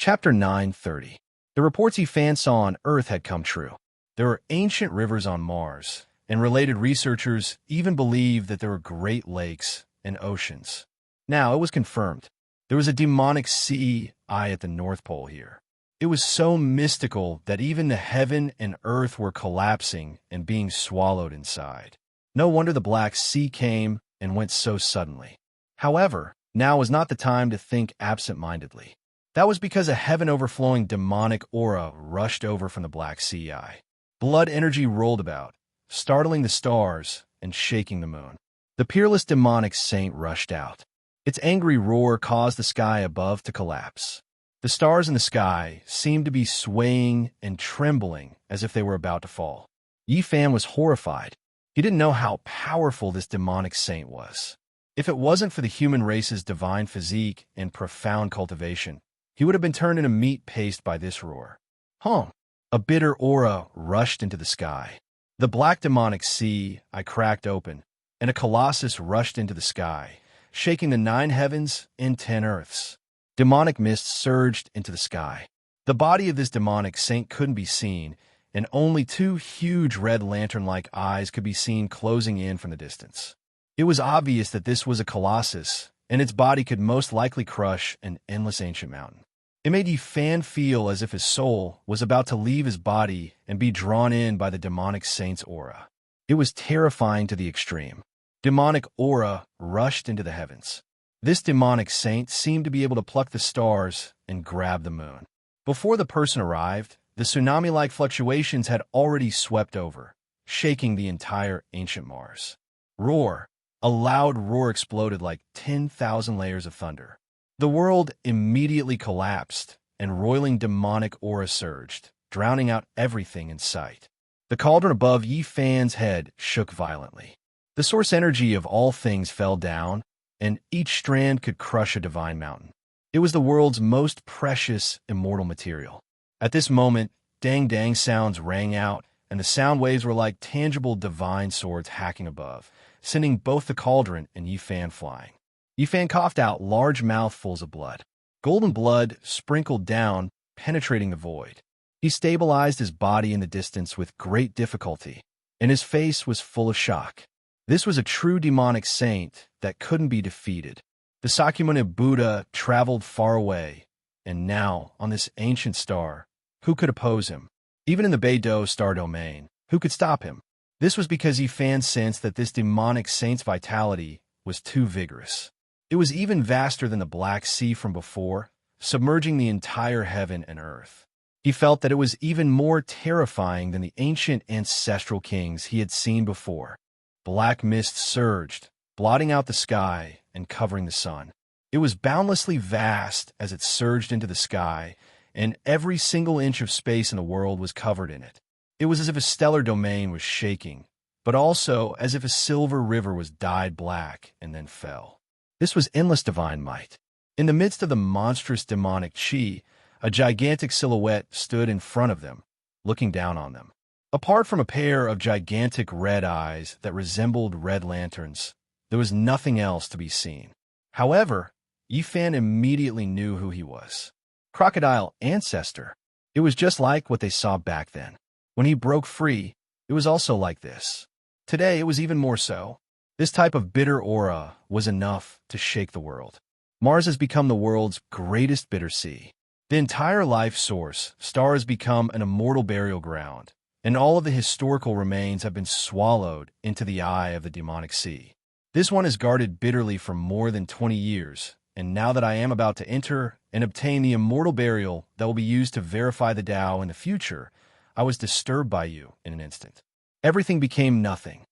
Chapter 9:30. The reports Yifan saw on Earth had come true. There were ancient rivers on Mars, and related researchers even believed that there were great lakes and oceans. Now, it was confirmed. There was a demonic sea eye at the North Pole here. It was so mystical that even the heaven and earth were collapsing and being swallowed inside. No wonder the Black Sea came and went so suddenly. However, now was not the time to think absent-mindedly. That was because a heaven-overflowing demonic aura rushed over from the Black Sea eye. Blood energy rolled about, startling the stars and shaking the moon. The peerless demonic saint rushed out. Its angry roar caused the sky above to collapse. The stars in the sky seemed to be swaying and trembling as if they were about to fall. Yifan was horrified. He didn't know how powerful this demonic saint was. If it wasn't for the human race's divine physique and profound cultivation, he would have been turned into meat paste by this roar. A bitter aura rushed into the sky. The black demonic sea eye cracked open, and a colossus rushed into the sky, shaking the 9 heavens and 10 earths. Demonic mist surged into the sky. The body of this demonic saint couldn't be seen, and only 2 huge red lantern-like eyes could be seen closing in from the distance. It was obvious that this was a colossus, and its body could most likely crush an endless ancient mountain. It made Yifan feel as if his soul was about to leave his body and be drawn in by the demonic saint's aura. It was terrifying to the extreme. Demonic aura rushed into the heavens. This demonic saint seemed to be able to pluck the stars and grab the moon. Before the person arrived, the tsunami-like fluctuations had already swept over, shaking the entire ancient Mars. Roar! A loud roar exploded like 10,000 layers of thunder. The world immediately collapsed, and roiling demonic aura surged, drowning out everything in sight. The cauldron above Yifan's head shook violently. The source energy of all things fell down, and each strand could crush a divine mountain. It was the world's most precious, immortal material. At this moment, dang-dang sounds rang out, and the sound waves were like tangible divine swords hacking above, sending both the cauldron and Yifan flying. Yifan coughed out large mouthfuls of blood. Golden blood sprinkled down, penetrating the void. He stabilized his body in the distance with great difficulty, and his face was full of shock. This was a true demonic saint that couldn't be defeated. The Sakyamuni Buddha traveled far away, and now, on this ancient star, who could oppose him? Even in the Beidou star domain, who could stop him? This was because Yifan sensed that this demonic saint's vitality was too vigorous. It was even vaster than the Black Sea from before, submerging the entire heaven and earth. He felt that it was even more terrifying than the ancient ancestral kings he had seen before. Black mist surged, blotting out the sky and covering the sun. It was boundlessly vast as it surged into the sky, and every single inch of space in the world was covered in it. It was as if a stellar domain was shaking, but also as if a silver river was dyed black and then fell. This was endless divine might. In the midst of the monstrous demonic chi, a gigantic silhouette stood in front of them, looking down on them. Apart from a pair of gigantic red eyes that resembled red lanterns, there was nothing else to be seen. However, Yifan immediately knew who he was. Crocodile Ancestor. It was just like what they saw back then. When he broke free, it was also like this. Today, it was even more so. This type of bitter aura was enough to shake the world. Mars has become the world's greatest bitter sea. The entire life source star has become an immortal burial ground, and all of the historical remains have been swallowed into the eye of the demonic sea. This one is guarded bitterly for more than 20 years, and now that I am about to enter and obtain the immortal burial that will be used to verify the Tao in the future, I was disturbed by you in an instant. Everything became nothing.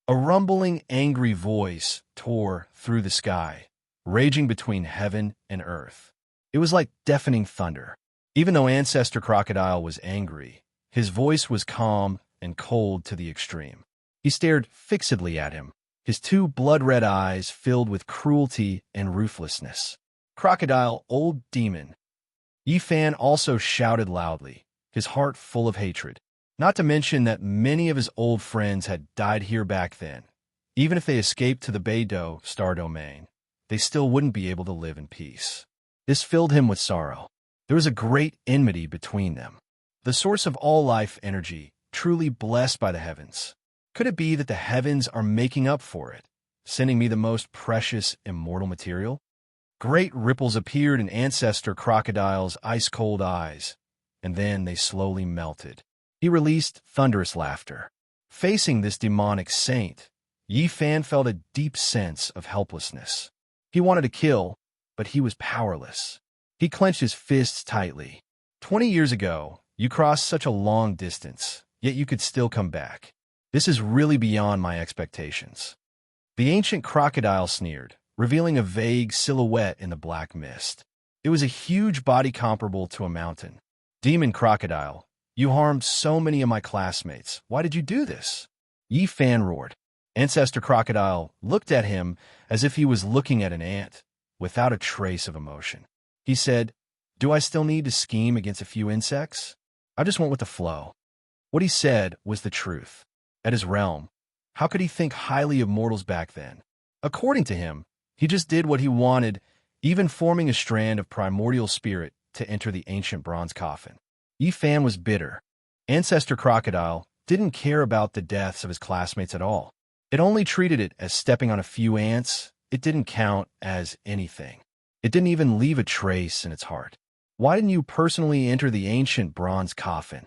A rumbling, angry voice tore through the sky, raging between heaven and earth. It was like deafening thunder. Even though Ancestor Crocodile was angry, his voice was calm and cold to the extreme. He stared fixedly at him, his 2 blood-red eyes filled with cruelty and ruthlessness. Crocodile, old demon. Yifan also shouted loudly, his heart full of hatred. Not to mention that many of his old friends had died here back then. Even if they escaped to the Beidou star domain, they still wouldn't be able to live in peace. This filled him with sorrow. There was a great enmity between them. The source of all life energy, truly blessed by the heavens. Could it be that the heavens are making up for it, sending me the most precious, immortal material? Great ripples appeared in Ancestor Crocodile's ice-cold eyes, and then they slowly melted. He released thunderous laughter. Facing this demonic saint, Yi Fan felt a deep sense of helplessness. He wanted to kill, but he was powerless. He clenched his fists tightly. 20 years ago, you crossed such a long distance, yet you could still come back. This is really beyond my expectations. The ancient crocodile sneered, revealing a vague silhouette in the black mist. It was a huge body comparable to a mountain. Demon crocodile, you harmed so many of my classmates. Why did you do this? Yi Fan roared. Ancestor Crocodile looked at him as if he was looking at an ant, without a trace of emotion. He said, "Do I still need to scheme against a few insects? I just went with the flow." What he said was the truth. At his realm, how could he think highly of mortals back then? According to him, he just did what he wanted, even forming a strand of primordial spirit to enter the ancient bronze coffin. Yi Fan was bitter. Ancestor Crocodile didn't care about the deaths of his classmates at all. It only treated it as stepping on a few ants. It didn't count as anything. It didn't even leave a trace in its heart. Why didn't you personally enter the ancient bronze coffin?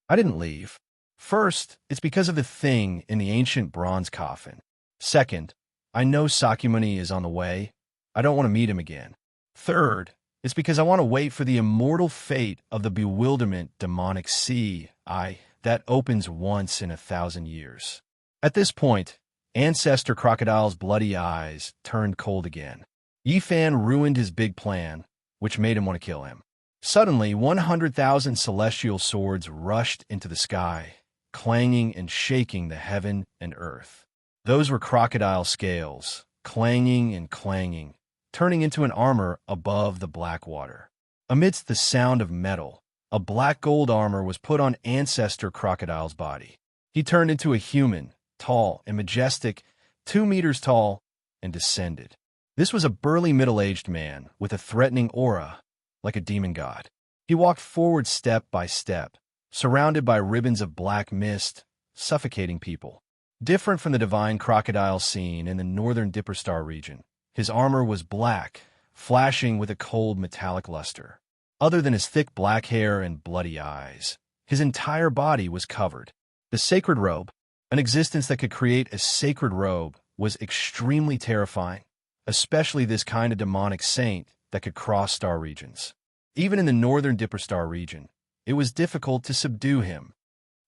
I didn't leave. First, it's because of the thing in the ancient bronze coffin. Second, I know Sakyamuni is on the way. I don't want to meet him again. Third, it's because I want to wait for the immortal fate of the bewilderment demonic sea that opens once in 1,000 years. At this point, Ancestor Crocodile's bloody eyes turned cold again. Yi Fan ruined his big plan, which made him want to kill him. Suddenly, 100,000 celestial swords rushed into the sky, clanging and shaking the heaven and earth. Those were crocodile scales, clanging and clanging, turning into an armor above the black water. Amidst the sound of metal, a black gold armor was put on Ancestor Crocodile's body. He turned into a human, tall and majestic, 2 meters tall, and descended. This was a burly middle-aged man with a threatening aura, like a demon god. He walked forward step by step, surrounded by ribbons of black mist, suffocating people. Different from the divine crocodile seen in the northern Dipper Star region, his armor was black, flashing with a cold metallic luster. Other than his thick black hair and bloody eyes, his entire body was covered. The sacred robe, an existence that could create a sacred robe, was extremely terrifying, especially this kind of demonic saint that could cross star regions. Even in the northern Dipper Star region, it was difficult to subdue him.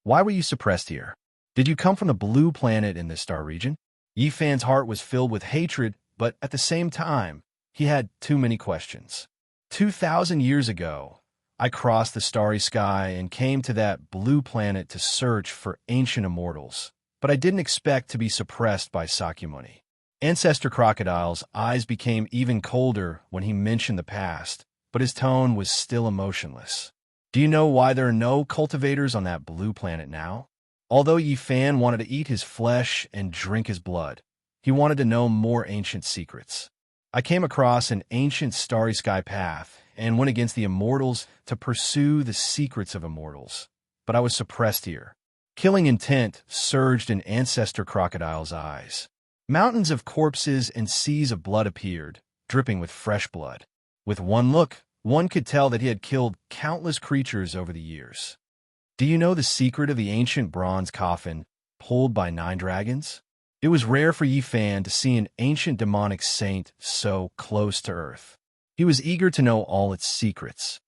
Why were you suppressed here? Did you come from the blue planet in this star region? Yi Fan's heart was filled with hatred, but at the same time, he had too many questions. 2,000 years ago, I crossed the starry sky and came to that blue planet to search for ancient immortals, but I didn't expect to be suppressed by Sakyamuni. Ancestor Crocodile's eyes became even colder when he mentioned the past, but his tone was still emotionless. Do you know why there are no cultivators on that blue planet now? Although Yi Fan wanted to eat his flesh and drink his blood, he wanted to know more ancient secrets. I came across an ancient starry sky path and went against the immortals to pursue the secrets of immortals, but I was suppressed here. Killing intent surged in Ancestor Crocodile's eyes. Mountains of corpses and seas of blood appeared, dripping with fresh blood. With one look, one could tell that he had killed countless creatures over the years. Do you know the secret of the ancient bronze coffin pulled by 9 dragons? It was rare for Yi Fan to see an ancient demonic saint so close to Earth. He was eager to know all its secrets.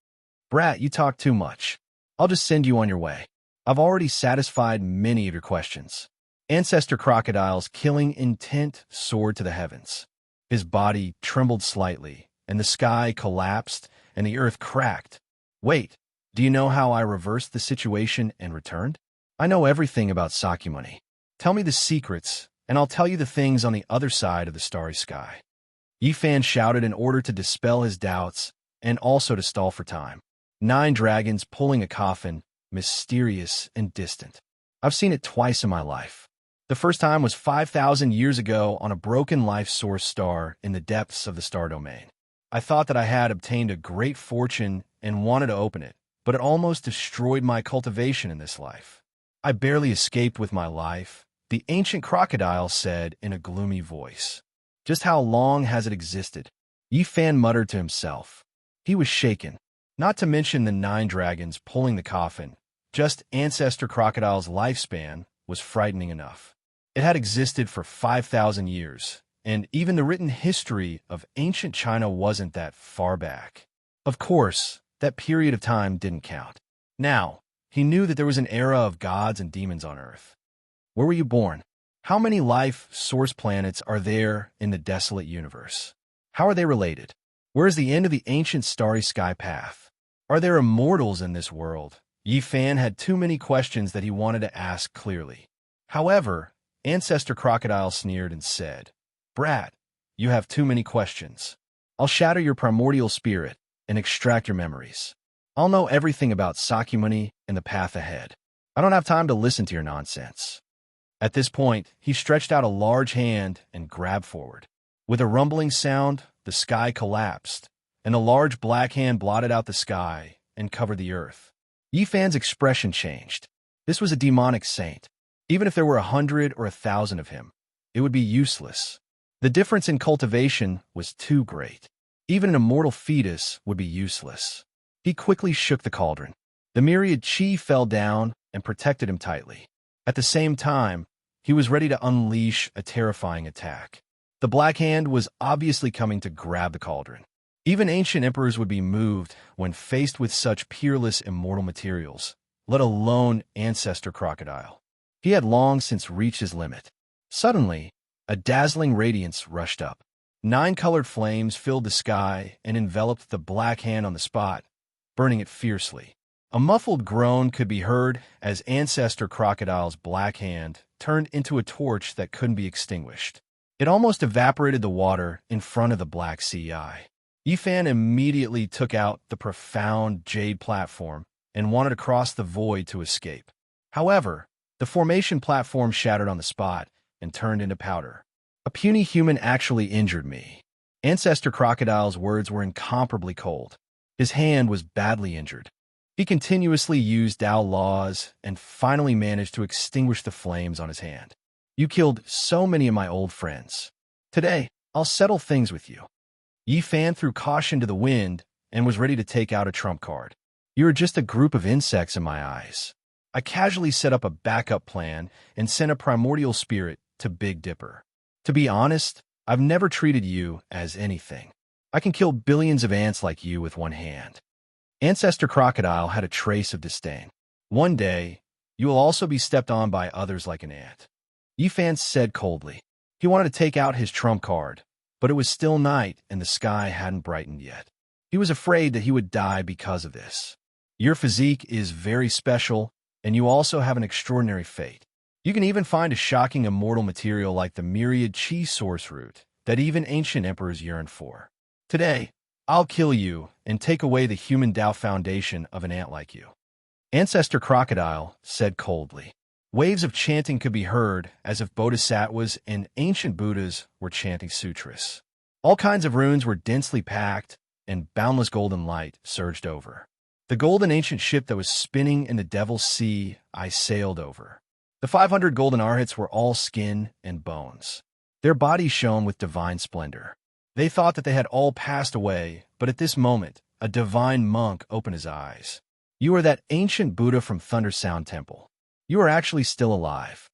Brat, you talk too much. I'll just send you on your way. I've already satisfied many of your questions. Ancestor Crocodile's killing intent soared to the heavens. His body trembled slightly, and the sky collapsed, and the earth cracked. Wait, do you know how I reversed the situation and returned? I know everything about Sakyamuni. Tell me the secrets, and I'll tell you the things on the other side of the starry sky. Yi Fan shouted in order to dispel his doubts, and also to stall for time. 9 dragons pulling a coffin, mysterious and distant. I've seen it twice in my life. The first time was 5,000 years ago on a broken life source star in the depths of the star domain. I thought that I had obtained a great fortune and wanted to open it, but it almost destroyed my cultivation in this life. I barely escaped with my life, the ancient crocodile said in a gloomy voice. Just how long has it existed? Yi Fan muttered to himself. He was shaken, not to mention the 9 dragons pulling the coffin. Just Ancestor Crocodile's lifespan was frightening enough. It had existed for 5,000 years, and even the written history of ancient China wasn't that far back. Of course, that period of time didn't count. Now, he knew that there was an era of gods and demons on Earth. Where were you born? How many life source planets are there in the desolate universe? How are they related? Where is the end of the ancient starry sky path? Are there immortals in this world? Yi Fan had too many questions that he wanted to ask clearly. However, Ancestor Crocodile sneered and said, "Brat, you have too many questions. I'll shatter your primordial spirit and extract your memories. I'll know everything about Sakyamuni and the path ahead. I don't have time to listen to your nonsense." At this point, he stretched out a large hand and grabbed forward. With a rumbling sound, the sky collapsed, and the large black hand blotted out the sky and covered the earth. Yi Fan's expression changed. This was a demonic saint. Even if there were 100 or 1,000 of him, it would be useless. The difference in cultivation was too great. Even an immortal fetus would be useless. He quickly shook the cauldron. The myriad chi fell down and protected him tightly. At the same time, he was ready to unleash a terrifying attack. The Black Hand was obviously coming to grab the cauldron. Even ancient emperors would be moved when faced with such peerless immortal materials, let alone Ancestor Crocodile. He had long since reached his limit. Suddenly, a dazzling radiance rushed up. 9 colored flames filled the sky and enveloped the Black Hand on the spot, burning it fiercely. A muffled groan could be heard as Ancestor Crocodile's Black Hand turned into a torch that couldn't be extinguished. It almost evaporated the water in front of the Black Sea Eye. Yi Fan immediately took out the profound jade platform and wanted to cross the void to escape. However, the formation platform shattered on the spot and turned into powder. A puny human actually injured me. Ancestor Crocodile's words were incomparably cold. His hand was badly injured. He continuously used Tao laws and finally managed to extinguish the flames on his hand. You killed so many of my old friends. Today, I'll settle things with you. Yi Fan threw caution to the wind and was ready to take out a trump card. You are just a group of insects in my eyes. I casually set up a backup plan and sent a primordial spirit to Big Dipper. To be honest, I've never treated you as anything. I can kill billions of ants like you with one hand. Ancestor Crocodile had a trace of disdain. One day, you will also be stepped on by others like an ant. Yi Fan said coldly. He wanted to take out his trump card, but it was still night and the sky hadn't brightened yet. He was afraid that he would die because of this. Your physique is very special, and you also have an extraordinary fate. You can even find a shocking immortal material like the myriad chi source root that even ancient emperors yearned for. Today, I'll kill you and take away the human Tao foundation of an ant like you. Ancestor Crocodile said coldly. Waves of chanting could be heard as if bodhisattvas and ancient Buddhas were chanting sutras. All kinds of runes were densely packed, and boundless golden light surged over. The golden ancient ship that was spinning in the Devil's Sea I sailed over. The 500 golden arhats were all skin and bones. Their bodies shone with divine splendor. They thought that they had all passed away, but at this moment, a divine monk opened his eyes. You are that ancient Buddha from Thunder Sound Temple. You are actually still alive.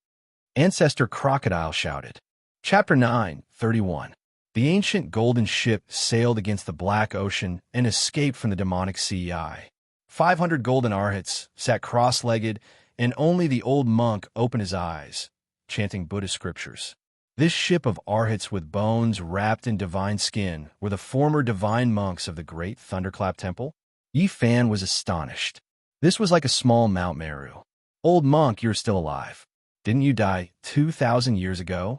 Ancestor Crocodile shouted. Chapter 9:31. The ancient golden ship sailed against the black ocean and escaped from the demonic sea eye. 500 golden arhats sat cross-legged, and only the old monk opened his eyes, chanting Buddhist scriptures. This ship of arhats with bones wrapped in divine skin were the former divine monks of the great Thunderclap Temple. Yi Fan was astonished. This was like a small Mount Meru. Old monk, you're still alive. Didn't you die 2,000 years ago?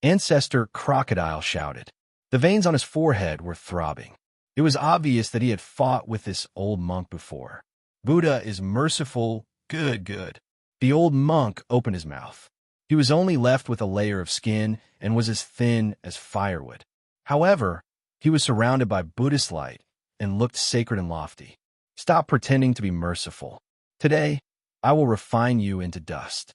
Ancestor Crocodile shouted. The veins on his forehead were throbbing. It was obvious that he had fought with this old monk before. Buddha is merciful, good. The old monk opened his mouth. He was only left with a layer of skin and was as thin as firewood. However, he was surrounded by Buddhist light and looked sacred and lofty. Stop pretending to be merciful. Today, I will refine you into dust."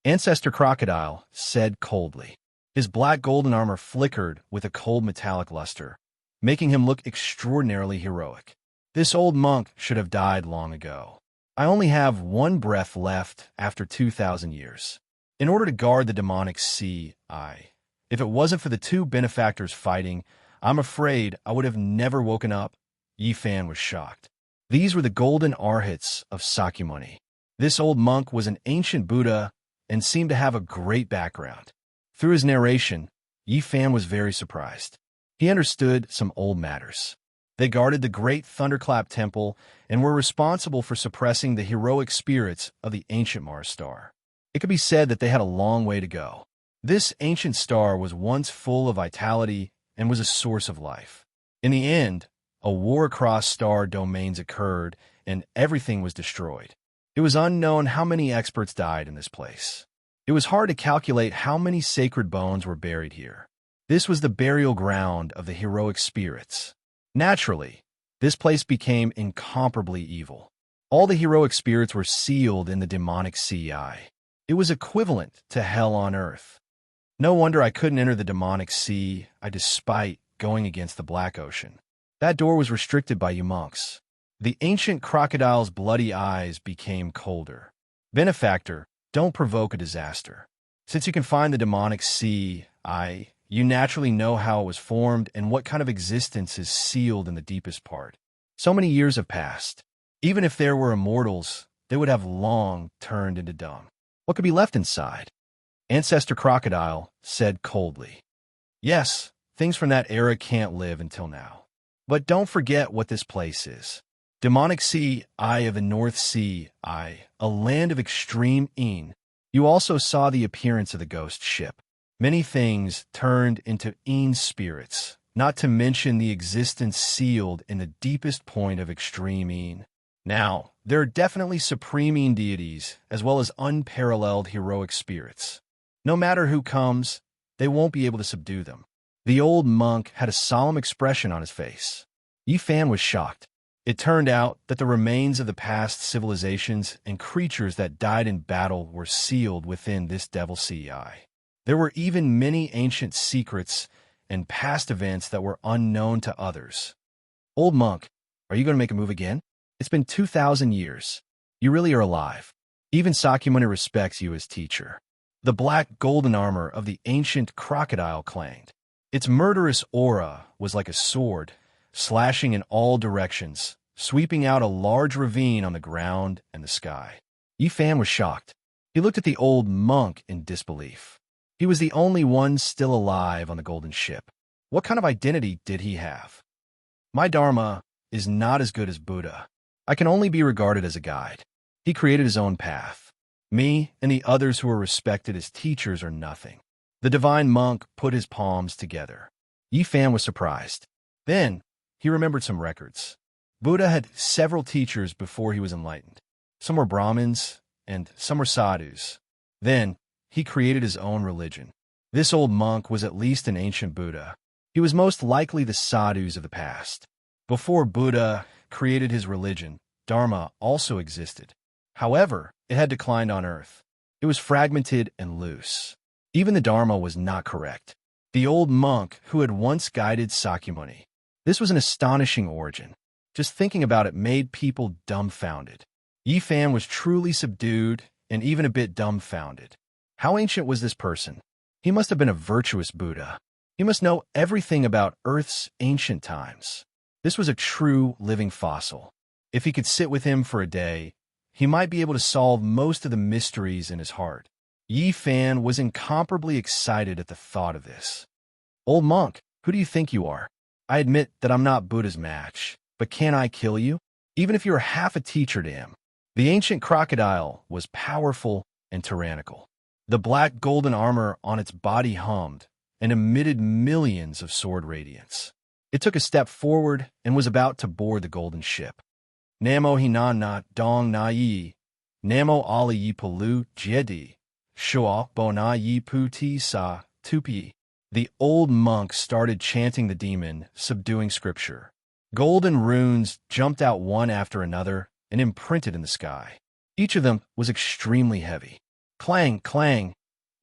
Ancestor Crocodile said coldly. His black golden armor flickered with a cold metallic luster, making him look extraordinarily heroic. "This old monk should have died long ago. I only have one breath left after 2,000 years. In order to guard the demonic sea, if it wasn't for the two benefactors fighting, I'm afraid I would have never woken up." Yi Fan was shocked. These were the golden arhats of Sakyamuni. This old monk was an ancient Buddha and seemed to have a great background. Through his narration, Yi Fan was very surprised. He understood some old matters. They guarded the great Thunderclap Temple and were responsible for suppressing the heroic spirits of the ancient Mars star. It could be said that they had a long way to go. This ancient star was once full of vitality and was a source of life. In the end, a war across star domains occurred and everything was destroyed. It was unknown how many experts died in this place. It was hard to calculate how many sacred bones were buried here. This was the burial ground of the heroic spirits. Naturally, this place became incomparably evil. All the heroic spirits were sealed in the demonic sea. It was equivalent to hell on earth. No wonder I couldn't enter the demonic sea, despite going against the Black Ocean. That door was restricted by you monks. The ancient crocodile's bloody eyes became colder. "Benefactor, don't provoke a disaster. Since you can find the demonic sea, you naturally know how it was formed and what kind of existence is sealed in the deepest part. So many years have passed. Even if there were immortals, they would have long turned into dung. What could be left inside?" Ancestor Crocodile said coldly. "Yes, things from that era can't live until now. But don't forget what this place is. Demonic Sea, Eye of the North Sea, a land of extreme een. You also saw the appearance of the ghost ship. Many things turned into een spirits, not to mention the existence sealed in the deepest point of extreme een. Now, there are definitely supreme een deities, as well as unparalleled heroic spirits. No matter who comes, they won't be able to subdue them." The old monk had a solemn expression on his face. Yi Fan was shocked. It turned out that the remains of the past civilizations and creatures that died in battle were sealed within this Devil Sea. There were even many ancient secrets and past events that were unknown to others. "Old monk, are you going to make a move again? It's been 2,000 years. You really are alive. Even Sakyamuni respects you as teacher." The black golden armor of the ancient crocodile clanged. Its murderous aura was like a sword, slashing in all directions, sweeping out a large ravine on the ground and the sky. Yi Fan was shocked. He looked at the old monk in disbelief. He was the only one still alive on the golden ship. What kind of identity did he have? "My Dharma is not as good as Buddha. I can only be regarded as a guide. He created his own path. Me and the others who are respected as teachers are nothing." The divine monk put his palms together. Yi Fan was surprised. Then, he remembered some records. Buddha had several teachers before he was enlightened. Some were Brahmins, and some were sadhus. Then, he created his own religion. This old monk was at least an ancient Buddha. He was most likely the sadhus of the past. Before Buddha created his religion, Dharma also existed. However, it had declined on Earth. It was fragmented and loose. Even the Dharma was not correct. The old monk who had once guided Sakyamuni. This was an astonishing origin. Just thinking about it made people dumbfounded. Yi Fan was truly subdued and even a bit dumbfounded. How ancient was this person? He must have been a virtuous Buddha. He must know everything about Earth's ancient times. This was a true living fossil. If he could sit with him for a day, he might be able to solve most of the mysteries in his heart. Yi Fan was incomparably excited at the thought of this. "Old monk, who do you think you are? I admit that I'm not Buddha's match, but can I kill you? Even if you're half a teacher to him." The ancient crocodile was powerful and tyrannical. The black golden armor on its body hummed and emitted millions of sword radiance. It took a step forward and was about to board the golden ship. "Namo hinana dong na yi, namo ali yi palu jedi, shua bona yi puti sa tupi." The old monk started chanting the demon, subduing scripture. Golden runes jumped out one after another and imprinted in the sky. Each of them was extremely heavy. Clang, clang,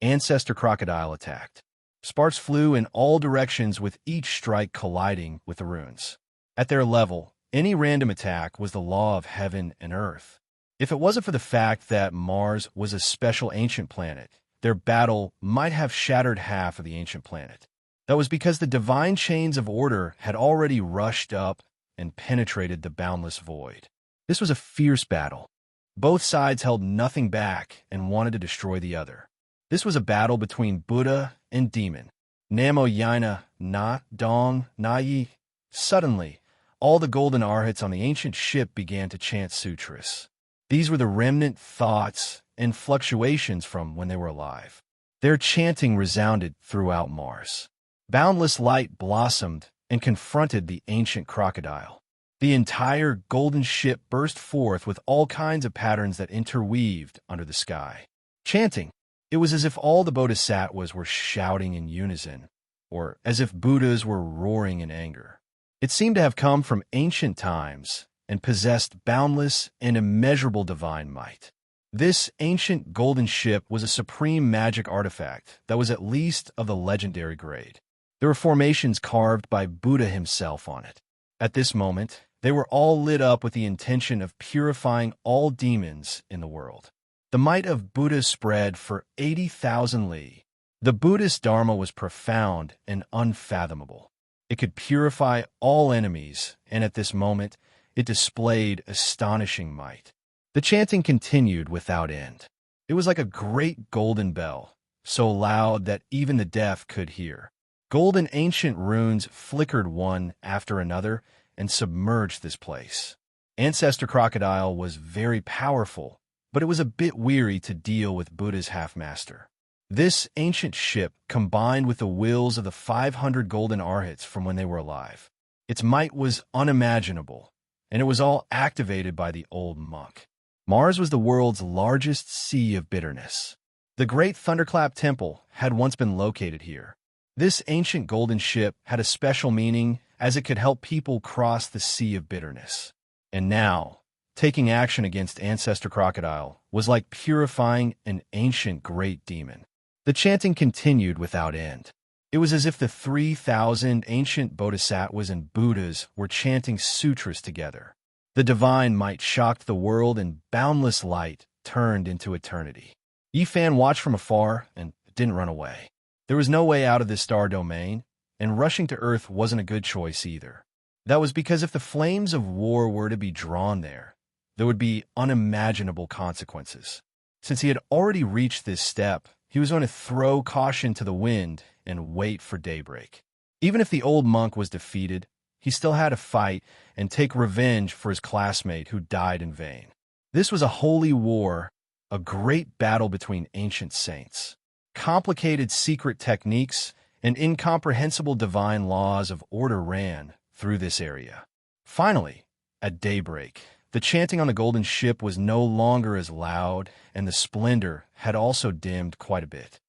Ancestor Crocodile attacked. Sparks flew in all directions with each strike colliding with the runes. At their level, any random attack was the law of heaven and earth. If it wasn't for the fact that Mars was a special ancient planet, their battle might have shattered half of the ancient planet. That was because the divine chains of order had already rushed up and penetrated the boundless void. This was a fierce battle. Both sides held nothing back and wanted to destroy the other. This was a battle between Buddha and demon. Namo Yaina Na Dong Nayi. Suddenly, all the golden arhats on the ancient ship began to chant sutras. These were the remnant thoughts and fluctuations from when they were alive. Their chanting resounded throughout Mars. Boundless light blossomed and confronted the ancient crocodile. The entire golden ship burst forth with all kinds of patterns that interweaved under the sky. Chanting. It was as if all the bodhisattvas were shouting in unison, or as if Buddhas were roaring in anger. It seemed to have come from ancient times and possessed boundless and immeasurable divine might. This ancient golden ship was a supreme magic artifact that was at least of the legendary grade. There were formations carved by Buddha himself on it. At this moment, they were all lit up with the intention of purifying all demons in the world. The might of Buddha spread for 80,000 li. The Buddhist Dharma was profound and unfathomable. It could purify all enemies, and at this moment, it displayed astonishing might. The chanting continued without end. It was like a great golden bell, so loud that even the deaf could hear. Golden ancient runes flickered one after another and submerged this place. Ancestor Crocodile was very powerful, but it was a bit weary to deal with Buddha's half-master. This ancient ship combined with the wills of the 500 golden arhats from when they were alive. Its might was unimaginable, and it was all activated by the old monk. Mars was the world's largest sea of bitterness. The Great Thunderclap Temple had once been located here. This ancient golden ship had a special meaning as it could help people cross the sea of bitterness. And now, taking action against Ancestor Crocodile was like purifying an ancient great demon. The chanting continued without end. It was as if the 3,000 ancient bodhisattvas and Buddhas were chanting sutras together. The divine might shocked the world and boundless light turned into eternity. Yifan watched from afar and didn't run away. There was no way out of this star domain, and rushing to Earth wasn't a good choice either. That was because if the flames of war were to be drawn there would be unimaginable consequences. Since he had already reached this step, he was going to throw caution to the wind and wait for daybreak. Even if the old monk was defeated, he still had to fight and take revenge for his classmate who died in vain. This was a holy war, a great battle between ancient saints. Complicated secret techniques and incomprehensible divine laws of order ran through this area. Finally, at daybreak, the chanting on the golden ship was no longer as loud, and the splendor had also dimmed quite a bit.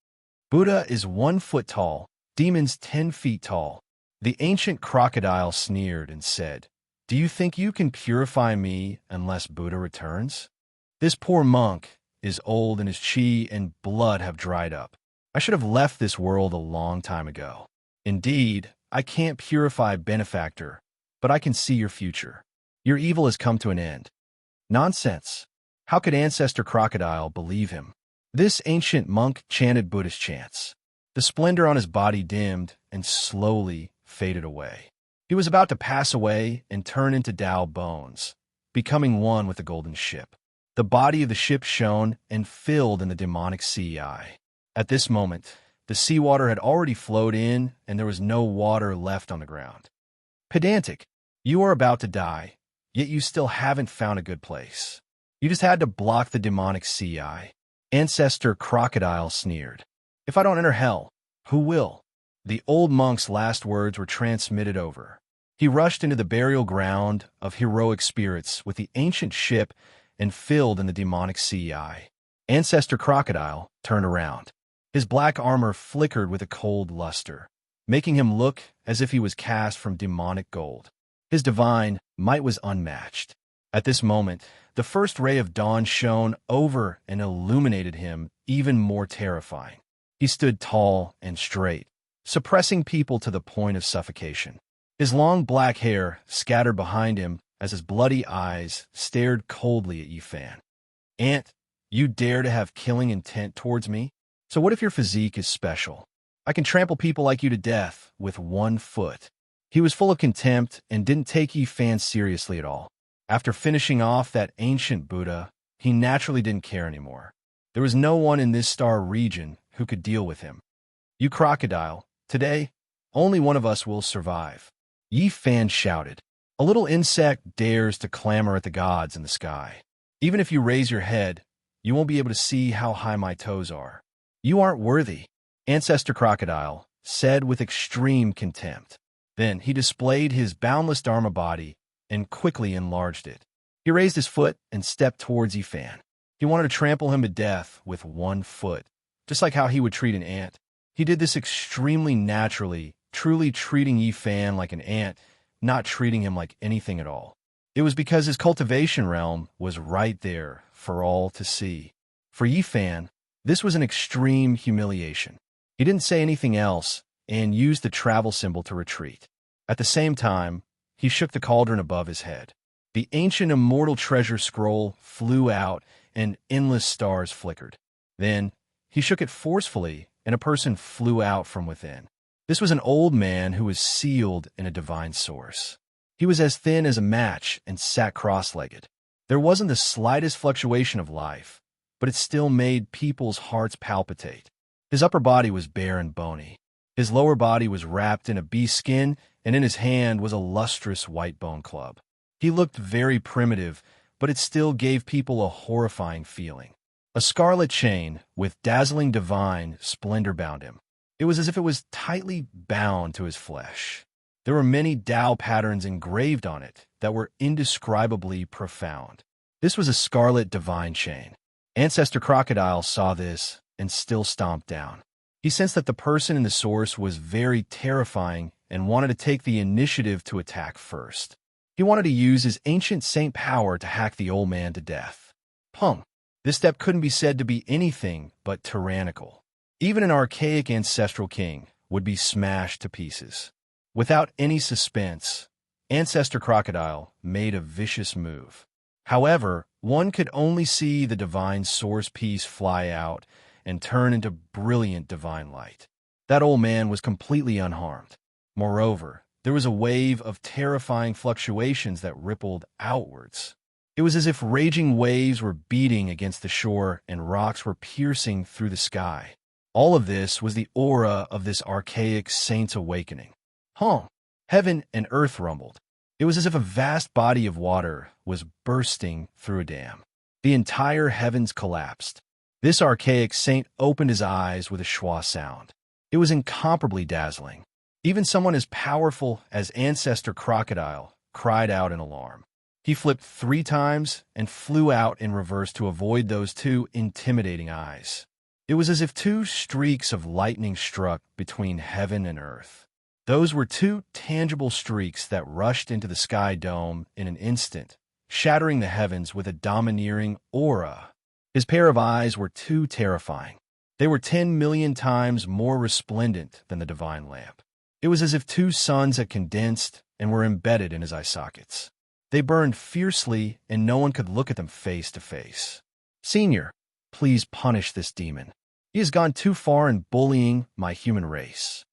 Buddha is 1 foot tall, demons 10 feet tall. The ancient crocodile sneered and said, "Do you think you can purify me unless Buddha returns? This poor monk is old and his chi and blood have dried up. I should have left this world a long time ago. Indeed, I can't purify benefactor, but I can see your future. Your evil has come to an end." Nonsense. How could Ancestor Crocodile believe him? This ancient monk chanted Buddhist chants. The splendor on his body dimmed and slowly faded away. He was about to pass away and turn into Tao bones, becoming one with the golden ship. The body of the ship shone and filled in the demonic sea eye. At this moment, the seawater had already flowed in and there was no water left on the ground. Pedantic, you are about to die, yet you still haven't found a good place. You just had to block the demonic sea eye. Ancestor Crocodile sneered. If I don't enter hell, who will? The old monk's last words were transmitted over. He rushed into the burial ground of heroic spirits with the ancient ship and filled in the demonic sea eye. Ancestor Crocodile turned around. His black armor flickered with a cold luster, making him look as if he was cast from demonic gold. His divine might was unmatched. At this moment, the first ray of dawn shone over and illuminated him even more terrifying. He stood tall and straight, suppressing people to the point of suffocation. His long black hair scattered behind him as his bloody eyes stared coldly at Yifan. "Ant, you dare to have killing intent towards me? So what if your physique is special? I can trample people like you to death with 1 foot." He was full of contempt and didn't take Yifan seriously at all. After finishing off that ancient Buddha, he naturally didn't care anymore. There was no one in this star region who could deal with him. "You crocodile, today, only one of us will survive," Yifan shouted. "A little insect dares to clamor at the gods in the sky. Even if you raise your head, you won't be able to see how high my toes are. You aren't worthy," Ancestor Crocodile said with extreme contempt. Then he displayed his boundless Dharma body and quickly enlarged it. He raised his foot and stepped towards Yifan. He wanted to trample him to death with 1 foot, just like how he would treat an ant. He did this extremely naturally, truly treating Yifan like an ant, not treating him like anything at all. It was because his cultivation realm was right there for all to see. For Yifan, this was an extreme humiliation. He didn't say anything else and used the travel symbol to retreat. At the same time, he shook the cauldron above his head. The ancient immortal treasure scroll flew out and endless stars flickered. Then, he shook it forcefully and a person flew out from within. This was an old man who was sealed in a divine source. He was as thin as a match and sat cross-legged. There wasn't the slightest fluctuation of life, but it still made people's hearts palpitate. His upper body was bare and bony. His lower body was wrapped in a beast skin, and in his hand was a lustrous white bone club. He looked very primitive, but it still gave people a horrifying feeling. A scarlet chain with dazzling divine splendor bound him. It was as if it was tightly bound to his flesh. There were many Tao patterns engraved on it that were indescribably profound. This was a scarlet divine chain. Ancestor Crocodile saw this and still stomped down. He sensed that the person in the source was very terrifying and wanted to take the initiative to attack first. He wanted to use his ancient saint power to hack the old man to death. Pum! This step couldn't be said to be anything but tyrannical. Even an archaic ancestral king would be smashed to pieces. Without any suspense, Ancestor Crocodile made a vicious move. However, one could only see the divine source piece fly out and turn into brilliant divine light. That old man was completely unharmed. Moreover, there was a wave of terrifying fluctuations that rippled outwards. It was as if raging waves were beating against the shore and rocks were piercing through the sky. All of this was the aura of this archaic saint's awakening. Heaven and earth rumbled. It was as if a vast body of water was bursting through a dam. The entire heavens collapsed. This archaic saint opened his eyes with a schwa sound. It was incomparably dazzling. Even someone as powerful as Ancestor Crocodile cried out in alarm. He flipped 3 times and flew out in reverse to avoid those 2 intimidating eyes. It was as if 2 streaks of lightning struck between heaven and earth. Those were 2 tangible streaks that rushed into the sky dome in an instant, shattering the heavens with a domineering aura. His pair of eyes were too terrifying. They were 10 million times more resplendent than the divine lamp. It was as if 2 suns had condensed and were embedded in his eye sockets. They burned fiercely, and no one could look at them face to face. "Senior, please punish this demon. He has gone too far in bullying my human race."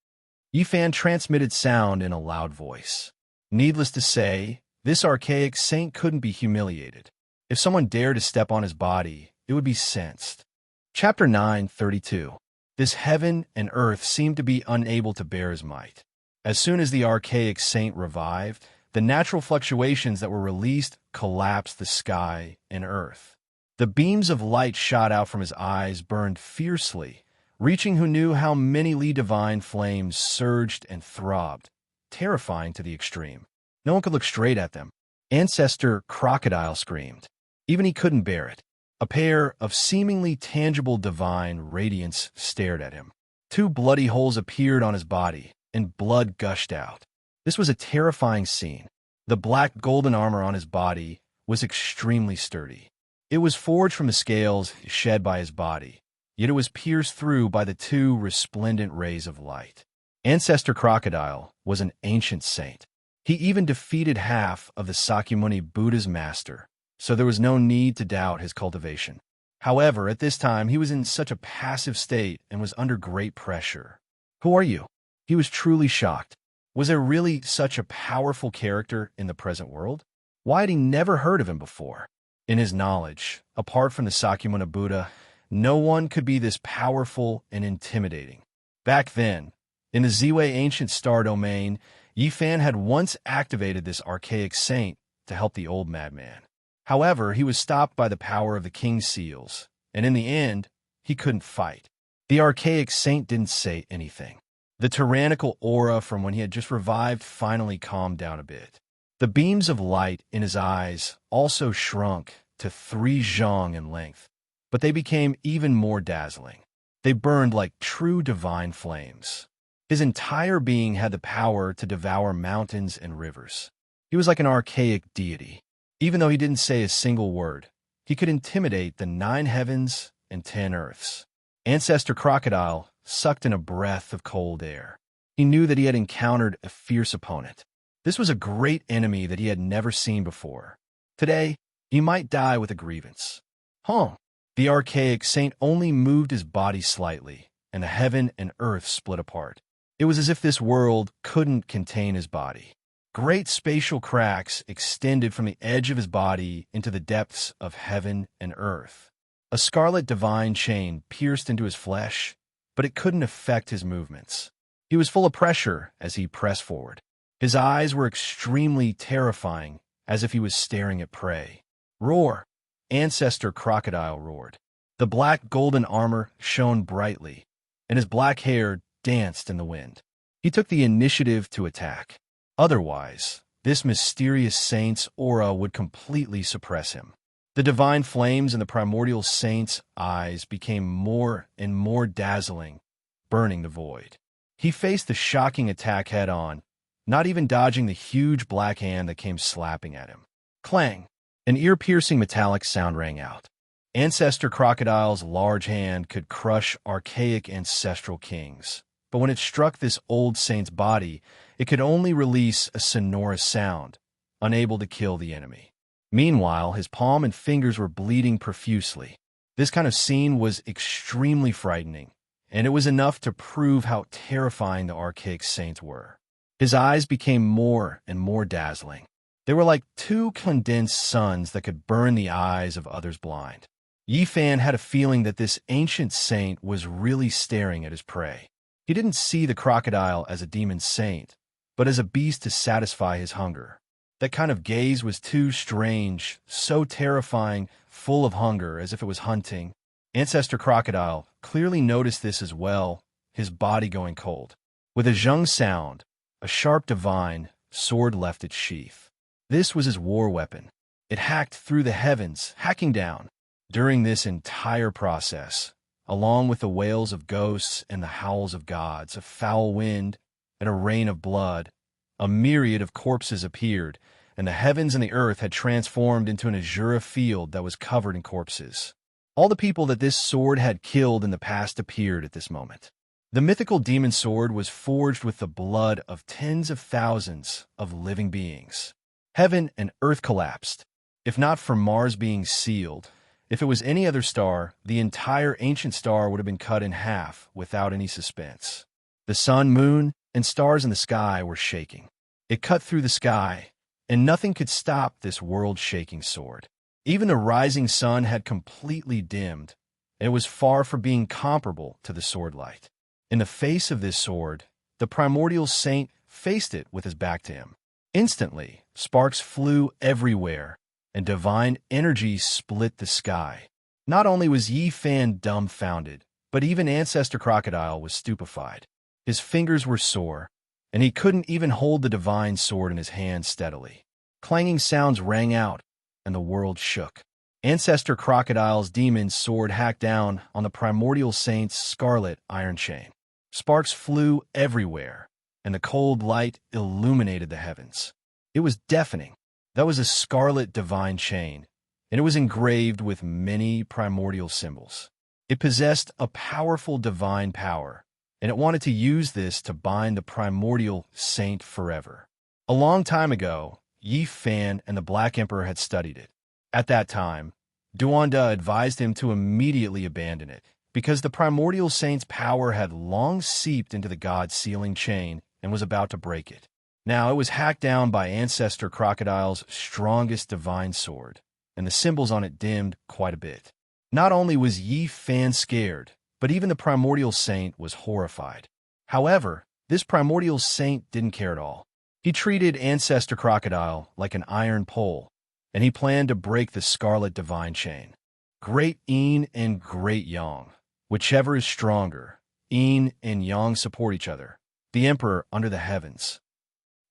Yifan transmitted sound in a loud voice. Needless to say, this archaic saint couldn't be humiliated. If someone dared to step on his body, it would be sensed. Chapter 9:32. This heaven and earth seemed to be unable to bear his might. As soon as the archaic saint revived, the natural fluctuations that were released collapsed the sky and earth. The beams of light shot out from his eyes burned fiercely, reaching who knew how many Li divine flames surged and throbbed, terrifying to the extreme. No one could look straight at them. Ancestor Crocodile screamed. Even he couldn't bear it. A pair of seemingly tangible divine radiance stared at him. 2 bloody holes appeared on his body, and blood gushed out. This was a terrifying scene. The black golden armor on his body was extremely sturdy. It was forged from the scales shed by his body, yet it was pierced through by the two resplendent rays of light. Ancestor Crocodile was an ancient saint. He even defeated half of the Sakyamuni Buddha's master, so there was no need to doubt his cultivation. However, at this time, he was in such a passive state and was under great pressure. "Who are you?" He was truly shocked. Was there really such a powerful character in the present world? Why had he never heard of him before? In his knowledge, apart from the Sakyamuni Buddha, no one could be this powerful and intimidating. Back then, in the Ziwei ancient star domain, Yifan had once activated this archaic saint to help the old madman. However, he was stopped by the power of the king's seals, and in the end, he couldn't fight. The archaic saint didn't say anything. The tyrannical aura from when he had just revived finally calmed down a bit. The beams of light in his eyes also shrunk to 3 zhang in length, but they became even more dazzling. They burned like true divine flames. His entire being had the power to devour mountains and rivers. He was like an archaic deity. Even though he didn't say a single word, he could intimidate the 9 heavens and 10 earths. Ancestor Crocodile sucked in a breath of cold air. He knew that he had encountered a fierce opponent. This was a great enemy that he had never seen before. Today, he might die with a grievance. The archaic saint only moved his body slightly, and the heaven and earth split apart. It was as if this world couldn't contain his body. Great spatial cracks extended from the edge of his body into the depths of heaven and earth. A scarlet divine chain pierced into his flesh, but it couldn't affect his movements. He was full of pressure as he pressed forward. His eyes were extremely terrifying, as if he was staring at prey. "Roar!" Ancestor Crocodile roared. The black golden armor shone brightly, and his black hair danced in the wind. He took the initiative to attack. Otherwise, this mysterious saint's aura would completely suppress him. The divine flames in the primordial saint's eyes became more and more dazzling, burning the void. He faced the shocking attack head-on, not even dodging the huge black hand that came slapping at him. Clang! An ear-piercing metallic sound rang out. Ancestor Crocodile's large hand could crush archaic ancestral kings, but when it struck this old saint's body, it could only release a sonorous sound, unable to kill the enemy. Meanwhile, his palm and fingers were bleeding profusely. This kind of scene was extremely frightening, and it was enough to prove how terrifying the archaic saints were. His eyes became more and more dazzling. They were like 2 condensed suns that could burn the eyes of others blind. Yifan had a feeling that this ancient saint was really staring at his prey. He didn't see the crocodile as a demon saint, but as a beast to satisfy his hunger. That kind of gaze was too strange, so terrifying, full of hunger, as if it was hunting. Ancestor Crocodile clearly noticed this as well, his body going cold. With a zheng sound, a sharp divine sword left its sheath. This was his war weapon. It hacked through the heavens, hacking down. During this entire process, along with the wails of ghosts and the howls of gods, a foul wind, and a rain of blood, a myriad of corpses appeared, and the heavens and the earth had transformed into an azure field that was covered in corpses. All the people that this sword had killed in the past appeared at this moment. The mythical demon sword was forged with the blood of tens of thousands of living beings. Heaven and earth collapsed. If not for Mars being sealed, if it was any other star, the entire ancient star would have been cut in half without any suspense. The sun, moon, and stars in the sky were shaking. It cut through the sky, and nothing could stop this world-shaking sword. Even the rising sun had completely dimmed, and it was far from being comparable to the sword light. In the face of this sword, the primordial saint faced it with his back to him. Instantly, sparks flew everywhere, and divine energy split the sky. Not only was Yifan dumbfounded, but even Ancestor Crocodile was stupefied. His fingers were sore, and he couldn't even hold the divine sword in his hand steadily. Clanging sounds rang out, and the world shook. Ancestor Crocodile's demon sword hacked down on the primordial saint's scarlet iron chain. Sparks flew everywhere, and the cold light illuminated the heavens. It was deafening. That was a scarlet divine chain, and it was engraved with many primordial symbols. It possessed a powerful divine power, and it wanted to use this to bind the primordial saint forever. A long time ago, Yi Fan and the Black Emperor had studied it. At that time, Duanda advised him to immediately abandon it, because the primordial saint's power had long seeped into the god's sealing chain and was about to break it. Now, it was hacked down by Ancestor Crocodile's strongest divine sword, and the symbols on it dimmed quite a bit. Not only was Yi Fan scared, but even the primordial saint was horrified. However, this primordial saint didn't care at all. He treated Ancestor Crocodile like an iron pole, and he planned to break the scarlet divine chain. Great Yin and Great Yang. Whichever is stronger, Yin and Yang support each other. The Emperor under the heavens.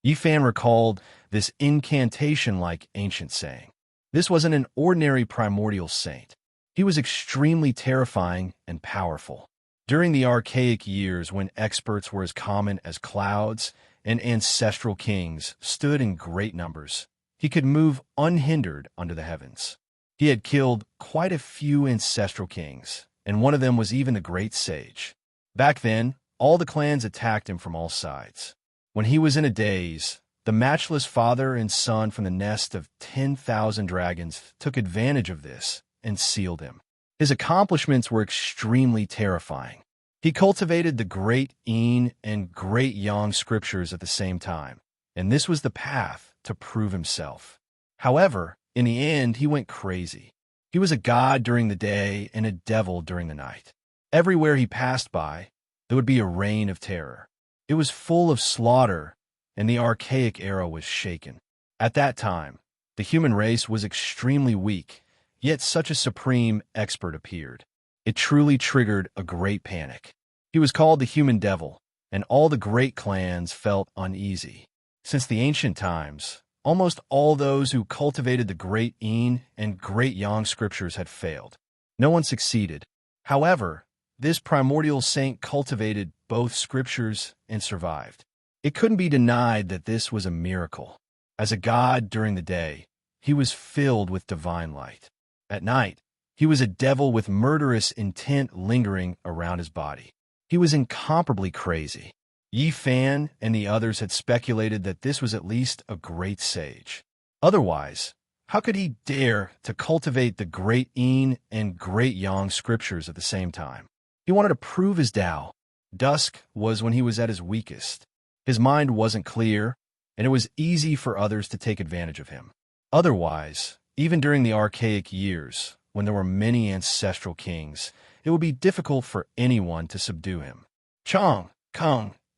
Yi Fan recalled this incantation-like ancient saying. This wasn't an ordinary primordial saint. He was extremely terrifying and powerful. During the archaic years when experts were as common as clouds and ancestral kings stood in great numbers, he could move unhindered under the heavens. He had killed quite a few ancestral kings, and one of them was even the great sage. Back then, all the clans attacked him from all sides. When he was in a daze, the matchless father and son from the nest of 10,000 dragons took advantage of this and sealed him. His accomplishments were extremely terrifying. He cultivated the Great Yin and Great Yang scriptures at the same time, and this was the path to prove himself. However, in the end, he went crazy. He was a god during the day and a devil during the night. Everywhere he passed by, there would be a reign of terror. It was full of slaughter, and the archaic era was shaken. At that time, the human race was extremely weak, yet such a supreme expert appeared. It truly triggered a great panic. He was called the Human Devil, and all the great clans felt uneasy. Since the ancient times, almost all those who cultivated the Great Yin and Great Yang scriptures had failed. No one succeeded. However, this primordial saint cultivated both scriptures and survived. It couldn't be denied that this was a miracle. As a god during the day, he was filled with divine light. At night, he was a devil with murderous intent lingering around his body. He was incomparably crazy. Yi Fan and the others had speculated that this was at least a great sage. Otherwise, how could he dare to cultivate the Great Yin and Great Yang scriptures at the same time? He wanted to prove his Tao. Dusk was when he was at his weakest. His mind wasn't clear, and it was easy for others to take advantage of him. Otherwise, even during the archaic years, when there were many ancestral kings, it would be difficult for anyone to subdue him. Kung,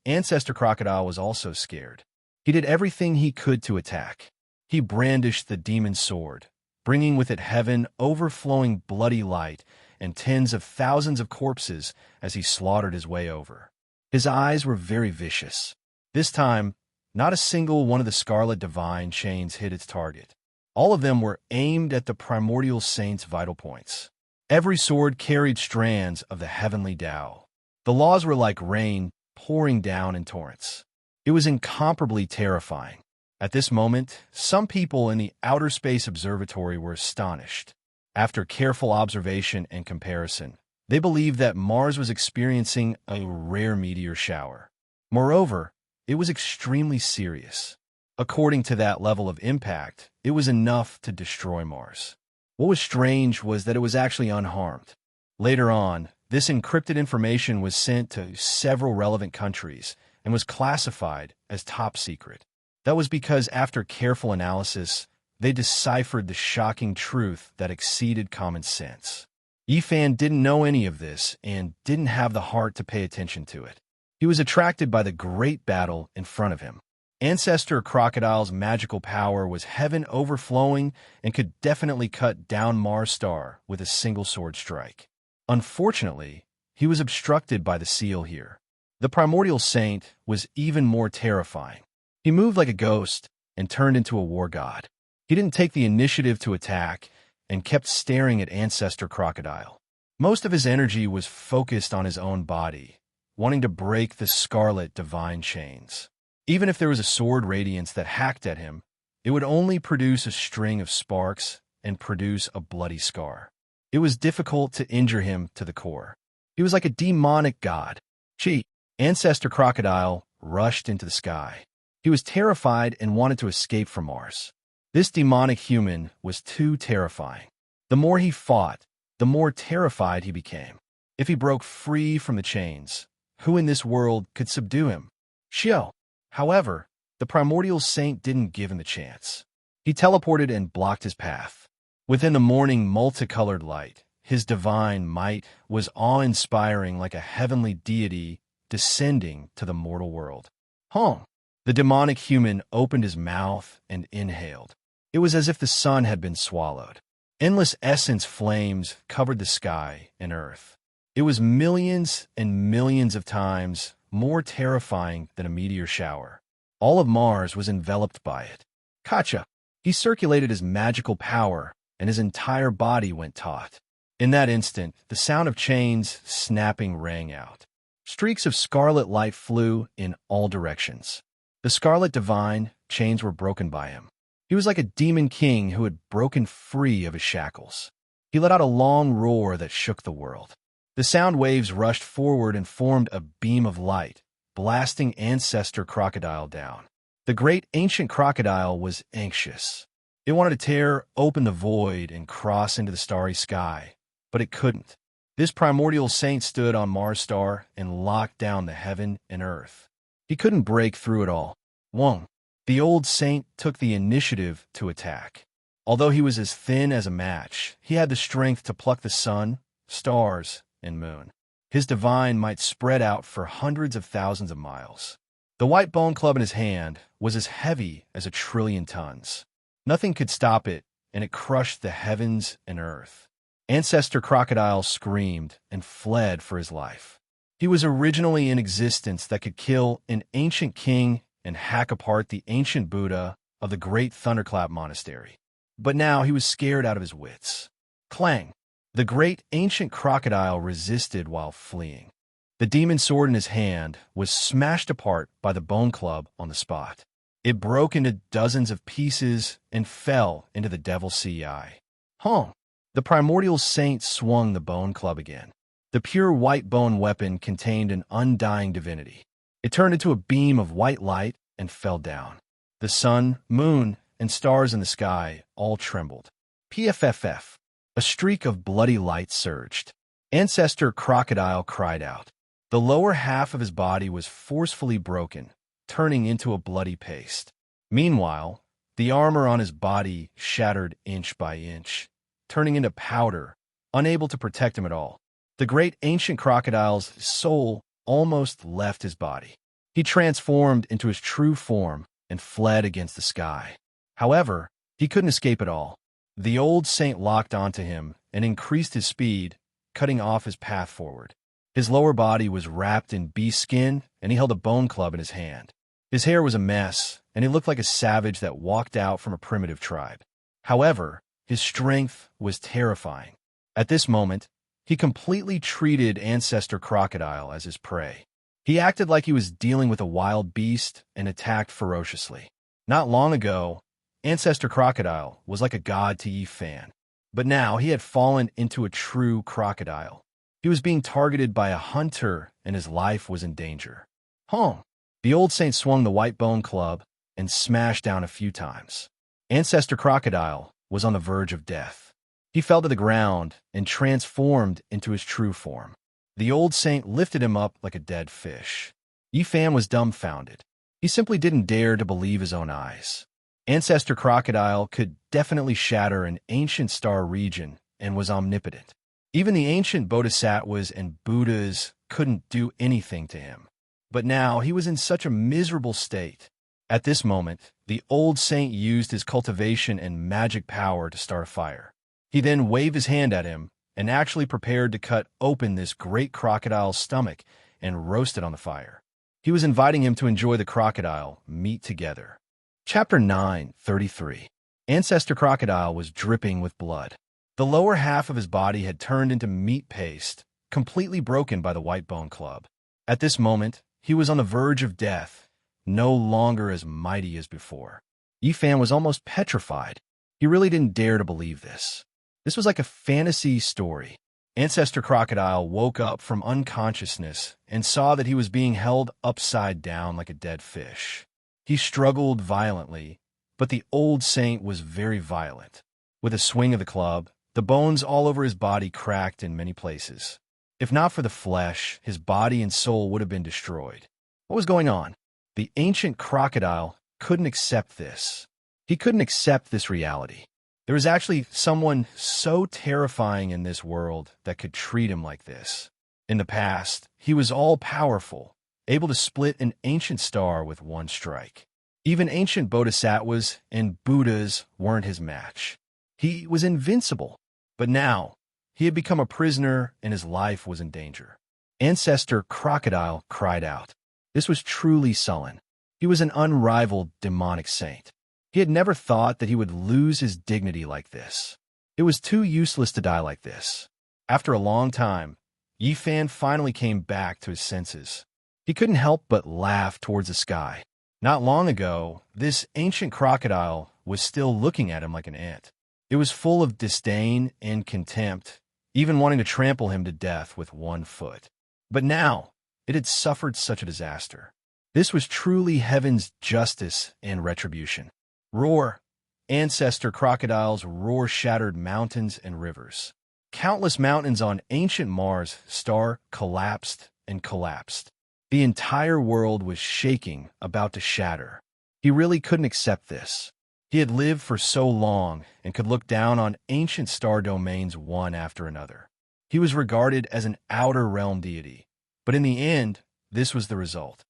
Ancestor Crocodile was also scared. He did everything he could to attack. He brandished the demon sword, bringing with it heaven overflowing bloody light and tens of thousands of corpses as he slaughtered his way over. His eyes were very vicious. This time, not a single one of the scarlet divine chains hit its target. All of them were aimed at the primordial saint's vital points. Every sword carried strands of the heavenly Tao. The laws were like rain pouring down in torrents. It was incomparably terrifying. At this moment, some people in the Outer Space Observatory were astonished. After careful observation and comparison, they believed that Mars was experiencing a rare meteor shower. Moreover, it was extremely serious. According to that level of impact, it was enough to destroy Mars. What was strange was that it was actually unharmed. Later on, this encrypted information was sent to several relevant countries and was classified as top secret. That was because after careful analysis, they deciphered the shocking truth that exceeded common sense. Yi Fan didn't know any of this and didn't have the heart to pay attention to it. He was attracted by the great battle in front of him. Ancestor Crocodile's magical power was heaven overflowing and could definitely cut down Mars' star with a single sword strike. Unfortunately, he was obstructed by the seal here. The primordial saint was even more terrifying. He moved like a ghost and turned into a war god. He didn't take the initiative to attack and kept staring at Ancestor Crocodile. Most of his energy was focused on his own body, wanting to break the scarlet divine chains. Even if there was a sword radiance that hacked at him, it would only produce a string of sparks and produce a bloody scar. It was difficult to injure him to the core. He was like a demonic god. Chi, ancestor crocodile, rushed into the sky. He was terrified and wanted to escape from Mars. This demonic human was too terrifying. The more he fought, the more terrified he became. If he broke free from the chains, who in this world could subdue him? Shio. However, the primordial saint didn't give him the chance. He teleported and blocked his path. Within the morning multicolored light, his divine might was awe-inspiring like a heavenly deity descending to the mortal world. Hong. The demonic human opened his mouth and inhaled. It was as if the sun had been swallowed. Endless essence flames covered the sky and earth. It was millions and millions of times more terrifying than a meteor shower. All of Mars was enveloped by it. Kacha. He circulated his magical power, and his entire body went taut. In that instant, the sound of chains snapping rang out. Streaks of scarlet light flew in all directions. The Scarlet Divine chains were broken by him. He was like a demon king who had broken free of his shackles. He let out a long roar that shook the world. The sound waves rushed forward and formed a beam of light, blasting Ancestor Crocodile down. The great ancient crocodile was anxious. It wanted to tear open the void and cross into the starry sky, but it couldn't. This primordial saint stood on Mars star and locked down the heaven and earth. He couldn't break through it all. Wong. The old saint took the initiative to attack. Although he was as thin as a match, he had the strength to pluck the sun, stars, and moon. His divine might spread out for hundreds of thousands of miles. The white bone club in his hand was as heavy as 1,000,000,000,000 tons. Nothing could stop it, and it crushed the heavens and earth. Ancestor Crocodile screamed and fled for his life. He was originally an existence that could kill an ancient king and hack apart the ancient Buddha of the Great Thunderclap Monastery. But now he was scared out of his wits. Clang! The great ancient crocodile resisted while fleeing. The demon sword in his hand was smashed apart by the bone club on the spot. It broke into dozens of pieces and fell into the devil's sea eye. Hong! The primordial saint swung the bone club again. The pure white bone weapon contained an undying divinity. It turned into a beam of white light and fell down. The sun, moon, and stars in the sky all trembled. PFFF. A streak of bloody light surged. Ancestor Crocodile cried out. The lower half of his body was forcefully broken, turning into a bloody paste. Meanwhile, the armor on his body shattered inch by inch, turning into powder, unable to protect him at all. The great ancient crocodile's soul almost left his body. He transformed into his true form and fled against the sky. However, he couldn't escape at all. The old saint locked onto him and increased his speed, cutting off his path forward. His lower body was wrapped in beast skin, and he held a bone club in his hand. His hair was a mess, and he looked like a savage that walked out from a primitive tribe. However, his strength was terrifying. At this moment, he completely treated Ancestor Crocodile as his prey. He acted like he was dealing with a wild beast and attacked ferociously. Not long ago, Ancestor Crocodile was like a god to Yi Fan, but now he had fallen into a true crocodile. He was being targeted by a hunter, and his life was in danger. Hong! The old saint swung the white bone club and smashed down a few times. Ancestor Crocodile was on the verge of death. He fell to the ground and transformed into his true form. The old saint lifted him up like a dead fish. Yi Fan was dumbfounded. He simply didn't dare to believe his own eyes. Ancestor Crocodile could definitely shatter an ancient star region and was omnipotent. Even the ancient bodhisattvas and Buddhas couldn't do anything to him. But now he was in such a miserable state. At this moment, the old saint used his cultivation and magic power to start a fire. He then waved his hand at him and actually prepared to cut open this great crocodile's stomach and roast it on the fire. He was inviting him to enjoy the crocodile meat together. Chapter 9:33. Ancestor Crocodile was dripping with blood. The lower half of his body had turned into meat paste, completely broken by the white bone club. At this moment, he was on the verge of death, no longer as mighty as before. Yifan was almost petrified. He really didn't dare to believe this. This was like a fantasy story. Ancestor Crocodile woke up from unconsciousness and saw that he was being held upside down like a dead fish. He struggled violently, but the old saint was very violent. With a swing of the club, the bones all over his body cracked in many places. If not for the flesh, his body and soul would have been destroyed. What was going on? The ancient crocodile couldn't accept this. He couldn't accept this reality. There was actually someone so terrifying in this world that could treat him like this. In the past, he was all-powerful, able to split an ancient star with one strike. Even ancient bodhisattvas and Buddhas weren't his match. He was invincible, but now he had become a prisoner and his life was in danger. Ancestor Crocodile cried out. This was truly sullen. He was an unrivaled demonic saint. He had never thought that he would lose his dignity like this. It was too useless to die like this. After a long time, Yifan finally came back to his senses. He couldn't help but laugh towards the sky. Not long ago, this ancient crocodile was still looking at him like an ant. It was full of disdain and contempt, even wanting to trample him to death with one foot. But now, it had suffered such a disaster. This was truly heaven's justice and retribution. Roar! Ancestor crocodiles roar shattered mountains and rivers. Countless mountains on ancient Mars star collapsed and collapsed. The entire world was shaking, about to shatter. He really couldn't accept this. He had lived for so long and could look down on ancient star domains one after another. He was regarded as an outer realm deity. But in the end, this was the result.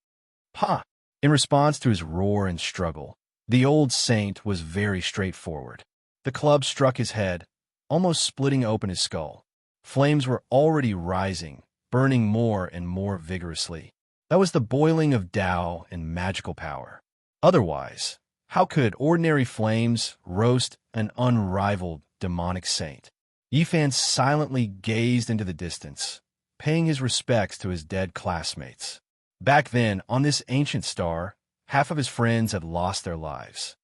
Ha! In response to his roar and struggle, the old saint was very straightforward. The club struck his head, almost splitting open his skull. Flames were already rising, burning more and more vigorously. That was the boiling of Tao and magical power. Otherwise, how could ordinary flames roast an unrivaled demonic saint? Yifan silently gazed into the distance, paying his respects to his dead classmates. Back then, on this ancient star, half of his friends had lost their lives.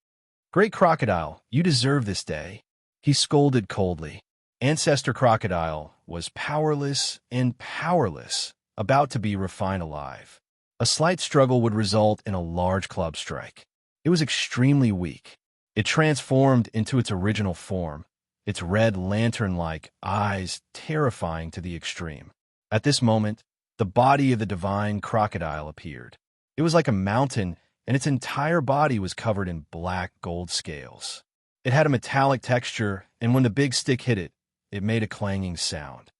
Great Crocodile, you deserve this day, he scolded coldly. Ancestor Crocodile was powerless and powerless, about to be refined alive. A slight struggle would result in a large club strike. It was extremely weak. It transformed into its original form, its red lantern-like eyes terrifying to the extreme. At this moment, the body of the divine crocodile appeared. It was like a mountain, and its entire body was covered in black gold scales. It had a metallic texture, and when the big stick hit it, it made a clanging sound.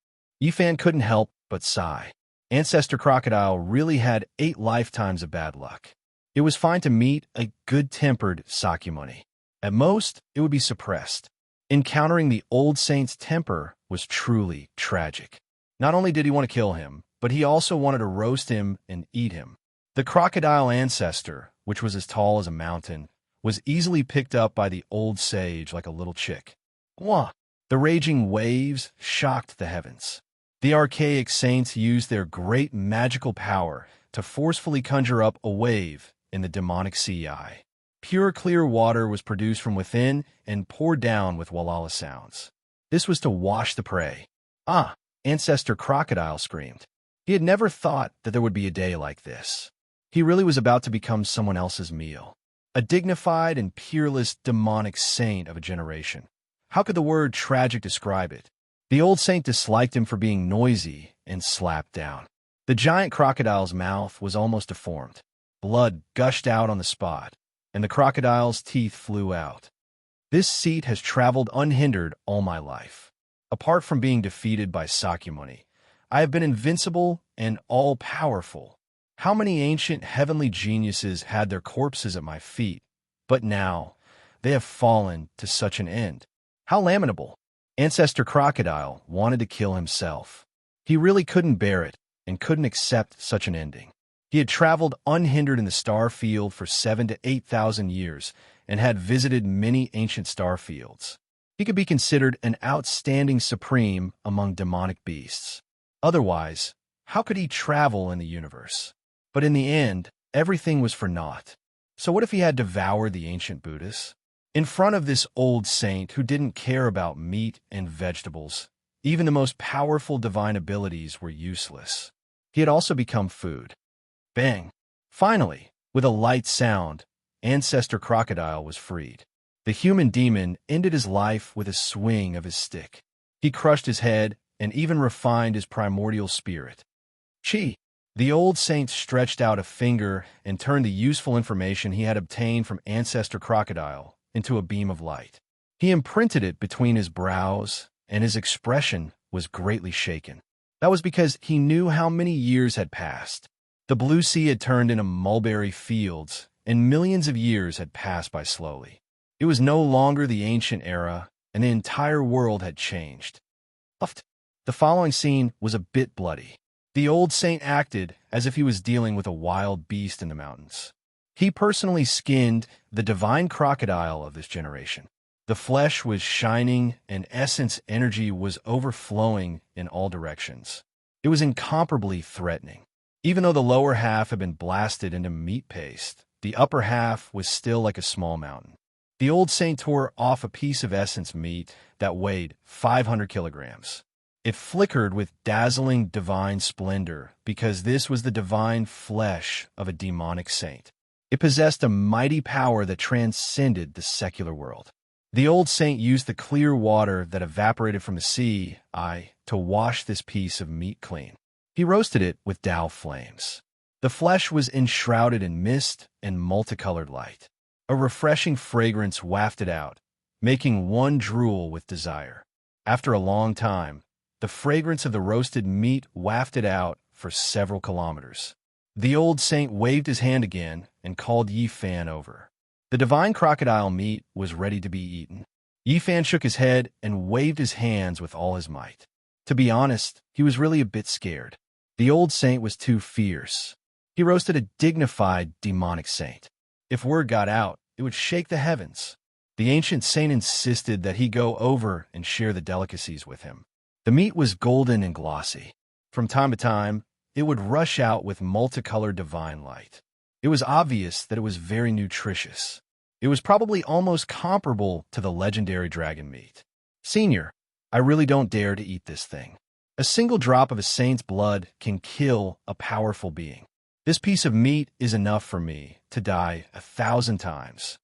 Yifan couldn't help but sigh. Ancestor Crocodile really had 8 lifetimes of bad luck. It was fine to meet a good-tempered Sakyamuni. At most, it would be suppressed. Encountering the old saint's temper was truly tragic. Not only did he want to kill him, but he also wanted to roast him and eat him. The crocodile ancestor, which was as tall as a mountain, was easily picked up by the old sage like a little chick. Wah! The raging waves shocked the heavens. The archaic saints used their great magical power to forcefully conjure up a wave in the demonic sea eye. Pure clear water was produced from within and poured down with walala sounds. This was to wash the prey. Ah! Ancestor Crocodile screamed. He had never thought that there would be a day like this. He really was about to become someone else's meal. A dignified and peerless demonic saint of a generation. How could the word tragic describe it? The old saint disliked him for being noisy and slapped down. The giant crocodile's mouth was almost deformed. Blood gushed out on the spot, and the crocodile's teeth flew out. This seat has traveled unhindered all my life. Apart from being defeated by Sakyamuni, I have been invincible and all-powerful. How many ancient heavenly geniuses had their corpses at my feet, but now they have fallen to such an end. How lamentable. Ancestor Crocodile wanted to kill himself. He really couldn't bear it and couldn't accept such an ending. He had traveled unhindered in the star field for 7,000 to 8,000 years and had visited many ancient star fields. He could be considered an outstanding supreme among demonic beasts. Otherwise, how could he travel in the universe? But in the end, everything was for naught. So what if he had devoured the ancient Buddhas? In front of this old saint who didn't care about meat and vegetables, even the most powerful divine abilities were useless. He had also become food. Bang! Finally, with a light sound, Ancestor Crocodile was freed. The human demon ended his life with a swing of his stick. He crushed his head and even refined his primordial spirit. Chi! The old saint stretched out a finger and turned the useful information he had obtained from Ancestor Crocodile into a beam of light. He imprinted it between his brows, and his expression was greatly shaken. That was because he knew how many years had passed. The blue sea had turned into mulberry fields, and millions of years had passed by slowly. It was no longer the ancient era, and the entire world had changed. The following scene was a bit bloody. The old saint acted as if he was dealing with a wild beast in the mountains. He personally skinned the divine crocodile of this generation. The flesh was shining and essence energy was overflowing in all directions. It was incomparably threatening. Even though the lower half had been blasted into meat paste, the upper half was still like a small mountain. The old saint tore off a piece of essence meat that weighed 500 kilograms. It flickered with dazzling divine splendor because this was the divine flesh of a demonic saint. It possessed a mighty power that transcended the secular world. The old saint used the clear water that evaporated from the sea to wash this piece of meat clean. He roasted it with Tao flames. The flesh was enshrouded in mist and multicolored light. A refreshing fragrance wafted out, making one drool with desire. After a long time, the fragrance of the roasted meat wafted out for several kilometers. The old saint waved his hand again and called Yi Fan over. The divine crocodile meat was ready to be eaten. Yi Fan shook his head and waved his hands with all his might. To be honest, he was really a bit scared. The old saint was too fierce. He roasted a dignified demonic saint. If word got out, it would shake the heavens. The ancient saint insisted that he go over and share the delicacies with him. The meat was golden and glossy. From time to time, it would rush out with multicolored divine light. It was obvious that it was very nutritious. It was probably almost comparable to the legendary dragon meat. Senior, I really don't dare to eat this thing. A single drop of a saint's blood can kill a powerful being. This piece of meat is enough for me to die 1,000 times.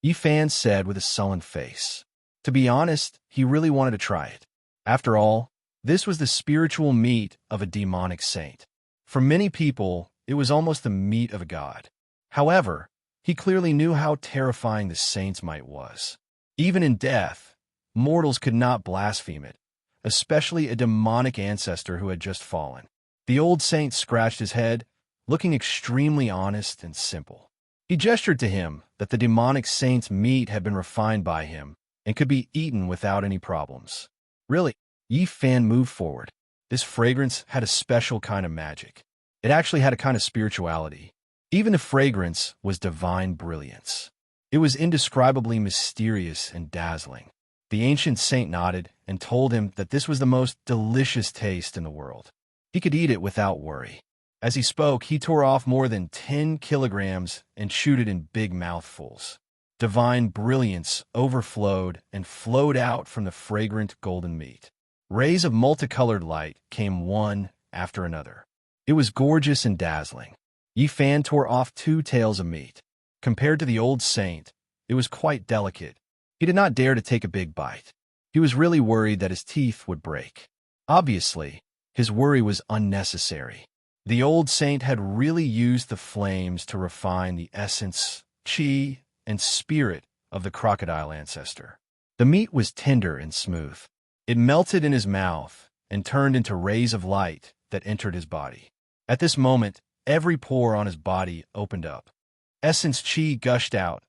Yi Fan said with a sullen face. To be honest, he really wanted to try it. After all, this was the spiritual meat of a demonic saint. For many people, it was almost the meat of a god. However, he clearly knew how terrifying the saint's might was. Even in death, mortals could not blaspheme it, especially a demonic ancestor who had just fallen. The old saint scratched his head, looking extremely honest and simple. He gestured to him that the demonic saint's meat had been refined by him and could be eaten without any problems. Really, Yi Fan moved forward. This fragrance had a special kind of magic. It actually had a kind of spirituality. Even the fragrance was divine brilliance. It was indescribably mysterious and dazzling. The ancient saint nodded and told him that this was the most delicious taste in the world. He could eat it without worry. As he spoke, he tore off more than 10 kilograms and chewed it in big mouthfuls. Divine brilliance overflowed and flowed out from the fragrant golden meat. Rays of multicolored light came one after another. It was gorgeous and dazzling. Yi Fan tore off 2 tails of meat. Compared to the old saint, it was quite delicate. He did not dare to take a big bite. He was really worried that his teeth would break. Obviously, his worry was unnecessary. The old saint had really used the flames to refine the essence, chi, and spirit of the crocodile ancestor. The meat was tender and smooth. It melted in his mouth and turned into rays of light that entered his body. At this moment, every pore on his body opened up. Essence chi gushed out,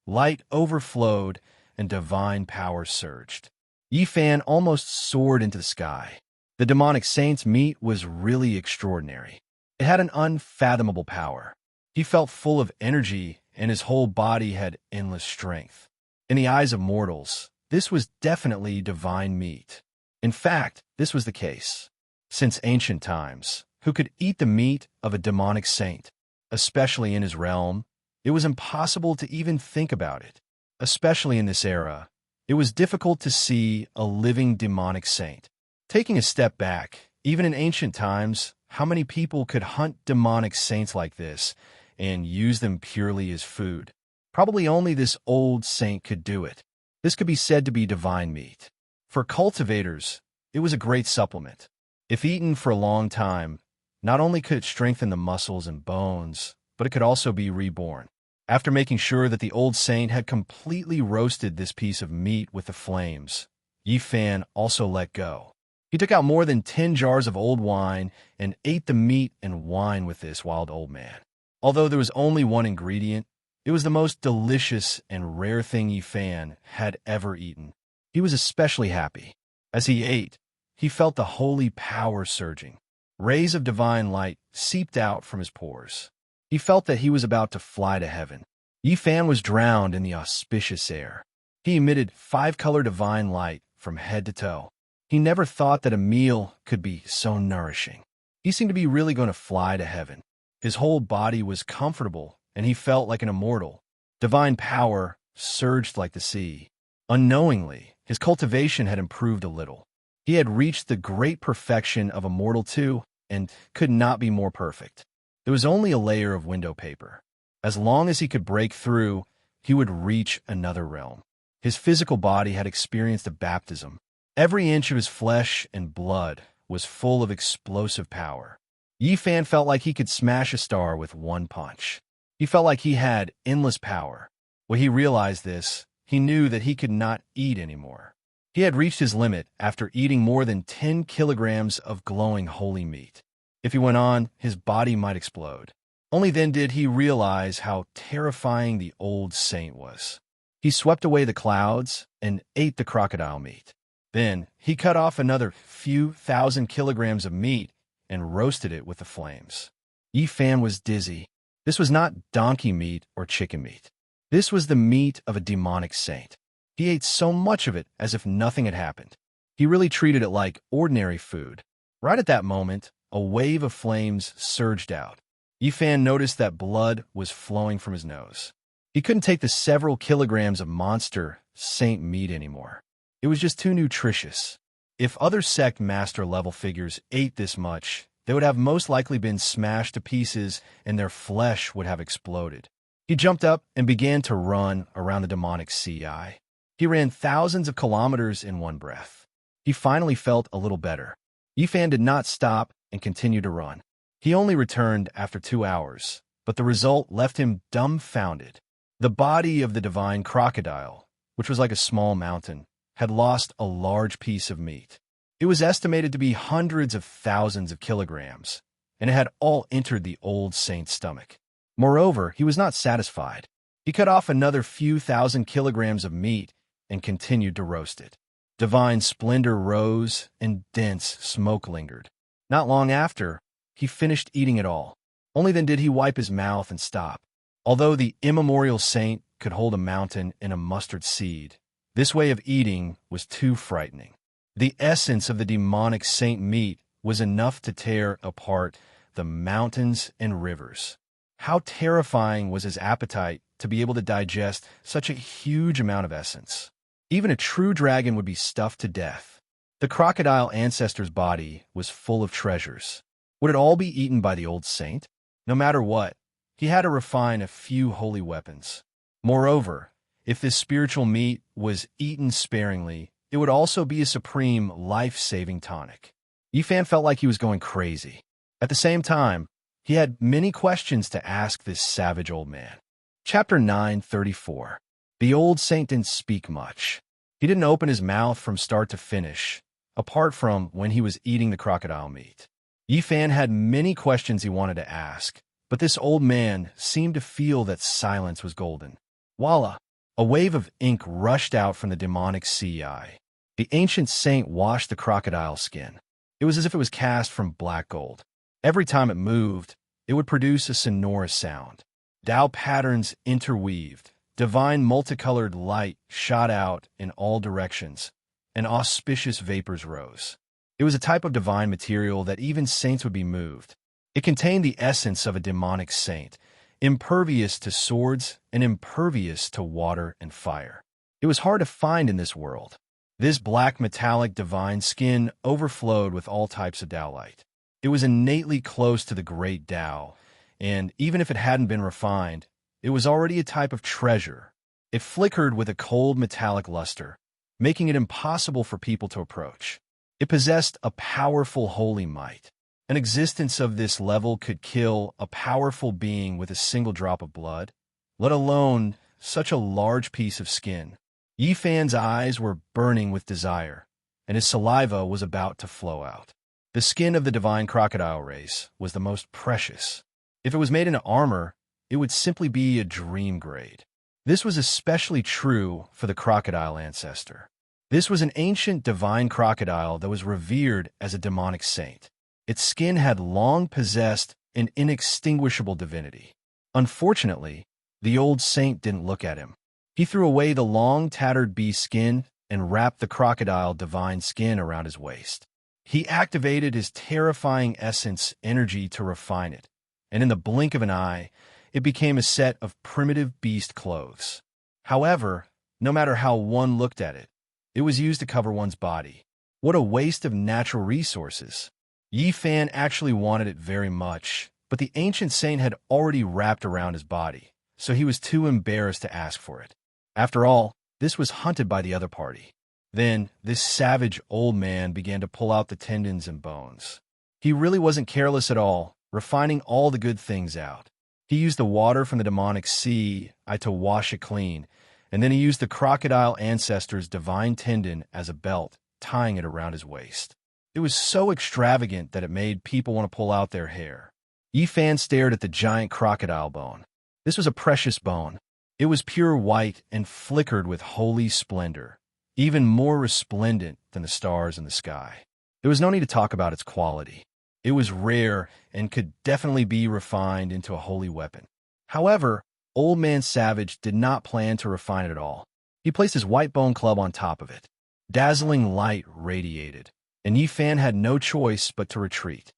light overflowed, and divine power surged. Yi Fan almost soared into the sky. The demonic saint's meat was really extraordinary. It had an unfathomable power. He felt full of energy, and his whole body had endless strength. In the eyes of mortals, this was definitely divine meat. In fact, this was the case. Since ancient times, who could eat the meat of a demonic saint? Especially in his realm, It was impossible to even think about it. Especially in this era, it was difficult to see a living demonic saint. Taking a step back, even in ancient times, how many people could hunt demonic saints like this and use them purely as food? Probably only this old saint could do it. This could be said to be divine meat. For cultivators, it was a great supplement. If eaten for a long time, not only could it strengthen the muscles and bones, but it could also be reborn. After making sure that the old saint had completely roasted this piece of meat with the flames, Yi Fan also let go. He took out more than 10 jars of old wine and ate the meat and wine with this wild old man. Although there was only one ingredient, it was the most delicious and rare thing Yi Fan had ever eaten. He was especially happy. As he ate, he felt the holy power surging. Rays of divine light seeped out from his pores. He felt that he was about to fly to heaven. Yi Fan was drowned in the auspicious air. He emitted 5-color divine light from head to toe. He never thought that a meal could be so nourishing. He seemed to be really going to fly to heaven. His whole body was comfortable, and he felt like an immortal. Divine power surged like the sea. Unknowingly, his cultivation had improved a little. He had reached the great perfection of a mortal too, and could not be more perfect. There was only a layer of window paper. As long as he could break through, he would reach another realm. His physical body had experienced a baptism. Every inch of his flesh and blood was full of explosive power. Yi Fan felt like he could smash a star with one punch. He felt like he had endless power. When he realized this, he knew that he could not eat anymore. He had reached his limit after eating more than 10 kilograms of glowing holy meat. If he went on, his body might explode. Only then did he realize how terrifying the old saint was. He swept away the clouds and ate the crocodile meat. Then he cut off another few thousand kilograms of meat and roasted it with the flames. Yi Fan was dizzy. This was not donkey meat or chicken meat. This was the meat of a demonic saint. He ate so much of it as if nothing had happened. He really treated it like ordinary food. Right at that moment, a wave of flames surged out. Yi Fan noticed that blood was flowing from his nose. He couldn't take the several kilograms of monster saint meat anymore. It was just too nutritious. If other sect master level figures ate this much, they would have most likely been smashed to pieces and their flesh would have exploded. He jumped up and began to run around the demonic sea eye. He ran thousands of kilometers in one breath. He finally felt a little better. Yi Fan did not stop and continued to run. He only returned after 2 hours, but the result left him dumbfounded. The body of the divine crocodile, which was like a small mountain, had lost a large piece of meat. It was estimated to be hundreds of thousands of kilograms, and it had all entered the old saint's stomach. Moreover, he was not satisfied. He cut off another few thousand kilograms of meat and continued to roast it. Divine splendor rose and dense smoke lingered. Not long after, he finished eating it all. Only then did he wipe his mouth and stop. Although the immemorial saint could hold a mountain in a mustard seed, this way of eating was too frightening. The essence of the demonic saint meat was enough to tear apart the mountains and rivers. How terrifying was his appetite to be able to digest such a huge amount of essence. Even a true dragon would be stuffed to death. The crocodile ancestor's body was full of treasures. Would it all be eaten by the old saint? No matter what, he had to refine a few holy weapons. Moreover, if this spiritual meat was eaten sparingly, it would also be a supreme life-saving tonic. Yi Fan felt like he was going crazy. At the same time, he had many questions to ask this savage old man. Chapter 9:34. The old saint didn't speak much. He didn't open his mouth from start to finish, apart from when he was eating the crocodile meat. Yi Fan had many questions he wanted to ask, but this old man seemed to feel that silence was golden. Voila! A wave of ink rushed out from the demonic sea eye. The ancient saint washed the crocodile skin. It was as if it was cast from black gold. Every time it moved, it would produce a sonorous sound. Tao patterns interweaved. Divine multicolored light shot out in all directions, and auspicious vapors rose. It was a type of divine material that even saints would be moved. It contained the essence of a demonic saint, impervious to swords and impervious to water and fire. It was hard to find in this world. This black metallic divine skin overflowed with all types of Tao light. It was innately close to the great Tao, and even if it hadn't been refined, it was already a type of treasure. It flickered with a cold metallic luster, making it impossible for people to approach. It possessed a powerful holy might. An existence of this level could kill a powerful being with a single drop of blood, let alone such a large piece of skin. Yi Fan's eyes were burning with desire, and his saliva was about to flow out. The skin of the divine crocodile race was the most precious. If it was made into armor, it would simply be a dream grade. This was especially true for the crocodile ancestor. This was an ancient divine crocodile that was revered as a demonic saint. Its skin had long possessed an inextinguishable divinity. Unfortunately, the old saint didn't look at him. He threw away the long, tattered beast skin and wrapped the crocodile divine skin around his waist. He activated his terrifying essence energy to refine it, and in the blink of an eye, it became a set of primitive beast clothes. However, no matter how one looked at it, it was used to cover one's body. What a waste of natural resources. Yi Fan actually wanted it very much, but the ancient saint had already wrapped around his body, so he was too embarrassed to ask for it. After all, this was hunted by the other party. Then, this savage old man began to pull out the tendons and bones. He really wasn't careless at all, refining all the good things out. He used the water from the demonic sea to wash it clean, and then he used the crocodile ancestor's divine tendon as a belt, tying it around his waist. It was so extravagant that it made people want to pull out their hair. Yi Fan stared at the giant crocodile bone. This was a precious bone. It was pure white and flickered with holy splendor, even more resplendent than the stars in the sky. There was no need to talk about its quality. It was rare and could definitely be refined into a holy weapon. However, Old Man Savage did not plan to refine it at all. He placed his white bone club on top of it. Dazzling light radiated, and Yi Fan had no choice but to retreat.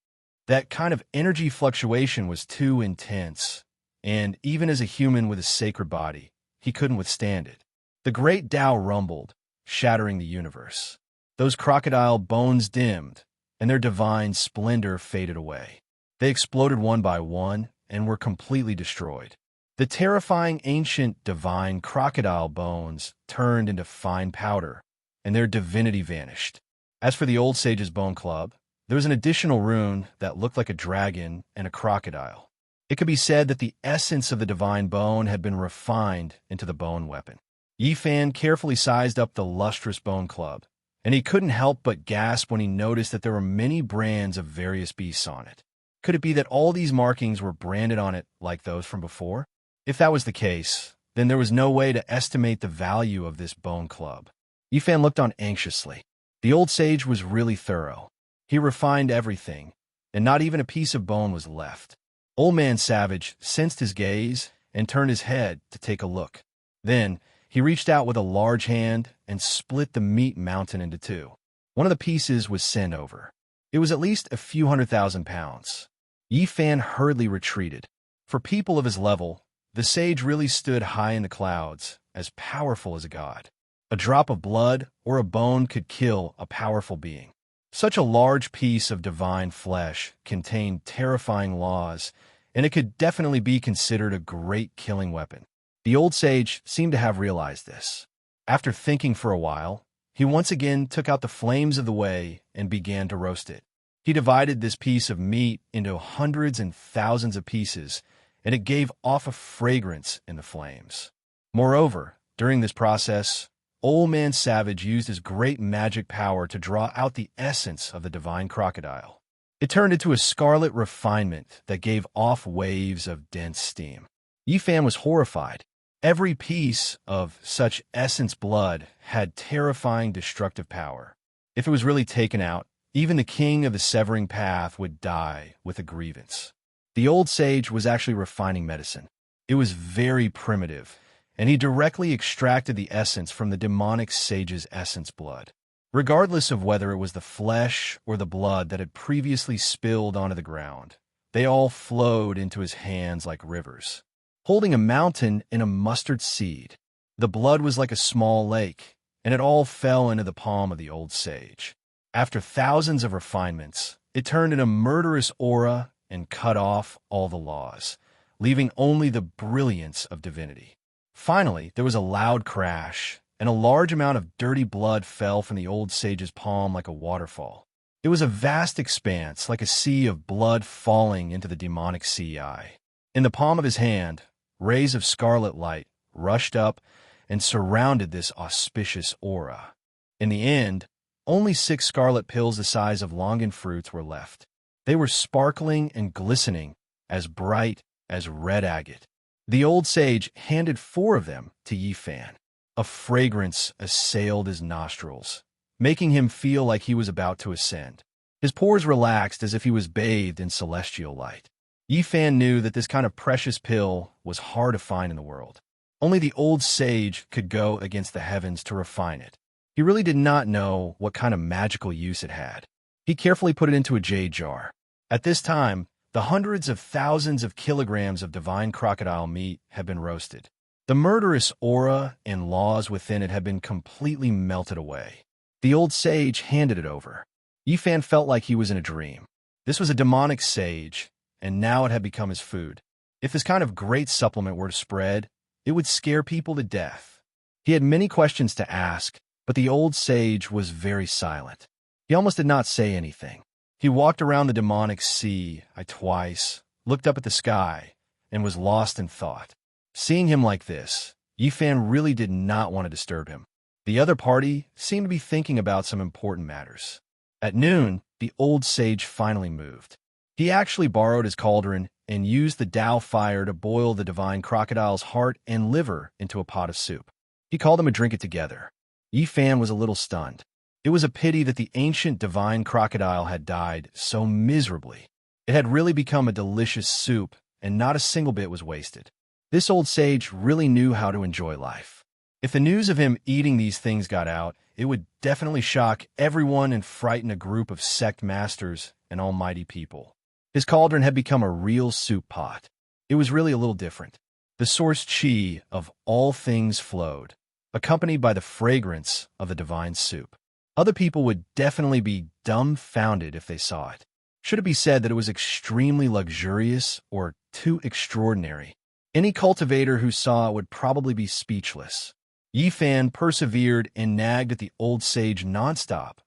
That kind of energy fluctuation was too intense, and even as a human with a sacred body, he couldn't withstand it. The great Tao rumbled, shattering the universe. Those crocodile bones dimmed, and their divine splendor faded away. They exploded one by one and were completely destroyed. The terrifying ancient divine crocodile bones turned into fine powder, and their divinity vanished. As for the old sage's bone club, there was an additional rune that looked like a dragon and a crocodile. It could be said that the essence of the divine bone had been refined into the bone weapon. Yi Fan carefully sized up the lustrous bone club, and he couldn't help but gasp when he noticed that there were many brands of various beasts on it. Could it be that all these markings were branded on it like those from before? If that was the case, then there was no way to estimate the value of this bone club. Yi Fan looked on anxiously. The old sage was really thorough. He refined everything, and not even a piece of bone was left. Old Man Savage sensed his gaze and turned his head to take a look. Then, he reached out with a large hand and split the meat mountain into two. One of the pieces was sent over. It was at least a few 100,000 pounds. Yi Fan hurriedly retreated. For people of his level, the sage really stood high in the clouds, as powerful as a god. A drop of blood or a bone could kill a powerful being. Such a large piece of divine flesh contained terrifying laws, and it could definitely be considered a great killing weapon. The old sage seemed to have realized this. After thinking for a while, he once again took out the flames of the way and began to roast it. He divided this piece of meat into hundreds and thousands of pieces, and it gave off a fragrance in the flames. Moreover, during this process, Old Man Savage used his great magic power to draw out the essence of the divine crocodile. It turned into a scarlet refinement that gave off waves of dense steam. Yi Fan was horrified. Every piece of such essence blood had terrifying destructive power. If it was really taken out, even the king of the severing path would die with a grievance. The old sage was actually refining medicine. It was very primitive, and he directly extracted the essence from the demonic sage's essence blood. Regardless of whether it was the flesh or the blood that had previously spilled onto the ground, they all flowed into his hands like rivers. holding a mountain and a mustard seed. The blood was like a small lake, and it all fell into the palm of the old sage. After thousands of refinements, it turned in a murderous aura and cut off all the laws, leaving only the brilliance of divinity. Finally, there was a loud crash, and a large amount of dirty blood fell from the old sage's palm like a waterfall. It was a vast expanse, like a sea of blood falling into the demonic sea eye. In the palm of his hand, rays of scarlet light rushed up and surrounded this auspicious aura. In the end, only 6 scarlet pills the size of longan fruits were left. They were sparkling and glistening, as bright as red agate. The old sage handed 4 of them to Yifan. A fragrance assailed his nostrils, making him feel like he was about to ascend. His pores relaxed as if he was bathed in celestial light. Yifan knew that this kind of precious pill was hard to find in the world. Only the old sage could go against the heavens to refine it. He really did not know what kind of magical use it had. He carefully put it into a jade jar. At this time, the hundreds of thousands of kilograms of divine crocodile meat had been roasted. The murderous aura and laws within it had been completely melted away. The old sage handed it over. Yifan felt like he was in a dream. This was a demonic sage, and now it had become his food. If this kind of great supplement were to spread, it would scare people to death. He had many questions to ask, but the old sage was very silent. He almost did not say anything. He walked around the demonic sea twice, looked up at the sky, and was lost in thought. Seeing him like this, Yifan really did not want to disturb him. The other party seemed to be thinking about some important matters. At noon, the old sage finally moved. He actually borrowed his cauldron and used the Tao fire to boil the divine crocodile's heart and liver into a pot of soup. He called them to drink it together. Yifan was a little stunned. It was a pity that the ancient divine crocodile had died so miserably. It had really become a delicious soup, and not a single bit was wasted. This old sage really knew how to enjoy life. If the news of him eating these things got out, it would definitely shock everyone and frighten a group of sect masters and almighty people. His cauldron had become a real soup pot. It was really a little different. The source chi of all things flowed, accompanied by the fragrance of the divine soup. Other people would definitely be dumbfounded if they saw it. Should it be said that it was extremely luxurious or too extraordinary? Any cultivator who saw it would probably be speechless. Yifan persevered and nagged at the old sage nonstop,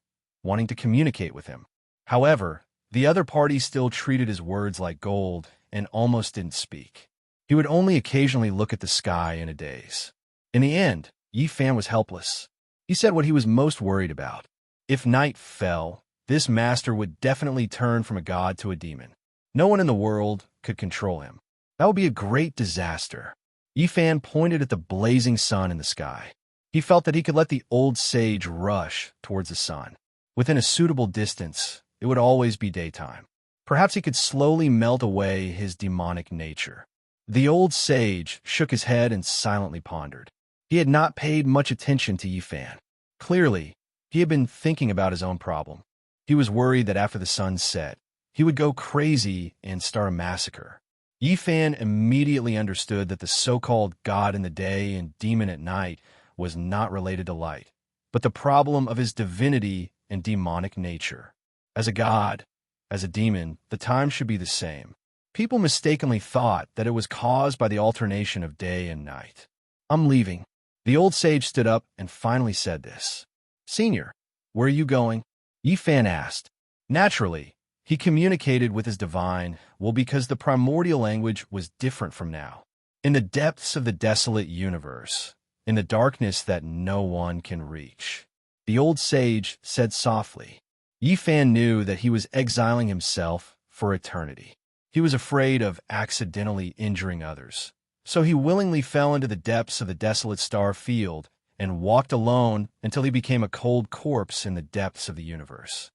wanting to communicate with him. However, the other party still treated his words like gold and almost didn't speak. He would only occasionally look at the sky in a daze. In the end, Yifan was helpless. He said what he was most worried about. If night fell, this master would definitely turn from a god to a demon. No one in the world could control him. That would be a great disaster. Yifan pointed at the blazing sun in the sky. He felt that he could let the old sage rush towards the sun. Within a suitable distance, it would always be daytime. Perhaps he could slowly melt away his demonic nature. The old sage shook his head and silently pondered. He had not paid much attention to Yifan. Clearly, he had been thinking about his own problem. He was worried that after the sun set, he would go crazy and start a massacre. Yifan immediately understood that the so-called god in the day and demon at night was not related to light, but the problem of his divinity and demonic nature. As a god, as a demon, the time should be the same. People mistakenly thought that it was caused by the alternation of day and night. "I'm leaving." The old sage stood up and finally said this. "Senior, where are you going?" Yifan asked. Naturally, he communicated with his divine, because the primordial language was different from now. In the depths of the desolate universe, in the darkness that no one can reach, the old sage said softly. Yifan knew that he was exiling himself for eternity. He was afraid of accidentally injuring others, so he willingly fell into the depths of the desolate star field and walked alone until he became a cold corpse in the depths of the universe.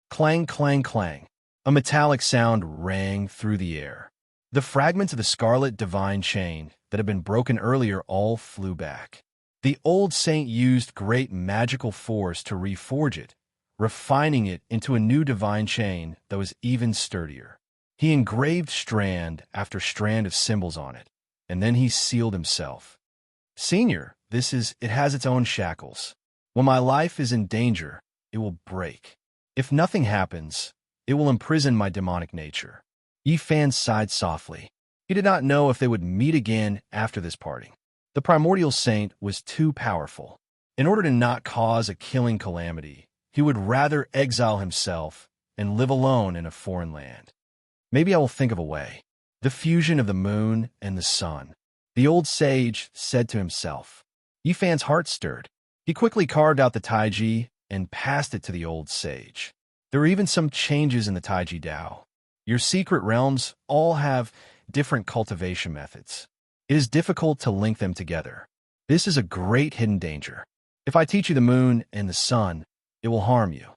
Clang, clang, clang. A metallic sound rang through the air. The fragments of the scarlet divine chain that had been broken earlier all flew back. The old saint used great magical force to reforge it, refining it into a new divine chain that was even sturdier. He engraved strand after strand of symbols on it, and then he sealed himself. Senior, it has its own shackles. When my life is in danger, it will break. If nothing happens, it will imprison my demonic nature. Yi Fan sighed softly. He did not know if they would meet again after this parting. The primordial saint was too powerful. In order to not cause a killing calamity, he would rather exile himself and live alone in a foreign land. Maybe I will think of a way. The fusion of the moon and the sun, the old sage said to himself. Yi Fan's heart stirred. He quickly carved out the taiji and passed it to the old sage. There were even some changes in the taiji Dao. Your secret realms all have different cultivation methods. It is difficult to link them together. This is a great hidden danger. If I teach you the moon and the sun, it will harm you.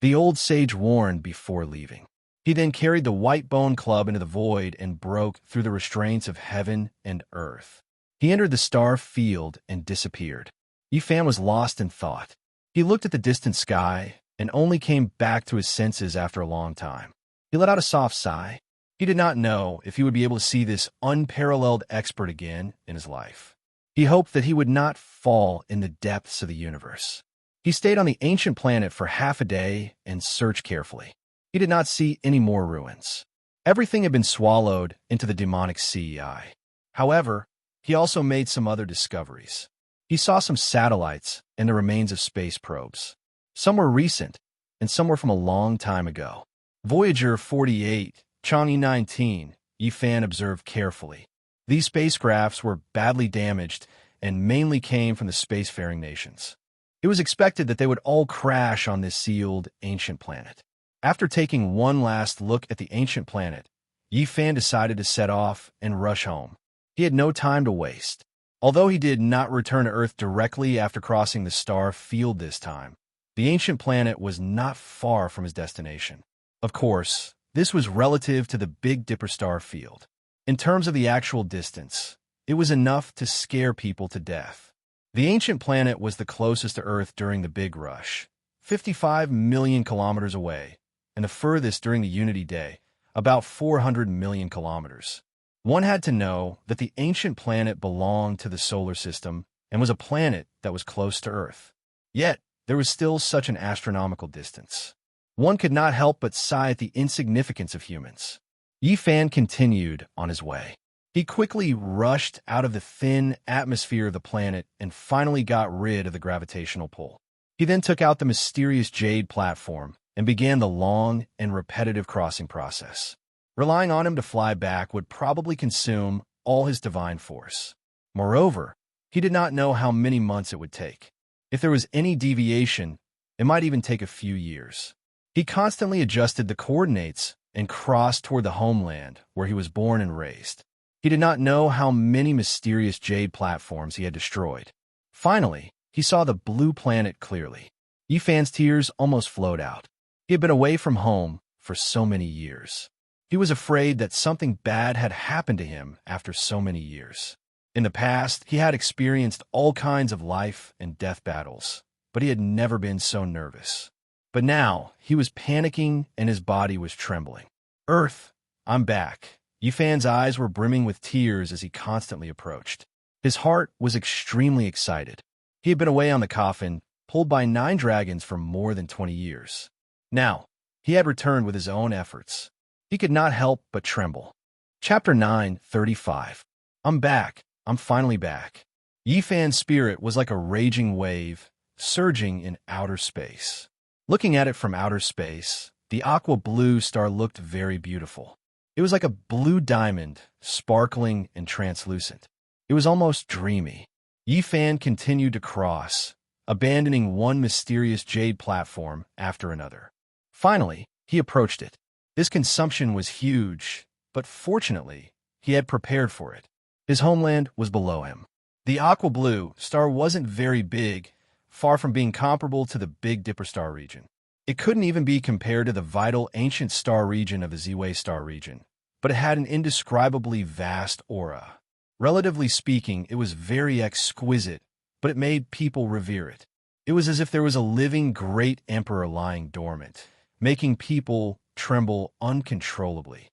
The old sage warned before leaving. He then carried the white bone club into the void and broke through the restraints of heaven and earth. He entered the star field and disappeared. Yi Fan was lost in thought. He looked at the distant sky and only came back to his senses after a long time. He let out a soft sigh. He did not know if he would be able to see this unparalleled expert again in his life. He hoped that he would not fall in the depths of the universe. He stayed on the ancient planet for half a day and searched carefully. He did not see any more ruins. Everything had been swallowed into the demonic CEI. However, he also made some other discoveries. He saw some satellites and the remains of space probes. Some were recent, and some were from a long time ago. Voyager 48, Chang'e 19, Yi Fan observed carefully. These spacecrafts were badly damaged and mainly came from the spacefaring nations. It was expected that they would all crash on this sealed ancient planet. After taking one last look at the ancient planet, Yi Fan decided to set off and rush home. He had no time to waste. Although he did not return to Earth directly after crossing the star field this time, the ancient planet was not far from his destination. Of course, this was relative to the Big Dipper star field. In terms of the actual distance, it was enough to scare people to death. The ancient planet was the closest to Earth during the Big Rush, 55 million kilometers away, and the furthest during the Unity Day, about 400 million kilometers. One had to know that the ancient planet belonged to the solar system and was a planet that was close to Earth. Yet, there was still such an astronomical distance. One could not help but sigh at the insignificance of humans. Yi Fan continued on his way. He quickly rushed out of the thin atmosphere of the planet and finally got rid of the gravitational pull. He then took out the mysterious jade platform and began the long and repetitive crossing process. Relying on him to fly back would probably consume all his divine force. Moreover, he did not know how many months it would take. If there was any deviation, it might even take a few years. He constantly adjusted the coordinates and crossed toward the homeland where he was born and raised. He did not know how many mysterious jade platforms he had destroyed. Finally, he saw the blue planet clearly. Yi Fan's tears almost flowed out. He had been away from home for so many years. He was afraid that something bad had happened to him after so many years. In the past, he had experienced all kinds of life and death battles, but he had never been so nervous. But now, he was panicking and his body was trembling. Earth, I'm back. Yi Fan's eyes were brimming with tears as he constantly approached. His heart was extremely excited. He had been away on the coffin, pulled by 9 dragons for more than 20 years. Now, he had returned with his own efforts. He could not help but tremble. Chapter 9:35. I'm back. I'm finally back. Yi Fan's spirit was like a raging wave, surging in outer space. Looking at it from outer space, the aqua blue star looked very beautiful. It was like a blue diamond, sparkling and translucent. It was almost dreamy. Yi Fan continued to cross, abandoning one mysterious jade platform after another. Finally, he approached it. This consumption was huge, but fortunately, he had prepared for it. His homeland was below him. The aqua blue star wasn't very big, far from being comparable to the Big Dipper star region. It couldn't even be compared to the vital ancient star region of the Ziwei star region, but it had an indescribably vast aura. Relatively speaking, it was very exquisite, but it made people revere it. It was as if there was a living great emperor lying dormant, making people tremble uncontrollably.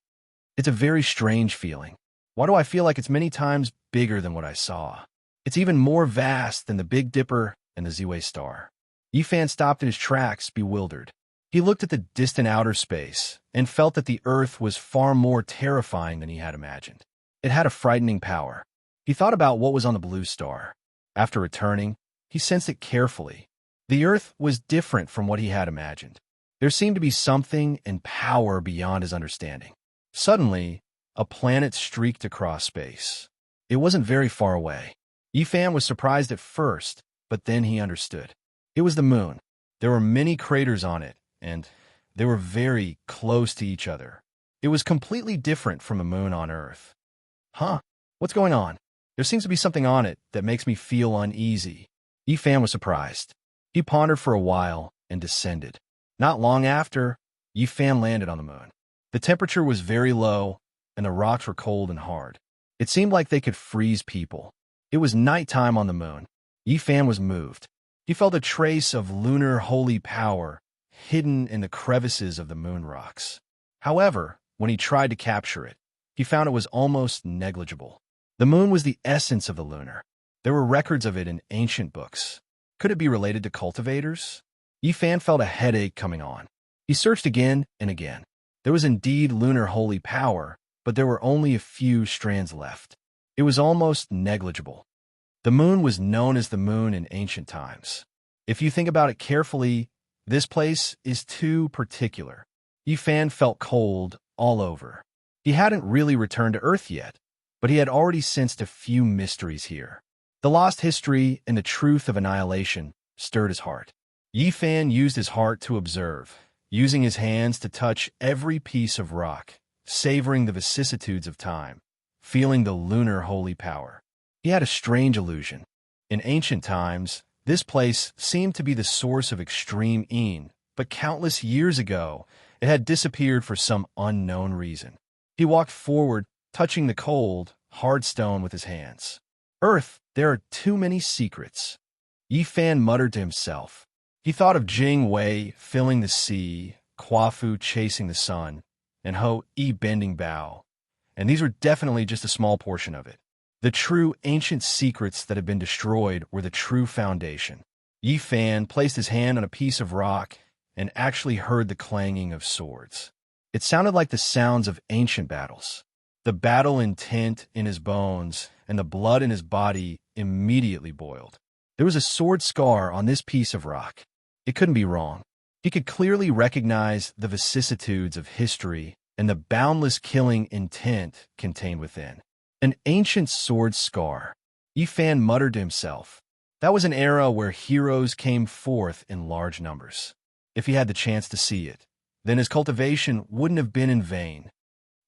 It's a very strange feeling. Why do I feel like it's many times bigger than what I saw? It's even more vast than the Big Dipper and the Z-Way star. Yifan stopped in his tracks, bewildered. He looked at the distant outer space and felt that the Earth was far more terrifying than he had imagined. It had a frightening power. He thought about what was on the blue star. After returning, he sensed it carefully. The Earth was different from what he had imagined. There seemed to be something and power beyond his understanding. Suddenly, a planet streaked across space. It wasn't very far away. Yifan was surprised at first, but then he understood. It was the moon. There were many craters on it, and they were very close to each other. It was completely different from the moon on Earth. Huh? What's going on? There seems to be something on it that makes me feel uneasy. Yifan was surprised. He pondered for a while and descended. Not long after, Yifan landed on the moon. The temperature was very low, and the rocks were cold and hard. It seemed like they could freeze people. It was nighttime on the moon. Yifan was moved. He felt a trace of lunar holy power hidden in the crevices of the moon rocks. However, when he tried to capture it, he found it was almost negligible. The moon was the essence of the lunar. There were records of it in ancient books. Could it be related to cultivators? Yifan felt a headache coming on. He searched again and again. There was indeed lunar holy power, but there were only a few strands left. It was almost negligible. The moon was known as the moon in ancient times. If you think about it carefully, this place is too particular. Yifan felt cold all over. He hadn't really returned to Earth yet, but he had already sensed a few mysteries here. The lost history and the truth of annihilation stirred his heart. Yifan used his heart to observe, using his hands to touch every piece of rock, savoring the vicissitudes of time, feeling the lunar holy power. He had a strange illusion. In ancient times, this place seemed to be the source of extreme een, but countless years ago, it had disappeared for some unknown reason. He walked forward, touching the cold, hard stone with his hands. Earth, there are too many secrets. Yifan muttered to himself. He thought of Jing Wei filling the sea, Quafu chasing the sun, and Ho-E bending bow. And these were definitely just a small portion of it. The true ancient secrets that had been destroyed were the true foundation. Yifan placed his hand on a piece of rock and actually heard the clanging of swords. It sounded like the sounds of ancient battles. The battle intent in his bones and the blood in his body immediately boiled. There was a sword scar on this piece of rock. It couldn't be wrong. He could clearly recognize the vicissitudes of history and the boundless killing intent contained within. An ancient sword scar. Yifan muttered to himself. That was an era where heroes came forth in large numbers. If he had the chance to see it, then his cultivation wouldn't have been in vain.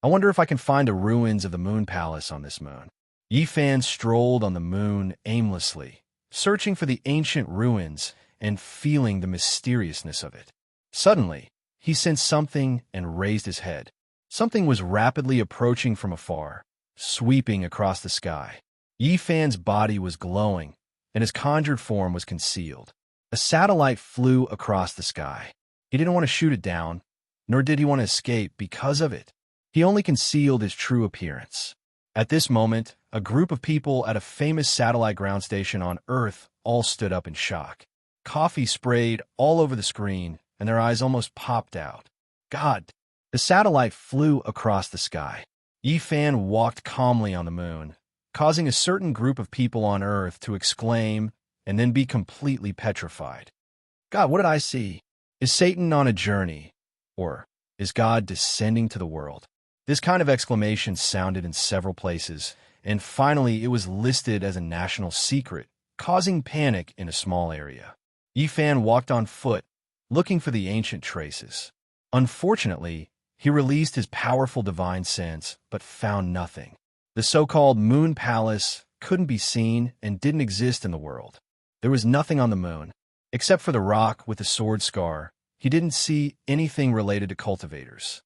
I wonder if I can find the ruins of the moon palace on this moon. Yifan strolled on the moon aimlessly, searching for the ancient ruins and feeling the mysteriousness of it. Suddenly, he sensed something and raised his head. Something was rapidly approaching from afar, sweeping across the sky. Yifan's body was glowing, and his conjured form was concealed. A satellite flew across the sky. He didn't want to shoot it down, nor did he want to escape because of it. He only concealed his true appearance. At this moment, a group of people at a famous satellite ground station on Earth all stood up in shock. Coffee sprayed all over the screen, and their eyes almost popped out. God! The satellite flew across the sky. Yifan walked calmly on the moon, causing a certain group of people on Earth to exclaim and then be completely petrified. God, what did I see? Is Satan on a journey? Or is God descending to the world? This kind of exclamation sounded in several places, and finally it was listed as a national secret, causing panic in a small area. Yifan walked on foot, looking for the ancient traces. Unfortunately, he released his powerful divine sense, but found nothing. The so-called Moon Palace couldn't be seen and didn't exist in the world. There was nothing on the moon. Except for the rock with the sword scar, he didn't see anything related to cultivators.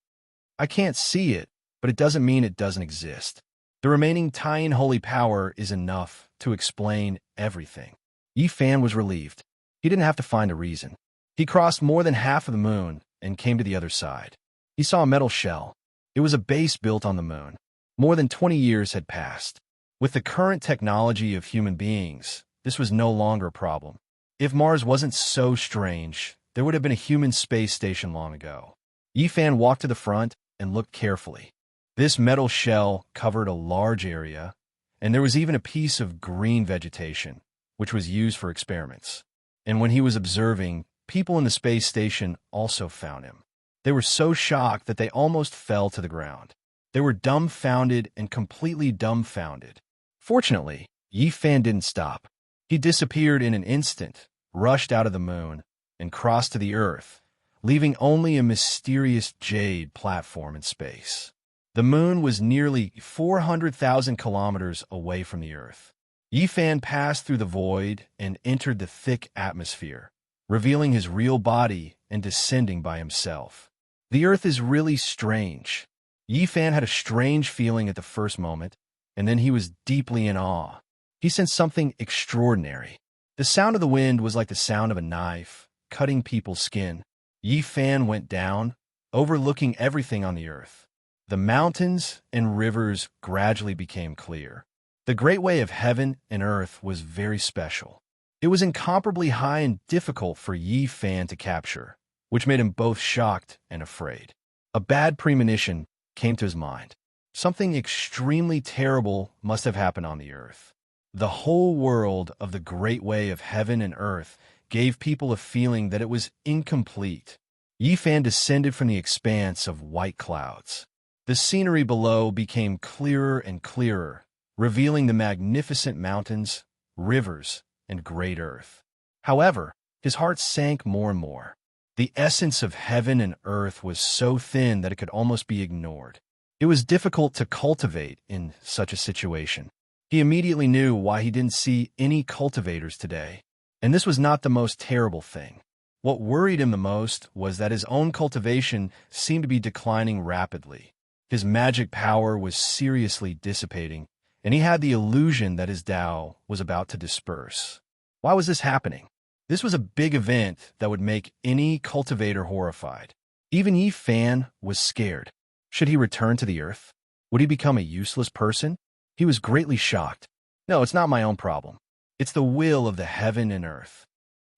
I can't see it, but it doesn't mean it doesn't exist. The remaining Taiyin holy power is enough to explain everything. Yifan was relieved. He didn't have to find a reason. He crossed more than half of the moon and came to the other side. He saw a metal shell. It was a base built on the moon. More than 20 years had passed. With the current technology of human beings, this was no longer a problem. If Mars wasn't so strange, there would have been a human space station long ago. Yifan walked to the front and looked carefully. This metal shell covered a large area, and there was even a piece of green vegetation, which was used for experiments. And when he was observing, people in the space station also found him. They were so shocked that they almost fell to the ground. They were dumbfounded and completely dumbfounded. Fortunately, Yifan didn't stop. He disappeared in an instant, rushed out of the moon, and crossed to the Earth, leaving only a mysterious jade platform in space. The moon was nearly 400,000 kilometers away from the Earth. Yifan passed through the void and entered the thick atmosphere, revealing his real body and descending by himself. The Earth is really strange. Yifan had a strange feeling at the first moment, and then he was deeply in awe. He sensed something extraordinary. The sound of the wind was like the sound of a knife, cutting people's skin. Yifan went down, overlooking everything on the Earth. The mountains and rivers gradually became clear. The great way of heaven and earth was very special. It was incomparably high and difficult for Yifan to capture, which made him both shocked and afraid. A bad premonition came to his mind. Something extremely terrible must have happened on the Earth. The whole world of the great way of heaven and earth gave people a feeling that it was incomplete. Yifan descended from the expanse of white clouds. The scenery below became clearer and clearer, revealing the magnificent mountains, rivers, and great earth. However, his heart sank more and more. The essence of heaven and earth was so thin that it could almost be ignored. It was difficult to cultivate in such a situation. He immediately knew why he didn't see any cultivators today. And this was not the most terrible thing. What worried him the most was that his own cultivation seemed to be declining rapidly. His magic power was seriously dissipating, and he had the illusion that his Tao was about to disperse. Why was this happening? This was a big event that would make any cultivator horrified. Even Yifan was scared. Should he return to the Earth? Would he become a useless person? He was greatly shocked. No, it's not my own problem. It's the will of the heaven and earth.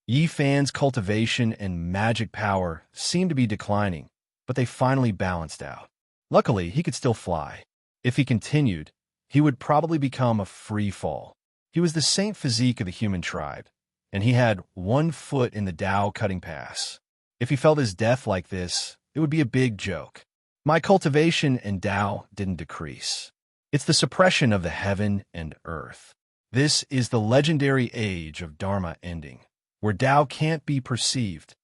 Yifan's cultivation and magic power seemed to be declining, but they finally balanced out. Luckily, he could still fly. If he continued, he would probably become a free fall. He was the saint physique of the human tribe, and he had 1 foot in the Tao cutting pass. If he felt his death like this, it would be a big joke. My cultivation and Tao didn't decrease. It's the suppression of the heaven and earth. This is the legendary age of Dharma ending, where Tao can't be perceived.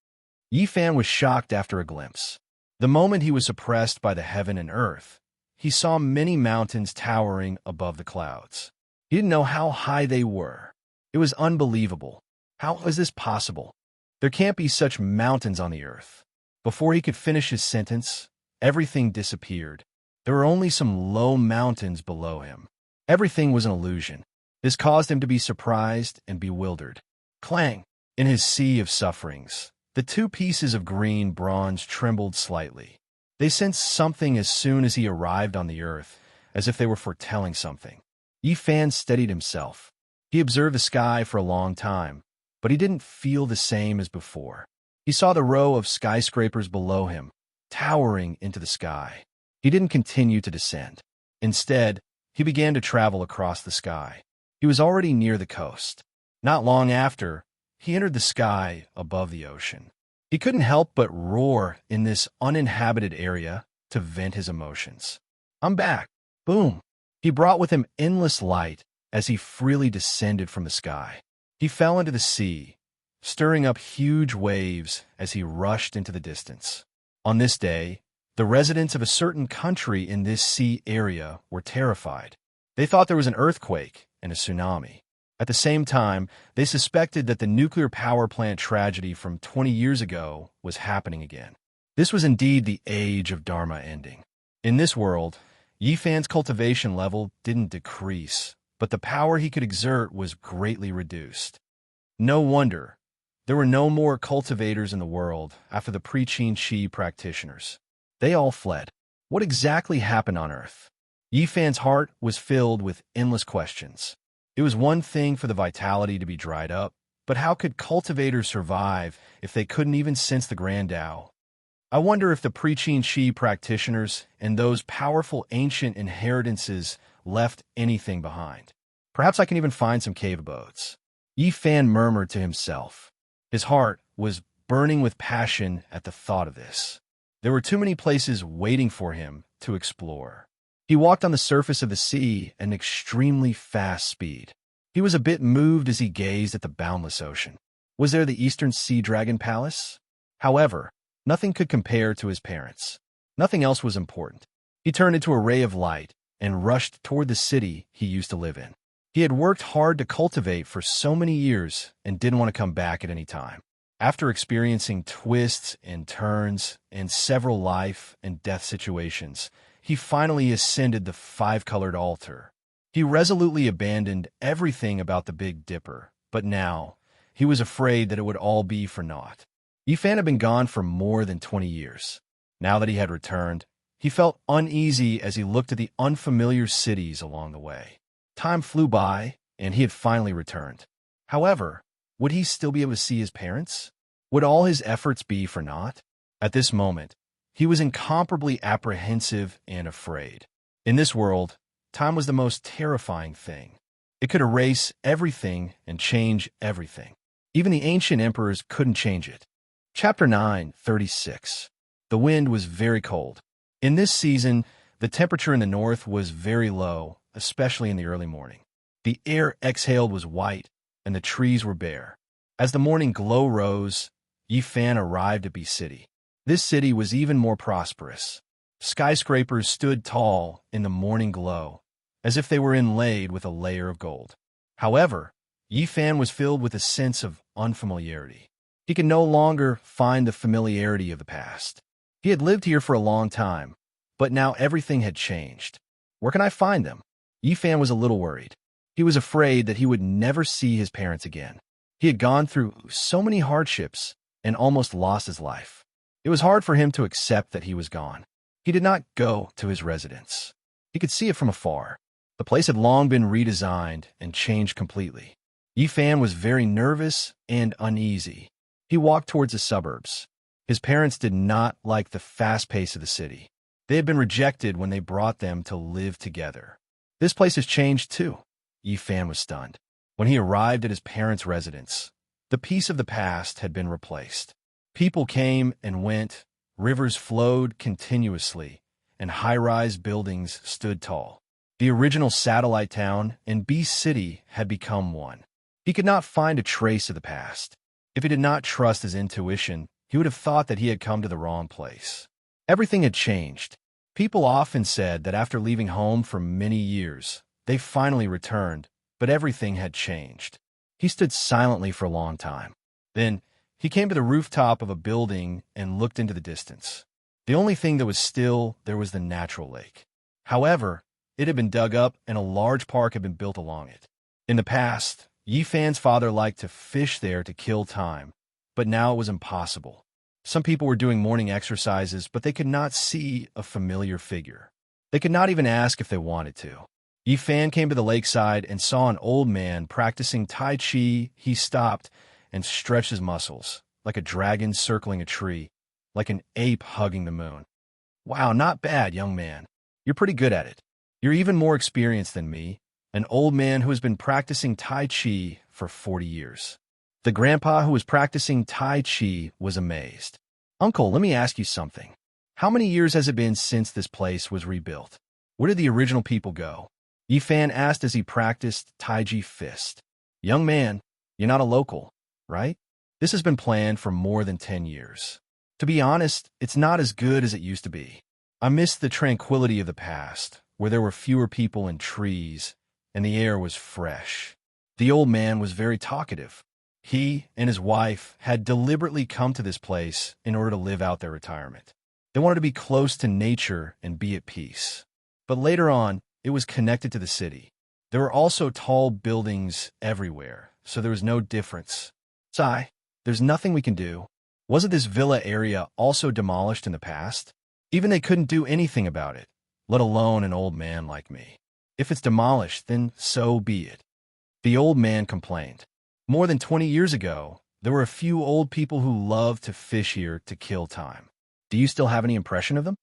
Yifan was shocked after a glimpse. The moment he was suppressed by the heaven and earth, he saw many mountains towering above the clouds. He didn't know how high they were. It was unbelievable. How is this possible? There can't be such mountains on the earth. Before he could finish his sentence, everything disappeared. There were only some low mountains below him. Everything was an illusion. This caused him to be surprised and bewildered. Clang! In his sea of sufferings, the 2 pieces of green bronze trembled slightly. They sensed something as soon as he arrived on the earth, as if they were foretelling something. Yifan steadied himself. He observed the sky for a long time, but he didn't feel the same as before. He saw the row of skyscrapers below him, towering into the sky. He didn't continue to descend. Instead, he began to travel across the sky. He was already near the coast. Not long after, he entered the sky above the ocean. He couldn't help but roar in this uninhabited area to vent his emotions. I'm back. Boom. He brought with him endless light as he freely descended from the sky. He fell into the sea, stirring up huge waves as he rushed into the distance. On this day, the residents of a certain country in this sea area were terrified. They thought there was an earthquake and a tsunami. At the same time, they suspected that the nuclear power plant tragedy from 20 years ago was happening again. This was indeed the age of Dharma ending. In this world, Yifan's cultivation level didn't decrease, but the power he could exert was greatly reduced. No wonder there were no more cultivators in the world after the pre-Qin Shi practitioners. They all fled. What exactly happened on Earth? Yifan's heart was filled with endless questions. It was one thing for the vitality to be dried up, but how could cultivators survive if they couldn't even sense the Grand Tao? I wonder if the preaching Qi practitioners and those powerful ancient inheritances left anything behind. Perhaps I can even find some cave abodes. Yifan murmured to himself. His heart was burning with passion at the thought of this. There were too many places waiting for him to explore. He walked on the surface of the sea at an extremely fast speed. He was a bit moved as he gazed at the boundless ocean. Was there the Eastern Sea Dragon Palace? However, nothing could compare to his parents. Nothing else was important. He turned into a ray of light and rushed toward the city he used to live in. He had worked hard to cultivate for so many years and didn't want to come back at any time. After experiencing twists and turns and several life and death situations, he finally ascended the five-colored altar. He resolutely abandoned everything about the Big Dipper, but now he was afraid that it would all be for naught. Yifan had been gone for more than 20 years. Now that he had returned, he felt uneasy as he looked at the unfamiliar cities along the way. Time flew by, and he had finally returned. However, would he still be able to see his parents? Would all his efforts be for naught? At this moment, he was incomparably apprehensive and afraid. In this world, time was the most terrifying thing. It could erase everything and change everything. Even the ancient emperors couldn't change it. Chapter 9:36. The wind was very cold. In this season, the temperature in the north was very low, especially in the early morning. The air exhaled was white, and the trees were bare. As the morning glow rose, Yifan arrived at B City. This city was even more prosperous. Skyscrapers stood tall in the morning glow, as if they were inlaid with a layer of gold. However, Yifan was filled with a sense of unfamiliarity. He could no longer find the familiarity of the past. He had lived here for a long time, but now everything had changed. Where can I find them? Yifan was a little worried. He was afraid that he would never see his parents again. He had gone through so many hardships and almost lost his life. It was hard for him to accept that he was gone. He did not go to his residence. He could see it from afar. The place had long been redesigned and changed completely. Yifan was very nervous and uneasy. He walked towards the suburbs. His parents did not like the fast pace of the city. They had been rejected when they brought them to live together. This place has changed too. Yifan was stunned. When he arrived at his parents' residence, the peace of the past had been replaced. People came and went, rivers flowed continuously, and high-rise buildings stood tall. The original satellite town and B City had become one. He could not find a trace of the past. If he did not trust his intuition, he would have thought that he had come to the wrong place. Everything had changed. People often said that after leaving home for many years, they finally returned, but everything had changed. He stood silently for a long time. Then, he came to the rooftop of a building and looked into the distance. The only thing that was still there was the natural lake. However, it had been dug up and a large park had been built along it. In the past, Yifan's father liked to fish there to kill time, but now it was impossible. Some people were doing morning exercises, but they could not see a familiar figure. They could not even ask if they wanted to. Yifan came to the lakeside and saw an old man practicing Tai Chi. He stopped and stretched his muscles, like a dragon circling a tree, like an ape hugging the moon. Wow, not bad, young man. You're pretty good at it. You're even more experienced than me, an old man who has been practicing Tai Chi for 40 years. The grandpa who was practicing Tai Chi was amazed. Uncle, let me ask you something. How many years has it been since this place was rebuilt? Where did the original people go? Yifan asked as he practiced Tai Chi fist. Young man, you're not a local, right? This has been planned for more than 10 years. To be honest, it's not as good as it used to be. I miss the tranquility of the past, where there were fewer people and trees, and the air was fresh. The old man was very talkative. He and his wife had deliberately come to this place in order to live out their retirement. They wanted to be close to nature and be at peace. But later on, it was connected to the city. There were also tall buildings everywhere, so there was no difference. Sigh, there's nothing we can do. Wasn't this villa area also demolished in the past? Even they couldn't do anything about it. let alone an old man like me. If it's demolished, then so be it. The old man complained. More than 20 years ago, there were a few old people who loved to fish here to kill time. Do you still have any impression of them?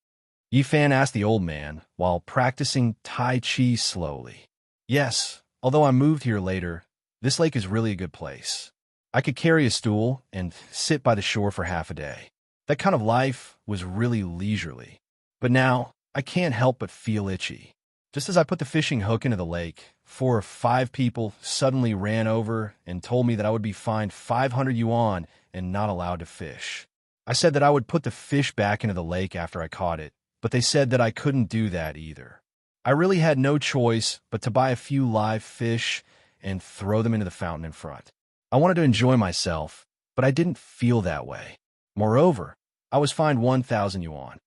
Yifan asked the old man while practicing Tai Chi slowly. Yes, although I moved here later, this lake is really a good place. I could carry a stool and sit by the shore for half a day. That kind of life was really leisurely. But now, I can't help but feel itchy. Just as I put the fishing hook into the lake, 4 or 5 people suddenly ran over and told me that I would be fined 500 yuan and not allowed to fish. I said that I would put the fish back into the lake after I caught it, but they said that I couldn't do that either. I really had no choice but to buy a few live fish and throw them into the fountain in front. I wanted to enjoy myself, but I didn't feel that way. Moreover, I was fined 1,000 yuan.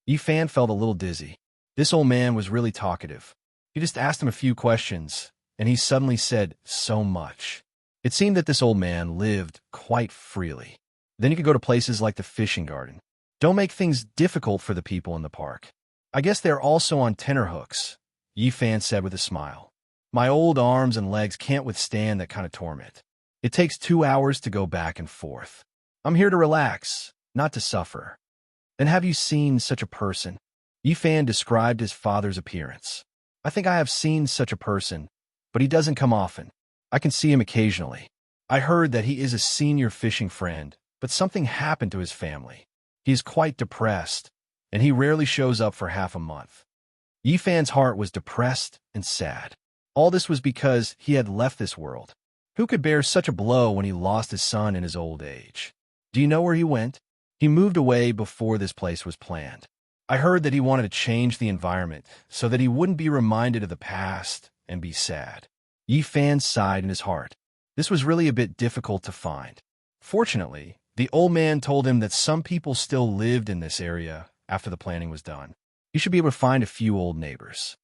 Yifan felt a little dizzy. This old man was really talkative. You just asked him a few questions, and he suddenly said so much. It seemed that this old man lived quite freely. Then you could go to places like the fishing garden. Don't make things difficult for the people in the park. I guess they're also on tenterhooks, Yifan said with a smile. My old arms and legs can't withstand that kind of torment. It takes 2 hours to go back and forth. I'm here to relax, not to suffer. Then have you seen such a person? Yifan described his father's appearance. I think I have seen such a person, but he doesn't come often. I can see him occasionally. I heard that he is a senior fishing friend, but something happened to his family. He is quite depressed, and he rarely shows up for half a month. Yifan's heart was depressed and sad. All this was because he had left this world. Who could bear such a blow when he lost his son in his old age? Do you know where he went? He moved away before this place was planned. I heard that he wanted to change the environment so that he wouldn't be reminded of the past and be sad. Yifan sighed in his heart. This was really a bit difficult to find. Fortunately, the old man told him that some people still lived in this area after the planning was done. You should be able to find a few old neighbors.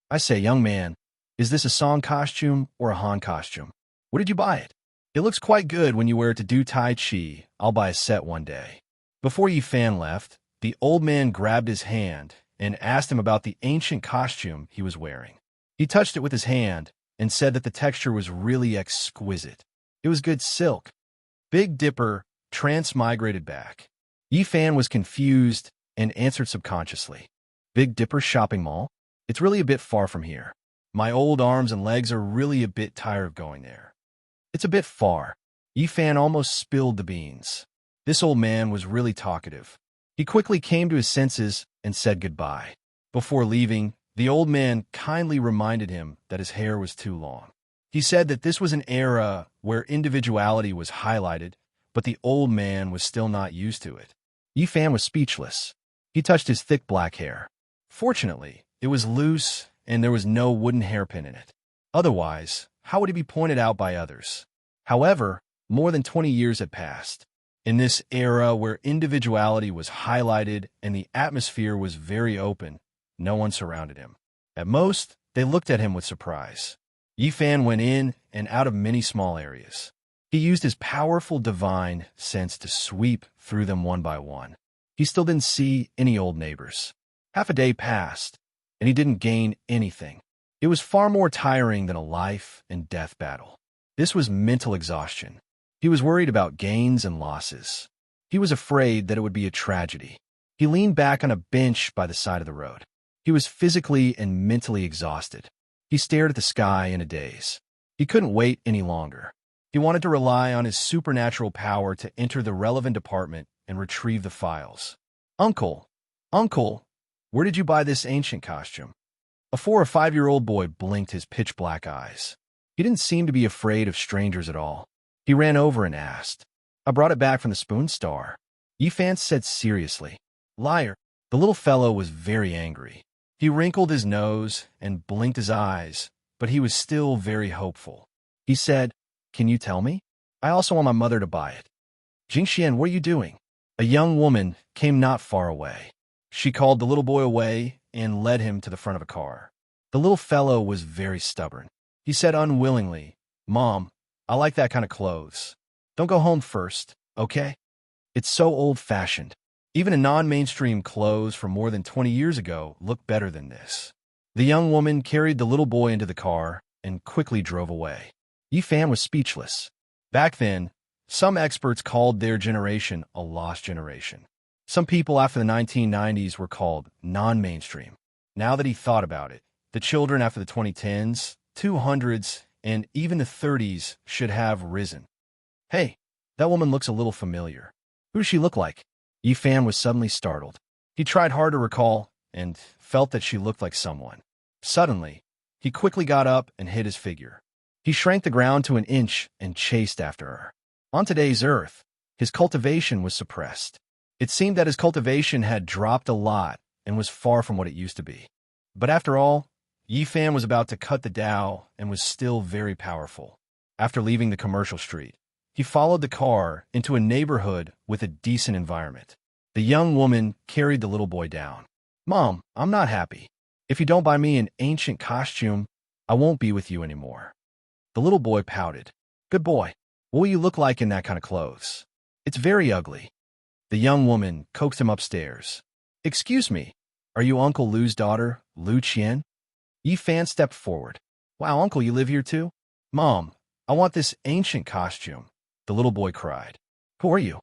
I say, young man, is this a Song costume or a Han costume? Where did you buy it? It looks quite good when you wear it to do Tai Chi. I'll buy a set one day. Before Yifan left, the old man grabbed his hand and asked him about the ancient costume he was wearing. He touched it with his hand and said that the texture was really exquisite. It was good silk. Big Dipper transmigrated back. Yifan was confused and answered subconsciously. Big Dipper shopping mall? It's really a bit far from here. My old arms and legs are really a bit tired of going there. It's a bit far. Yifan almost spilled the beans. This old man was really talkative. He quickly came to his senses and said goodbye. Before leaving, the old man kindly reminded him that his hair was too long. He said that this was an era where individuality was highlighted, but the old man was still not used to it. Yifan was speechless. He touched his thick black hair. Fortunately, it was loose and there was no wooden hairpin in it. Otherwise, how would he be pointed out by others? However, more than 20 years had passed. In this era where individuality was highlighted and the atmosphere was very open, no one surrounded him. At most, they looked at him with surprise. Yifan went in and out of many small areas. He used his powerful divine sense to sweep through them one by one. He still didn't see any old neighbors. Half a day passed, and he didn't gain anything. It was far more tiring than a life and death battle. This was mental exhaustion. He was worried about gains and losses. He was afraid that it would be a tragedy. He leaned back on a bench by the side of the road. He was physically and mentally exhausted. He stared at the sky in a daze. He couldn't wait any longer. He wanted to rely on his supernatural power to enter the relevant department and retrieve the files. Uncle, where did you buy this ancient costume? A 4 or 5-year-old boy blinked his pitch-black eyes. He didn't seem to be afraid of strangers at all. He ran over and asked, I brought it back from the Spoon Star. Yifan said seriously. Liar. The little fellow was very angry. He wrinkled his nose and blinked his eyes, but he was still very hopeful. He said, Can you tell me? I also want my mother to buy it. Jingxian, what are you doing? A young woman came not far away. She called the little boy away and led him to the front of a car. The little fellow was very stubborn. He said unwillingly, Mom, I like that kind of clothes. Don't go home first, okay? It's so old-fashioned. Even a non-mainstream clothes from more than 20 years ago looked better than this. The young woman carried the little boy into the car and quickly drove away. Yifan was speechless. Back then, some experts called their generation a lost generation. Some people after the 1990s were called non-mainstream. Now that he thought about it, the children after the 2010s, 200s, and even the 30s should have risen. Hey, that woman looks a little familiar. Who does she look like? Yifan was suddenly startled. He tried hard to recall and felt that she looked like someone. Suddenly, he quickly got up and hid his figure. He shrank the ground to an inch and chased after her. On today's Earth, his cultivation was suppressed. It seemed that his cultivation had dropped a lot and was far from what it used to be. But after all, Yifan was about to cut the Tao and was still very powerful. After leaving the commercial street, he followed the car into a neighborhood with a decent environment. The young woman carried the little boy down. "Mom, I'm not happy. If you don't buy me an ancient costume, I won't be with you anymore." The little boy pouted. "Good boy. What will you look like in that kind of clothes? It's very ugly." The young woman coaxed him upstairs. "Excuse me, are you Uncle Lu's daughter, Lu Qian?" Yifan stepped forward. "Wow, Uncle, you live here too?" "Mom, I want this ancient costume," the little boy cried. "Who are you?"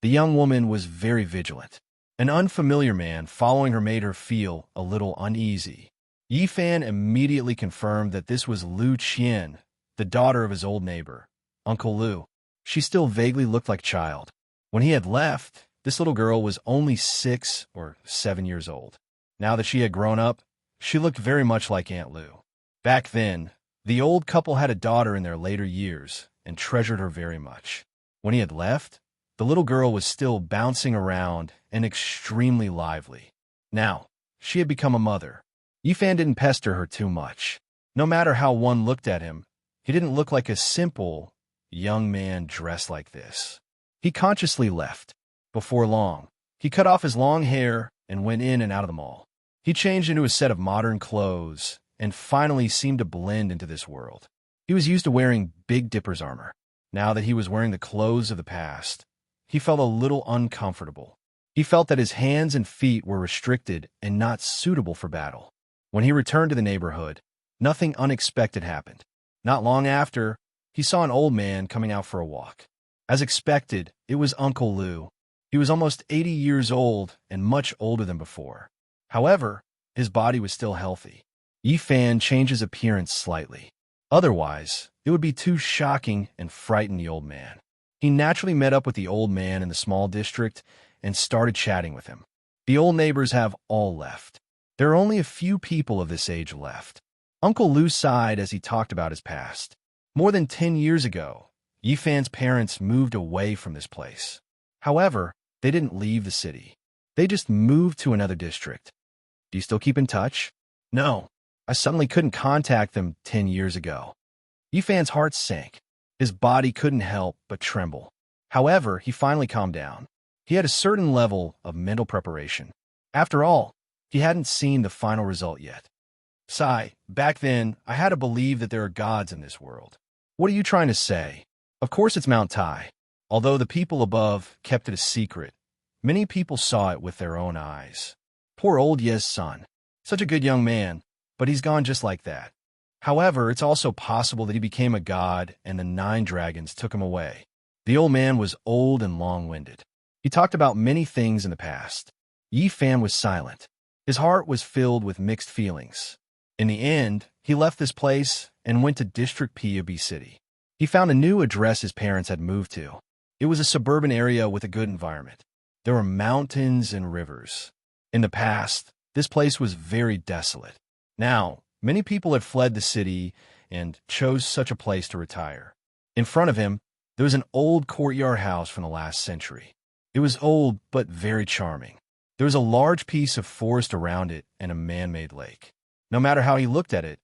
The young woman was very vigilant. An unfamiliar man following her made her feel a little uneasy. Yifan immediately confirmed that this was Lu Qian, the daughter of his old neighbor, Uncle Lu. She still vaguely looked like a child. When he had left, this little girl was only 6 or 7 years old. Now that she had grown up, she looked very much like Aunt Lu. Back then, the old couple had a daughter in their later years and treasured her very much. When he had left, the little girl was still bouncing around and extremely lively. Now, she had become a mother. Yifan didn't pester her too much. No matter how one looked at him, he didn't look like a simple young man dressed like this. He consciously left. Before long, he cut off his long hair and went in and out of the mall. He changed into a set of modern clothes and finally seemed to blend into this world. He was used to wearing Big Dipper's armor. Now that he was wearing the clothes of the past, he felt a little uncomfortable. He felt that his hands and feet were restricted and not suitable for battle. When he returned to the neighborhood, nothing unexpected happened. Not long after, he saw an old man coming out for a walk. As expected, it was Uncle Lu. He was almost 80 years old and much older than before. However, his body was still healthy. Yifan changed his appearance slightly. Otherwise, it would be too shocking and frighten the old man. He naturally met up with the old man in the small district and started chatting with him. The old neighbors have all left. There are only a few people of this age left. Uncle Lu sighed as he talked about his past. More than 10 years ago, Yifan's parents moved away from this place. However, they didn't leave the city. They just moved to another district. Do you still keep in touch? No. I suddenly couldn't contact them 10 years ago. Yifan's heart sank. His body couldn't help but tremble. However, he finally calmed down. He had a certain level of mental preparation. After all, he hadn't seen the final result yet. Sai, back then, I had to believe that there are gods in this world. What are you trying to say? Of course it's Mount Tai. Although the people above kept it a secret, many people saw it with their own eyes. Poor old Ye's son. Such a good young man, but he's gone just like that. However, it's also possible that he became a god and the 9 dragons took him away. The old man was old and long-winded. He talked about many things in the past. Yifan was silent. His heart was filled with mixed feelings. In the end, he left this place and went to District P of B City. He found a new address his parents had moved to. It was a suburban area with a good environment. There were mountains and rivers. In the past, this place was very desolate. Now, many people had fled the city and chose such a place to retire. In front of him, there was an old courtyard house from the last century. It was old but very charming. There was a large piece of forest around it and a man-made lake. No matter how he looked at it,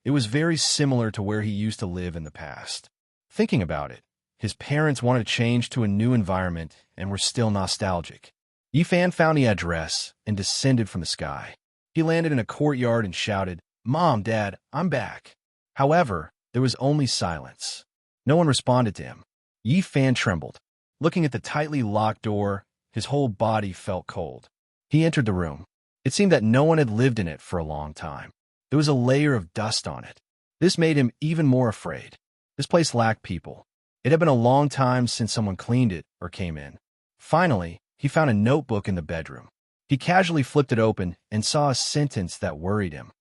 it was very similar to where he used to live in the past. Thinking about it, his parents wanted to change to a new environment and were still nostalgic. Yifan found the address and descended from the sky. He landed in a courtyard and shouted, "Mom, Dad, I'm back." However, there was only silence. No one responded to him. Yifan trembled. Looking at the tightly locked door, His whole body felt cold. He entered the room. It seemed that no one had lived in it for a long time. There was a layer of dust on it. This made him even more afraid. This place lacked people. It had been a long time since someone cleaned it or came in. Finally, he found a notebook in the bedroom. He casually flipped it open and saw a sentence that worried him.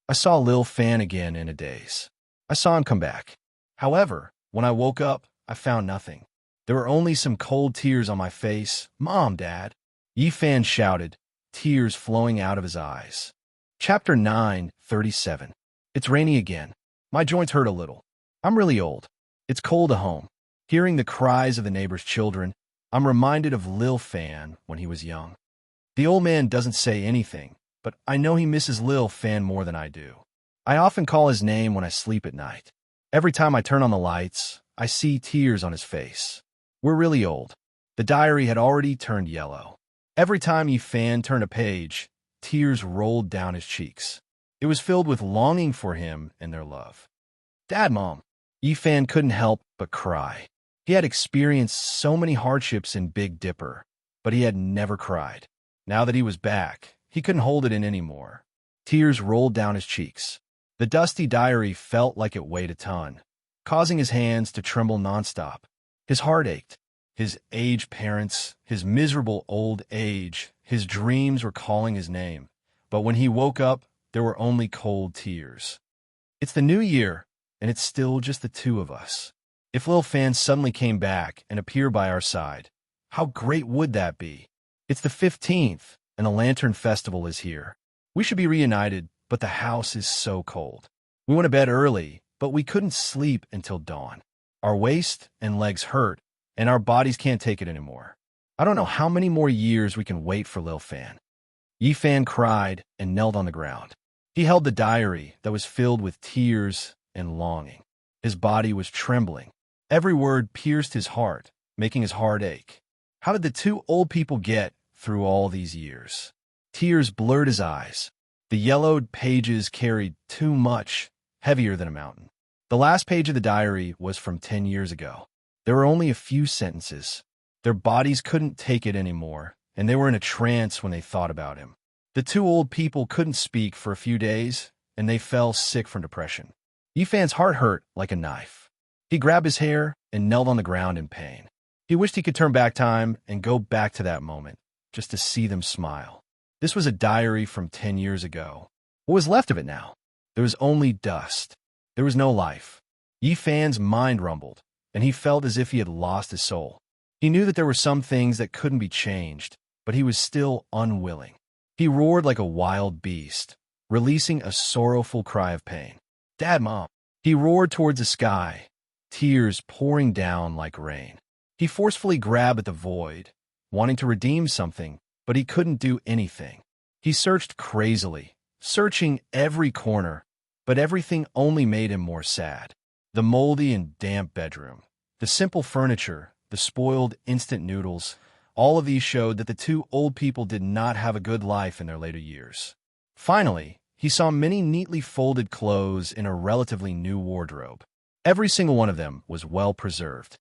I saw Lil Fan again in a daze. I saw him come back. However, when I woke up, I found nothing. There were only some cold tears on my face. Mom, Dad. Yi Fan shouted, tears flowing out of his eyes. Chapter 9:37. It's rainy again. My joints hurt a little. I'm really old. It's cold at home. Hearing the cries of the neighbor's children, I'm reminded of Lil Fan when he was young. The old man doesn't say anything, but I know he misses Lil Fan more than I do. I often call his name when I sleep at night. Every time I turn on the lights, I see tears on his face. We're really old. The diary had already turned yellow. Every time Yi Fan turned a page, tears rolled down his cheeks. It was filled with longing for him and their love. Dad, Mom. Yi Fan couldn't help but cry. He had experienced so many hardships in Big Dipper, but he had never cried. Now that he was back, he couldn't hold it in anymore. Tears rolled down his cheeks. The dusty diary felt like it weighed a ton, causing his hands to tremble nonstop. His heart ached. His aged parents, his miserable old age, his dreams were calling his name. But when he woke up, there were only cold tears. It's the new year, and it's still just the two of us. If Lil Fan suddenly came back and appeared by our side, how great would that be? It's the 15th, and the Lantern Festival is here. We should be reunited, but the house is so cold. We went to bed early, but we couldn't sleep until dawn. Our waist and legs hurt, and our bodies can't take it anymore. I don't know how many more years we can wait for Lil Fan. Yi Fan cried and knelt on the ground. He held the diary that was filled with tears and longing. His body was trembling. Every word pierced his heart, making his heart ache. How did the two old people get through all these years? Tears blurred his eyes. The yellowed pages carried too much, heavier than a mountain. The last page of the diary was from 10 years ago. There were only a few sentences. Their bodies couldn't take it anymore, and they were in a trance when they thought about him. The two old people couldn't speak for a few days, and they fell sick from depression. Yi Fan's heart hurt like a knife. He grabbed his hair and knelt on the ground in pain. He wished he could turn back time and go back to that moment, just to see them smile. This was a diary from 10 years ago. What was left of it now? There was only dust. There was no life. Yi Fan's mind rumbled, and he felt as if he had lost his soul. He knew that there were some things that couldn't be changed, but he was still unwilling. He roared like a wild beast, releasing a sorrowful cry of pain. Dad, Mom. He roared towards the sky, tears pouring down like rain. He forcefully grabbed at the void, wanting to redeem something, but he couldn't do anything. He searched crazily, searching every corner, but everything only made him more sad. The moldy and damp bedroom, the simple furniture, the spoiled instant noodles, all of these showed that the two old people did not have a good life in their later years. Finally, he saw many neatly folded clothes in a relatively new wardrobe. Every single one of them was well preserved.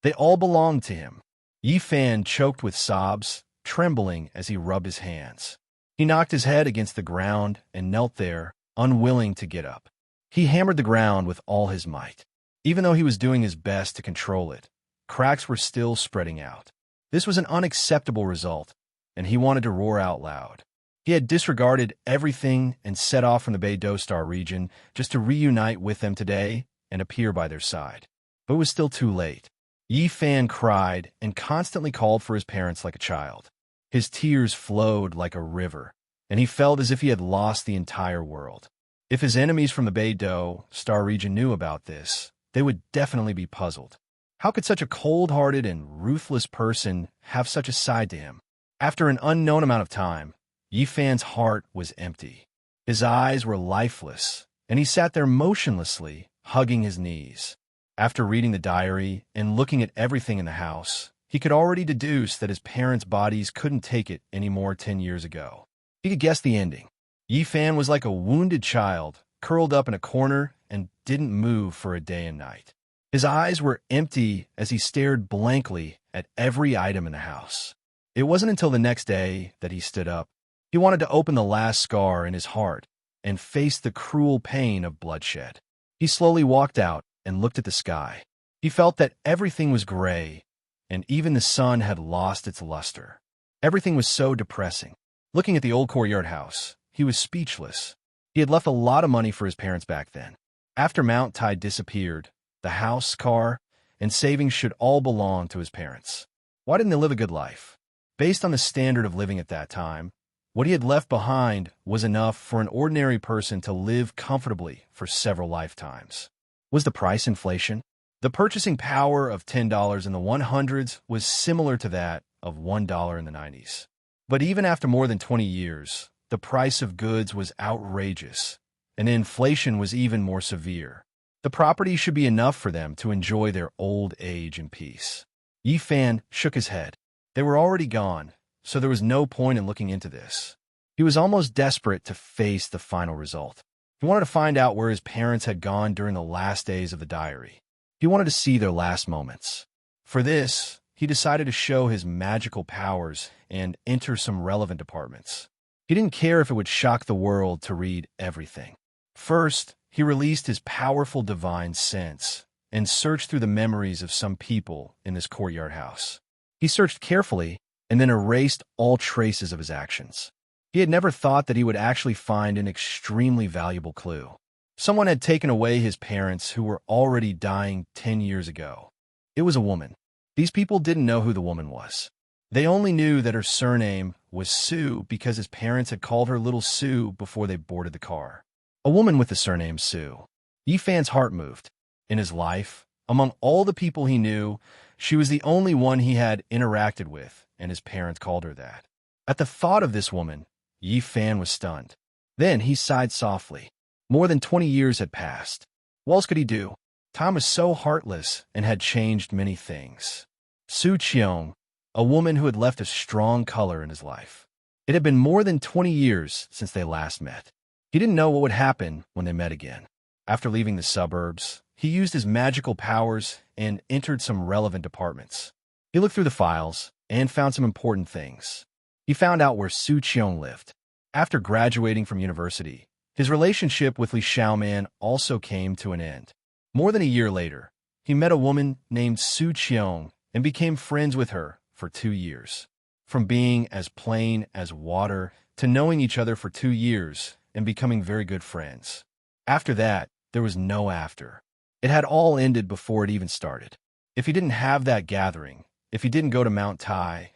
They all belonged to him. Yi Fan choked with sobs, trembling as he rubbed his hands. He knocked his head against the ground and knelt there, unwilling to get up. He hammered the ground with all his might. Even though he was doing his best to control it, cracks were still spreading out. This was an unacceptable result, and he wanted to roar out loud. He had disregarded everything and set off from the Beidou Star region just to reunite with them today and appear by their side. But it was still too late. Yi Fan cried and constantly called for his parents like a child. His tears flowed like a river, and he felt as if he had lost the entire world. If his enemies from the Beidou Star region knew about this, they would definitely be puzzled. How could such a cold-hearted and ruthless person have such a side to him? After an unknown amount of time, Yi Fan's heart was empty. His eyes were lifeless, and he sat there motionlessly, hugging his knees. After reading the diary and looking at everything in the house, he could already deduce that his parents' bodies couldn't take it anymore 10 years ago. He could guess the ending. Yi Fan was like a wounded child, curled up in a corner and didn't move for a day and night. His eyes were empty as he stared blankly at every item in the house. It wasn't until the next day that he stood up. He wanted to open the last scar in his heart and face the cruel pain of bloodshed. He slowly walked out and looked at the sky. He felt that everything was gray, and even the sun had lost its luster. Everything was so depressing. Looking at the old courtyard house, he was speechless. He had left a lot of money for his parents back then. After Mount Tide disappeared, the house, car, and savings should all belong to his parents. Why didn't they live a good life? Based on the standard of living at that time, what he had left behind was enough for an ordinary person to live comfortably for several lifetimes. Was the price inflation? The purchasing power of $10 in the 100s was similar to that of $1 in the 90s. But even after more than 20 years, the price of goods was outrageous, and inflation was even more severe. The property should be enough for them to enjoy their old age in peace. Yi Fan shook his head. They were already gone, so there was no point in looking into this. He was almost desperate to face the final result. He wanted to find out where his parents had gone during the last days of the diary. He wanted to see their last moments. For this, he decided to show his magical powers and enter some relevant departments. He didn't care if it would shock the world to read everything. First, he released his powerful divine sense and searched through the memories of some people in this courtyard house. He searched carefully and then erased all traces of his actions. He had never thought that he would actually find an extremely valuable clue. Someone had taken away his parents who were already dying 10 years ago. It was a woman. These people didn't know who the woman was. They only knew that her surname was Sue because his parents had called her Little Sue before they boarded the car. A woman with the surname Sue. Yi Fan's heart moved. In his life, among all the people he knew, she was the only one he had interacted with, and his parents called her that. At the thought of this woman, Yi Fan was stunned. Then he sighed softly. More than 20 years had passed. What else could he do? Time was so heartless and had changed many things. Su Qiong, a woman who had left a strong color in his life. It had been more than 20 years since they last met. He didn't know what would happen when they met again. After leaving the suburbs, he used his magical powers and entered some relevant departments. He looked through the files and found some important things. He found out where Su Qiong lived. After graduating from university, his relationship with Li Xiaoman also came to an end. More than a year later, he met a woman named Su Qiong and became friends with her for 2 years. From being as plain as water to knowing each other for 2 years and becoming very good friends. After that, there was no after. It had all ended before it even started. If he didn't have that gathering, if he didn't go to Mount Tai,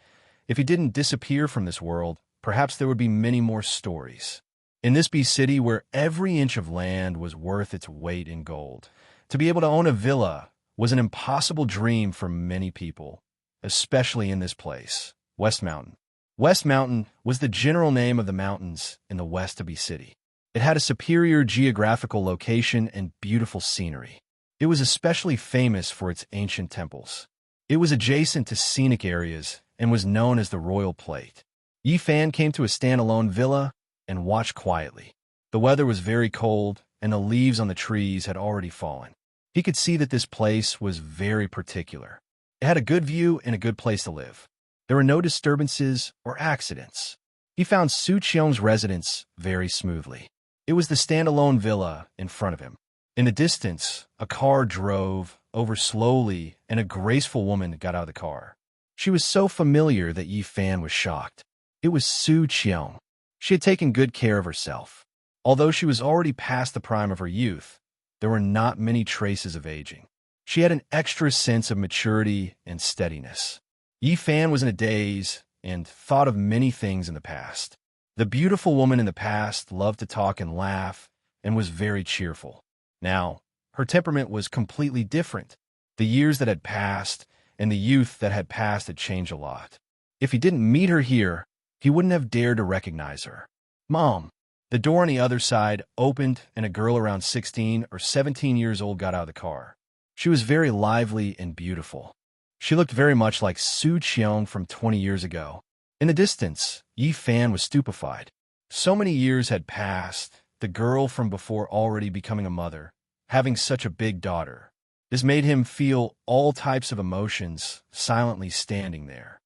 if he didn't disappear from this world, perhaps there would be many more stories. In this bee city where every inch of land was worth its weight in gold, to be able to own a villa was an impossible dream for many people, especially in this place, West Mountain. West Mountain was the general name of the mountains in the west of Bee City. It had a superior geographical location and beautiful scenery. It was especially famous for its ancient temples. It was adjacent to scenic areas and was known as the Royal Plate. Yi Fan came to a standalone villa and watched quietly. The weather was very cold, and the leaves on the trees had already fallen. He could see that this place was very particular. It had a good view and a good place to live. There were no disturbances or accidents. He found Su Qiong's residence very smoothly. It was the standalone villa in front of him. In the distance, a car drove over slowly, and a graceful woman got out of the car. She was so familiar that Yi Fan was shocked. It was Su Qiong. She had taken good care of herself. Although she was already past the prime of her youth, there were not many traces of aging. She had an extra sense of maturity and steadiness. Yi Fan was in a daze and thought of many things in the past. The beautiful woman in the past loved to talk and laugh and was very cheerful. Now, her temperament was completely different. The years that had passed and the youth that had passed had changed a lot. If he didn't meet her here, he wouldn't have dared to recognize her. "Mom." The door on the other side opened and a girl around 16 or 17 years old got out of the car. She was very lively and beautiful. She looked very much like Su Qiong from 20 years ago. In the distance, Yi Fan was stupefied. So many years had passed, the girl from before already becoming a mother, having such a big daughter. This made him feel all types of emotions, silently standing there.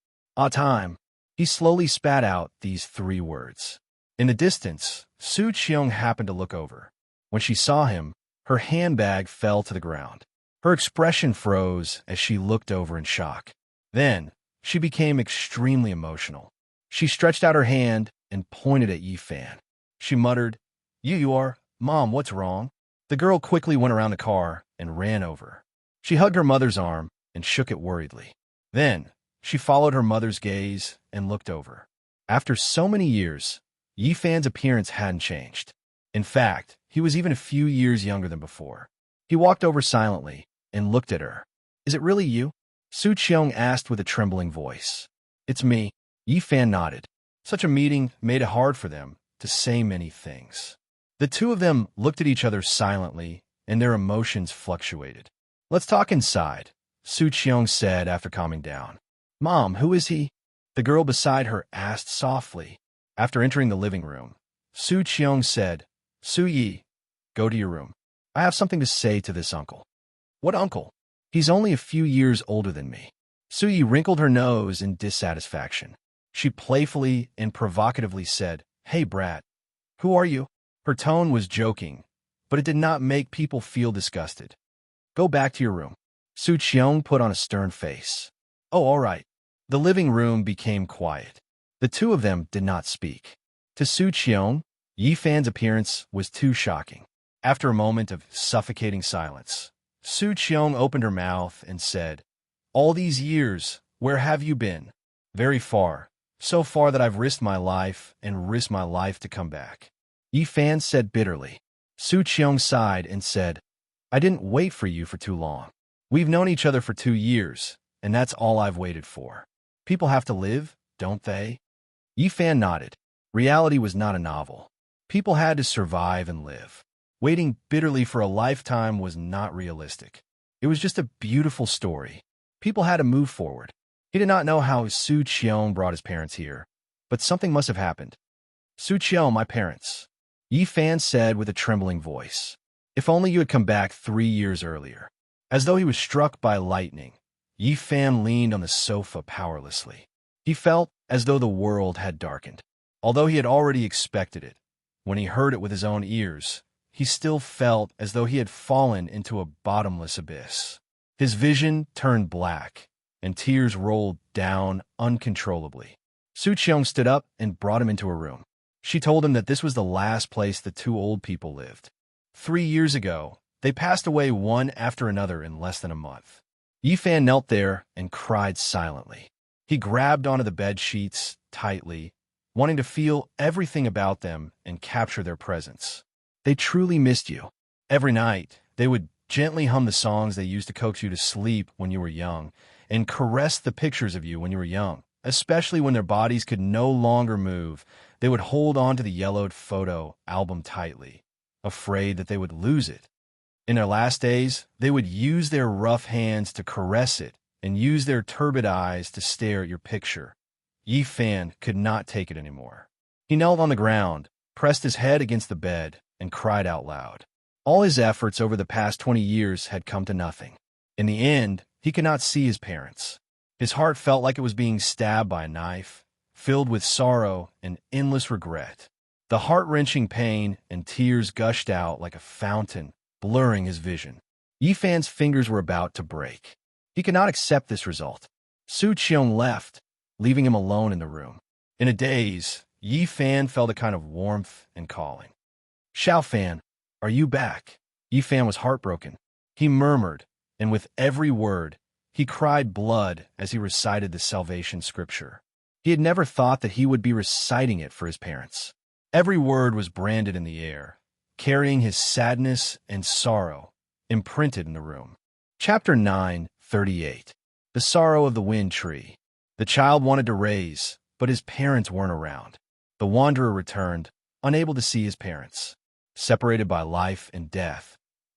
Time. He slowly spat out these 3 words. In the distance, Su Qiong happened to look over. When she saw him, her handbag fell to the ground. Her expression froze as she looked over in shock. Then, she became extremely emotional. She stretched out her hand and pointed at Yi Fan. She muttered, You are? Mom, what's wrong? The girl quickly went around the car and ran over. She hugged her mother's arm and shook it worriedly. Then, she followed her mother's gaze and looked over. After so many years, Yi Fan's appearance hadn't changed. In fact, he was even a few years younger than before. He walked over silently and looked at her. Is it really you? Su Qiong asked with a trembling voice. It's me. Yi Fan nodded. Such a meeting made it hard for them to say many things. The 2 of them looked at each other silently, and their emotions fluctuated. Let's talk inside, Su Qiong said after calming down. Mom, who is he? The girl beside her asked softly. After entering the living room, Su Qiong said, Su Yi, go to your room. I have something to say to this uncle. What uncle? He's only a few years older than me. Su Yi wrinkled her nose in dissatisfaction. She playfully and provocatively said, Hey, brat, who are you? Her tone was joking, but it did not make people feel disgusted. Go back to your room. Su Qiong put on a stern face. Oh, all right. The living room became quiet. The 2 of them did not speak. To Su Qiong, Yi Fan's appearance was too shocking. After a moment of suffocating silence, Su Qiong opened her mouth and said, All these years, where have you been? Very far. So far that I've risked my life and risked my life to come back. Yi Fan said bitterly. Su Qiong sighed and said, I didn't wait for you for too long. We've known each other for 2 years, and that's all I've waited for. People have to live, don't they? Yi Fan nodded. Reality was not a novel. People had to survive and live. Waiting bitterly for a lifetime was not realistic. It was just a beautiful story. People had to move forward. He did not know how Su Qiong brought his parents here, but something must have happened. Su Qiong, my parents. Yi Fan said with a trembling voice. If only you had come back 3 years earlier. As though he was struck by lightning, Yi Fan leaned on the sofa powerlessly. He felt as though the world had darkened. Although he had already expected it, when he heard it with his own ears, he still felt as though he had fallen into a bottomless abyss. His vision turned black, and tears rolled down uncontrollably. Su Qiong stood up and brought him into her room. She told him that this was the last place the 2 old people lived. 3 years ago, they passed away one after another in less than a month. Yi Fan knelt there and cried silently. He grabbed onto the bed sheets tightly, wanting to feel everything about them and capture their presence. They truly missed you. Every night, they would gently hum the songs they used to coax you to sleep when you were young, and caress the pictures of you when you were young. Especially when their bodies could no longer move, they would hold on to the yellowed photo album tightly, afraid that they would lose it. In their last days, they would use their rough hands to caress it and use their turbid eyes to stare at your picture. Yi Fan could not take it anymore. He knelt on the ground, pressed his head against the bed, and cried out loud. All his efforts over the past 20 years had come to nothing. In the end, he could not see his parents. His heart felt like it was being stabbed by a knife, filled with sorrow and endless regret. The heart-wrenching pain and tears gushed out like a fountain, blurring his vision. Yi Fan's fingers were about to break. He could not accept this result. Su Qiong left, leaving him alone in the room. In a daze, Yi Fan felt a kind of warmth and calling. Xiao Fan, are you back? Yi Fan was heartbroken. He murmured, and with every word, he cried blood as he recited the salvation scripture. He had never thought that he would be reciting it for his parents. Every word was branded in the air, carrying his sadness and sorrow imprinted in the room. Chapter 9:38. The Sorrow of the Wind Tree. The child wanted to raise, but his parents weren't around. The wanderer returned, unable to see his parents. Separated by life and death,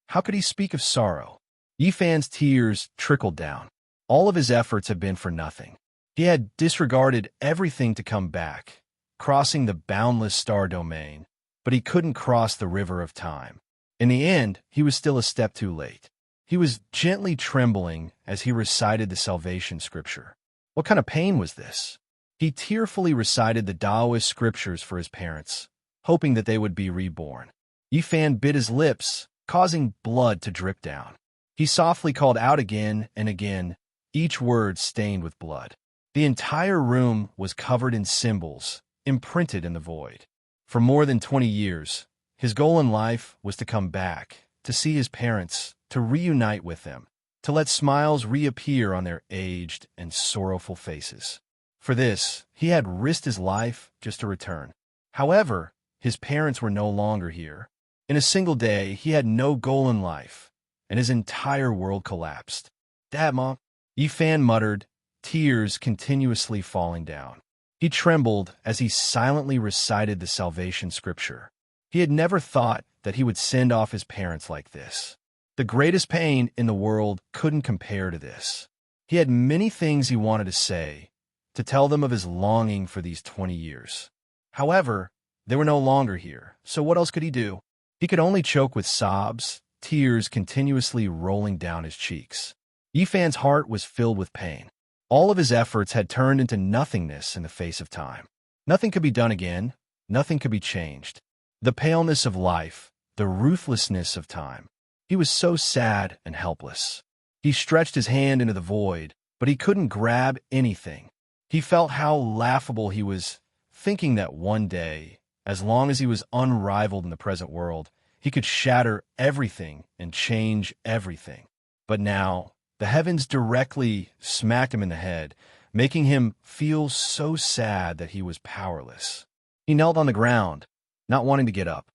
how could he speak of sorrow? Yi Fan's tears trickled down. All of his efforts had been for nothing. He had disregarded everything to come back, crossing the boundless star domain, but he couldn't cross the river of time. In the end, he was still a step too late. He was gently trembling as he recited the salvation scripture. What kind of pain was this? He tearfully recited the Taoist scriptures for his parents, hoping that they would be reborn. Yifan bit his lips, causing blood to drip down. He softly called out again and again, each word stained with blood. The entire room was covered in symbols, imprinted in the void. For more than 20 years, his goal in life was to come back, to see his parents, to reunite with them, to let smiles reappear on their aged and sorrowful faces. For this, he had risked his life just to return. However, his parents were no longer here. In a single day, he had no goal in life, and his entire world collapsed. "Dad, Mom," Yifan muttered, tears continuously falling down. He trembled as he silently recited the salvation scripture. He had never thought that he would send off his parents like this. The greatest pain in the world couldn't compare to this. He had many things he wanted to say, to tell them of his longing for these 20 years. However, they were no longer here, so what else could he do? He could only choke with sobs, tears continuously rolling down his cheeks. Yifan's heart was filled with pain. All of his efforts had turned into nothingness in the face of time. Nothing could be done again, nothing could be changed. The paleness of life, the ruthlessness of time. He was so sad and helpless. He stretched his hand into the void, but he couldn't grab anything. He felt how laughable he was, thinking that one day, as long as he was unrivaled in the present world, he could shatter everything and change everything. But now, the heavens directly smacked him in the head, making him feel so sad that he was powerless. He knelt on the ground, not wanting to get up.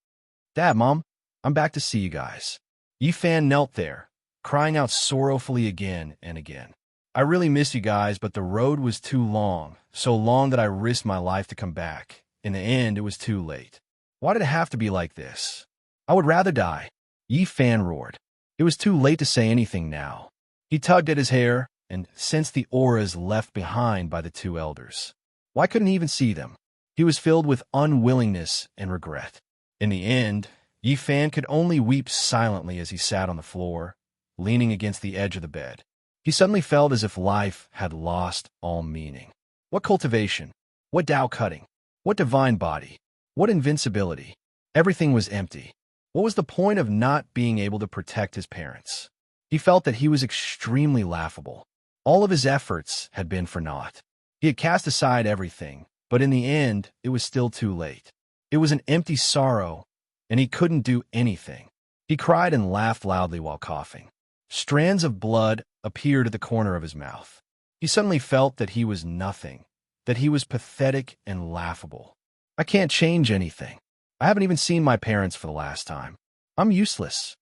"Dad, Mom, I'm back to see you guys." Yifan knelt there, crying out sorrowfully again and again. "I really miss you guys, but the road was too long, so long that I risked my life to come back. In the end, it was too late. Why did it have to be like this? I would rather die." Yifan roared. It was too late to say anything now. He tugged at his hair and sensed the auras left behind by the two elders. Why couldn't he even see them? He was filled with unwillingness and regret. In the end, Yifan could only weep silently as he sat on the floor, leaning against the edge of the bed. He suddenly felt as if life had lost all meaning. What cultivation? What Tao cutting? What divine body? What invincibility? Everything was empty. What was the point of not being able to protect his parents? He felt that he was extremely laughable. All of his efforts had been for naught. He had cast aside everything, but in the end, it was still too late. It was an empty sorrow, and he couldn't do anything. He cried and laughed loudly while coughing. Strands of blood appeared at the corner of his mouth. He suddenly felt that he was nothing, that he was pathetic and laughable. "I can't change anything. I haven't even seen my parents for the last time. I'm useless."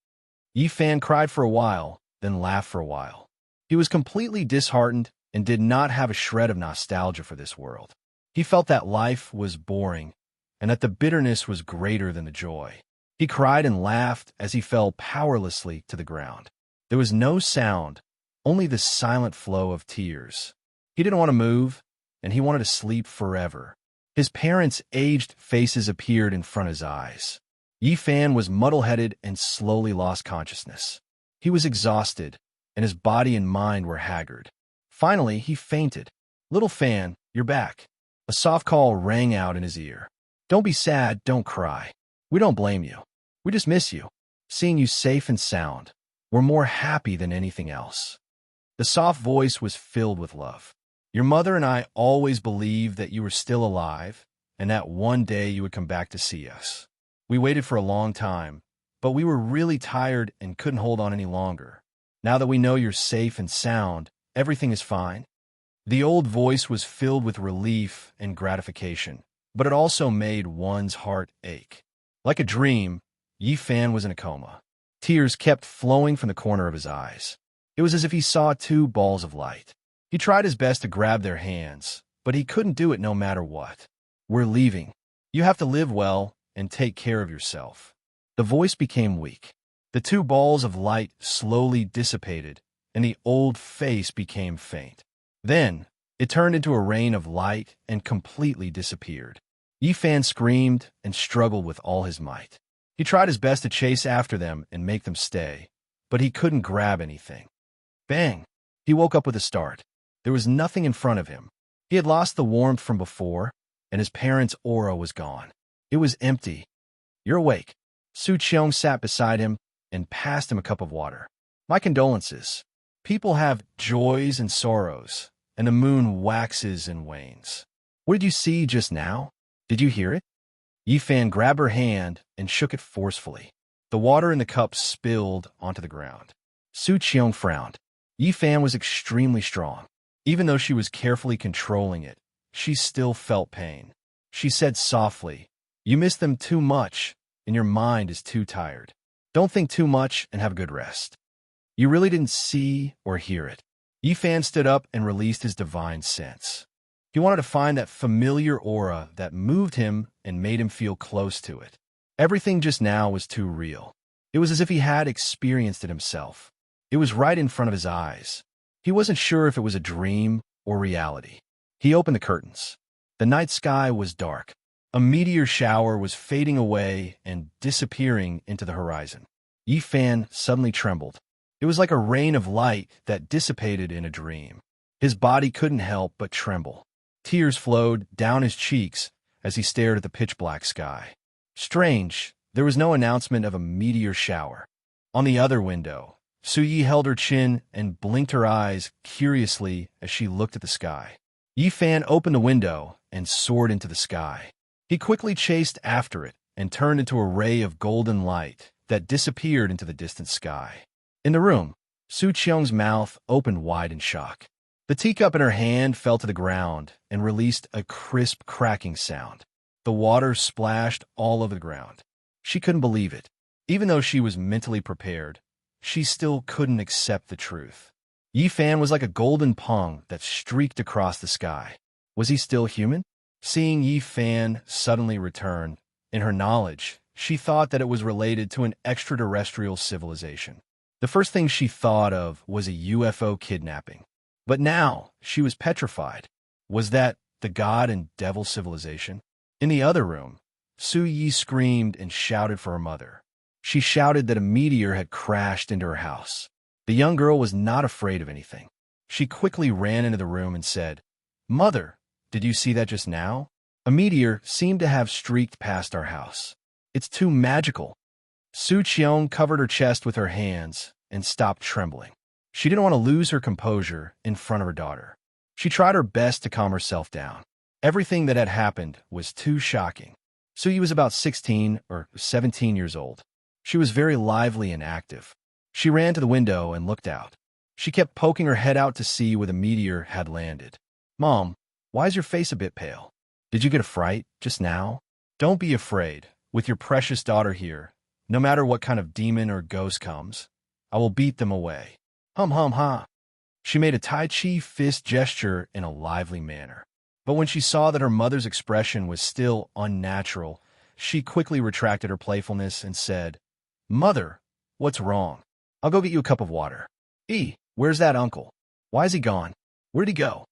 Yifan cried for a while, then laughed for a while. He was completely disheartened and did not have a shred of nostalgia for this world. He felt that life was boring and that the bitterness was greater than the joy. He cried and laughed as he fell powerlessly to the ground. There was no sound, only the silent flow of tears. He didn't want to move, and he wanted to sleep forever. His parents' aged faces appeared in front of his eyes. Yifan was muddle-headed and slowly lost consciousness. He was exhausted, and his body and mind were haggard. Finally, he fainted. "Little Fan, you're back." A soft call rang out in his ear. "Don't be sad, don't cry. We don't blame you. We just miss you. Seeing you safe and sound, we're more happy than anything else." The soft voice was filled with love. "Your mother and I always believed that you were still alive, and that one day you would come back to see us. We waited for a long time, but we were really tired and couldn't hold on any longer. Now that we know you're safe and sound, everything is fine." The old voice was filled with relief and gratification, but it also made one's heart ache. Like a dream, Yifan was in a coma. Tears kept flowing from the corner of his eyes. It was as if he saw two balls of light. He tried his best to grab their hands, but he couldn't do it no matter what. "We're leaving. You have to live well and take care of yourself." The voice became weak. The two balls of light slowly dissipated, and the old face became faint. Then, it turned into a rain of light and completely disappeared. Yifan screamed and struggled with all his might. He tried his best to chase after them and make them stay, but he couldn't grab anything. Bang! He woke up with a start. There was nothing in front of him. He had lost the warmth from before, and his parents' aura was gone. It was empty. "You're awake." Su Qiong sat beside him and passed him a cup of water. "My condolences. People have joys and sorrows, and the moon waxes and wanes. What did you see just now? Did you hear it?" Yi Fan grabbed her hand and shook it forcefully. The water in the cup spilled onto the ground. Su Qiong frowned. Yi Fan was extremely strong. Even though she was carefully controlling it, she still felt pain. She said softly, "You miss them too much, and your mind is too tired. Don't think too much and have a good rest." You really didn't see or hear it. Yi Fan stood up and released his divine sense. He wanted to find that familiar aura that moved him and made him feel close to it. Everything just now was too real. It was as if he had experienced it himself. It was right in front of his eyes. He wasn't sure if it was a dream or reality. He opened the curtains. The night sky was dark. A meteor shower was fading away and disappearing into the horizon. Yi Fan suddenly trembled. It was like a rain of light that dissipated in a dream. His body couldn't help but tremble. Tears flowed down his cheeks as he stared at the pitch-black sky. Strange, there was no announcement of a meteor shower. On the other window, Su Yi held her chin and blinked her eyes curiously as she looked at the sky. Yi Fan opened the window and soared into the sky. He quickly chased after it and turned into a ray of golden light that disappeared into the distant sky. In the room, Su Qiong's mouth opened wide in shock. The teacup in her hand fell to the ground and released a crisp cracking sound. The water splashed all over the ground. She couldn't believe it. Even though she was mentally prepared, she still couldn't accept the truth. Yi Fan was like a golden pung that streaked across the sky. Was he still human? Seeing Yi Fan suddenly return, in her knowledge, she thought that it was related to an extraterrestrial civilization. The first thing she thought of was a UFO kidnapping. But now, she was petrified. Was that the god and devil civilization? In the other room, Su Yi screamed and shouted for her mother. She shouted that a meteor had crashed into her house. The young girl was not afraid of anything. She quickly ran into the room and said, "Mother, did you see that just now? A meteor seemed to have streaked past our house. It's too magical." Su Qiong covered her chest with her hands and stopped trembling. She didn't want to lose her composure in front of her daughter. She tried her best to calm herself down. Everything that had happened was too shocking. Su Yi was about 16 or 17 years old. She was very lively and active. She ran to the window and looked out. She kept poking her head out to see where the meteor had landed. "Mom, why is your face a bit pale? Did you get a fright just now?" "Don't be afraid. With your precious daughter here, no matter what kind of demon or ghost comes, I will beat them away. Hum hum ha." She made a Tai Chi fist gesture in a lively manner. But when she saw that her mother's expression was still unnatural, she quickly retracted her playfulness and said, "Mother, what's wrong? I'll go get you a cup of water." Where's that uncle? Why is he gone? Where'd he go?"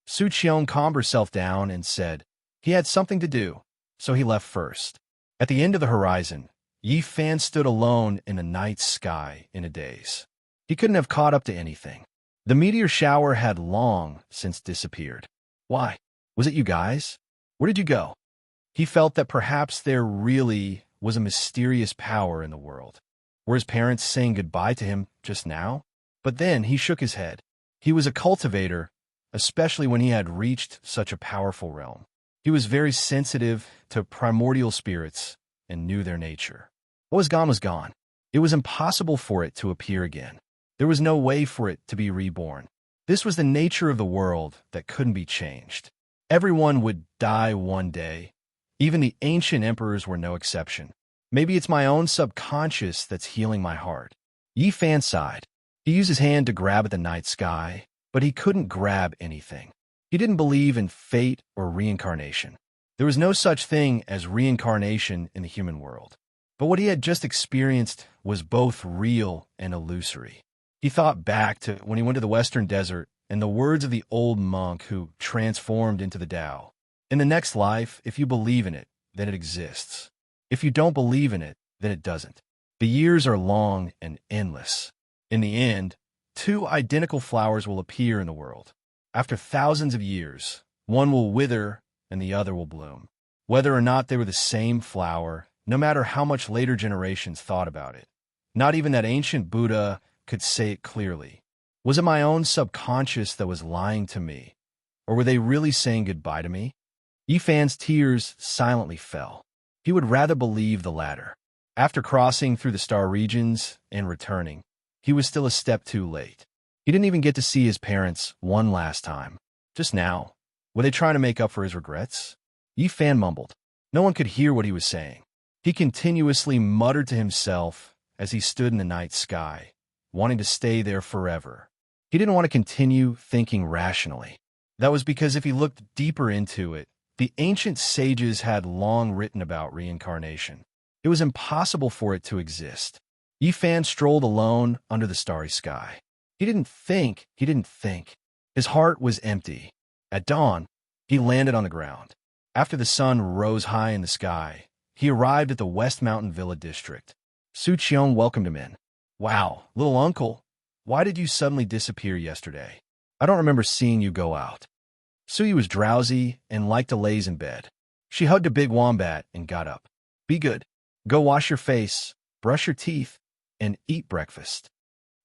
Su Qiong calmed herself down and said, "He had something to do, so he left first." At the end of the horizon, Yi Fan stood alone in the night sky in a daze. He couldn't have caught up to anything. The meteor shower had long since disappeared. Why? Was it you guys? Where did you go? He felt that perhaps there really was a mysterious power in the world. Were his parents saying goodbye to him just now? But then he shook his head. He was a cultivator, especially when he had reached such a powerful realm. He was very sensitive to primordial spirits and knew their nature. What was gone was gone. It was impossible for it to appear again. There was no way for it to be reborn. This was the nature of the world that couldn't be changed. Everyone would die one day. Even the ancient emperors were no exception. Maybe it's my own subconscious that's healing my heart. Yi Fan sighed. He used his hand to grab at the night sky, but he couldn't grab anything. He didn't believe in fate or reincarnation. There was no such thing as reincarnation in the human world. But what he had just experienced was both real and illusory. He thought back to when he went to the Western Desert and the words of the old monk who transformed into the Tao. In the next life, if you believe in it, then it exists. If you don't believe in it, then it doesn't. The years are long and endless. In the end, two identical flowers will appear in the world. After thousands of years, One will wither and the other will bloom. Whether or not they were the same flower, no matter how much later generations thought about it. Not even that ancient Buddha could say it clearly. Was it my own subconscious that was lying to me? Or were they really saying goodbye to me? Yifan's tears silently fell. He would rather believe the latter. After crossing through the star regions and returning, he was still a step too late. He didn't even get to see his parents one last time. Just now. Were they trying to make up for his regrets? Yifan mumbled. No one could hear what he was saying. He continuously muttered to himself as he stood in the night sky, wanting to stay there forever. He didn't want to continue thinking rationally. That was because if he looked deeper into it, the ancient sages had long written about reincarnation. It was impossible for it to exist. Yifan strolled alone under the starry sky. He didn't think. His heart was empty. At dawn, he landed on the ground. After the sun rose high in the sky, he arrived at the West Mountain Villa district. Su Qiong welcomed him in. Wow, little uncle, why did you suddenly disappear yesterday? I don't remember seeing you go out. Suyi was drowsy and liked to laze in bed. She hugged a big wombat and got up. Be good. Go wash your face, brush your teeth, and eat breakfast.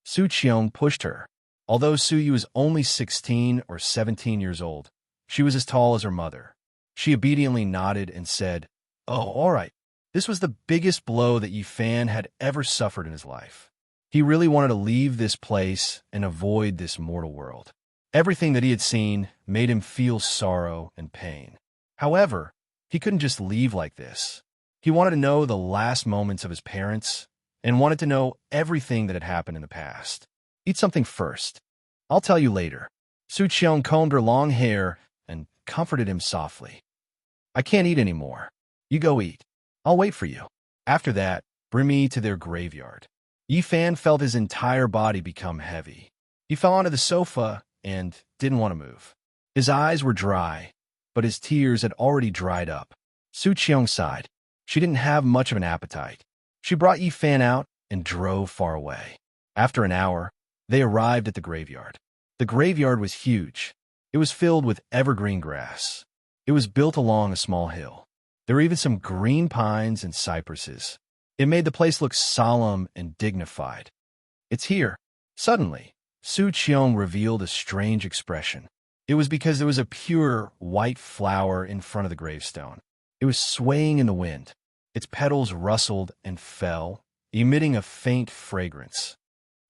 Su Qiong pushed her. Although Suyi was only 16 or 17 years old, she was as tall as her mother. She obediently nodded and said, Oh, all right. This was the biggest blow that Yifan had ever suffered in his life. He really wanted to leave this place and avoid this mortal world. Everything that he had seen made him feel sorrow and pain. However, he couldn't just leave like this. He wanted to know the last moments of his parents and wanted to know everything that had happened in the past. Eat something first. I'll tell you later. Su Qiong combed her long hair and comforted him softly. I can't eat anymore. You go eat. I'll wait for you. After that, bring me to their graveyard. Yifan felt his entire body become heavy. He fell onto the sofa and didn't want to move. His eyes were dry, but his tears had already dried up. Su Qiong sighed. She didn't have much of an appetite. She brought Yifan out and drove far away. After an hour, they arrived at the graveyard. The graveyard was huge. It was filled with evergreen grass. It was built along a small hill. There were even some green pines and cypresses. It made the place look solemn and dignified. It's here. Suddenly, Su Qiong revealed a strange expression. It was because there was a pure white flower in front of the gravestone. It was swaying in the wind. Its petals rustled and fell, emitting a faint fragrance.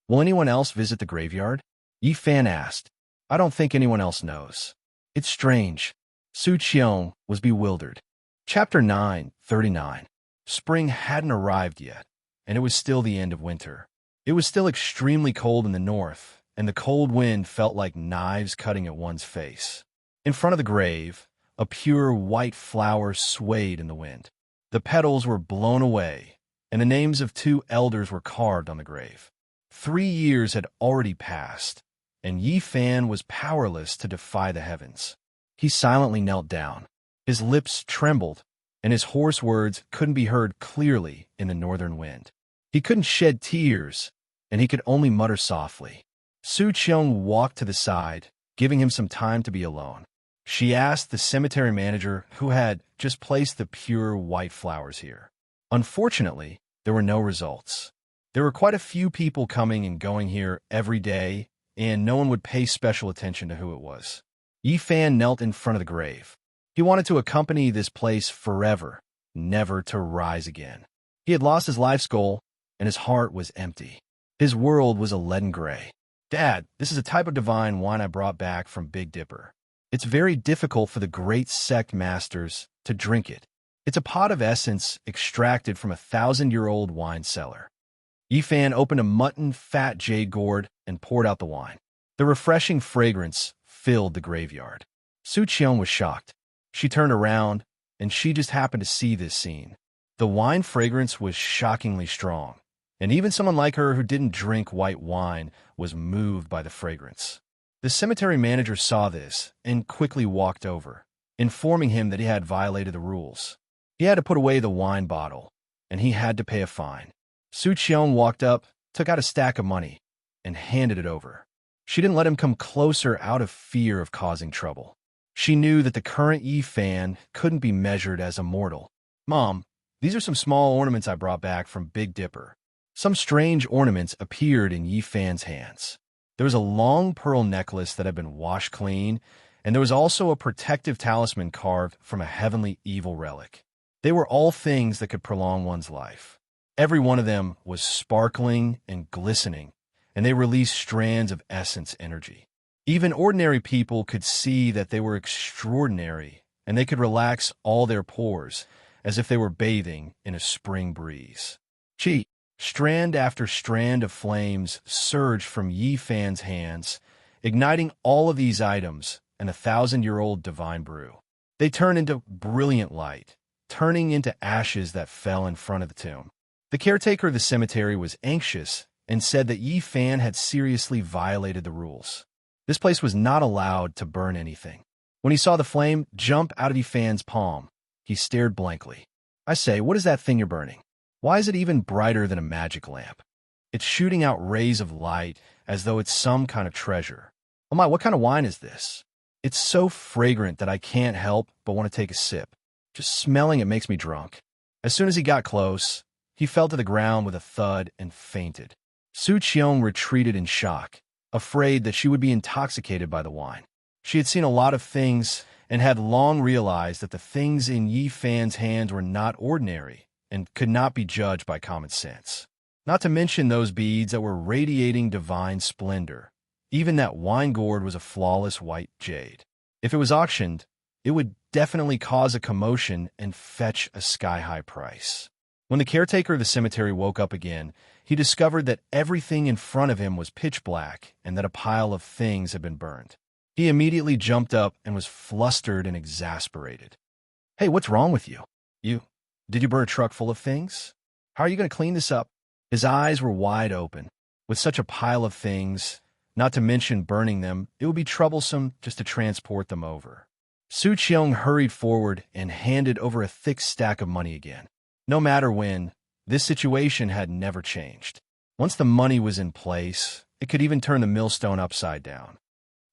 Will anyone else visit the graveyard? Yifan asked. I don't think anyone else knows. It's strange. Su Qiong was bewildered. Chapter 9:39. Spring hadn't arrived yet, and it was still the end of winter. It was still extremely cold in the north, and the cold wind felt like knives cutting at one's face. In front of the grave, a pure white flower swayed in the wind. The petals were blown away, and the names of 2 elders were carved on the grave. 3 years had already passed, and Yifan was powerless to defy the heavens. He silently knelt down. His lips trembled, and his hoarse words couldn't be heard clearly in the northern wind. He couldn't shed tears, and he could only mutter softly. Su Qiong walked to the side, giving him some time to be alone. She asked the cemetery manager who had just placed the pure white flowers here. Unfortunately, there were no results. There were quite a few people coming and going here every day, and no one would pay special attention to who it was. Yifan knelt in front of the grave. He wanted to accompany this place forever, never to rise again. He had lost his life's goal, and his heart was empty. His world was a leaden gray. Dad, this is a type of divine wine I brought back from Big Dipper. It's very difficult for the great sect masters to drink it. It's a pot of essence extracted from a 1,000-year-old wine cellar. Yifan opened a mutton fat jade gourd and poured out the wine. The refreshing fragrance filled the graveyard. Su Qiong was shocked. She turned around, and she just happened to see this scene. The wine fragrance was shockingly strong, and even someone like her who didn't drink white wine was moved by the fragrance. The cemetery manager saw this and quickly walked over, informing him that he had violated the rules. He had to put away the wine bottle, and he had to pay a fine. Su Qiong walked up, took out a stack of money, and handed it over. She didn't let him come closer out of fear of causing trouble. She knew that the current Yi Fan couldn't be measured as a mortal. "Mom, these are some small ornaments I brought back from Big Dipper." Some strange ornaments appeared in Yi Fan's hands. There was a long pearl necklace that had been washed clean, and there was also a protective talisman carved from a heavenly evil relic. They were all things that could prolong one's life. Every one of them was sparkling and glistening, and they released strands of essence energy. Even ordinary people could see that they were extraordinary, and they could relax all their pores as if they were bathing in a spring breeze. Chi, strand after strand of flames surged from Yi Fan's hands, igniting all of these items and a 1,000-year-old divine brew. They turned into brilliant light, turning into ashes that fell in front of the tomb. The caretaker of the cemetery was anxious and said that Yi Fan had seriously violated the rules. This place was not allowed to burn anything. When he saw the flame jump out of Yi Fan's palm, he stared blankly. "I say, what is that thing you're burning? Why is it even brighter than a magic lamp? It's shooting out rays of light as though it's some kind of treasure. Oh my, what kind of wine is this? It's so fragrant that I can't help but want to take a sip. Just smelling it makes me drunk." As soon as he got close, he fell to the ground with a thud and fainted. Su Qiong retreated in shock, afraid that she would be intoxicated by the wine. She had seen a lot of things and had long realized that the things in Yi Fan's hands were not ordinary and could not be judged by common sense. Not to mention those beads that were radiating divine splendor. Even that wine gourd was a flawless white jade. If it was auctioned, it would definitely cause a commotion and fetch a sky-high price. When the caretaker of the cemetery woke up again, he discovered that everything in front of him was pitch black and that a pile of things had been burned. He immediately jumped up and was flustered and exasperated. "Hey, what's wrong with you? Did you burn a truck full of things? How are you going to clean this up?" His eyes were wide open. With such a pile of things, not to mention burning them, it would be troublesome just to transport them over. Su Qiong hurried forward and handed over a thick stack of money again. No matter when, this situation had never changed. Once the money was in place, it could even turn the millstone upside down.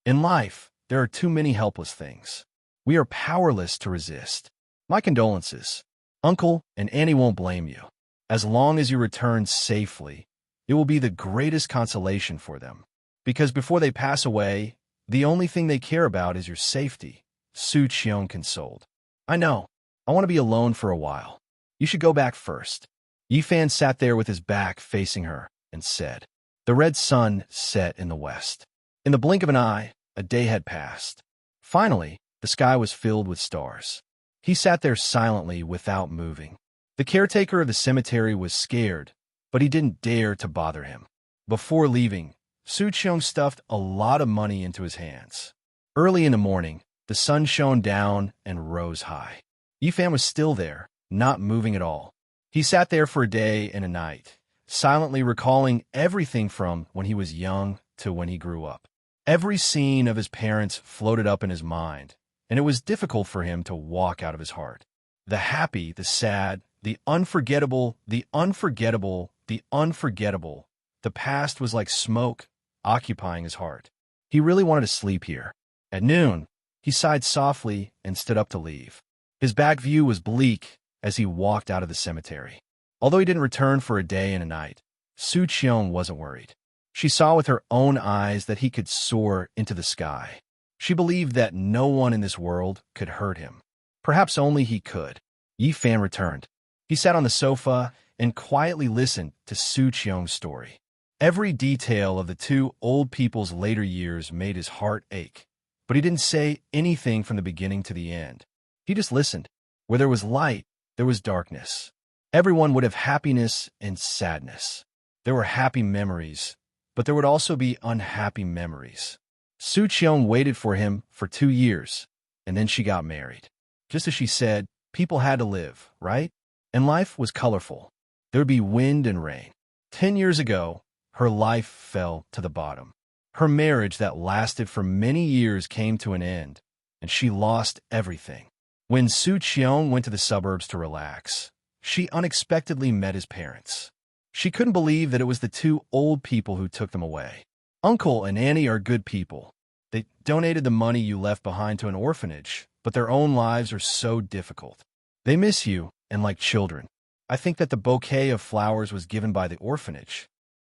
In life, there are too many helpless things. We are powerless to resist. My condolences. Uncle and Annie won't blame you. As long as you return safely, it will be the greatest consolation for them. Because before they pass away, the only thing they care about is your safety, Su Qiong consoled. "I know. I want to be alone for a while. You should go back first." Yi Fan sat there with his back facing her and said. The red sun set in the west. In the blink of an eye, a day had passed. Finally, the sky was filled with stars. He sat there silently without moving. The caretaker of the cemetery was scared, but he didn't dare to bother him. Before leaving, Su Qiong stuffed a lot of money into his hands. Early in the morning, the sun shone down and rose high. Yi Fan was still there, not moving at all. He sat there for a day and a night, silently recalling everything from when he was young to when he grew up. Every scene of his parents floated up in his mind, and it was difficult for him to walk out of his heart. The happy, the sad, the unforgettable, the unforgettable, the unforgettable. The past was like smoke, occupying his heart. He really wanted to sleep here. At noon, he sighed softly and stood up to leave. His back view was bleak as he walked out of the cemetery. Although he didn't return for a day and a night, Su Qiong wasn't worried. She saw with her own eyes that he could soar into the sky. She believed that no one in this world could hurt him. Perhaps only he could. Yi Fan returned. He sat on the sofa and quietly listened to Su Qiong's story. Every detail of the two old people's later years made his heart ache, but he didn't say anything from the beginning to the end. He just listened. Where there was light, there was darkness. Everyone would have happiness and sadness. There were happy memories, but there would also be unhappy memories. Su Qiong waited for him for 2 years, and then she got married. Just as she said, people had to live, right? And life was colorful. There would be wind and rain. 10 years ago, her life fell to the bottom. Her marriage that lasted for many years came to an end, and she lost everything. When Su Qiong went to the suburbs to relax, she unexpectedly met his parents. She couldn't believe that it was the two old people who took them away. Uncle and Annie are good people. They donated the money you left behind to an orphanage, but their own lives are so difficult. They miss you, and like children. I think that the bouquet of flowers was given by the orphanage.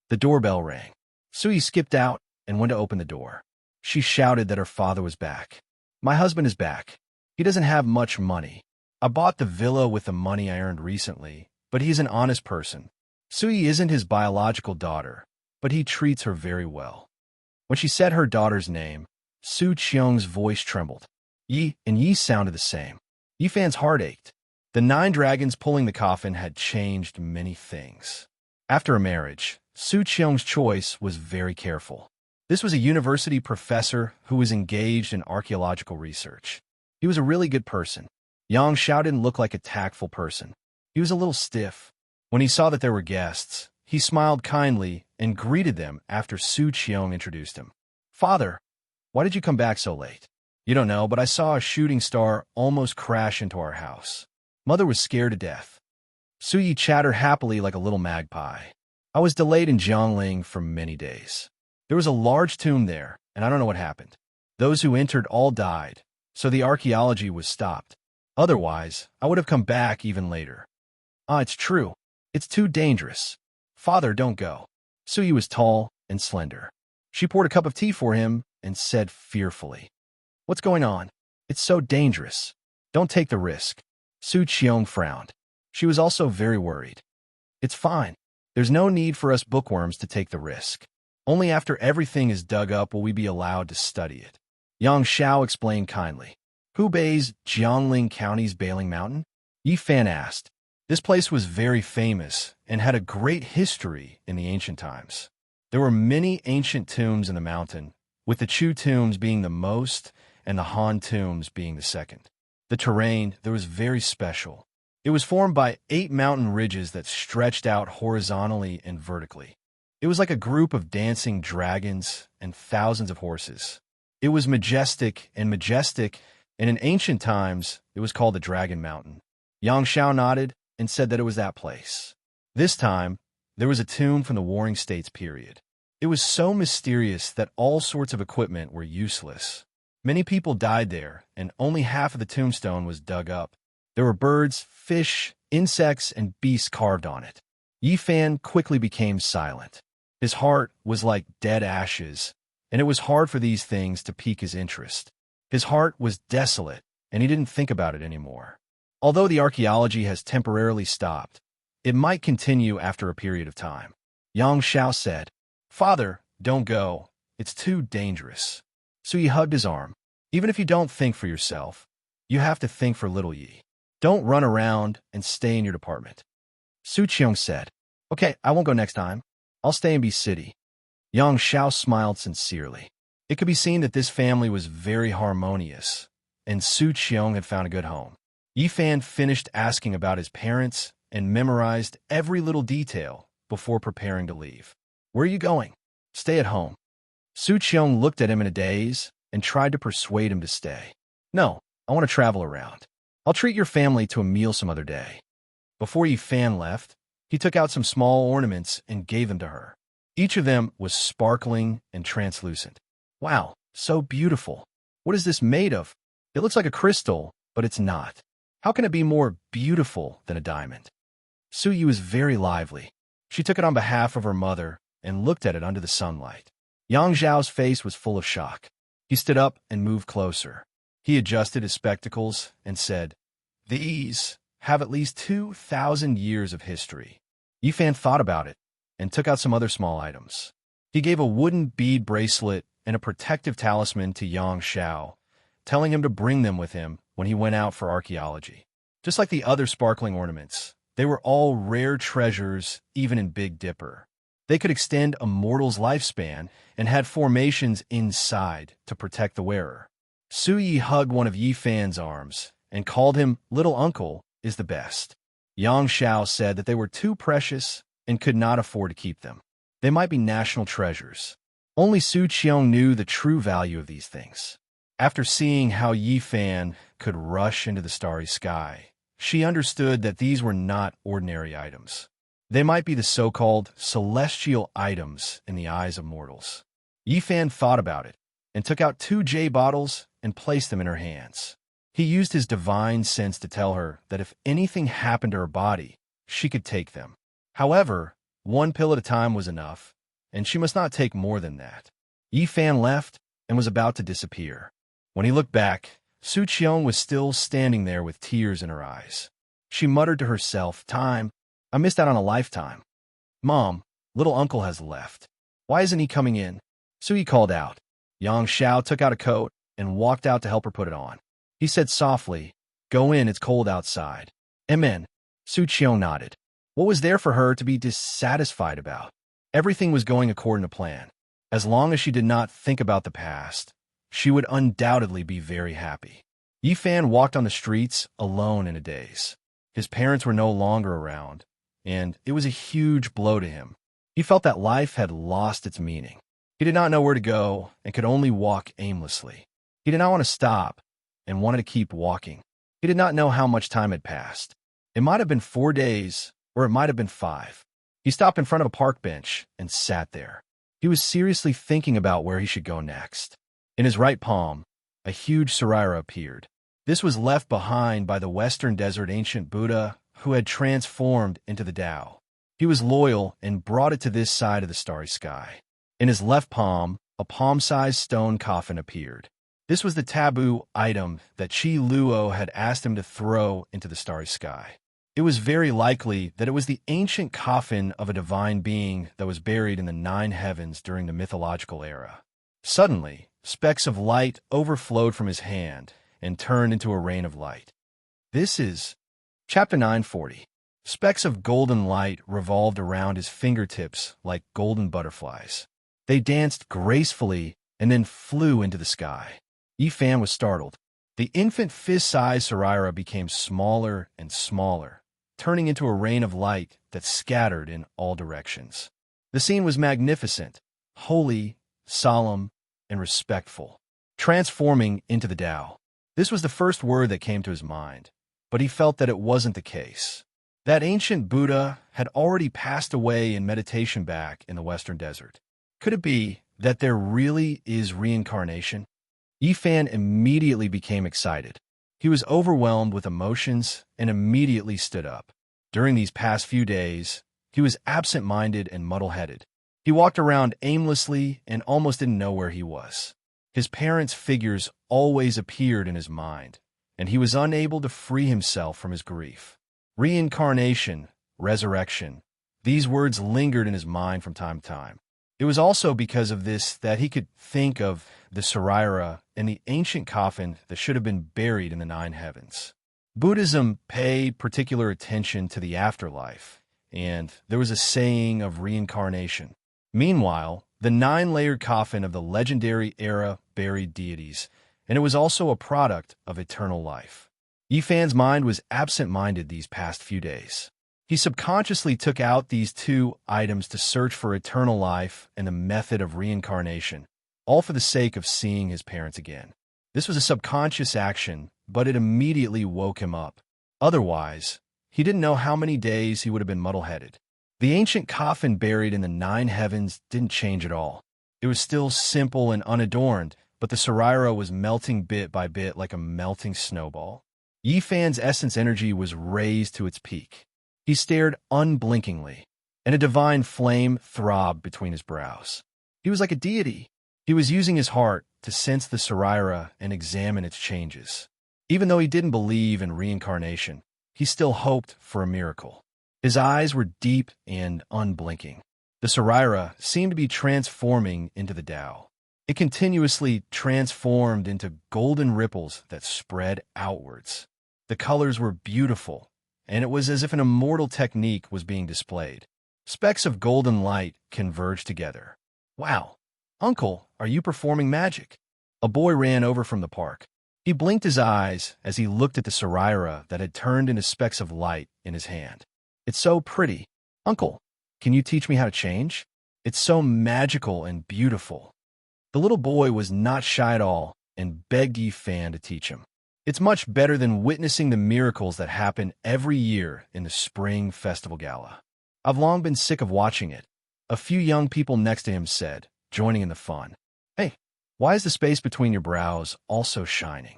The doorbell rang. Sui skipped out and went to open the door. She shouted that her father was back. My husband is back. He doesn't have much money. I bought the villa with the money I earned recently, but he's an honest person. Sui isn't his biological daughter, but he treats her very well. When she said her daughter's name, Su Qiong's voice trembled. Yi and Yi sounded the same. Yifan's heart ached. The 9 dragons pulling the coffin had changed many things. After a marriage, Su Qiong's choice was very careful. This was a university professor who was engaged in archaeological research. He was a really good person. Yang Xiao didn't look like a tactful person. He was a little stiff. When he saw that there were guests, he smiled kindly and greeted them after Su Qiong introduced him. Father, why did you come back so late? You don't know, but I saw a shooting star almost crash into our house. Mother was scared to death. Su Yi chattered happily like a little magpie. I was delayed in Jiangling for many days. There was a large tomb there, and I don't know what happened. Those who entered all died, so the archaeology was stopped. Otherwise, I would have come back even later. It's true. It's too dangerous. Father, don't go. Su Yi was tall and slender. She poured a cup of tea for him and said fearfully, What's going on? It's so dangerous. Don't take the risk. Su Qiong frowned. She was also very worried. It's fine. There's no need for us bookworms to take the risk. Only after everything is dug up will we be allowed to study it. Yang Xiao explained kindly. Hubei's Jiangling County's Bailing Mountain? Yifan asked. This place was very famous and had a great history in the ancient times. There were many ancient tombs in the mountain, with the Chu tombs being the most and the Han tombs being the second. The terrain there was very special. It was formed by 8 mountain ridges that stretched out horizontally and vertically. It was like a group of dancing dragons and thousands of horses. It was majestic, and in ancient times, it was called the Dragon Mountain. Yang Xiao nodded and said that it was that place. This time, there was a tomb from the Warring States period. It was so mysterious that all sorts of equipment were useless. Many people died there, and only half of the tombstone was dug up. There were birds, fish, insects, and beasts carved on it. Yifan quickly became silent. His heart was like dead ashes, and it was hard for these things to pique his interest. His heart was desolate, and he didn't think about it anymore. Although the archaeology has temporarily stopped, it might continue after a period of time. Yang Xiao said, Father, don't go. It's too dangerous. So he hugged his arm. Even if you don't think for yourself, you have to think for little Yi. Don't run around and stay in your department. Su Qiong said, Okay, I won't go next time. I'll stay and be city. Yang Xiao smiled sincerely. It could be seen that this family was very harmonious, and Su Qiong had found a good home. Yifan finished asking about his parents and memorized every little detail before preparing to leave. Where are you going? Stay at home. Su Qiong looked at him in a daze and tried to persuade him to stay. No, I want to travel around. I'll treat your family to a meal some other day. Before Yifan left, he took out some small ornaments and gave them to her. Each of them was sparkling and translucent. Wow, so beautiful. What is this made of? It looks like a crystal, but it's not. How can it be more beautiful than a diamond? Su Yi was very lively. She took it on behalf of her mother and looked at it under the sunlight. Yang Zhao's face was full of shock. He stood up and moved closer. He adjusted his spectacles and said, These have at least 2,000 years of history. Yifan thought about it and took out some other small items. He gave a wooden bead bracelet and a protective talisman to Yang Xiao, telling him to bring them with him when he went out for archaeology. Just like the other sparkling ornaments, they were all rare treasures, even in Big Dipper. They could extend a mortal's lifespan and had formations inside to protect the wearer. Su Yi hugged one of Yifan's arms and called him Little Uncle is the best. Yang Xiao said that they were too precious and could not afford to keep them. They might be national treasures. Only Su Qiong knew the true value of these things. After seeing how Yifan could rush into the starry sky, she understood that these were not ordinary items. They might be the so-called celestial items in the eyes of mortals. Yifan thought about it and took out 2 jade bottles and placed them in her hands. He used his divine sense to tell her that if anything happened to her body, she could take them. However, 1 pill at a time was enough, and she must not take more than that. Yifan left and was about to disappear. When he looked back, Su Qiong was still standing there with tears in her eyes. She muttered to herself, "Time. I missed out on a lifetime. Mom, little uncle has left. Why isn't he coming in?" Sui called out. Yang Xiao took out a coat and walked out to help her put it on. He said softly, "Go in, it's cold outside." Amen. Su Qiong nodded. What was there for her to be dissatisfied about? Everything was going according to plan. As long as she did not think about the past, she would undoubtedly be very happy. Yifan walked on the streets alone in a daze. His parents were no longer around, and it was a huge blow to him. He felt that life had lost its meaning. He did not know where to go and could only walk aimlessly. He did not want to stop and wanted to keep walking. He did not know how much time had passed. It might have been 4 days, or it might have been 5. He stopped in front of a park bench and sat there. He was seriously thinking about where he should go next. In his right palm, a huge Saraira appeared. This was left behind by the Western Desert ancient Buddha who had transformed into the Tao. He was loyal and brought it to this side of the starry sky. In his left palm, a palm-sized stone coffin appeared. This was the taboo item that Qi Luo had asked him to throw into the starry sky. It was very likely that it was the ancient coffin of a divine being that was buried in the 9 heavens during the mythological era. Suddenly, specks of light overflowed from his hand and turned into a rain of light. This is Chapter 940. Specks of golden light revolved around his fingertips like golden butterflies. They danced gracefully and then flew into the sky. Yifan was startled. The infant fist-sized Saraira became smaller and smaller, turning into a rain of light that scattered in all directions. The scene was magnificent, holy, solemn, and respectful, transforming into the Tao. This was the first word that came to his mind, but he felt that it wasn't the case. That ancient Buddha had already passed away in meditation back in the Western Desert. Could it be that there really is reincarnation? Yifan immediately became excited. He was overwhelmed with emotions and immediately stood up. During these past few days, he was absent-minded and muddle-headed. He walked around aimlessly and almost didn't know where he was. His parents' figures always appeared in his mind, and he was unable to free himself from his grief. Reincarnation, resurrection, these words lingered in his mind from time to time. It was also because of this that he could think of the Saraira and the ancient coffin that should have been buried in the 9 heavens. Buddhism paid particular attention to the afterlife, and there was a saying of reincarnation. Meanwhile, the 9-layered coffin of the legendary era buried deities, and it was also a product of eternal life. Yifan's mind was absent-minded these past few days. He subconsciously took out these 2 items to search for eternal life and the method of reincarnation, all for the sake of seeing his parents again. This was a subconscious action, but it immediately woke him up. Otherwise, he didn't know how many days he would have been muddle-headed. The ancient coffin buried in the 9 heavens didn't change at all. It was still simple and unadorned, but the Saraira was melting bit by bit like a melting snowball. Yifan's essence energy was raised to its peak. He stared unblinkingly, and a divine flame throbbed between his brows. He was like a deity. He was using his heart to sense the Saraira and examine its changes. Even though he didn't believe in reincarnation, he still hoped for a miracle. His eyes were deep and unblinking. The Saraira seemed to be transforming into the Tao. It continuously transformed into golden ripples that spread outwards. The colors were beautiful, and it was as if an immortal technique was being displayed. Specks of golden light converged together. Wow, Uncle, are you performing magic? A boy ran over from the park. He blinked his eyes as he looked at the Saraira that had turned into specks of light in his hand. It's so pretty. Uncle, can you teach me how to change? It's so magical and beautiful. The little boy was not shy at all and begged Yifan to teach him. It's much better than witnessing the miracles that happen every year in the Spring Festival Gala. I've long been sick of watching it, a few young people next to him said, joining in the fun. Hey, Why is the space between your brows also shining?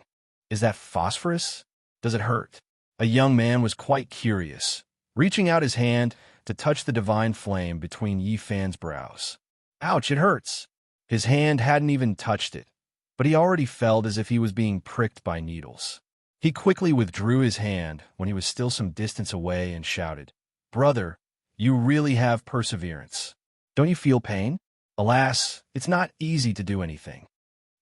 Is that phosphorus? Does it hurt? A young man was quite curious, reaching out his hand to touch the divine flame between Yi Fan's brows. Ouch, it hurts. His hand hadn't even touched it, but he already felt as if he was being pricked by needles. He quickly withdrew his hand when he was still some distance away and shouted, "Brother, you really have perseverance. Don't you feel pain?" Alas, it's not easy to do anything.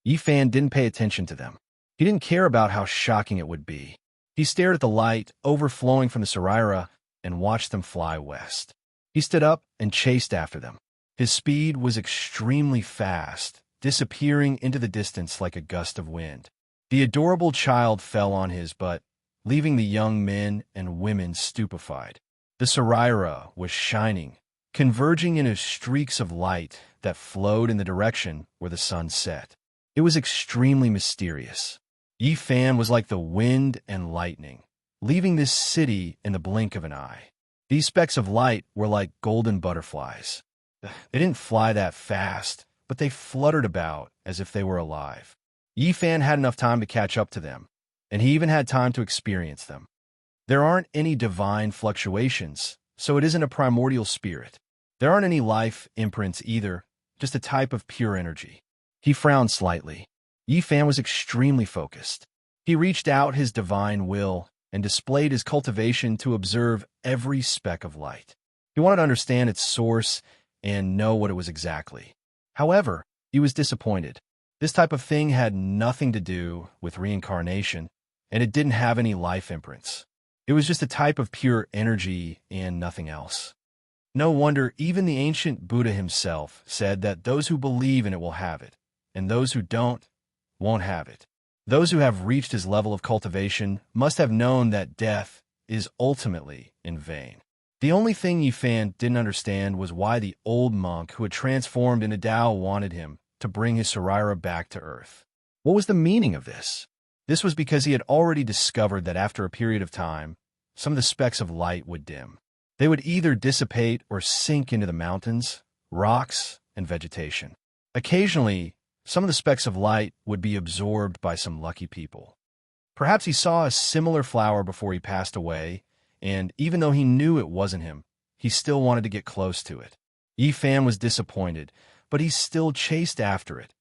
Yi Fan didn't pay attention to them. He didn't care about how shocking it would be. He stared at the light overflowing from the Saraira and watched them fly west. He stood up and chased after them. His speed was extremely fast, disappearing into the distance like a gust of wind. The adorable child fell on his butt, leaving the young men and women stupefied. The Saraira was shining, converging into streaks of light that flowed in the direction where the sun set. It was extremely mysterious. Yi Fan was like the wind and lightning, leaving this city in the blink of an eye. These specks of light were like golden butterflies. They didn't fly that fast, but they fluttered about as if they were alive. Yi Fan had enough time to catch up to them, and he even had time to experience them. There aren't any divine fluctuations, so it isn't a primordial spirit. There aren't any life imprints either, just a type of pure energy. He frowned slightly. Yi Fan was extremely focused. He reached out his divine will and displayed his cultivation to observe every speck of light. He wanted to understand its source and know what it was exactly. However, he was disappointed. This type of thing had nothing to do with reincarnation, and it didn't have any life imprints. It was just a type of pure energy and nothing else. No wonder even the ancient Buddha himself said that those who believe in it will have it, and those who don't won't have it. Those who have reached his level of cultivation must have known that death is ultimately in vain. The only thing Yi Fan didn't understand was why the old monk who had transformed into Tao wanted him to bring his Saraira back to Earth. What was the meaning of this? This was because he had already discovered that after a period of time, some of the specks of light would dim. They would either dissipate or sink into the mountains, rocks, and vegetation. Occasionally, some of the specks of light would be absorbed by some lucky people. Perhaps he saw a similar flower before he passed away, and even though he knew it wasn't him, he still wanted to get close to it. Yi Fan was disappointed, but he still chased after it,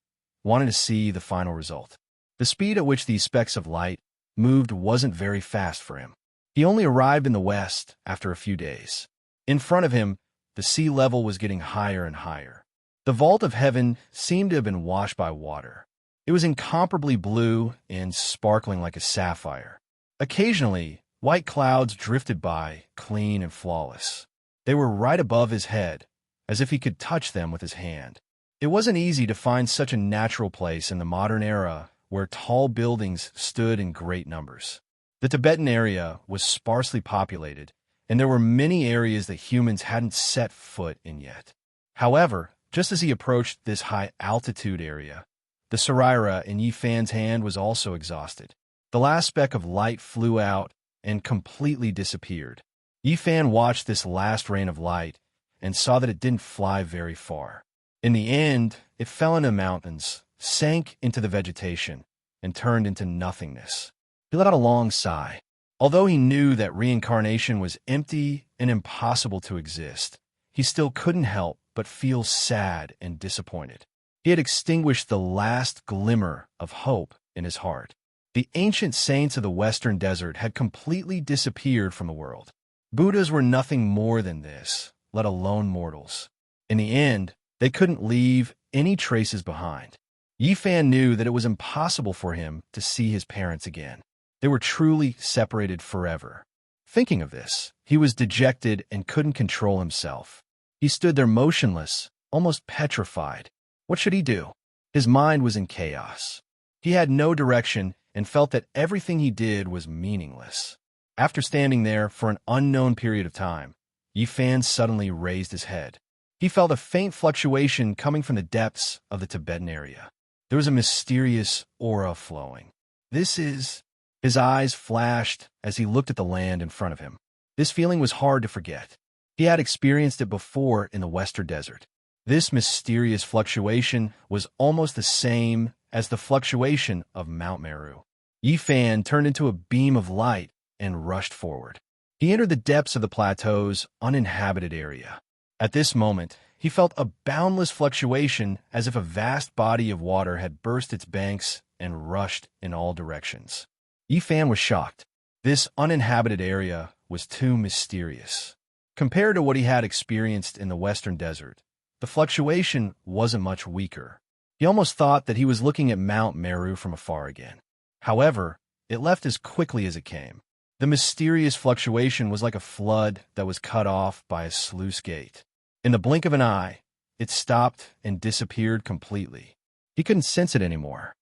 wanting to see the final result. The speed at which these specks of light moved wasn't very fast for him. He only arrived in the west after a few days. In front of him, the sea level was getting higher and higher. The vault of heaven seemed to have been washed by water. It was incomparably blue and sparkling like a sapphire. Occasionally, white clouds drifted by, clean and flawless. They were right above his head, as if he could touch them with his hand. It wasn't easy to find such a natural place in the modern era where tall buildings stood in great numbers. The Tibetan area was sparsely populated, and there were many areas that humans hadn't set foot in yet. However, just as he approached this high-altitude area, the Saraira in Yi Fan's hand was also exhausted. The last speck of light flew out and completely disappeared. Yi Fan watched this last rain of light and saw that it didn't fly very far. In the end, it fell into the mountains, sank into the vegetation, and turned into nothingness. He let out a long sigh. Although he knew that reincarnation was empty and impossible to exist, he still couldn't help but feel sad and disappointed. He had extinguished the last glimmer of hope in his heart. The ancient saints of the Western Desert had completely disappeared from the world. Buddhas were nothing more than this, let alone mortals. In the end, they couldn't leave any traces behind. Yi Fan knew that it was impossible for him to see his parents again. They were truly separated forever. Thinking of this, he was dejected and couldn't control himself. He stood there motionless, almost petrified. What should he do? His mind was in chaos. He had no direction and felt that everything he did was meaningless. After standing there for an unknown period of time, Yi Fan suddenly raised his head. He felt a faint fluctuation coming from the depths of the Tibetan area. There was a mysterious aura flowing. His eyes flashed as he looked at the land in front of him. This feeling was hard to forget. He had experienced it before in the Western Desert. This mysterious fluctuation was almost the same as the fluctuation of Mount Meru. Yifan turned into a beam of light and rushed forward. He entered the depths of the plateau's uninhabited area. At this moment, he felt a boundless fluctuation as if a vast body of water had burst its banks and rushed in all directions. Yifan was shocked. This uninhabited area was too mysterious. Compared to what he had experienced in the Western Desert, the fluctuation wasn't much weaker. He almost thought that he was looking at Mount Meru from afar again. However, it left as quickly as it came. The mysterious fluctuation was like a flood that was cut off by a sluice gate. In the blink of an eye, it stopped and disappeared completely. He couldn't sense it anymore.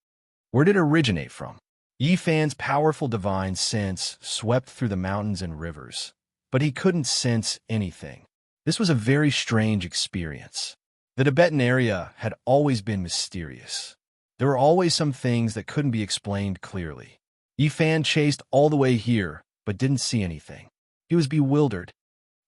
Where did it originate from? Yifan's powerful divine sense swept through the mountains and rivers, but he couldn't sense anything. This was a very strange experience. The Tibetan area had always been mysterious. There were always some things that couldn't be explained clearly. Yifan chased all the way here, but didn't see anything. He was bewildered.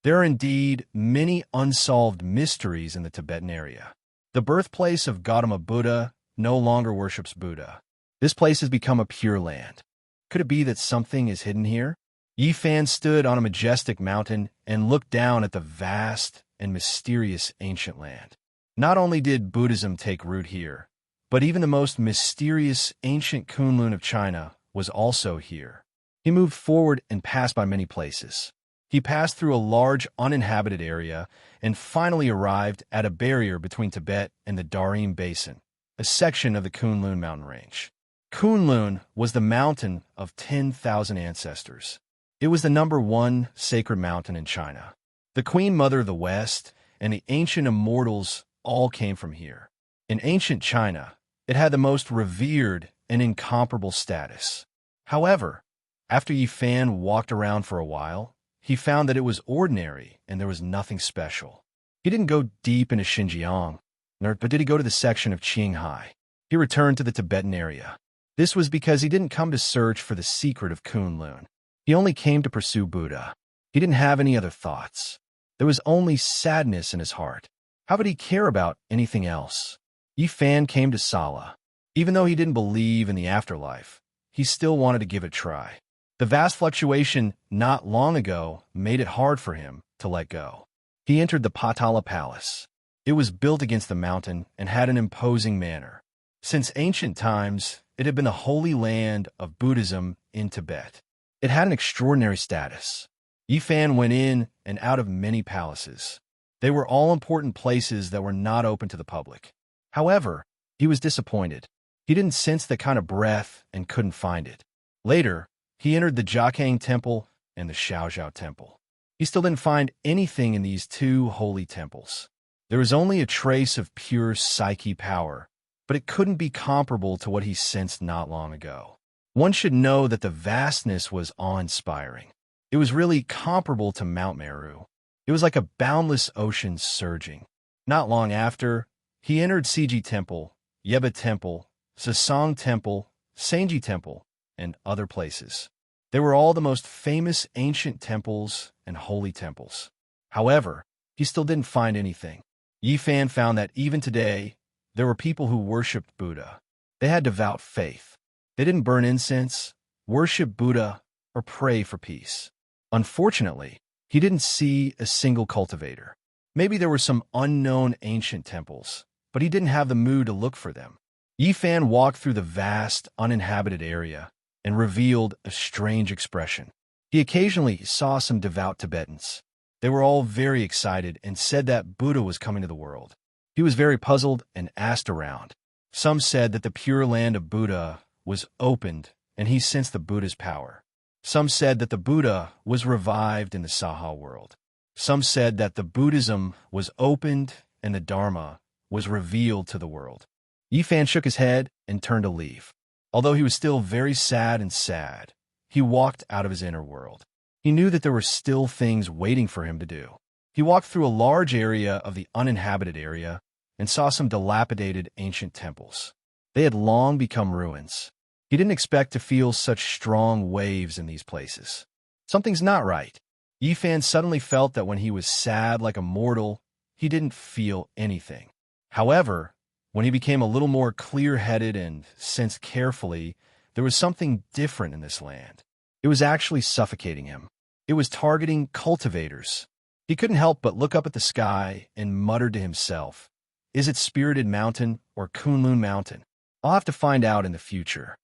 There are indeed many unsolved mysteries in the Tibetan area. The birthplace of Gautama Buddha no longer worships Buddha. This place has become a pure land. Could it be that something is hidden here? Yifan stood on a majestic mountain and looked down at the vast and mysterious ancient land. Not only did Buddhism take root here, but even the most mysterious ancient Kunlun of China was also here. He moved forward and passed by many places. He passed through a large uninhabited area and finally arrived at a barrier between Tibet and the Darim Basin, a section of the Kunlun mountain range. Kunlun was the mountain of 10,000 ancestors. It was the #1 sacred mountain in China. The Queen Mother of the West and the ancient immortals all came from here. In ancient China, it had the most revered and incomparable status. However, after Yifan walked around for a while, he found that it was ordinary and there was nothing special. He didn't go deep into Xinjiang, but did he go to the section of Qinghai? He returned to the Tibetan area. This was because he didn't come to search for the secret of Kunlun. He only came to pursue Buddha. He didn't have any other thoughts. There was only sadness in his heart. How would he care about anything else? Yifan came to Sala. Even though he didn't believe in the afterlife, he still wanted to give it a try. The vast fluctuation not long ago made it hard for him to let go. He entered the Patala Palace. It was built against the mountain and had an imposing manner. Since ancient times, it had been the holy land of Buddhism in Tibet. It had an extraordinary status. Yifan went in and out of many palaces. They were all important places that were not open to the public. However, he was disappointed. He didn't sense that kind of breath and couldn't find it. Later, he entered the Jiakang Temple and the Xiaozhou Temple. He still didn't find anything in these two holy temples. There was only a trace of pure psyche power, but it couldn't be comparable to what he sensed not long ago. One should know that the vastness was awe-inspiring. It was really comparable to Mount Meru. It was like a boundless ocean surging. Not long after, he entered Siji Temple, Yeba Temple, Sasang Temple, Sanji Temple, and other places. They were all the most famous ancient temples and holy temples. However, he still didn't find anything. Yifan found that even today, there were people who worshipped Buddha. They had devout faith. They didn't burn incense, worship Buddha, or pray for peace. Unfortunately, he didn't see a single cultivator. Maybe there were some unknown ancient temples, but he didn't have the mood to look for them. Yifan walked through the vast, uninhabited area and revealed a strange expression. He occasionally saw some devout Tibetans. They were all very excited and said that Buddha was coming to the world. He was very puzzled and asked around. Some said that the pure land of Buddha was opened and he sensed the Buddha's power. Some said that the Buddha was revived in the Saha world. Some said that the Buddhism was opened and the Dharma was revealed to the world. Yifan shook his head and turned to leave. Although he was still very sad, he walked out of his inner world. He knew that there were still things waiting for him to do. He walked through a large area of the uninhabited area and saw some dilapidated ancient temples. They had long become ruins. He didn't expect to feel such strong waves in these places. Something's not right. Yifan suddenly felt that when he was sad like a mortal, he didn't feel anything. However, when he became a little more clear-headed and sensed carefully, there was something different in this land. It was actually suffocating him. It was targeting cultivators. He couldn't help but look up at the sky and muttered to himself, "Is it Spirited Mountain or Kunlun Mountain? I'll have to find out in the future."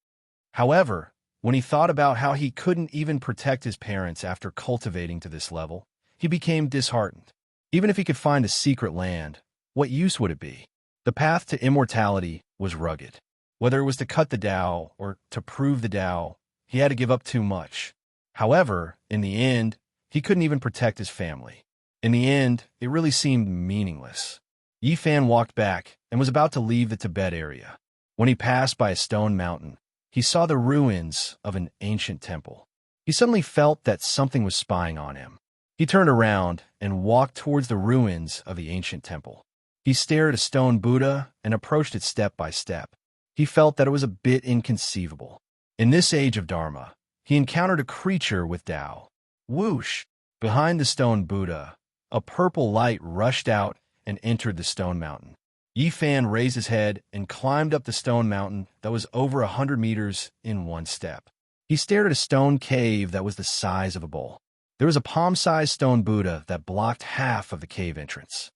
However, when he thought about how he couldn't even protect his parents after cultivating to this level, he became disheartened. Even if he could find a secret land, what use would it be? The path to immortality was rugged. Whether it was to cut the Tao or to prove the Tao, he had to give up too much. However, in the end, he couldn't even protect his family. In the end, it really seemed meaningless. Yifan walked back and was about to leave the Tibet area. When he passed by a stone mountain, he saw the ruins of an ancient temple. He suddenly felt that something was spying on him. He turned around and walked towards the ruins of the ancient temple. He stared at a stone Buddha and approached it step by step. He felt that it was a bit inconceivable. In this age of Dharma, he encountered a creature with Tao. Whoosh! Behind the stone Buddha, a purple light rushed out and entered the stone mountain. Yifan raised his head and climbed up the stone mountain that was over 100 meters in one step. He stared at a stone cave that was the size of a bowl. There was a palm-sized stone Buddha that blocked half of the cave entrance.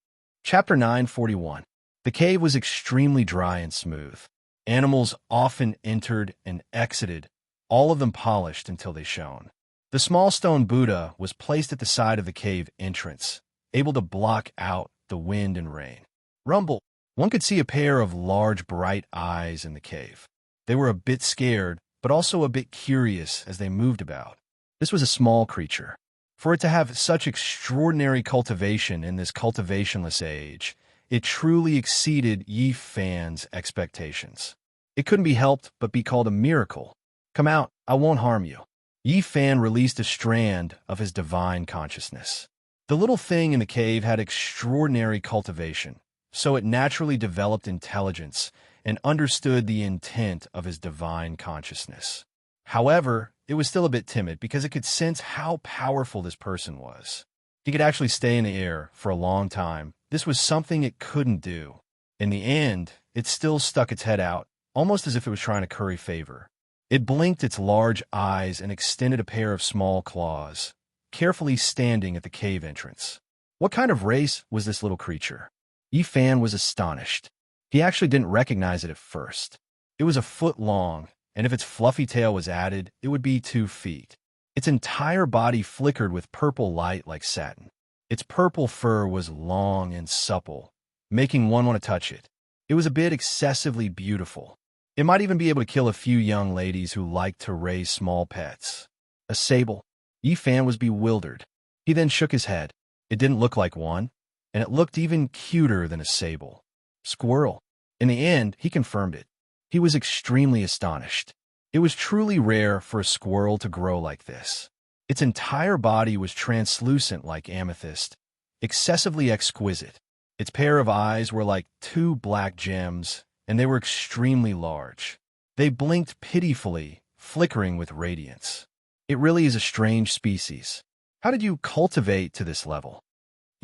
Chapter 941. The cave was extremely dry and smooth. Animals often entered and exited, all of them polished until they shone. The small stone Buddha was placed at the side of the cave entrance, able to block out the wind and rain. Rumble! One could see a pair of large, bright eyes in the cave. They were a bit scared, but also a bit curious as they moved about. This was a small creature. For it to have such extraordinary cultivation in this cultivationless age, it truly exceeded Yifan's expectations. It couldn't be helped but be called a miracle. "Come out, I won't harm you." Yifan released a strand of his divine consciousness. The little thing in the cave had extraordinary cultivation, so it naturally developed intelligence and understood the intent of his divine consciousness. However, it was still a bit timid because it could sense how powerful this person was. He could actually stay in the air for a long time. This was something it couldn't do. In the end, it still stuck its head out, almost as if it was trying to curry favor. It blinked its large eyes and extended a pair of small claws, carefully standing at the cave entrance. What kind of race was this little creature? Yifan was astonished. He actually didn't recognize it at first. It was a foot long, and if its fluffy tail was added, it would be 2 feet. Its entire body flickered with purple light like satin. Its purple fur was long and supple, making one want to touch it. It was a bit excessively beautiful. It might even be able to kill a few young ladies who liked to raise small pets. A sable? Yifan was bewildered. He then shook his head. It didn't look like one, and it looked even cuter than a sable. Squirrel. In the end, he confirmed it. He was extremely astonished. It was truly rare for a squirrel to grow like this. Its entire body was translucent like amethyst, excessively exquisite. Its pair of eyes were like 2 black gems, and they were extremely large. They blinked pitifully, flickering with radiance. It really is a strange species. How did you cultivate to this level?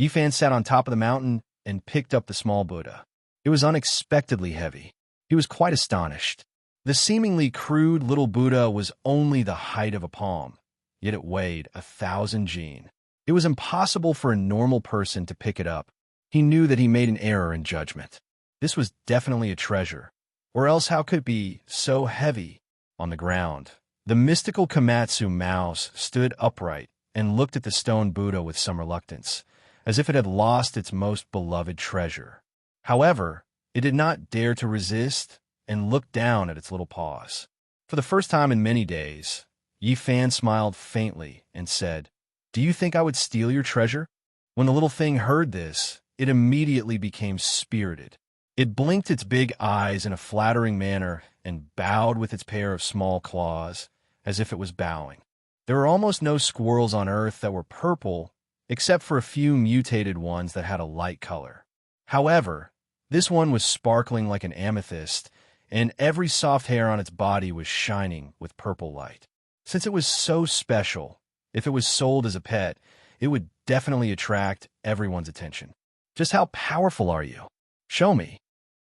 Yifan sat on top of the mountain and picked up the small Buddha. It was unexpectedly heavy. He was quite astonished. The seemingly crude little Buddha was only the height of a palm, yet it weighed 1,000 jin. It was impossible for a normal person to pick it up. He knew that he made an error in judgment. This was definitely a treasure, or else how could it be so heavy? On the ground, the mystical Komatsu mouse stood upright and looked at the stone Buddha with some reluctance, as if it had lost its most beloved treasure. However, it did not dare to resist and looked down at its little paws. For the first time in many days, Yifan smiled faintly and said, "Do you think I would steal your treasure?" When the little thing heard this, it immediately became spirited. It blinked its big eyes in a flattering manner and bowed with its pair of small claws, as if it was bowing. There were almost no squirrels on Earth that were purple, except for a few mutated ones that had a light color. However, this one was sparkling like an amethyst, and every soft hair on its body was shining with purple light. Since it was so special, if it was sold as a pet, it would definitely attract everyone's attention. Just how powerful are you? Show me.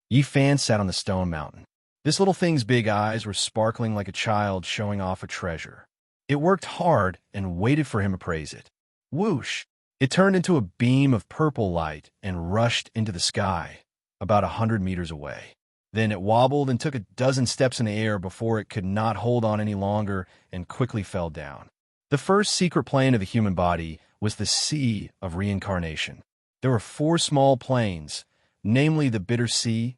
Yi Fan sat on the stone mountain. This little thing's big eyes were sparkling like a child showing off a treasure. It worked hard and waited for him to praise it. Whoosh! It turned into a beam of purple light and rushed into the sky, about 100 meters away. Then it wobbled and took a dozen steps in the air before it could not hold on any longer and quickly fell down. The first secret plane of the human body was the Sea of Reincarnation. There were 4 small planes, namely the Bitter Sea,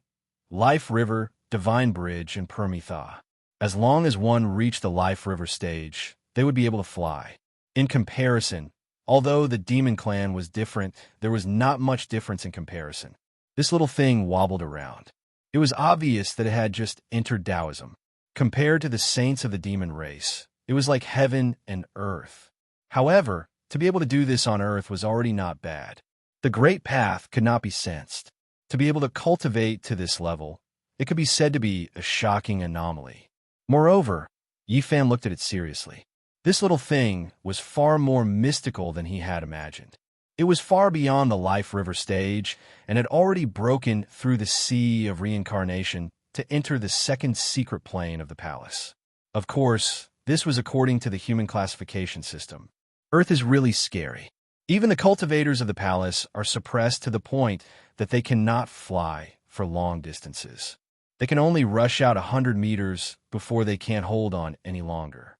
Life River, Divine Bridge, and Permitha. As long as one reached the Life River stage, they would be able to fly. In comparison, although the demon clan was different, there was not much difference in comparison. This little thing wobbled around. It was obvious that it had just entered Taoism. Compared to the saints of the demon race, it was like heaven and earth. However, to be able to do this on earth was already not bad. The great path could not be sensed. To be able to cultivate to this level, it could be said to be a shocking anomaly. Moreover, Yi Fan looked at it seriously. This little thing was far more mystical than he had imagined. It was far beyond the Life River stage and had already broken through the Sea of Reincarnation to enter the second secret plane of the palace. Of course, this was according to the human classification system. Earth is really scary. Even the cultivators of the palace are suppressed to the point that they cannot fly for long distances. They can only rush out 100 meters before they can't hold on any longer.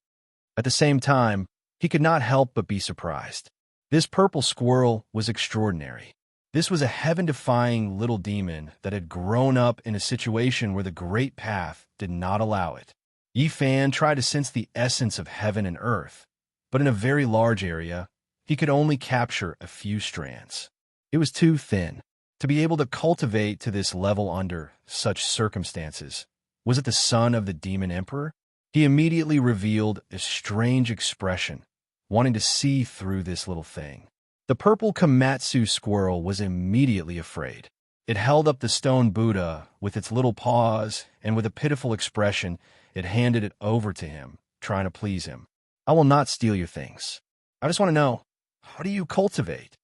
At the same time, he could not help but be surprised. This purple squirrel was extraordinary. This was a heaven-defying little demon that had grown up in a situation where the great path did not allow it. Yi Fan tried to sense the essence of heaven and earth, but in a very large area, he could only capture a few strands. It was too thin. To be able to cultivate to this level under such circumstances, was it the son of the demon emperor? He immediately revealed a strange expression, wanting to see through this little thing. The purple Komatsu squirrel was immediately afraid. It held up the stone Buddha with its little paws, and with a pitiful expression, it handed it over to him, trying to please him. I will not steal your things. I just want to know, how do you cultivate?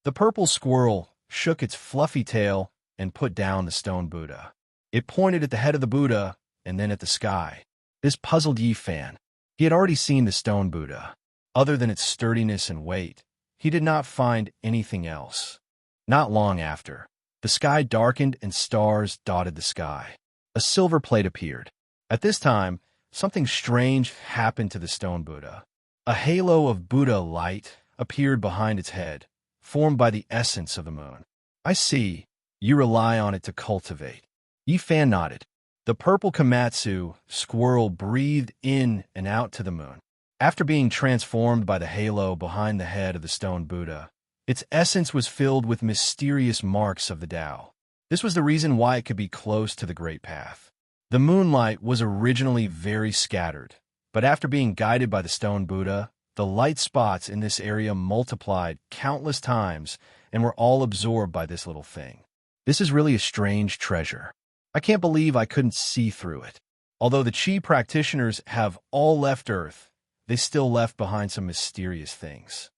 The purple squirrel shook its fluffy tail and put down the stone Buddha. It pointed at the head of the Buddha and then at the sky. This puzzled Yi Fan. He had already seen the stone Buddha. Other than its sturdiness and weight, he did not find anything else. Not long after, the sky darkened and stars dotted the sky. A silver plate appeared. At this time, something strange happened to the stone Buddha. A halo of Buddha light appeared behind its head, formed by the essence of the moon. I see. You rely on it to cultivate. Yi Fan nodded. The purple Komatsu squirrel breathed in and out to the moon. After being transformed by the halo behind the head of the stone Buddha, its essence was filled with mysterious marks of the Tao. This was the reason why it could be close to the Great Path. The moonlight was originally very scattered, but after being guided by the stone Buddha, the light spots in this area multiplied countless times and were all absorbed by this little thing. This is really a strange treasure. I can't believe I couldn't see through it. Although the Qi practitioners have all left Earth, they still left behind some mysterious things.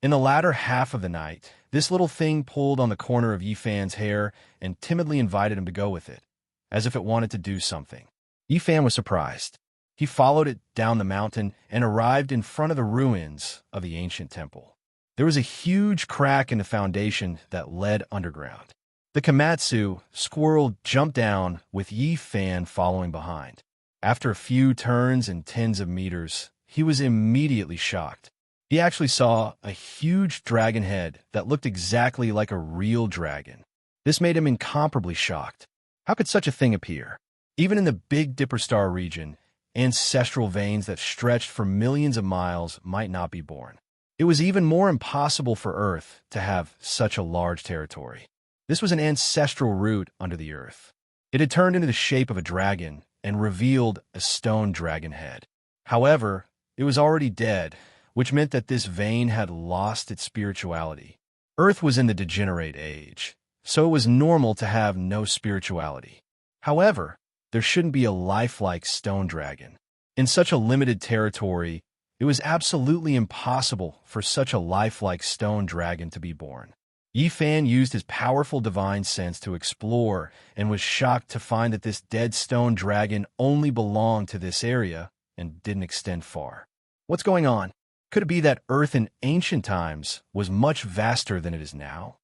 In the latter half of the night, this little thing pulled on the corner of Yi Fan's hair and timidly invited him to go with it, as if it wanted to do something. Yi Fan was surprised. He followed it down the mountain and arrived in front of the ruins of the ancient temple. There was a huge crack in the foundation that led underground. The Komatsu squirrel jumped down with Yi Fan following behind. After a few turns and tens of meters, he was immediately shocked. He actually saw a huge dragon head that looked exactly like a real dragon. This made him incomparably shocked. How could such a thing appear? Even in the Big Dipper Star region, ancestral veins that stretched for millions of miles might not be born. It was even more impossible for Earth to have such a large territory. This was an ancestral root under the Earth. It had turned into the shape of a dragon and revealed a stone dragon head. However, it was already dead, which meant that this vein had lost its spirituality. Earth was in the degenerate age, so it was normal to have no spirituality. However, there shouldn't be a lifelike stone dragon. In such a limited territory, it was absolutely impossible for such a lifelike stone dragon to be born. Yi-Fan used his powerful divine sense to explore and was shocked to find that this dead stone dragon only belonged to this area and didn't extend far. What's going on? Could it be that Earth in ancient times was much vaster than it is now?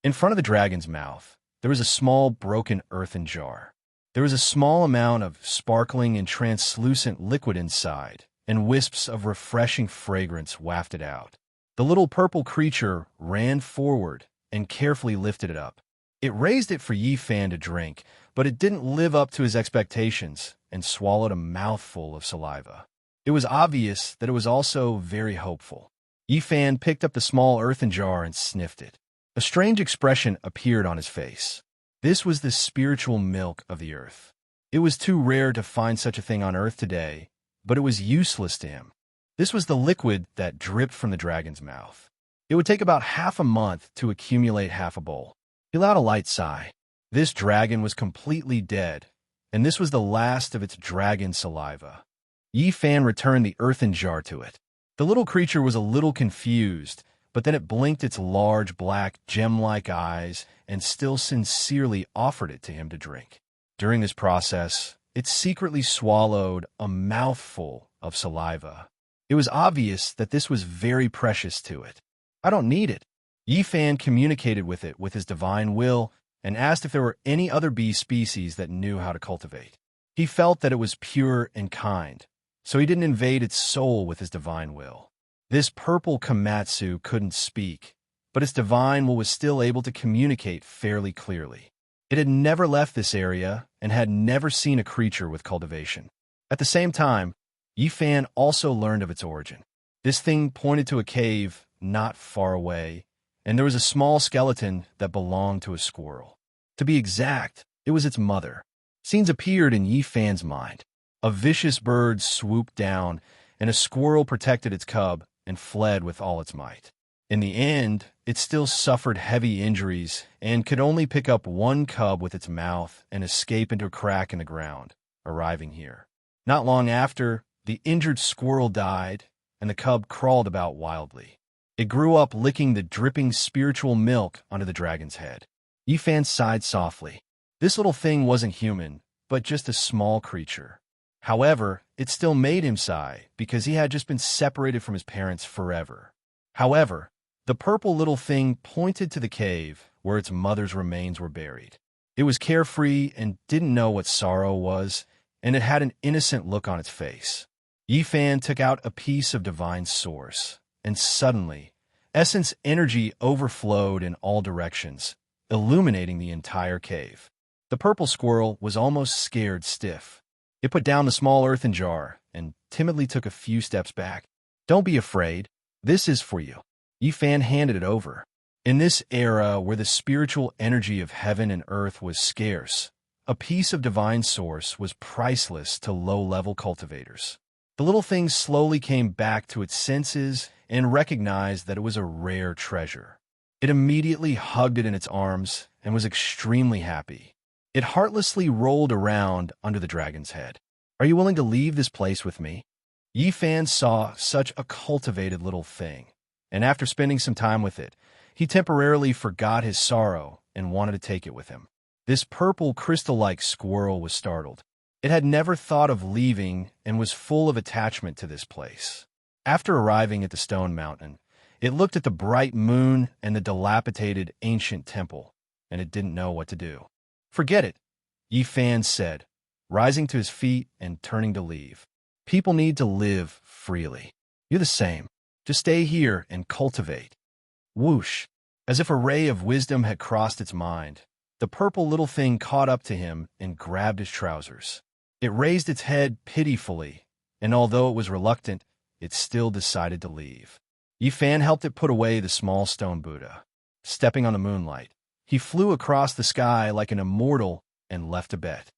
In front of the dragon's mouth, there was a small broken earthen jar. There was a small amount of sparkling and translucent liquid inside, and wisps of refreshing fragrance wafted out. The little purple creature ran forward and carefully lifted it up. It raised it for Yi-Fan to drink, but it didn't live up to his expectations and swallowed a mouthful of saliva. It was obvious that it was also very hopeful. Yi-Fan picked up the small earthen jar and sniffed it. A strange expression appeared on his face. This was the spiritual milk of the earth. It was too rare to find such a thing on Earth today, but it was useless to him. This was the liquid that dripped from the dragon's mouth. It would take about half a month to accumulate half a bowl. He let out a light sigh. This dragon was completely dead, and this was the last of its dragon saliva. Yi-Fan returned the earthen jar to it. The little creature was a little confused, but then it blinked its large, black, gem-like eyes and still sincerely offered it to him to drink. During this process, it secretly swallowed a mouthful of saliva. It was obvious that this was very precious to it. I don't need it. Yi-Fan communicated with it with his divine will and asked if there were any other bee species that knew how to cultivate. He felt that it was pure and kind, so he didn't invade its soul with his divine will. This purple Komatsu couldn't speak, but its divine will was still able to communicate fairly clearly. It had never left this area and had never seen a creature with cultivation. At the same time, Yi-Fan also learned of its origin. This thing pointed to a cave not far away, and there was a small skeleton that belonged to a squirrel. To be exact, it was its mother. Scenes appeared in Yi-Fan's mind. A vicious bird swooped down, and a squirrel protected its cub and fled with all its might. In the end, it still suffered heavy injuries and could only pick up one cub with its mouth and escape into a crack in the ground, arriving here. Not long after, the injured squirrel died, and the cub crawled about wildly. It grew up licking the dripping spiritual milk under the dragon's head. Yi-Fan sighed softly. This little thing wasn't human, but just a small creature. However, it still made him sigh because he had just been separated from his parents forever. However, the purple little thing pointed to the cave where its mother's remains were buried. It was carefree and didn't know what sorrow was, and it had an innocent look on its face. Yi-Fan took out a piece of divine source, and suddenly, essence energy overflowed in all directions, illuminating the entire cave. The purple squirrel was almost scared stiff. It put down the small earthen jar and timidly took a few steps back. Don't be afraid. This is for you. Yi-Fan handed it over. In this era where the spiritual energy of heaven and earth was scarce, a piece of divine source was priceless to low-level cultivators. The little thing slowly came back to its senses and recognized that it was a rare treasure. It immediately hugged it in its arms and was extremely happy. It heartlessly rolled around under the dragon's head. Are you willing to leave this place with me? Yi-Fan saw such a cultivated little thing, and after spending some time with it, he temporarily forgot his sorrow and wanted to take it with him. This purple crystal-like squirrel was startled. It had never thought of leaving and was full of attachment to this place. After arriving at the stone mountain, it looked at the bright moon and the dilapidated ancient temple, and it didn't know what to do. Forget it, Yi-Fan said, rising to his feet and turning to leave. People need to live freely. You're the same. Just stay here and cultivate. Whoosh! As if a ray of wisdom had crossed its mind, the purple little thing caught up to him and grabbed his trousers. It raised its head pitifully, and although it was reluctant, it still decided to leave. Yi-Fan helped it put away the small stone Buddha. Stepping on the moonlight, he flew across the sky like an immortal and left a bet.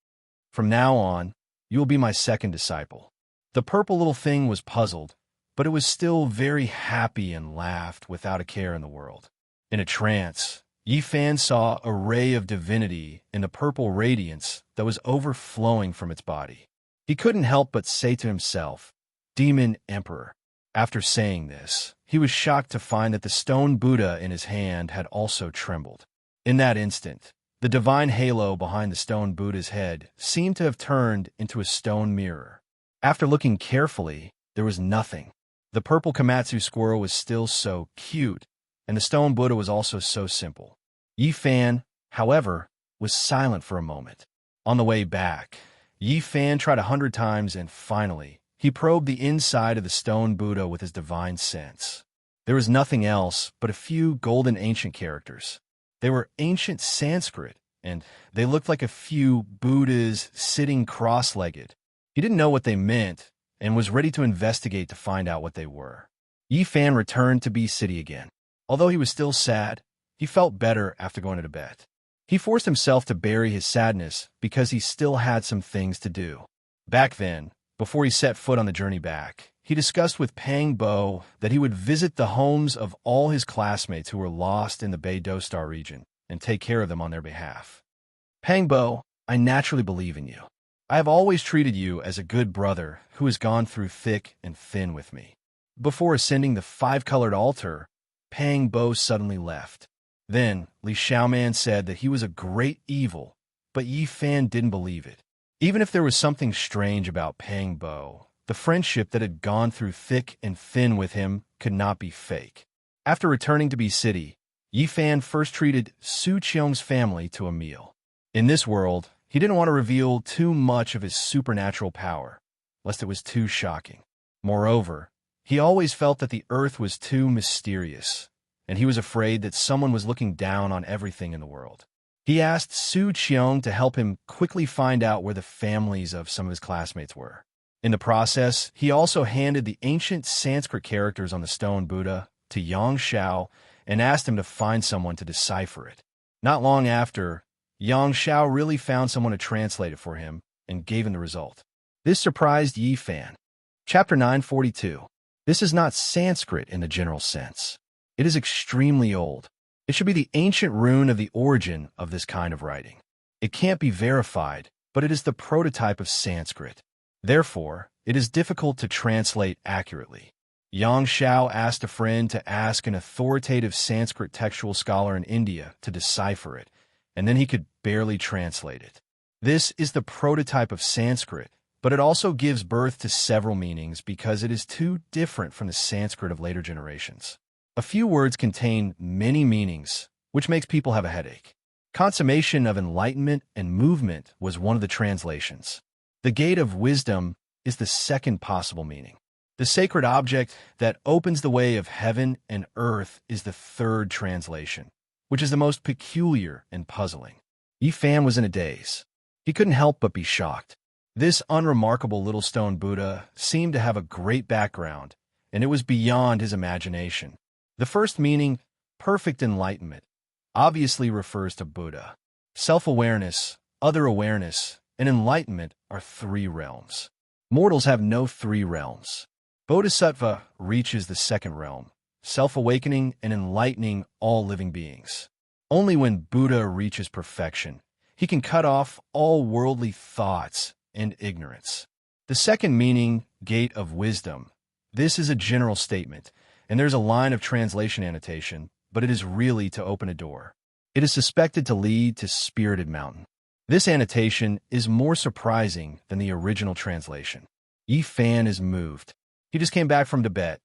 From now on, you will be my second disciple. The purple little thing was puzzled, but it was still very happy and laughed without a care in the world. In a trance, Yi-Fan saw a ray of divinity in the purple radiance that was overflowing from its body. He couldn't help but say to himself, Demon Emperor. After saying this, he was shocked to find that the stone Buddha in his hand had also trembled. In that instant, the divine halo behind the stone Buddha's head seemed to have turned into a stone mirror. After looking carefully, there was nothing. The purple Komatsu squirrel was still so cute, and the stone Buddha was also so simple. Yi Fan, however, was silent for a moment. On the way back, Yi Fan tried 100 times, and finally, he probed the inside of the stone Buddha with his divine sense. There was nothing else but a few golden ancient characters. They were ancient Sanskrit, and they looked like a few Buddhas sitting cross-legged. He didn't know what they meant, and was ready to investigate to find out what they were. Yi Fan returned to Bee City again. Although he was still sad, he felt better after going to Tibet. He forced himself to bury his sadness because he still had some things to do. Back then, before he set foot on the journey back, he discussed with Pang Bo that he would visit the homes of all his classmates who were lost in the Bay Dostar region and take care of them on their behalf. Pang Bo, I naturally believe in you. I have always treated you as a good brother who has gone through thick and thin with me. Before ascending the five-colored altar, Pang Bo suddenly left. Then, Li Xiaoman said that he was a great evil, but Yi Fan didn't believe it. Even if there was something strange about Pang Bo, the friendship that had gone through thick and thin with him could not be fake. After returning to Bee City, Yi Fan first treated Su Qiong's family to a meal. In this world, he didn't want to reveal too much of his supernatural power, lest it was too shocking. Moreover, he always felt that the earth was too mysterious, and he was afraid that someone was looking down on everything in the world. He asked Su Qiong to help him quickly find out where the families of some of his classmates were. In the process, he also handed the ancient Sanskrit characters on the stone Buddha to Yang Xiao and asked him to find someone to decipher it. Not long after, Yang Xiao really found someone to translate it for him and gave him the result. This surprised Yi Fan. Chapter 942. This is not Sanskrit in the general sense. It is extremely old. It should be the ancient rune of the origin of this kind of writing. It can't be verified, but it is the prototype of Sanskrit. Therefore, it is difficult to translate accurately. Yang Xiao asked a friend to ask an authoritative Sanskrit textual scholar in India to decipher it, and then he could barely translate it. This is the prototype of Sanskrit, but it also gives birth to several meanings because it is too different from the Sanskrit of later generations. A few words contain many meanings, which makes people have a headache. Consummation of enlightenment and movement was one of the translations. The gate of wisdom is the second possible meaning. The sacred object that opens the way of heaven and earth is the third translation, which is the most peculiar and puzzling. Yi Fan was in a daze. He couldn't help but be shocked. This unremarkable little stone Buddha seemed to have a great background, and it was beyond his imagination. The first meaning, perfect enlightenment, obviously refers to Buddha. Self-awareness, other awareness, and enlightenment are three realms. Mortals have no three realms. Bodhisattva reaches the second realm, self-awakening and enlightening all living beings. Only when Buddha reaches perfection, he can cut off all worldly thoughts and ignorance. The second meaning, gate of wisdom. This is a general statement, and there's a line of translation annotation, but it is really to open a door. It is suspected to lead to Spirited Mountain. This annotation is more surprising than the original translation. Yi Fan is moved. He just came back from Tibet,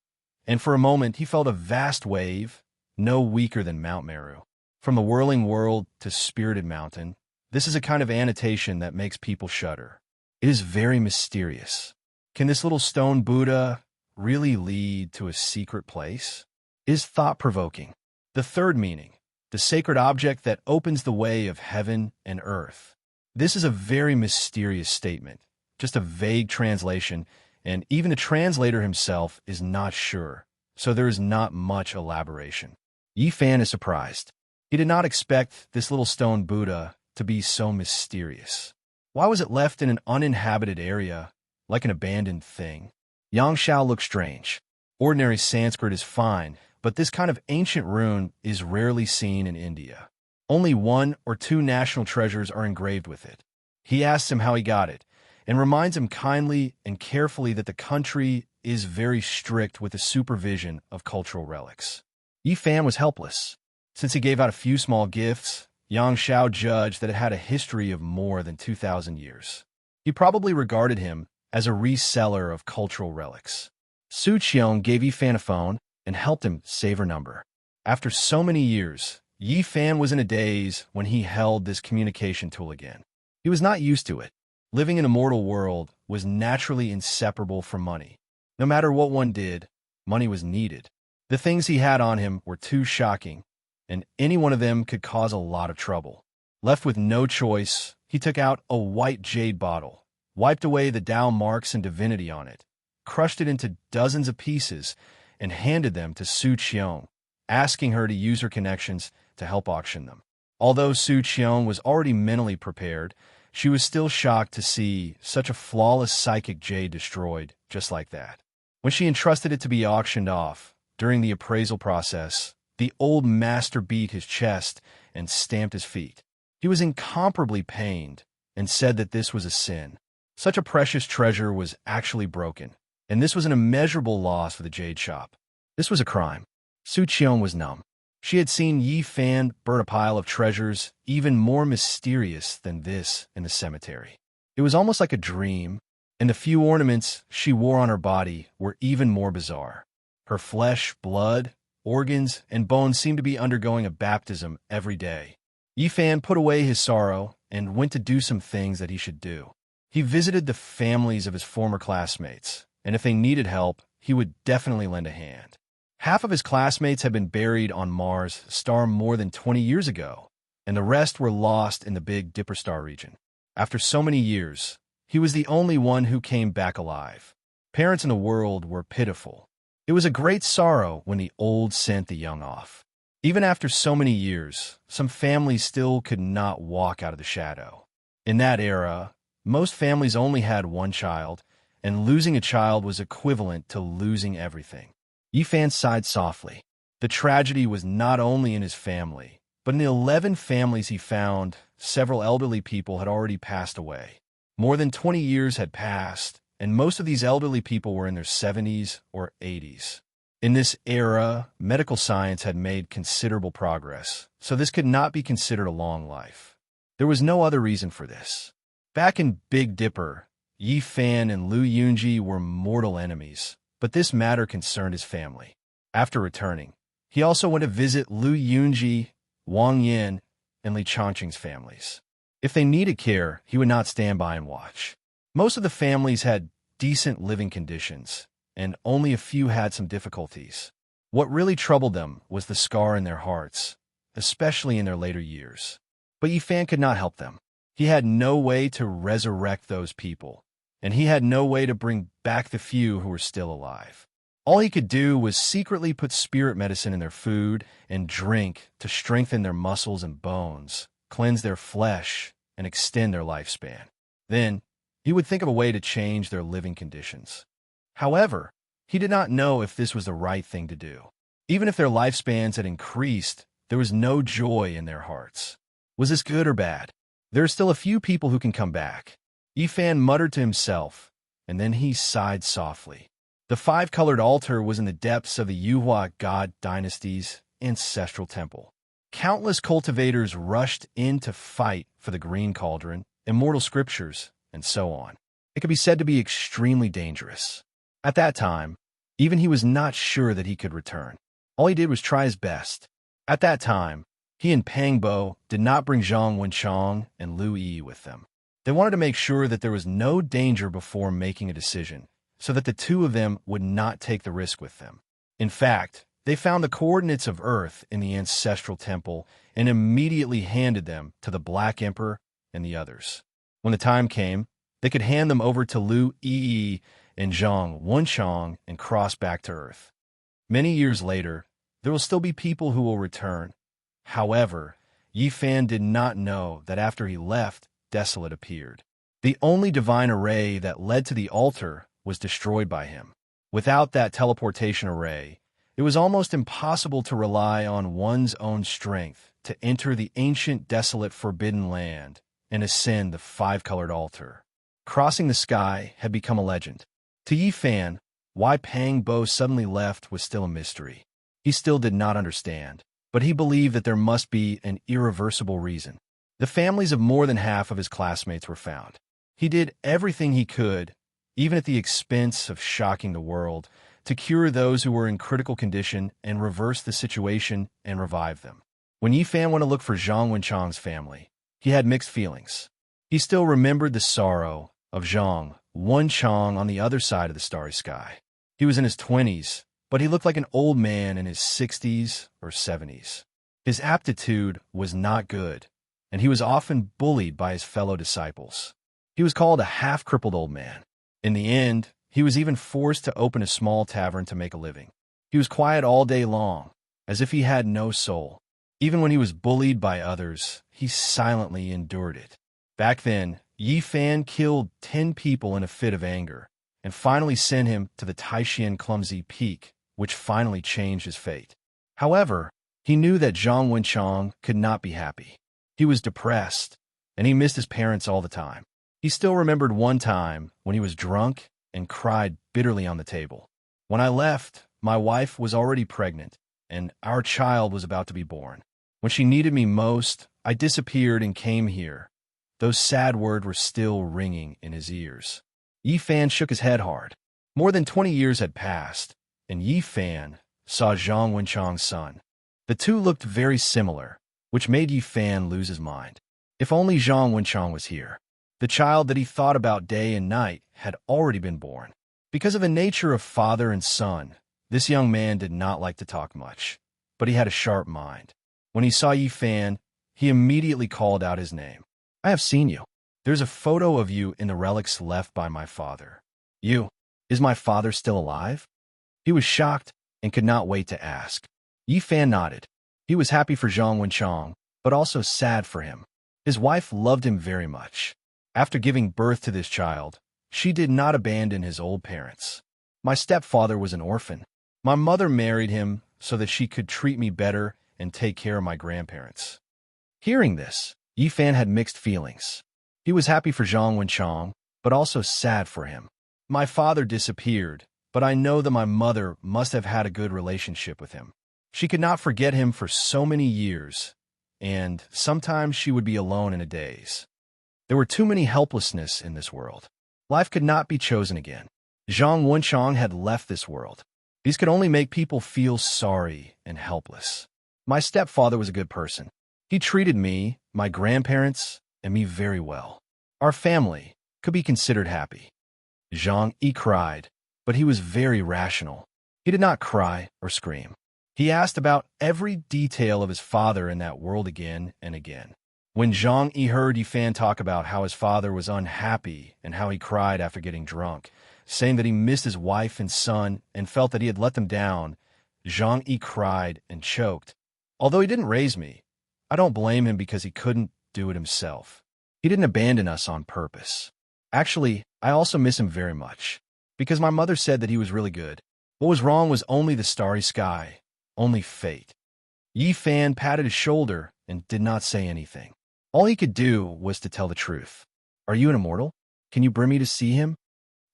and for a moment he felt a vast wave, no weaker than Mount Meru. From the whirling world to Spirited Mountain, this is a kind of annotation that makes people shudder. It is very mysterious. Can this little stone Buddha really lead to a secret place? It is thought-provoking. The third meaning, the sacred object that opens the way of heaven and earth. This is a very mysterious statement, just a vague translation, and even the translator himself is not sure, so there is not much elaboration. Yi Fan is surprised. He did not expect this little stone Buddha to be so mysterious. Why was it left in an uninhabited area, like an abandoned thing? Yang Xiao looked strange. Ordinary Sanskrit is fine, but this kind of ancient rune is rarely seen in India. Only 1 or 2 national treasures are engraved with it. He asks him how he got it, and reminds him kindly and carefully that the country is very strict with the supervision of cultural relics. Yi Fan was helpless. Since he gave out a few small gifts, Yang Xiao judged that it had a history of more than 2,000 years. He probably regarded him as a reseller of cultural relics. Su Qiong gave Yi Fan a phone and helped him save her number. After so many years, Yi Fan was in a daze when he held this communication tool again. He was not used to it. Living in a mortal world was naturally inseparable from money. No matter what one did, money was needed. The things he had on him were too shocking, and any one of them could cause a lot of trouble. Left with no choice, he took out a white jade bottle, wiped away the Tao marks and divinity on it, crushed it into dozens of pieces, and handed them to Su Qiong, asking her to use her connections to help auction them. Although Su Qiong was already mentally prepared, she was still shocked to see such a flawless psychic jade destroyed just like that. When she entrusted it to be auctioned off, during the appraisal process, the old master beat his chest and stamped his feet. He was incomparably pained and said that this was a sin. Such a precious treasure was actually broken, and this was an immeasurable loss for the jade shop. This was a crime. Su Qiong was numb. She had seen Yi Fan burn a pile of treasures even more mysterious than this in the cemetery. It was almost like a dream, and the few ornaments she wore on her body were even more bizarre. Her flesh, blood, organs, and bones seemed to be undergoing a baptism every day. Yi Fan put away his sorrow and went to do some things that he should do. He visited the families of his former classmates, and if they needed help, he would definitely lend a hand. Half of his classmates had been buried on Mars' star more than 20 years ago, and the rest were lost in the Big Dipper star region. After so many years, he was the only one who came back alive. Parents in the world were pitiful. It was a great sorrow when the old sent the young off. Even after so many years, some families still could not walk out of the shadow. In that era, most families only had one child, and losing a child was equivalent to losing everything. Yi Fan sighed softly. The tragedy was not only in his family, but in the 11 families he found, several elderly people had already passed away. More than 20 years had passed, and most of these elderly people were in their 70s or 80s. In this era, medical science had made considerable progress, so this could not be considered a long life. There was no other reason for this. Back in Big Dipper, Yi Fan and Lu Yunji were mortal enemies, but this matter concerned his family. After returning, he also went to visit Lu Yunji, Wang Yin, and Li Changqing's families. If they needed care, he would not stand by and watch. Most of the families had decent living conditions, and only a few had some difficulties. What really troubled them was the scar in their hearts, especially in their later years. But Yi Fan could not help them. He had no way to resurrect those people, and he had no way to bring back the few who were still alive. All he could do was secretly put spirit medicine in their food and drink to strengthen their muscles and bones, cleanse their flesh, and extend their lifespan. Then, he would think of a way to change their living conditions. However, he did not know if this was the right thing to do. Even if their lifespans had increased, there was no joy in their hearts. Was this good or bad? There are still a few people who can come back. Yi Fan muttered to himself, and then he sighed softly. The 5-colored altar was in the depths of the Yuhua God dynasty's ancestral temple. Countless cultivators rushed in to fight for the green cauldron, immortal scriptures, and so on. It could be said to be extremely dangerous. At that time, even he was not sure that he could return. All he did was try his best. At that time, he and Pang Bo did not bring Zhang Wenchang and Lu Yi with them. They wanted to make sure that there was no danger before making a decision, so that the two of them would not take the risk with them. In fact, they found the coordinates of Earth in the ancestral temple and immediately handed them to the Black Emperor and the others. When the time came, they could hand them over to Lu Yi and Zhang Wenchang and cross back to Earth. Many years later, there will still be people who will return. However, Yi Fan did not know that after he left, Desolate appeared. The only divine array that led to the altar was destroyed by him. Without that teleportation array, it was almost impossible to rely on one's own strength to enter the ancient desolate forbidden land and ascend the 5-colored altar. Crossing the sky had become a legend. To Yi Fan, Why Pang Bo suddenly left was still a mystery. He still did not understand, but he believed that there must be an irreversible reason. The families of more than half of his classmates were found. He did everything he could, even at the expense of shocking the world, to cure those who were in critical condition and reverse the situation and revive them. When Yifan went to look for Zhang Wenchang's family, he had mixed feelings. He still remembered the sorrow of Zhang Wenchang on the other side of the starry sky. He was in his 20s, but he looked like an old man in his 60s or 70s. His aptitude was not good, and he was often bullied by his fellow disciples. He was called a half-crippled old man. In the end, he was even forced to open a small tavern to make a living. He was quiet all day long, as if he had no soul. Even when he was bullied by others, he silently endured it. Back then, Yifan killed 10 people in a fit of anger, and finally sent him to the Taishan Clumsy Peak, which finally changed his fate. However, he knew that Zhang Wenchang could not be happy. He was depressed, and he missed his parents all the time. He still remembered one time when he was drunk and cried bitterly on the table. When I left, my wife was already pregnant, and our child was about to be born. When she needed me most, I disappeared and came here. Those sad words were still ringing in his ears. Yifan shook his head hard. More than 20 years had passed, and Yifan saw Zhang Wenchang's son. The two looked very similar, which made Yifan lose his mind. If only Zhang Wenchang was here. The child that he thought about day and night had already been born. Because of the nature of father and son, this young man did not like to talk much, but he had a sharp mind. When he saw Yifan, he immediately called out his name. I have seen you. There's a photo of you in the relics left by my father. Is my father still alive? He was shocked and could not wait to ask. Yifan nodded. He was happy for Zhang Wenchang, but also sad for him. His wife loved him very much. After giving birth to this child, she did not abandon his old parents. My stepfather was an orphan. My mother married him so that she could treat me better and take care of my grandparents. Hearing this, Yifan had mixed feelings. He was happy for Zhang Wenchang, but also sad for him. My father disappeared, but I know that my mother must have had a good relationship with him. She could not forget him for so many years, and sometimes she would be alone in a daze. There were too many helplessness in this world. Life could not be chosen again. Zhang Wenchang had left this world. These could only make people feel sorry and helpless. My stepfather was a good person. He treated me, my grandparents, and me very well. Our family could be considered happy. Zhang Yi cried, but he was very rational. He did not cry or scream. He asked about every detail of his father in that world again and again. When Zhang Yi heard Yifan talk about how his father was unhappy and how he cried after getting drunk, saying that he missed his wife and son and felt that he had let them down, Zhang Yi cried and choked. Although he didn't raise me, I don't blame him because he couldn't do it himself. He didn't abandon us on purpose. Actually, I also miss him very much, because my mother said that he was really good. What was wrong was only the starry sky, only fate. Yifan patted his shoulder and did not say anything. All he could do was to tell the truth. Are you an immortal? Can you bring me to see him?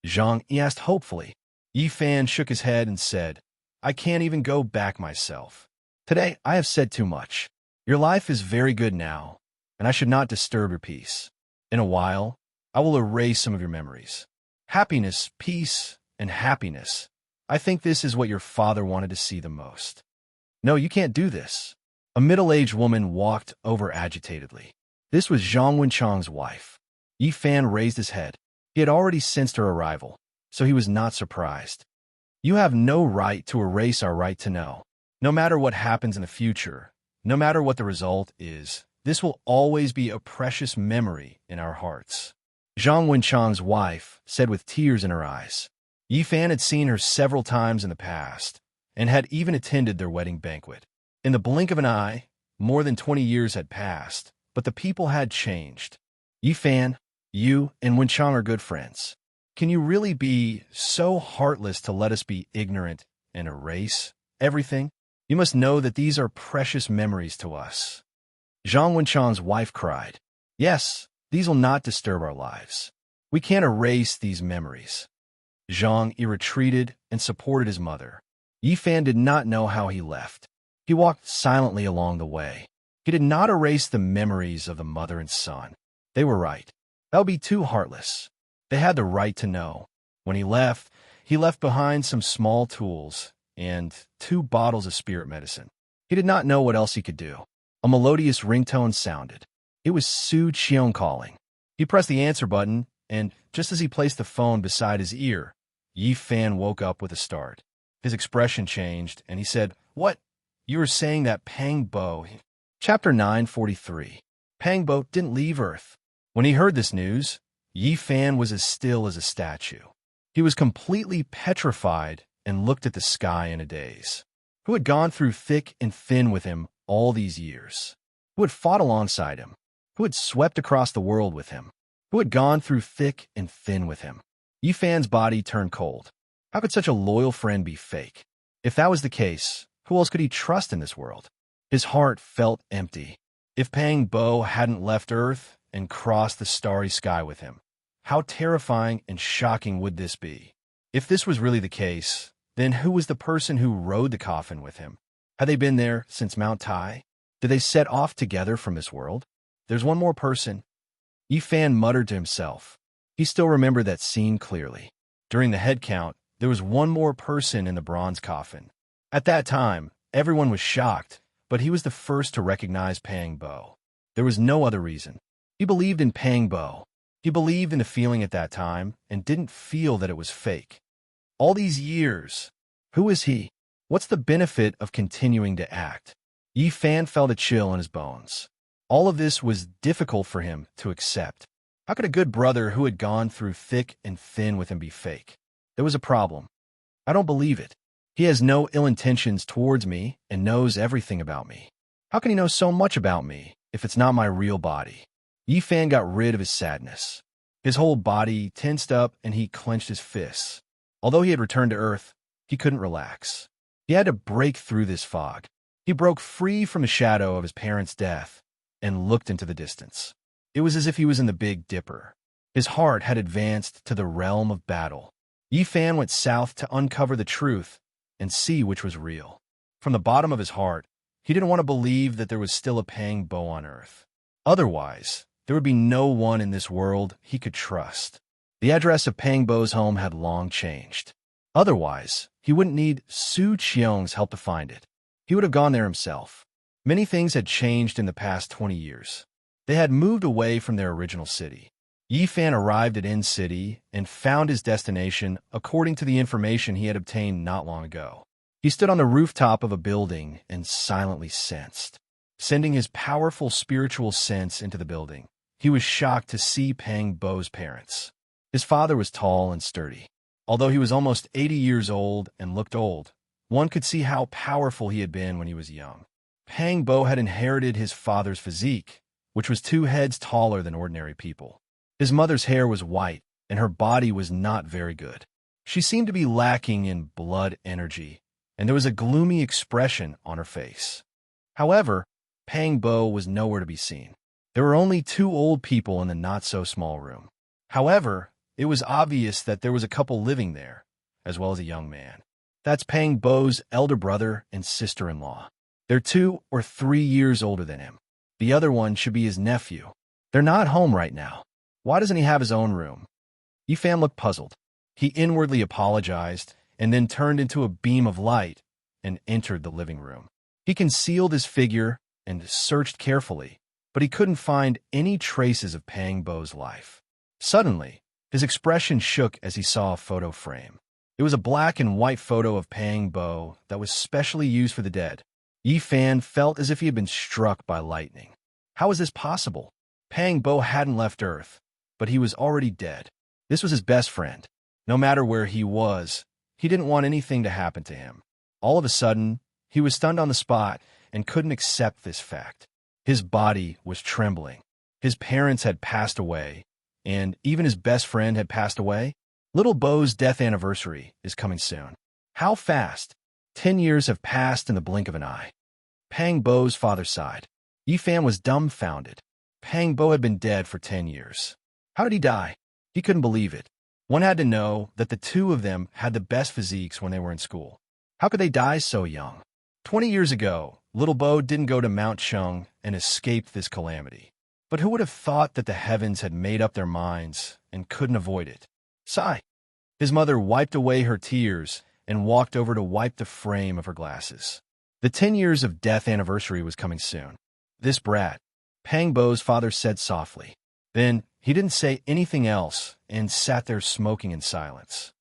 Zhang Yi asked hopefully. Yifan shook his head and said, I can't even go back myself. Today, I have said too much. Your life is very good now, and I should not disturb your peace. In a while, I will erase some of your memories. Happiness, peace, and happiness. I think this is what your father wanted to see the most. No, you can't do this. A middle-aged woman walked over agitatedly. This was Zhang Wenchang's wife. Yifan raised his head. He had already sensed her arrival, so he was not surprised. You have no right to erase our right to know. No matter what happens in the future, no matter what the result is, this will always be a precious memory in our hearts. Zhang Wenchang's wife said with tears in her eyes. Yifan had seen her several times in the past, and had even attended their wedding banquet. In the blink of an eye, more than 20 years had passed, but the people had changed. Yifan, you and Wenchang are good friends. Can you really be so heartless to let us be ignorant and erase everything? You must know that these are precious memories to us. Zhang Wenchang's wife cried. Yes, these will not disturb our lives. We can't erase these memories. Zhang Yi retreated and supported his mother. Yi Fan did not know how he left. He walked silently along the way. He did not erase the memories of the mother and son. They were right. That would be too heartless. They had the right to know. When he left behind some small tools and 2 bottles of spirit medicine. He did not know what else he could do. A melodious ringtone sounded. It was Su Qiong calling. He pressed the answer button, and just as he placed the phone beside his ear, Yi Fan woke up with a start. His expression changed, and he said, "What? You were saying that Pang Bo..." Chapter 943. Pang Bo didn't leave Earth. When he heard this news, Yi Fan was as still as a statue. He was completely petrified and looked at the sky in a daze. Who had gone through thick and thin with him all these years? Who had fought alongside him? Who had swept across the world with him? Who had gone through thick and thin with him? Yi Fan's body turned cold. How could such a loyal friend be fake? If that was the case, who else could he trust in this world? His heart felt empty. If Pang Bo hadn't left Earth and crossed the starry sky with him, how terrifying and shocking would this be? If this was really the case, then who was the person who rode the coffin with him? Had they been there since Mount Tai? Did they set off together from this world? There's one more person. Yi Fan muttered to himself. He still remembered that scene clearly. During the head count, there was one more person in the bronze coffin. At that time, everyone was shocked, but he was the first to recognize Pang Bo. There was no other reason. He believed in Pang Bo. He believed in the feeling at that time and didn't feel that it was fake. All these years, who is he? What's the benefit of continuing to act? Yi Fan felt a chill in his bones. All of this was difficult for him to accept. How could a good brother who had gone through thick and thin with him be fake? There was a problem. I don't believe it. He has no ill intentions towards me and knows everything about me. How can he know so much about me if it's not my real body? Yi Fan got rid of his sadness. His whole body tensed up and he clenched his fists. Although he had returned to Earth, he couldn't relax. He had to break through this fog. He broke free from the shadow of his parents' death and looked into the distance. It was as if he was in the Big Dipper. His heart had advanced to the realm of battle. Yi Fan went south to uncover the truth and see which was real. From the bottom of his heart, he didn't want to believe that there was still a Pang Bo on Earth. Otherwise, there would be no one in this world he could trust. The address of Pang Bo's home had long changed. Otherwise, he wouldn't need Su Qiong's help to find it. He would have gone there himself. Many things had changed in the past 20 years. They had moved away from their original city. Yi Fan arrived at N City and found his destination according to the information he had obtained not long ago. He stood on the rooftop of a building and silently sensed. Sending his powerful spiritual sense into the building, he was shocked to see Pang Bo's parents. His father was tall and sturdy. Although he was almost 80 years old and looked old, one could see how powerful he had been when he was young. Pang Bo had inherited his father's physique, which was 2 heads taller than ordinary people. His mother's hair was white, and her body was not very good. She seemed to be lacking in blood energy, and there was a gloomy expression on her face. However, Pang Bo was nowhere to be seen. There were only 2 old people in the not-so-small room. However, it was obvious that there was a couple living there, as well as a young man. That's Pang Bo's elder brother and sister-in-law. They're 2 or 3 years older than him. The other one should be his nephew. They're not home right now. Why doesn't he have his own room? Yi Fan looked puzzled. He inwardly apologized and then turned into a beam of light and entered the living room. He concealed his figure and searched carefully, but he couldn't find any traces of Pang Bo's life. Suddenly, his expression shook as he saw a photo frame. It was a black and white photo of Pang Bo that was specially used for the dead. Yi Fan felt as if he had been struck by lightning. How was this possible? Pang Bo hadn't left Earth, but he was already dead. This was his best friend. No matter where he was, he didn't want anything to happen to him. All of a sudden, he was stunned on the spot and couldn't accept this fact. His body was trembling. His parents had passed away, and even his best friend had passed away. Little Bo's death anniversary is coming soon. How fast? 10 years have passed in the blink of an eye. Pang Bo's father sighed. Yi Fan was dumbfounded. Pang Bo had been dead for 10 years. How did he die? He couldn't believe it. One had to know that the two of them had the best physiques when they were in school. How could they die so young? 20 years ago, little Bo didn't go to Mount Chung and escape this calamity. But who would have thought that the heavens had made up their minds and couldn't avoid it? Sigh. His mother wiped away her tears and walked over to wipe the frame of her glasses. The 10 years of death anniversary was coming soon. This brat, Pang Bo's father said softly. Then he didn't say anything else and sat there smoking in silence.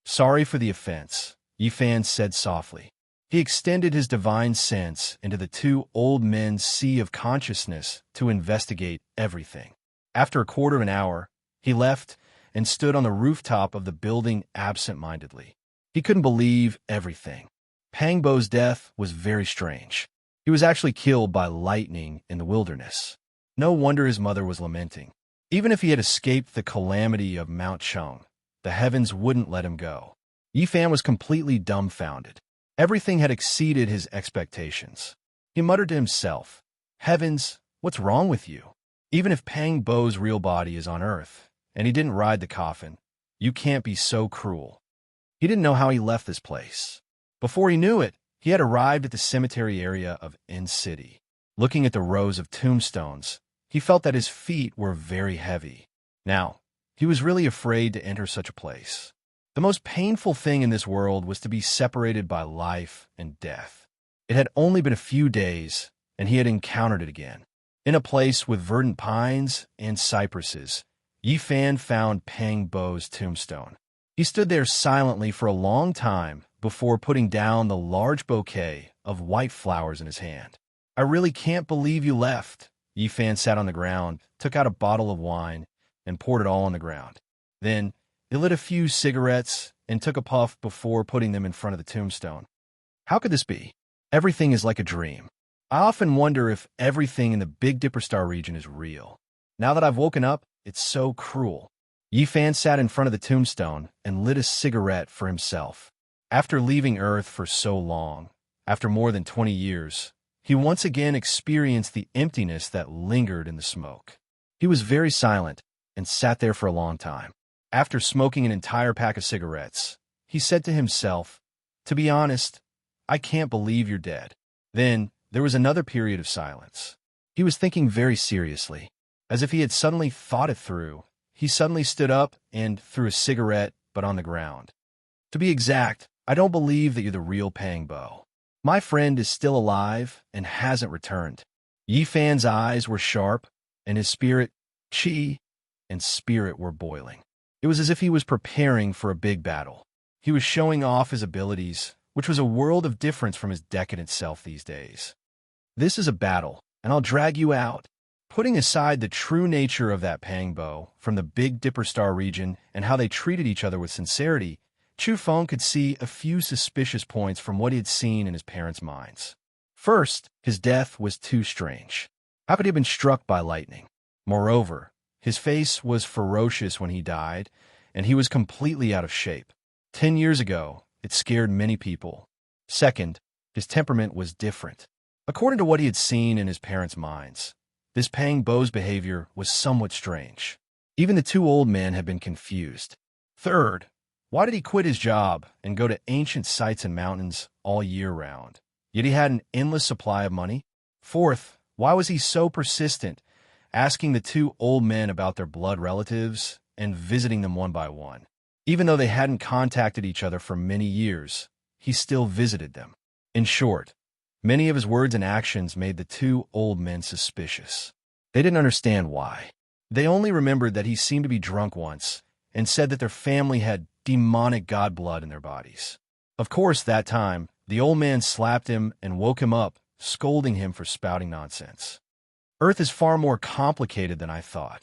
Sorry for the offense, Yifan said softly. He extended his divine sense into the two old men's sea of consciousness to investigate everything. After a quarter of an hour, he left and stood on the rooftop of the building absent-mindedly. He couldn't believe everything. Pang Bo's death was very strange. He was actually killed by lightning in the wilderness. No wonder his mother was lamenting. Even if he had escaped the calamity of Mount Chung, the heavens wouldn't let him go. Yifan was completely dumbfounded. Everything had exceeded his expectations. He muttered to himself, Heavens, what's wrong with you? Even if Pang Bo's real body is on Earth, and he didn't ride the coffin, you can't be so cruel. He didn't know how he left this place. Before he knew it, he had arrived at the cemetery area of N-City. Looking at the rows of tombstones, he felt that his feet were very heavy. Now, he was really afraid to enter such a place. The most painful thing in this world was to be separated by life and death. It had only been a few days, and he had encountered it again. In a place with verdant pines and cypresses, Yifan found Pang Bo's tombstone. He stood there silently for a long time before putting down the large bouquet of white flowers in his hand. I really can't believe you left. Yifan sat on the ground, took out a bottle of wine, and poured it all on the ground. Then, he lit a few cigarettes and took a puff before putting them in front of the tombstone. How could this be? Everything is like a dream. I often wonder if everything in the Big Dipper Star region is real. Now that I've woken up, it's so cruel. Yifan sat in front of the tombstone and lit a cigarette for himself. After leaving Earth for so long, after more than 20 years, he once again experienced the emptiness that lingered in the smoke. He was very silent and sat there for a long time. After smoking an entire pack of cigarettes, he said to himself, To be honest, I can't believe you're dead. Then there was another period of silence. He was thinking very seriously. As if he had suddenly thought it through, he suddenly stood up and threw a cigarette, but on the ground. To be exact, I don't believe that you're the real Pang Bo. My friend is still alive and hasn't returned. Yifan's eyes were sharp, and his spirit, chi, and spirit were boiling. It was as if he was preparing for a big battle. He was showing off his abilities, which was a world of difference from his decadent self these days. This is a battle, and I'll drag you out. Putting aside the true nature of that Pang Bo from the Big Dipper Star region and how they treated each other with sincerity, Chu Feng could see a few suspicious points from what he had seen in his parents' minds. First, his death was too strange. How could he have been struck by lightning? Moreover, his face was ferocious when he died, and he was completely out of shape. 10 years ago, it scared many people. Second, his temperament was different. According to what he had seen in his parents' minds, this Pang Bo's behavior was somewhat strange. Even the two old men had been confused. Third, why did he quit his job and go to ancient sites and mountains all year round? Yet he had an endless supply of money. Fourth, why was he so persistent, asking the two old men about their blood relatives and visiting them one by one? Even though they hadn't contacted each other for many years, he still visited them. In short, many of his words and actions made the two old men suspicious. They didn't understand why. They only remembered that he seemed to be drunk once and said that their family had demonic god blood in their bodies. Of course, that time, the old man slapped him and woke him up, scolding him for spouting nonsense. Earth is far more complicated than I thought.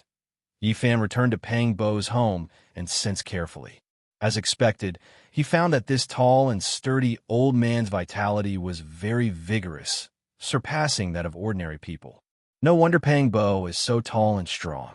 Yifan returned to Pang Bo's home and sensed carefully. As expected, he found that this tall and sturdy old man's vitality was very vigorous, surpassing that of ordinary people. No wonder Pang Bo is so tall and strong.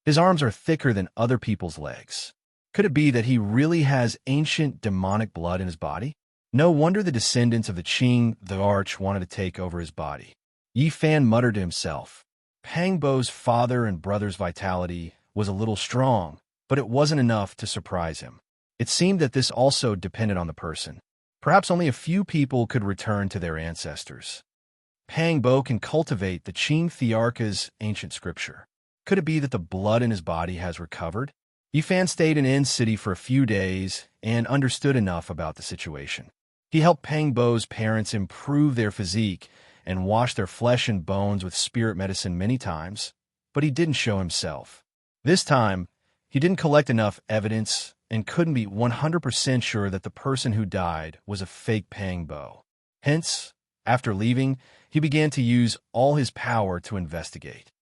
His arms are thicker than other people's legs. Could it be that he really has ancient demonic blood in his body? No wonder the descendants of the Qing the Arch wanted to take over his body. Yifan muttered to himself. Pang Bo's father and brother's vitality was a little strong, but it wasn't enough to surprise him. It seemed that this also depended on the person. Perhaps only a few people could return to their ancestors. Pang Bo can cultivate the Qing Thearka's ancient scripture. Could it be that the blood in his body has recovered? Yifan stayed in N City for a few days and understood enough about the situation. He helped Pang Bo's parents improve their physique and wash their flesh and bones with spirit medicine many times, but he didn't show himself. This time, he didn't collect enough evidence and couldn't be 100% sure that the person who died was a fake Pang Bo. Hence, after leaving, he began to use all his power to investigate.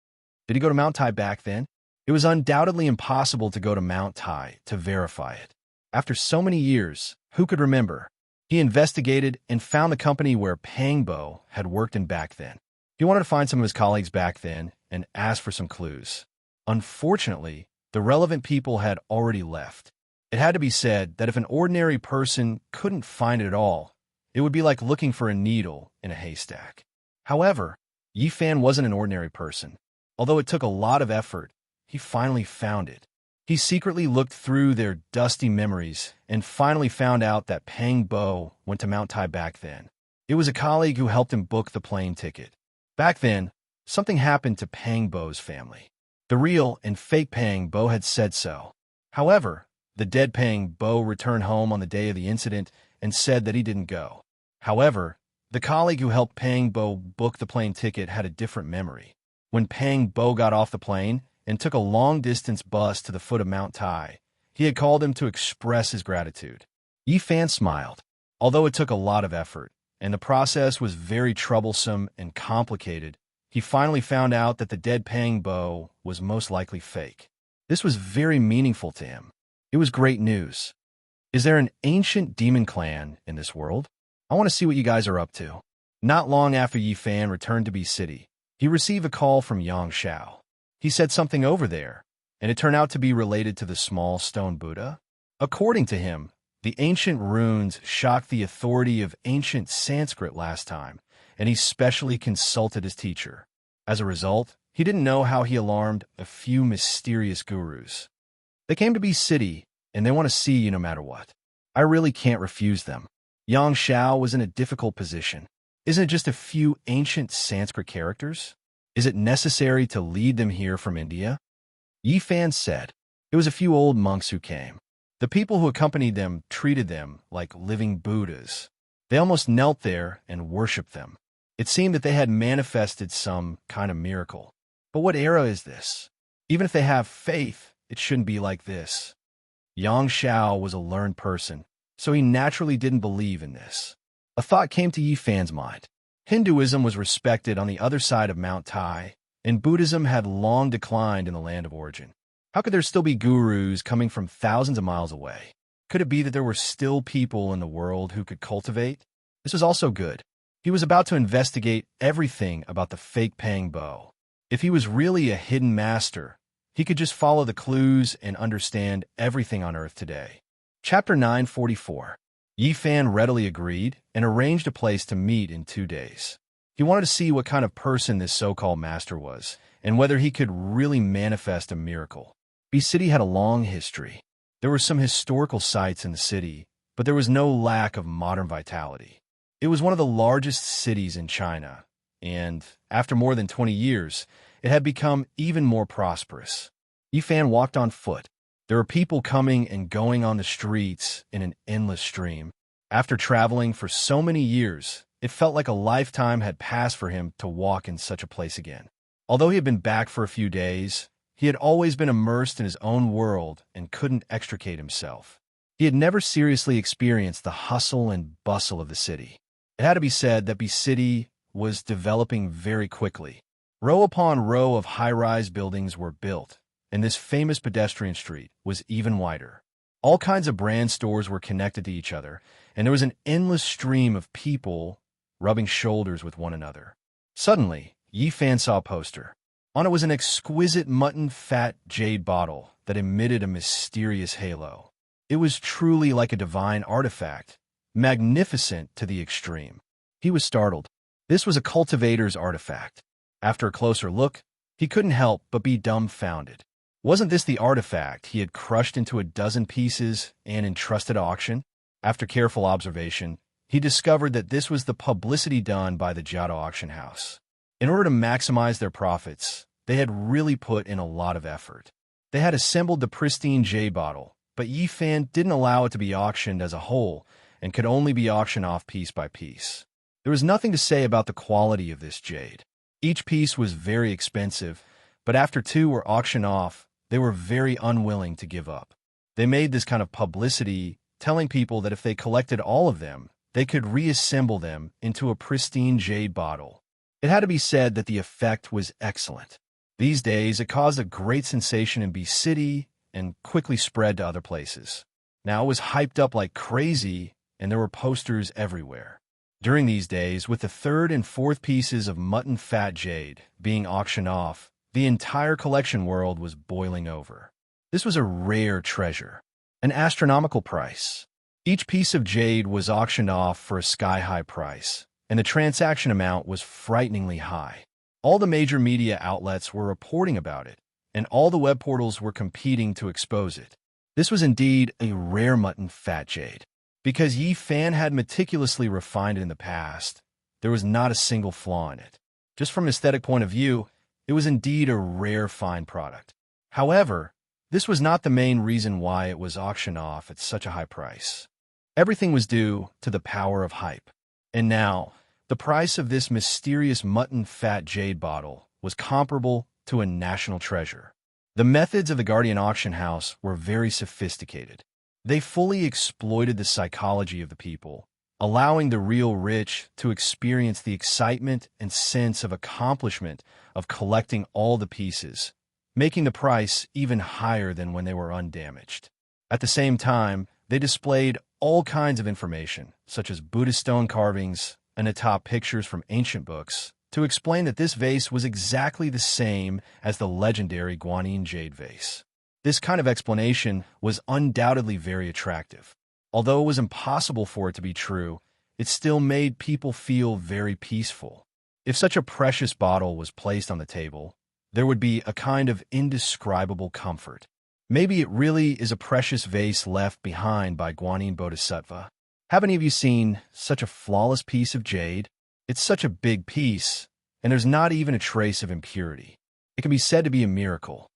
Did he go to Mount Tai back then? It was undoubtedly impossible to go to Mount Tai to verify it. After so many years, who could remember? He investigated and found the company where Pang Bo had worked in back then. He wanted to find some of his colleagues back then and ask for some clues. Unfortunately, the relevant people had already left. It had to be said that if an ordinary person couldn't find it at all, it would be like looking for a needle in a haystack. However, Yifan wasn't an ordinary person. Although it took a lot of effort, he finally found it. He secretly looked through their dusty memories and finally found out that Pang Bo went to Mount Tai back then. It was a colleague who helped him book the plane ticket. Back then, something happened to Pang Bo's family. The real and fake Pang Bo had said so. However, the dead Pang Bo returned home on the day of the incident and said that he didn't go. However, the colleague who helped Pang Bo book the plane ticket had a different memory. When Pang Bo got off the plane and took a long-distance bus to the foot of Mount Tai, he had called him to express his gratitude. Yifan smiled. Although it took a lot of effort, and the process was very troublesome and complicated, he finally found out that the dead Pang Bo was most likely fake. This was very meaningful to him. It was great news. Is there an ancient demon clan in this world? I want to see what you guys are up to. Not long after Yifan returned to B City, he received a call from Yang Xiao. He said something over there, and it turned out to be related to the small stone Buddha. According to him, the ancient runes shocked the authority of ancient Sanskrit last time, and he specially consulted his teacher. As a result, he didn't know how he alarmed a few mysterious gurus. They came to B City, and they want to see you no matter what. I really can't refuse them. Yang Xiao was in a difficult position. Isn't it just a few ancient Sanskrit characters? Is it necessary to lead them here from India? Yifan said. It was a few old monks who came. The people who accompanied them treated them like living Buddhas. They almost knelt there and worshipped them. It seemed that they had manifested some kind of miracle. But what era is this? Even if they have faith, it shouldn't be like this. Yang Xiao was a learned person, so he naturally didn't believe in this. A thought came to Yifan's mind. Hinduism was respected on the other side of Mount Tai, and Buddhism had long declined in the land of origin. How could there still be gurus coming from thousands of miles away? Could it be that there were still people in the world who could cultivate? This was also good. He was about to investigate everything about the fake Pang Bo. If he was really a hidden master, he could just follow the clues and understand everything on Earth today. Chapter 944. Yifan readily agreed and arranged a place to meet in 2 days. He wanted to see what kind of person this so-called master was, and whether he could really manifest a miracle. B City had a long history. There were some historical sites in the city, but there was no lack of modern vitality. It was one of the largest cities in China, and after more than 20 years, it had become even more prosperous. Yifan walked on foot. There were people coming and going on the streets in an endless stream. After traveling for so many years, it felt like a lifetime had passed for him to walk in such a place again. Although he had been back for a few days, he had always been immersed in his own world and couldn't extricate himself. He had never seriously experienced the hustle and bustle of the city. It had to be said that B City was developing very quickly. Row upon row of high-rise buildings were built, and this famous pedestrian street was even wider. All kinds of brand stores were connected to each other, and there was an endless stream of people rubbing shoulders with one another. Suddenly, Yifan saw a poster. On it was an exquisite mutton-fat jade bottle that emitted a mysterious halo. It was truly like a divine artifact, magnificent to the extreme. He was startled. This was a cultivator's artifact. After a closer look, he couldn't help but be dumbfounded. Wasn't this the artifact he had crushed into a dozen pieces and entrusted to auction? After careful observation, he discovered that this was the publicity done by the Jado auction house. In order to maximize their profits, they had really put in a lot of effort. They had assembled the pristine jade bottle, but Yifan didn't allow it to be auctioned as a whole and could only be auctioned off piece by piece. There was nothing to say about the quality of this jade. Each piece was very expensive, but after two were auctioned off, they were very unwilling to give up. They made this kind of publicity, telling people that if they collected all of them, they could reassemble them into a pristine jade bottle. It had to be said that the effect was excellent. These days, it caused a great sensation in B City and quickly spread to other places. Now it was hyped up like crazy, and there were posters everywhere. During these days, with the third and fourth pieces of mutton fat jade being auctioned off, the entire collection world was boiling over. This was a rare treasure, an astronomical price. Each piece of jade was auctioned off for a sky-high price, and the transaction amount was frighteningly high. All the major media outlets were reporting about it, and all the web portals were competing to expose it. This was indeed a rare mutton fat jade. Because Yifan had meticulously refined it in the past, there was not a single flaw in it. Just from an aesthetic point of view, it was indeed a rare fine product. However, this was not the main reason why it was auctioned off at such a high price. Everything was due to the power of hype. And now, the price of this mysterious mutton fat jade bottle was comparable to a national treasure. The methods of the Guardian auction house were very sophisticated. They fully exploited the psychology of the people, allowing the real rich to experience the excitement and sense of accomplishment of collecting all the pieces, making the price even higher than when they were undamaged. At the same time, they displayed all kinds of information, such as Buddhist stone carvings and atop pictures from ancient books, to explain that this vase was exactly the same as the legendary Guanyin jade vase. This kind of explanation was undoubtedly very attractive. Although it was impossible for it to be true, it still made people feel very peaceful. If such a precious bottle was placed on the table, there would be a kind of indescribable comfort. Maybe it really is a precious vase left behind by Guanyin Bodhisattva. Have any of you seen such a flawless piece of jade? It's such a big piece, and there's not even a trace of impurity. It can be said to be a miracle.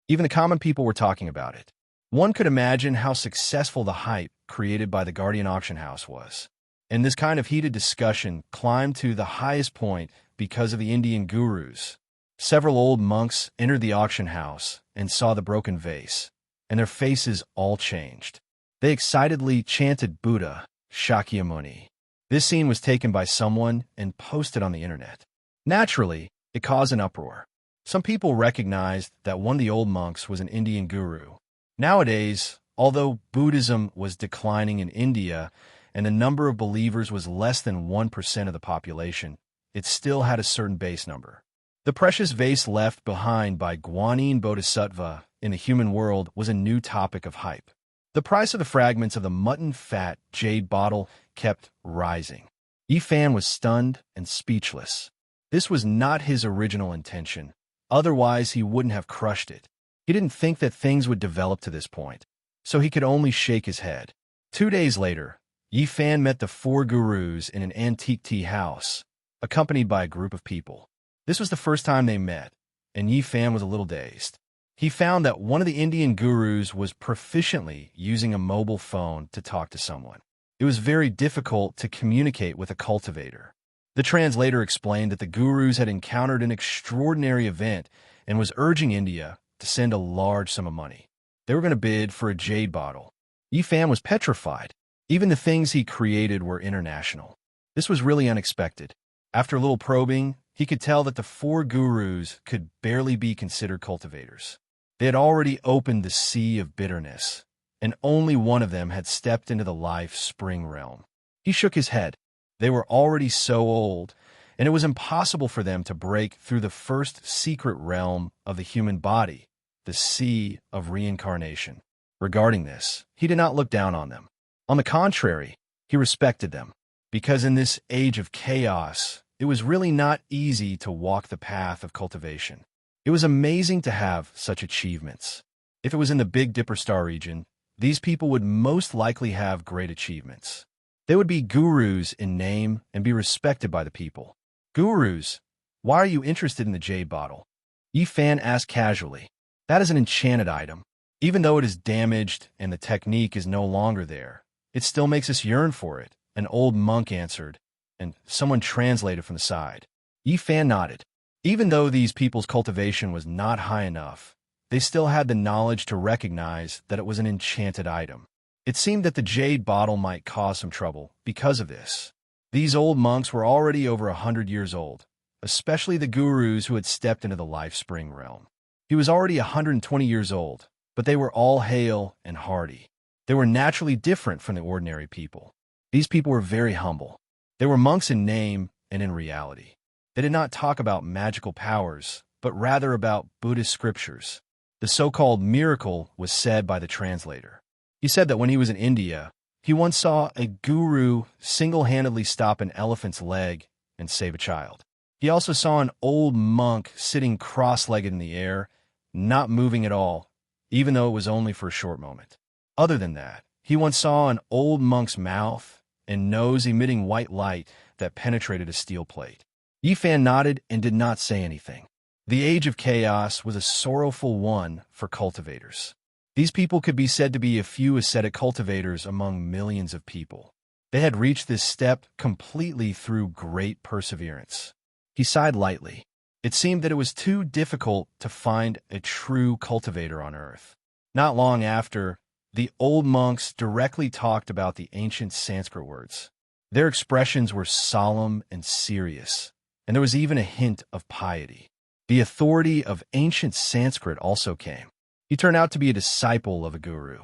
Even the common people were talking about it. One could imagine how successful the hype created by the Guardian auction house was. And this kind of heated discussion climbed to the highest point because of the Indian gurus. Several old monks entered the auction house and saw the broken vase, and their faces all changed. They excitedly chanted Buddha, Shakyamuni. This scene was taken by someone and posted on the internet. Naturally, it caused an uproar. Some people recognized that one of the old monks was an Indian guru. Nowadays, although Buddhism was declining in India and the number of believers was less than 1% of the population, it still had a certain base number. The precious vase left behind by Guanyin Bodhisattva in the human world was a new topic of hype. The price of the fragments of the mutton-fat jade bottle kept rising. Yifan was stunned and speechless. This was not his original intention. Otherwise, he wouldn't have crushed it. He didn't think that things would develop to this point, so he could only shake his head. 2 days later, Yifan met the 4 gurus in an antique tea house, accompanied by a group of people. This was the first time they met, and Yifan was a little dazed. He found that one of the Indian gurus was proficiently using a mobile phone to talk to someone. It was very difficult to communicate with a cultivator. The translator explained that the gurus had encountered an extraordinary event and was urging India to send a large sum of money. They were going to bid for a jade bottle. Yifan was petrified. Even the things he created were international. This was really unexpected. After a little probing, he could tell that the 4 gurus could barely be considered cultivators. They had already opened the sea of bitterness, and only one of them had stepped into the life-spring realm. He shook his head. They were already so old, and it was impossible for them to break through the first secret realm of the human body, the sea of reincarnation. Regarding this, he did not look down on them. On the contrary, he respected them, because in this age of chaos, it was really not easy to walk the path of cultivation. It was amazing to have such achievements. If it was in the Big Dipper Star region, these people would most likely have great achievements. They would be gurus in name and be respected by the people. Gurus, why are you interested in the jade bottle? Yi Fan asked casually. That is an enchanted item. Even though it is damaged and the technique is no longer there, it still makes us yearn for it, an old monk answered, and someone translated from the side. Yi Fan nodded. Even though these people's cultivation was not high enough, they still had the knowledge to recognize that it was an enchanted item. It seemed that the jade bottle might cause some trouble because of this. These old monks were already over 100 years old, especially the gurus who had stepped into the life spring realm. He was already 120 years old, but they were all hale and hearty. They were naturally different from the ordinary people. These people were very humble. They were monks in name and in reality. They did not talk about magical powers, but rather about Buddhist scriptures. The so-called miracle was said by the translator. He said that when he was in India, he once saw a guru single-handedly stop an elephant's leg and save a child. He also saw an old monk sitting cross-legged in the air, not moving at all, even though it was only for a short moment. Other than that, he once saw an old monk's mouth and nose emitting white light that penetrated a steel plate. Yi Fan nodded and did not say anything. The age of chaos was a sorrowful one for cultivators. These people could be said to be a few ascetic cultivators among millions of people. They had reached this step completely through great perseverance. He sighed lightly. It seemed that it was too difficult to find a true cultivator on Earth. Not long after, the old monks directly talked about the ancient Sanskrit words. Their expressions were solemn and serious, and there was even a hint of piety. The authority of ancient Sanskrit also came. He turned out to be a disciple of a guru.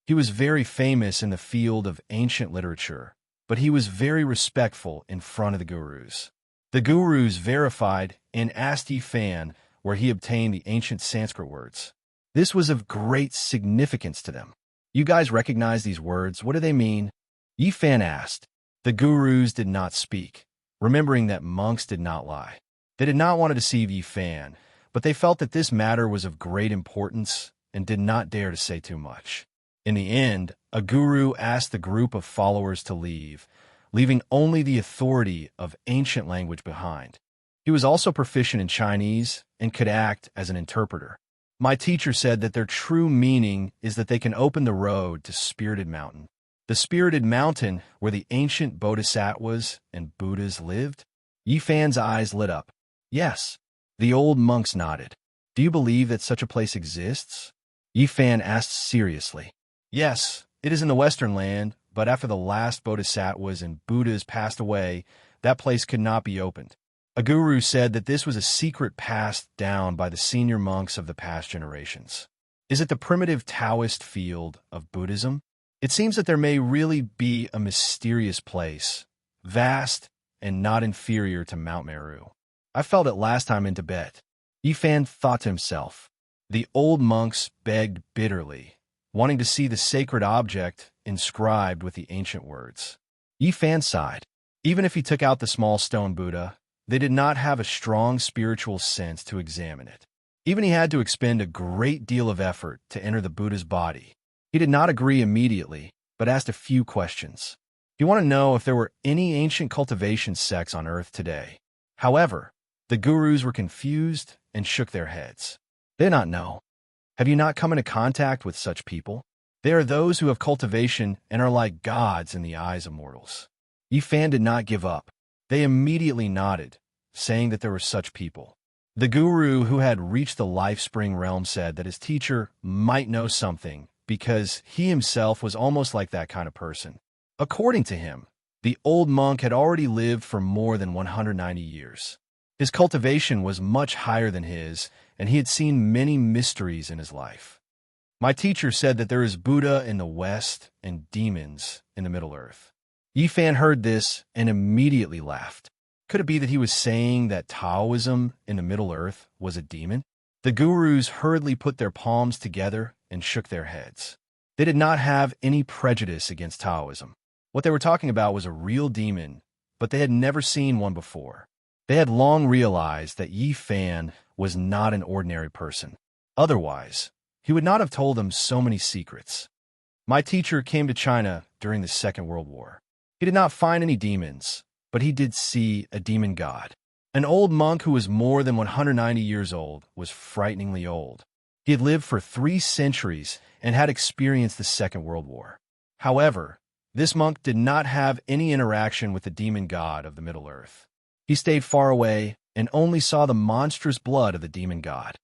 He was very famous in the field of ancient literature, but he was very respectful in front of the gurus. The gurus verified and asked Yi Fan where he obtained the ancient Sanskrit words. This was of great significance to them. You guys recognize these words? What do they mean? Yi Fan asked. The gurus did not speak, remembering that monks did not lie. They did not want to deceive Yi Fan, but they felt that this matter was of great importance and did not dare to say too much. In the end, a guru asked the group of followers to leave, leaving only the authority of ancient language behind. He was also proficient in Chinese and could act as an interpreter. My teacher said that their true meaning is that they can open the road to Spirited Mountain. The Spirited Mountain where the ancient bodhisattvas and Buddhas lived? Yi Fan's eyes lit up. Yes. The old monks nodded. Do you believe that such a place exists? Yi Fan asked seriously. Yes, it is in the Western land, but after the last bodhisattvas and Buddhas passed away, that place could not be opened. A guru said that this was a secret passed down by the senior monks of the past generations. Is it the primitive Taoist field of Buddhism? It seems that there may really be a mysterious place, vast and not inferior to Mount Meru. I felt it last time in Tibet. Yi Fan thought to himself. The old monks begged bitterly, wanting to see the sacred object inscribed with the ancient words. Yi Fan sighed. Even if he took out the small stone Buddha, they did not have a strong spiritual sense to examine it. Even he had to expend a great deal of effort to enter the Buddha's body. He did not agree immediately, but asked a few questions. He wanted to know if there were any ancient cultivation sects on Earth today. However, the gurus were confused and shook their heads. They did not know. Have you not come into contact with such people? They are those who have cultivation and are like gods in the eyes of mortals. Yi Fan did not give up. They immediately nodded, saying that there were such people. The guru who had reached the life spring realm said that his teacher might know something because he himself was almost like that kind of person. According to him, the old monk had already lived for more than 190 years. His cultivation was much higher than his, and he had seen many mysteries in his life. My teacher said that there is Buddha in the West and demons in the Middle Earth. Yi Fan heard this and immediately laughed. Could it be that he was saying that Taoism in the Middle Earth was a demon? The gurus hurriedly put their palms together and shook their heads. They did not have any prejudice against Taoism. What they were talking about was a real demon, but they had never seen one before. They had long realized that Yi Fan was not an ordinary person. Otherwise, he would not have told them so many secrets. My teacher came to China during the Second World War. He did not find any demons, but he did see a demon god. An old monk who was more than 190 years old was frighteningly old. He had lived for 3 centuries and had experienced the Second World War. However, this monk did not have any interaction with the demon god of the Middle Earth. He stayed far away and only saw the monstrous blood of the demon god.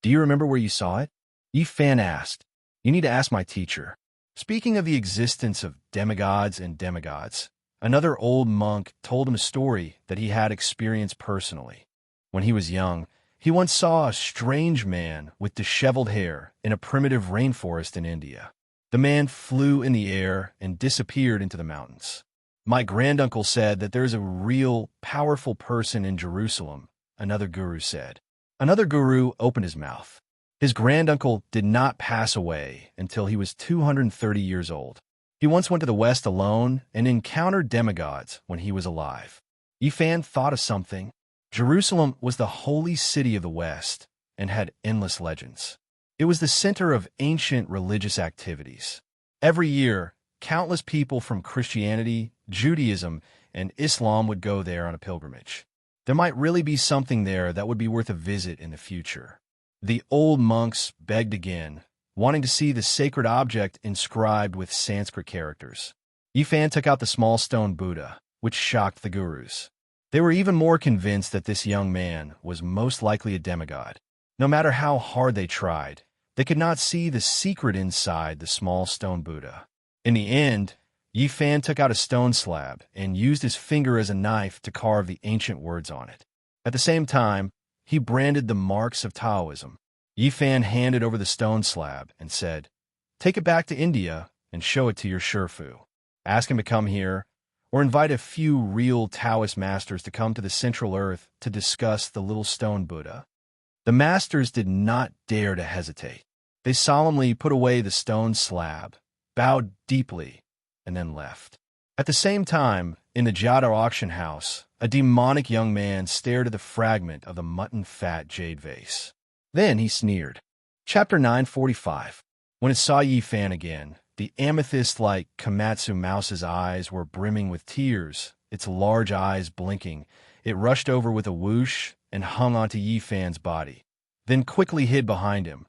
Do you remember where you saw it? Yi Fan asked. You need to ask my teacher. Speaking of the existence of demigods and demigods, another old monk told him a story that he had experienced personally. When he was young, he once saw a strange man with disheveled hair in a primitive rainforest in India. The man flew in the air and disappeared into the mountains. My granduncle said that there is a real, powerful person in Jerusalem, another guru said. Another guru opened his mouth. His granduncle did not pass away until he was 230 years old. He once went to the West alone and encountered demigods when he was alive. Yi Fan thought of something. Jerusalem was the holy city of the West and had endless legends. It was the center of ancient religious activities. Every year, countless people from Christianity, Judaism, and Islam would go there on a pilgrimage. There might really be something there that would be worth a visit in the future. The old monks begged again, wanting to see the sacred object inscribed with Sanskrit characters. Yi Fan took out the small stone Buddha, which shocked the gurus. They were even more convinced that this young man was most likely a demigod. No matter how hard they tried, they could not see the secret inside the small stone Buddha. In the end, Yi Fan took out a stone slab and used his finger as a knife to carve the ancient words on it. At the same time, he branded the marks of Taoism. Yi Fan handed over the stone slab and said, "Take it back to India and show it to your Shifu. Ask him to come here, or invite a few real Taoist masters to come to the Central Earth to discuss the little stone Buddha." The masters did not dare to hesitate. They solemnly put away the stone slab, bowed deeply, and then left. At the same time, in the Jada auction house, a demonic young man stared at the fragment of the mutton-fat jade vase. Then he sneered. Chapter 945. When it saw Yi Fan again, the amethyst-like Komatsu mouse's eyes were brimming with tears, its large eyes blinking. It rushed over with a whoosh and hung onto Yi Fan's body, then quickly hid behind him,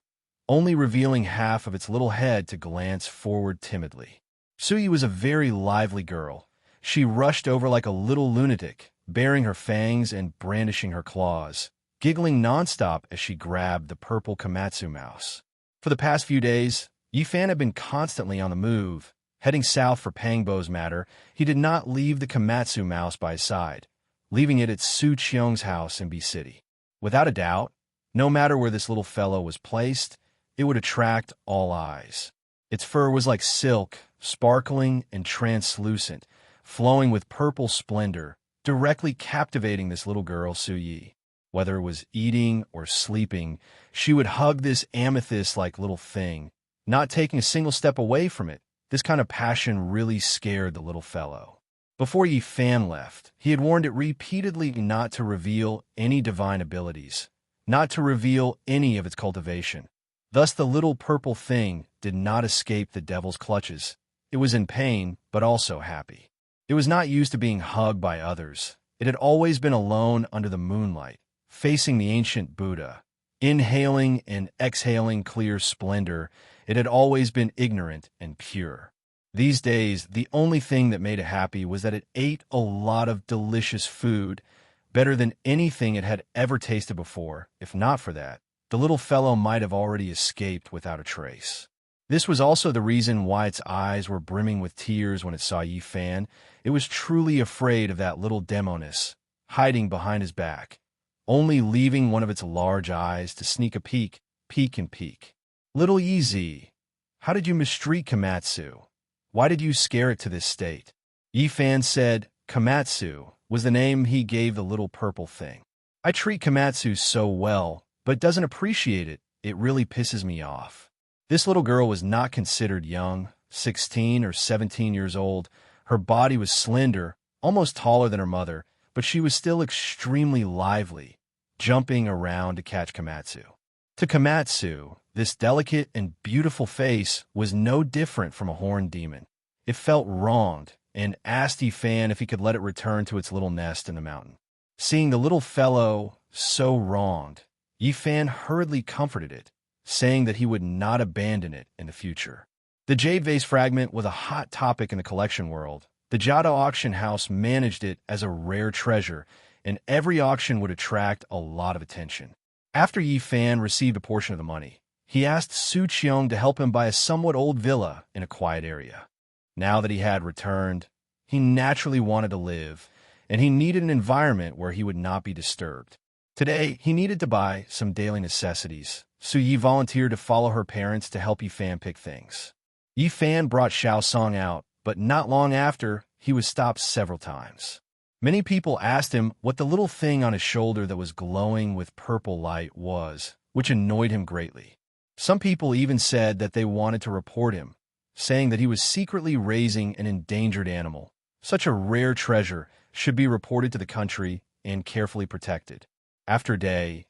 only revealing half of its little head to glance forward timidly. Suyi was a very lively girl. She rushed over like a little lunatic, baring her fangs and brandishing her claws, giggling nonstop as she grabbed the purple Komatsu mouse. For the past few days, Yi Fan had been constantly on the move. Heading south for Pangbo's matter, he did not leave the Komatsu mouse by his side, leaving it at Su Qiong's house in B City. Without a doubt, no matter where this little fellow was placed, it would attract all eyes. Its fur was like silk, sparkling and translucent, flowing with purple splendor, directly captivating this little girl, Su Yi. Whether it was eating or sleeping, she would hug this amethyst-like little thing, not taking a single step away from it. This kind of passion really scared the little fellow. Before Yi Fan left, he had warned it repeatedly not to reveal any divine abilities, not to reveal any of its cultivation. Thus the little purple thing did not escape the devil's clutches. It was in pain, but also happy. It was not used to being hugged by others. It had always been alone under the moonlight, facing the ancient Buddha. Inhaling and exhaling clear splendor, it had always been ignorant and pure. These days, the only thing that made it happy was that it ate a lot of delicious food, better than anything it had ever tasted before. If not for that, the little fellow might have already escaped without a trace. This was also the reason why its eyes were brimming with tears when it saw Yi Fan. It was truly afraid of that little demoness, hiding behind his back, only leaving one of its large eyes to sneak a peek. Little Yi Zi, how did you mistreat Komatsu? Why did you scare it to this state? Yi Fan said Komatsu was the name he gave the little purple thing. I treat Komatsu so well, but doesn't appreciate it. It really pisses me off. This little girl was not considered young, 16 or 17 years old. Her body was slender, almost taller than her mother, but she was still extremely lively, jumping around to catch Komatsu. To Komatsu, this delicate and beautiful face was no different from a horned demon. It felt wronged and asked Yifan if he could let it return to its little nest in the mountain. Seeing the little fellow so wronged, Yifan hurriedly comforted it, saying that he would not abandon it in the future. The jade vase fragment was a hot topic in the collection world. The Jada auction house managed it as a rare treasure, and every auction would attract a lot of attention. After Yifan received a portion of the money, he asked Su Qiong to help him buy a somewhat old villa in a quiet area. Now that he had returned, he naturally wanted to live, and he needed an environment where he would not be disturbed. Today, he needed to buy some daily necessities. Su Yi volunteered to follow her parents to help Yifan pick things. Yifan brought Xiao Song out, but not long after, he was stopped several times. Many people asked him what the little thing on his shoulder that was glowing with purple light was, which annoyed him greatly. Some people even said that they wanted to report him, saying that he was secretly raising an endangered animal. Such a rare treasure should be reported to the country and carefully protected. After a day,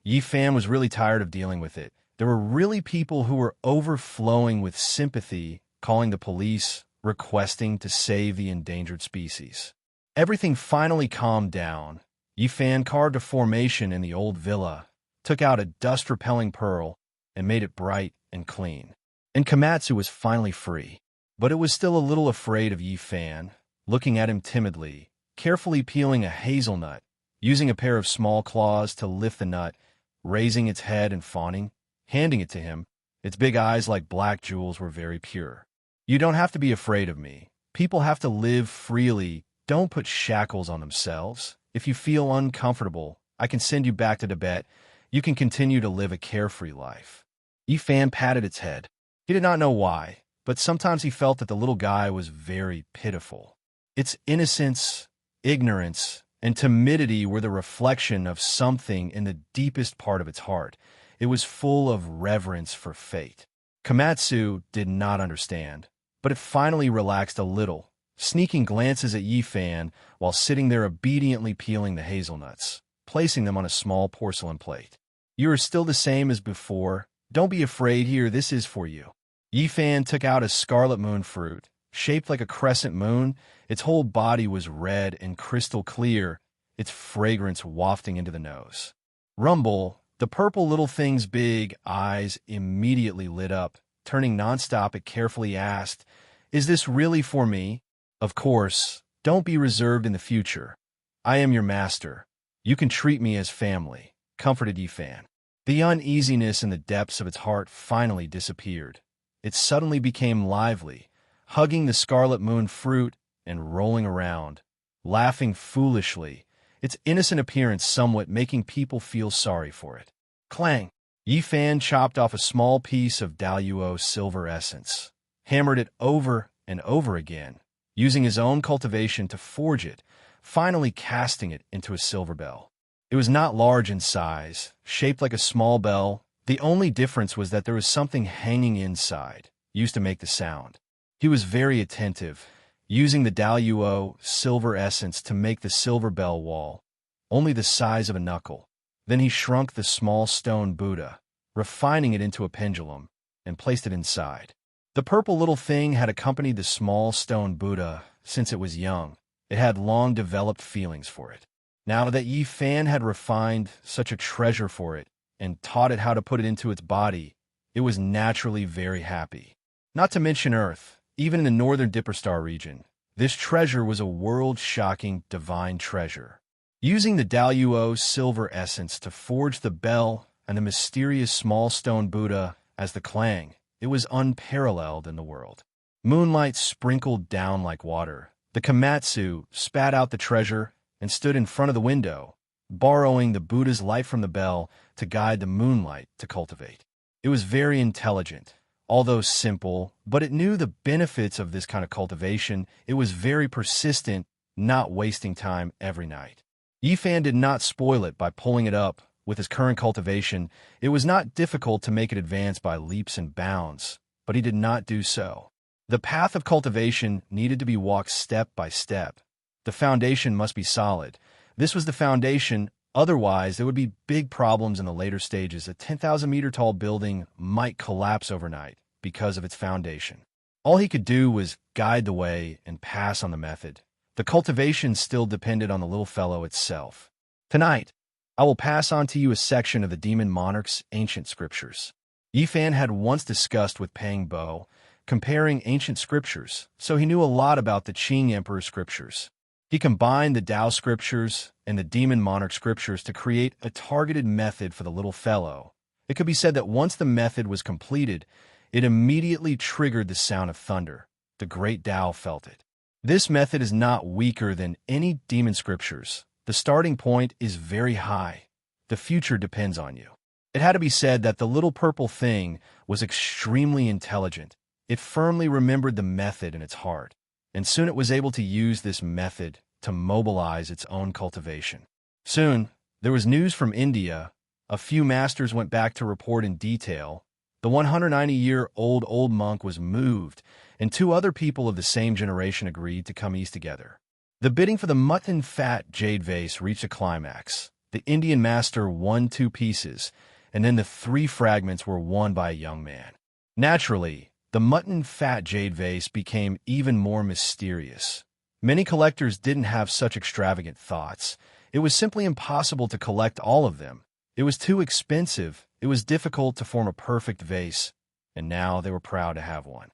Yifan was really tired of dealing with it. There were really people who were overflowing with sympathy, calling the police, requesting to save the endangered species. Everything finally calmed down. Yifan carved a formation in the old villa, took out a dust-repelling pearl, and made it bright and clean. And Komatsu was finally free. But it was still a little afraid of Yifan, looking at him timidly, carefully peeling a hazelnut, using a pair of small claws to lift the nut, raising its head and fawning, handing it to him. Its big eyes like black jewels were very pure. You don't have to be afraid of me. People have to live freely. Don't put shackles on themselves. If you feel uncomfortable, I can send you back to Tibet. You can continue to live a carefree life. Yifan patted its head. He did not know why, but sometimes he felt that the little guy was very pitiful. Its innocence, ignorance, and timidity were the reflection of something in the deepest part of its heart. It was full of reverence for fate. Komatsu did not understand, but it finally relaxed a little, sneaking glances at Yifan while sitting there obediently peeling the hazelnuts, placing them on a small porcelain plate. You are still the same as before. Don't be afraid here, this is for you. Yifan took out a scarlet moon fruit, shaped like a crescent moon. Its whole body was red and crystal clear, its fragrance wafting into the nose. Rumble, the purple little thing's big eyes immediately lit up. Turning nonstop, it carefully asked, "Is this really for me?" "Of course. Don't be reserved in the future. I am your master. You can treat me as family," comforted Yifan. The uneasiness in the depths of its heart finally disappeared. It suddenly became lively, hugging the scarlet moon fruit and rolling around, laughing foolishly, its innocent appearance somewhat making people feel sorry for it. Clang! Yifan chopped off a small piece of Daluo silver essence, hammered it over and over again, using his own cultivation to forge it, finally casting it into a silver bell. It was not large in size, shaped like a small bell. The only difference was that there was something hanging inside, used to make the sound. He was very attentive, using the Daluo silver essence to make the silver bell wall, only the size of a knuckle. Then he shrunk the small stone Buddha, refining it into a pendulum, and placed it inside. The purple little thing had accompanied the small stone Buddha since it was young. It had long developed feelings for it. Now that Yifan had refined such a treasure for it and taught it how to put it into its body, it was naturally very happy. Not to mention Earth, even in the northern Dipper Star region, this treasure was a world-shocking divine treasure. Using the Daluo silver essence to forge the bell and the mysterious small stone Buddha as the clang, it was unparalleled in the world. Moonlight sprinkled down like water. The Komatsu spat out the treasure and stood in front of the window, borrowing the Buddha's light from the bell to guide the moonlight to cultivate. It was very intelligent, although simple, but it knew the benefits of this kind of cultivation. It was very persistent, not wasting time every night. Yifan did not spoil it by pulling it up. With his current cultivation, it was not difficult to make it advance by leaps and bounds, but he did not do so. The path of cultivation needed to be walked step by step. The foundation must be solid. This was the foundation Otherwise, there would be big problems in the later stages. A 10,000-meter tall building might collapse overnight because of its foundation. All he could do was guide the way and pass on the method. The cultivation still depended on the little fellow itself. Tonight, I will pass on to you a section of the demon monarch's ancient scriptures. Yifan had once discussed with Pang Bo, comparing ancient scriptures, so he knew a lot about the Qing Emperor scriptures. He combined the Tao scriptures and the demon monarch scriptures to create a targeted method for the little fellow. It could be said that once the method was completed, it immediately triggered the sound of thunder. The great Tao felt it. This method is not weaker than any demon scriptures. The starting point is very high. The future depends on you. It had to be said that the little purple thing was extremely intelligent. It firmly remembered the method in its heart, and soon it was able to use this method to mobilize its own cultivation. Soon, there was news from India. A few masters went back to report in detail. The 190-year-old old monk was moved, and 2 other people of the same generation agreed to come east together. The bidding for the mutton-fat jade vase reached a climax. The Indian master won 2 pieces, and then the 3 fragments were won by a young man. Naturally, the mutton-fat jade vase became even more mysterious. Many collectors didn't have such extravagant thoughts. It was simply impossible to collect all of them. It was too expensive. It was difficult to form a perfect vase, and now they were proud to have one.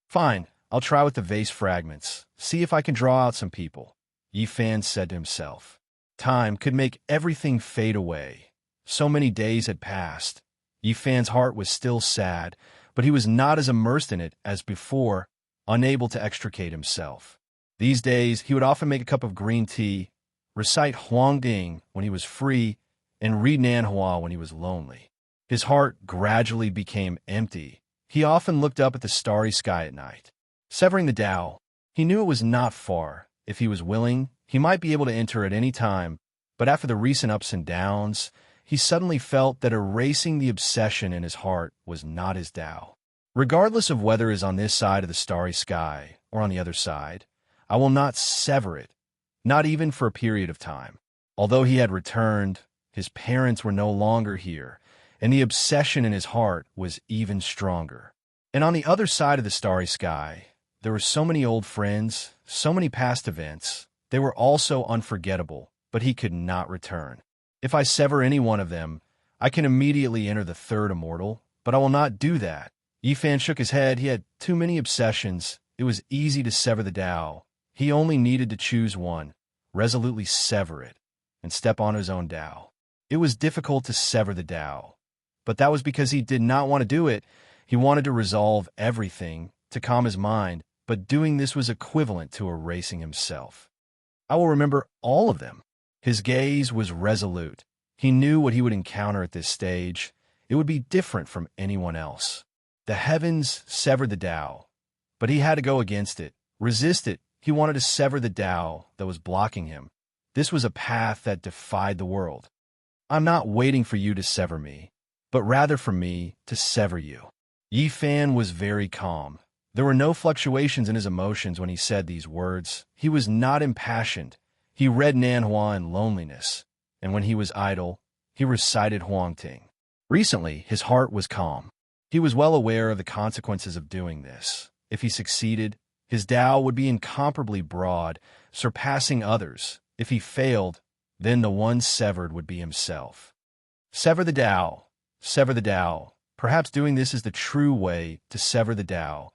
Fine, I'll try with the vase fragments, see if I can draw out some people, Yifan said to himself. Time could make everything fade away. So many days had passed. Yifan's heart was still sad, but he was not as immersed in it as before, unable to extricate himself. These days, he would often make a cup of green tea, recite Huangding when he was free, and read Nanhua when he was lonely. His heart gradually became empty. He often looked up at the starry sky at night. Severing the Tao, he knew it was not far. If he was willing, he might be able to enter at any time, but after the recent ups and downs, he suddenly felt that erasing the obsession in his heart was not his Tao. Regardless of whether it is on this side of the starry sky or on the other side, I will not sever it, not even for a period of time. Although he had returned, his parents were no longer here, and the obsession in his heart was even stronger. And on the other side of the starry sky, there were so many old friends, so many past events. They were also unforgettable, but he could not return. If I sever any one of them, I can immediately enter the third immortal, but I will not do that. Yifan shook his head. He had too many obsessions. It was easy to sever the Tao. He only needed to choose one, resolutely sever it, and step on his own Tao. It was difficult to sever the Tao, but that was because he did not want to do it. He wanted to resolve everything, to calm his mind, but doing this was equivalent to erasing himself. I will remember all of them. His gaze was resolute. He knew what he would encounter at this stage. It would be different from anyone else. The heavens severed the Tao, but he had to go against it, resist it. He wanted to sever the Tao that was blocking him. This was a path that defied the world. I'm not waiting for you to sever me, but rather for me to sever you. Yifan was very calm. There were no fluctuations in his emotions when he said these words. He was not impassioned. He read Nanhua in loneliness, and when he was idle, he recited Huangting. Recently, his heart was calm. He was well aware of the consequences of doing this. If he succeeded, his Tao would be incomparably broad, surpassing others. If he failed, then the one severed would be himself. Sever the Tao. Sever the Tao. Perhaps doing this is the true way to sever the Tao,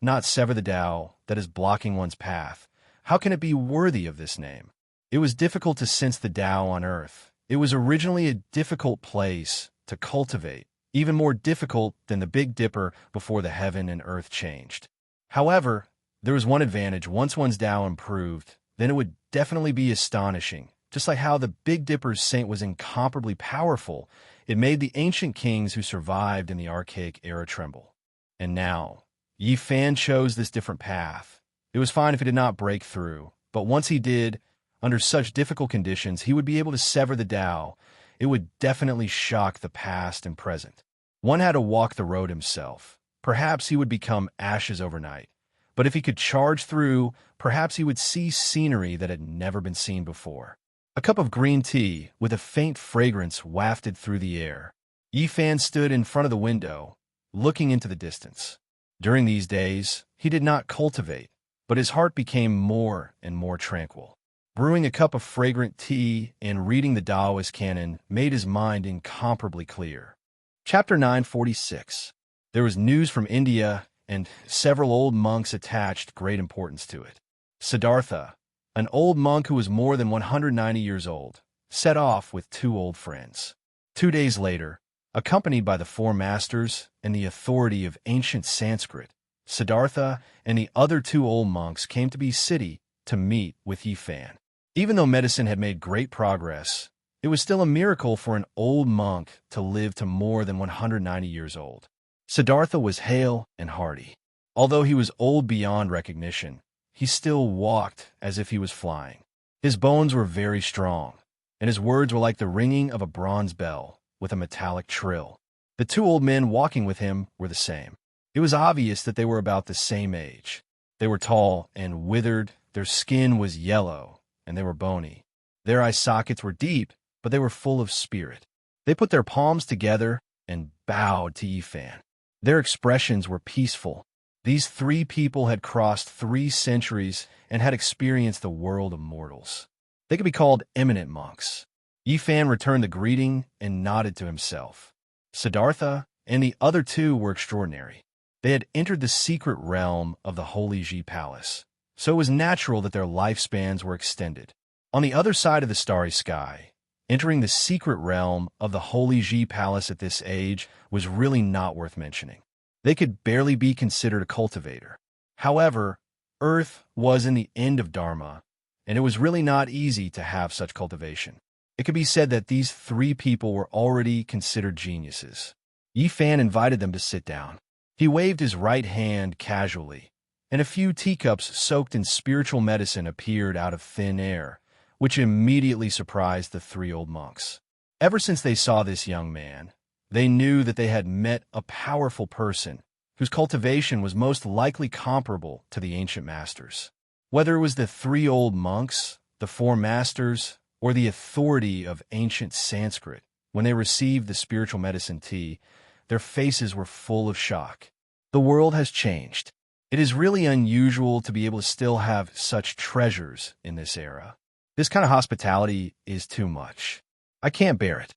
not sever the Tao that is blocking one's path. How can it be worthy of this name? It was difficult to sense the Tao on earth. It was originally a difficult place to cultivate, even more difficult than the Big Dipper before the heaven and earth changed. However, there was one advantage. Once one's Tao improved, then it would definitely be astonishing. Just like how the Big Dipper's saint was incomparably powerful, it made the ancient kings who survived in the archaic era tremble. And now, Yifan chose this different path. It was fine if he did not break through, but once he did, under such difficult conditions, he would be able to sever the Tao. It would definitely shock the past and present. One had to walk the road himself. Perhaps he would become ashes overnight. But if he could charge through, perhaps he would see scenery that had never been seen before. A cup of green tea with a faint fragrance wafted through the air. Yifan stood in front of the window, looking into the distance. During these days, he did not cultivate, but his heart became more and more tranquil. Brewing a cup of fragrant tea and reading the Taoist canon made his mind incomparably clear. Chapter 946. There was news from India, and several old monks attached great importance to it. Siddhartha, an old monk who was more than 190 years old, set off with two old friends. 2 days later, accompanied by the four masters and the authority of ancient Sanskrit, Siddhartha and the other two old monks came to the city to meet with Yifan. Even though medicine had made great progress, it was still a miracle for an old monk to live to more than 190 years old. Siddhartha was hale and hearty. Although he was old beyond recognition, he still walked as if he was flying. His bones were very strong, and his words were like the ringing of a bronze bell with a metallic trill. The two old men walking with him were the same. It was obvious that they were about the same age. They were tall and withered, their skin was yellow, and they were bony. Their eye sockets were deep, but they were full of spirit. They put their palms together and bowed to Yifan. Their expressions were peaceful. These three people had crossed 3 centuries and had experienced the world of mortals. They could be called eminent monks. Yifan returned the greeting and nodded to himself. Siddhartha and the other two were extraordinary. They had entered the secret realm of the Holy Ji Palace, so it was natural that their lifespans were extended. On the other side of the starry sky, entering the secret realm of the Holy Ji Palace at this age was really not worth mentioning. They could barely be considered a cultivator. However, Earth was in the end of Dharma, and it was really not easy to have such cultivation. It could be said that these 3 people were already considered geniuses. Yifan invited them to sit down. He waved his right hand casually, and a few teacups soaked in spiritual medicine appeared out of thin air, which immediately surprised the 3 old monks. Ever since they saw this young man, they knew that they had met a powerful person whose cultivation was most likely comparable to the ancient masters. Whether it was the 3 old monks, the 4 masters, or the authority of ancient Sanskrit, when they received the spiritual medicine tea, their faces were full of shock. The world has changed. It is really unusual to be able to still have such treasures in this era. This kind of hospitality is too much. I can't bear it.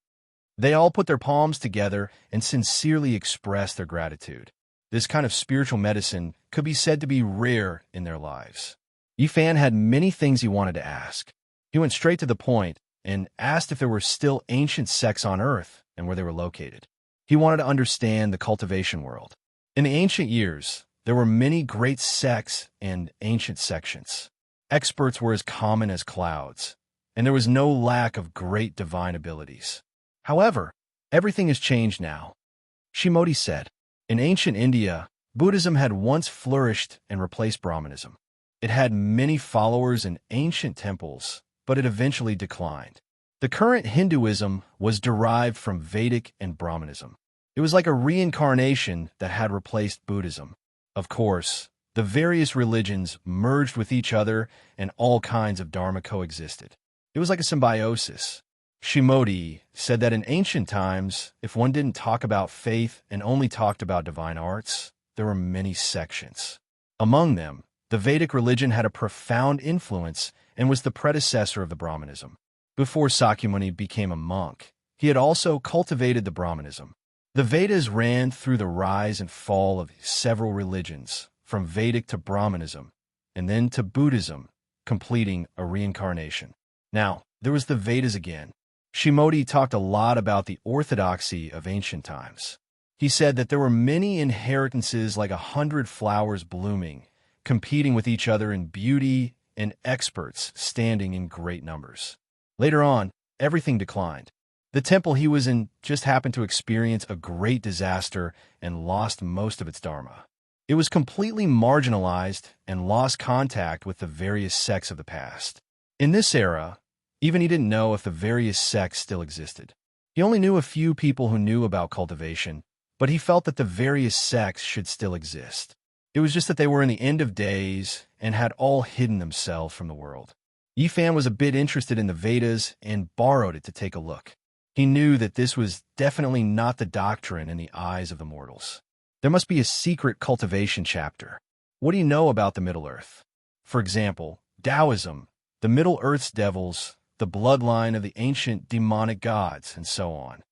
They all put their palms together and sincerely expressed their gratitude. This kind of spiritual medicine could be said to be rare in their lives. Yifan had many things he wanted to ask. He went straight to the point and asked if there were still ancient sects on Earth and where they were located. He wanted to understand the cultivation world. In the ancient years, there were many great sects and ancient sections. Experts were as common as clouds, and there was no lack of great divine abilities. However, everything has changed now. Shimoti said, in ancient India, Buddhism had once flourished and replaced Brahmanism. It had many followers in ancient temples, but it eventually declined. The current Hinduism was derived from Vedic and Brahmanism. It was like a reincarnation that had replaced Buddhism. Of course, the various religions merged with each other and all kinds of dharma coexisted. It was like a symbiosis. Shimoti said that in ancient times, if one didn't talk about faith and only talked about divine arts, there were many sections. Among them, the Vedic religion had a profound influence and was the predecessor of the Brahmanism. Before Sakyamuni became a monk, he had also cultivated the Brahmanism. The Vedas ran through the rise and fall of several religions, from Vedic to Brahmanism, and then to Buddhism, completing a reincarnation. Now, there was the Vedas again. Shimoti talked a lot about the orthodoxy of ancient times. He said that there were many inheritances like 100 flowers blooming, competing with each other in beauty, and experts standing in great numbers. Later on, everything declined. The temple he was in just happened to experience a great disaster and lost most of its dharma. It was completely marginalized and lost contact with the various sects of the past. In this era, even he didn't know if the various sects still existed. He only knew a few people who knew about cultivation, but he felt that the various sects should still exist. It was just that they were in the end of days and had all hidden themselves from the world. Yifan was a bit interested in the Vedas and borrowed it to take a look. He knew that this was definitely not the doctrine in the eyes of the mortals. There must be a secret cultivation chapter. What do you know about the Middle Earth? For example, Taoism, the Middle Earth's devils, the bloodline of the ancient demonic gods, and so on.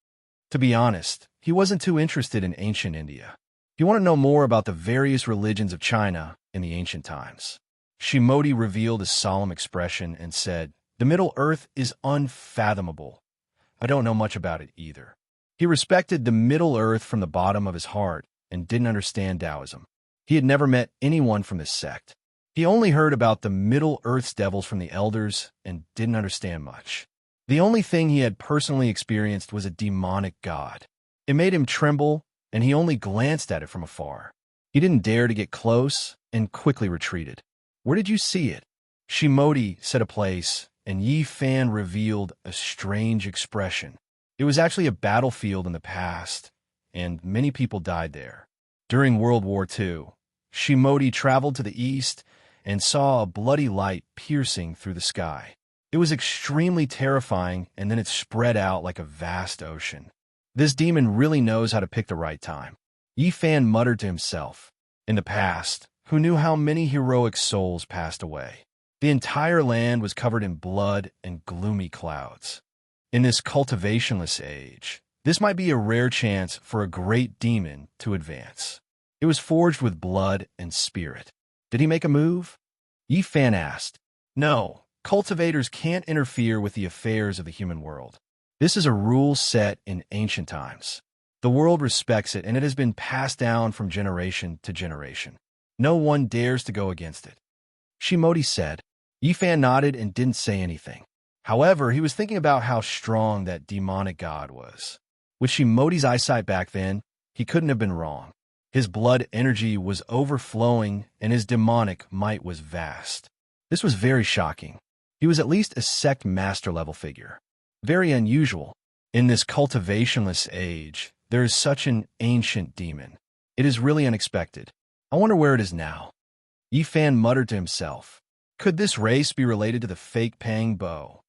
To be honest, he wasn't too interested in ancient India. He wanted to know more about the various religions of China in the ancient times. Shimodi revealed a solemn expression and said, "The Middle Earth is unfathomable. I don't know much about it either." He respected the Middle Earth from the bottom of his heart and didn't understand Taoism. He had never met anyone from this sect. He only heard about the Middle Earth's devils from the elders and didn't understand much. The only thing he had personally experienced was a demonic god. It made him tremble, and he only glanced at it from afar. He didn't dare to get close and quickly retreated. "Where did you see it?" Shimodi said a place, and Yifan revealed a strange expression. It was actually a battlefield in the past, and many people died there. During World War II, Shimodi traveled to the east and saw a bloody light piercing through the sky. It was extremely terrifying, and then it spread out like a vast ocean. This demon really knows how to pick the right time. Yifan muttered to himself. In the past, who knew how many heroic souls passed away? The entire land was covered in blood and gloomy clouds. In this cultivationless age, this might be a rare chance for a great demon to advance. It was forged with blood and spirit. Did he make a move? Yifan asked. No, cultivators can't interfere with the affairs of the human world. This is a rule set in ancient times. The world respects it, and it has been passed down from generation to generation. No one dares to go against it. Shimodi said. Yifan nodded and didn't say anything. However, he was thinking about how strong that demonic god was. With Shimodi's eyesight back then, he couldn't have been wrong. His blood energy was overflowing, and his demonic might was vast. This was very shocking. He was at least a sect master level figure. Very unusual. In this cultivationless age, there is such an ancient demon. It is really unexpected. I wonder where it is now. Yifan muttered to himself. Could this race be related to the fake Pang Bo?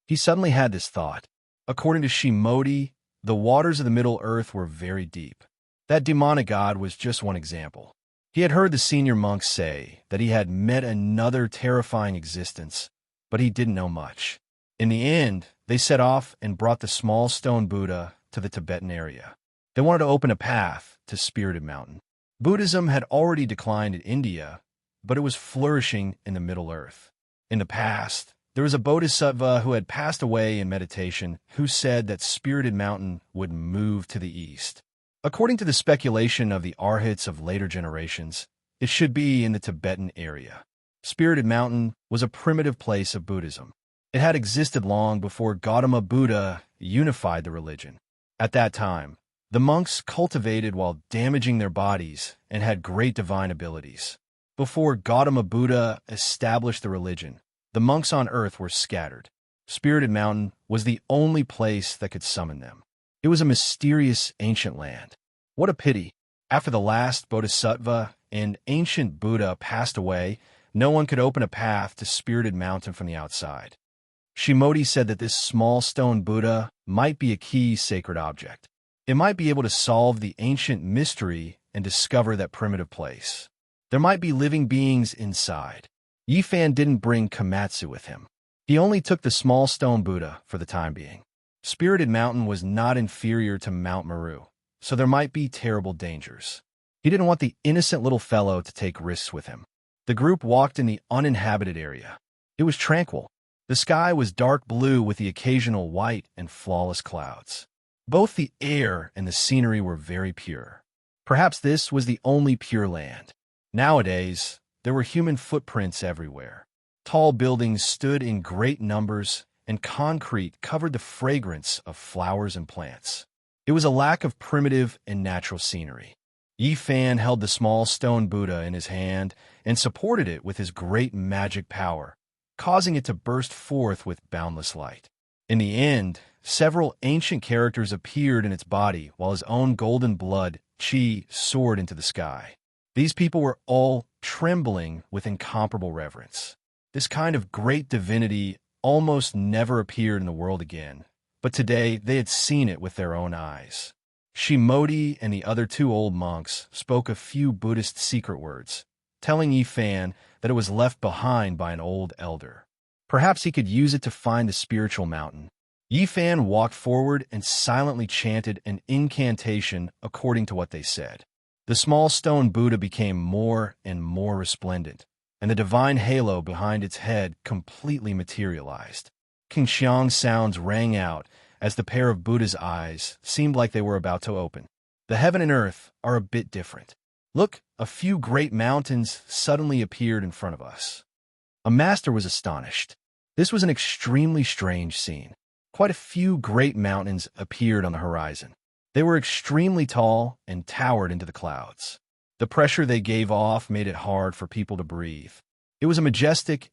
He suddenly had this thought. According to Shimodi, the waters of the Middle Earth were very deep. That demonic god was just one example. He had heard the senior monks say that he had met another terrifying existence, but he didn't know much. In the end, they set off and brought the small stone Buddha to the Tibetan area. They wanted to open a path to Spirited Mountain. Buddhism had already declined in India, but it was flourishing in the Middle Earth. In the past, there was a bodhisattva who had passed away in meditation who said that Spirited Mountain would move to the east. According to the speculation of the arhats of later generations, it should be in the Tibetan area. Spirited Mountain was a primitive place of Buddhism. It had existed long before Gautama Buddha unified the religion. At that time, the monks cultivated while damaging their bodies and had great divine abilities. Before Gautama Buddha established the religion, the monks on earth were scattered. Spirited Mountain was the only place that could summon them. It was a mysterious ancient land. What a pity. After the last bodhisattva and ancient Buddha passed away, no one could open a path to Spirited Mountain from the outside. Shimodi said that this small stone Buddha might be a key sacred object. It might be able to solve the ancient mystery and discover that primitive place. There might be living beings inside. Yifan didn't bring Komatsu with him. He only took the small stone Buddha for the time being. Spirited Mountain was not inferior to Mount Meru, so there might be terrible dangers. He didn't want the innocent little fellow to take risks with him. The group walked in the uninhabited area. It was tranquil. The sky was dark blue with the occasional white and flawless clouds. Both the air and the scenery were very pure. Perhaps this was the only pure land. Nowadays, there were human footprints everywhere. Tall buildings stood in great numbers, and concrete covered the fragrance of flowers and plants. It was a lack of primitive and natural scenery. Yifan held the small stone Buddha in his hand and supported it with his great magic power, causing it to burst forth with boundless light. In the end, several ancient characters appeared in its body while his own golden blood, chi, soared into the sky. These people were all trembling with incomparable reverence. This kind of great divinity almost never appeared in the world again, but today they had seen it with their own eyes. Shimodi and the other two old monks spoke a few Buddhist secret words, telling Yifan that it was left behind by an old elder. Perhaps he could use it to find the spiritual mountain. Yifan walked forward and silently chanted an incantation according to what they said. The small stone Buddha became more and more resplendent, and the divine halo behind its head completely materialized. Qingxiang sounds rang out as the pair of Buddha's eyes seemed like they were about to open. The heaven and earth are a bit different. Look, a few great mountains suddenly appeared in front of us. A master was astonished. This was an extremely strange scene. Quite a few great mountains appeared on the horizon. They were extremely tall and towered into the clouds. The pressure they gave off made it hard for people to breathe. It was a majestic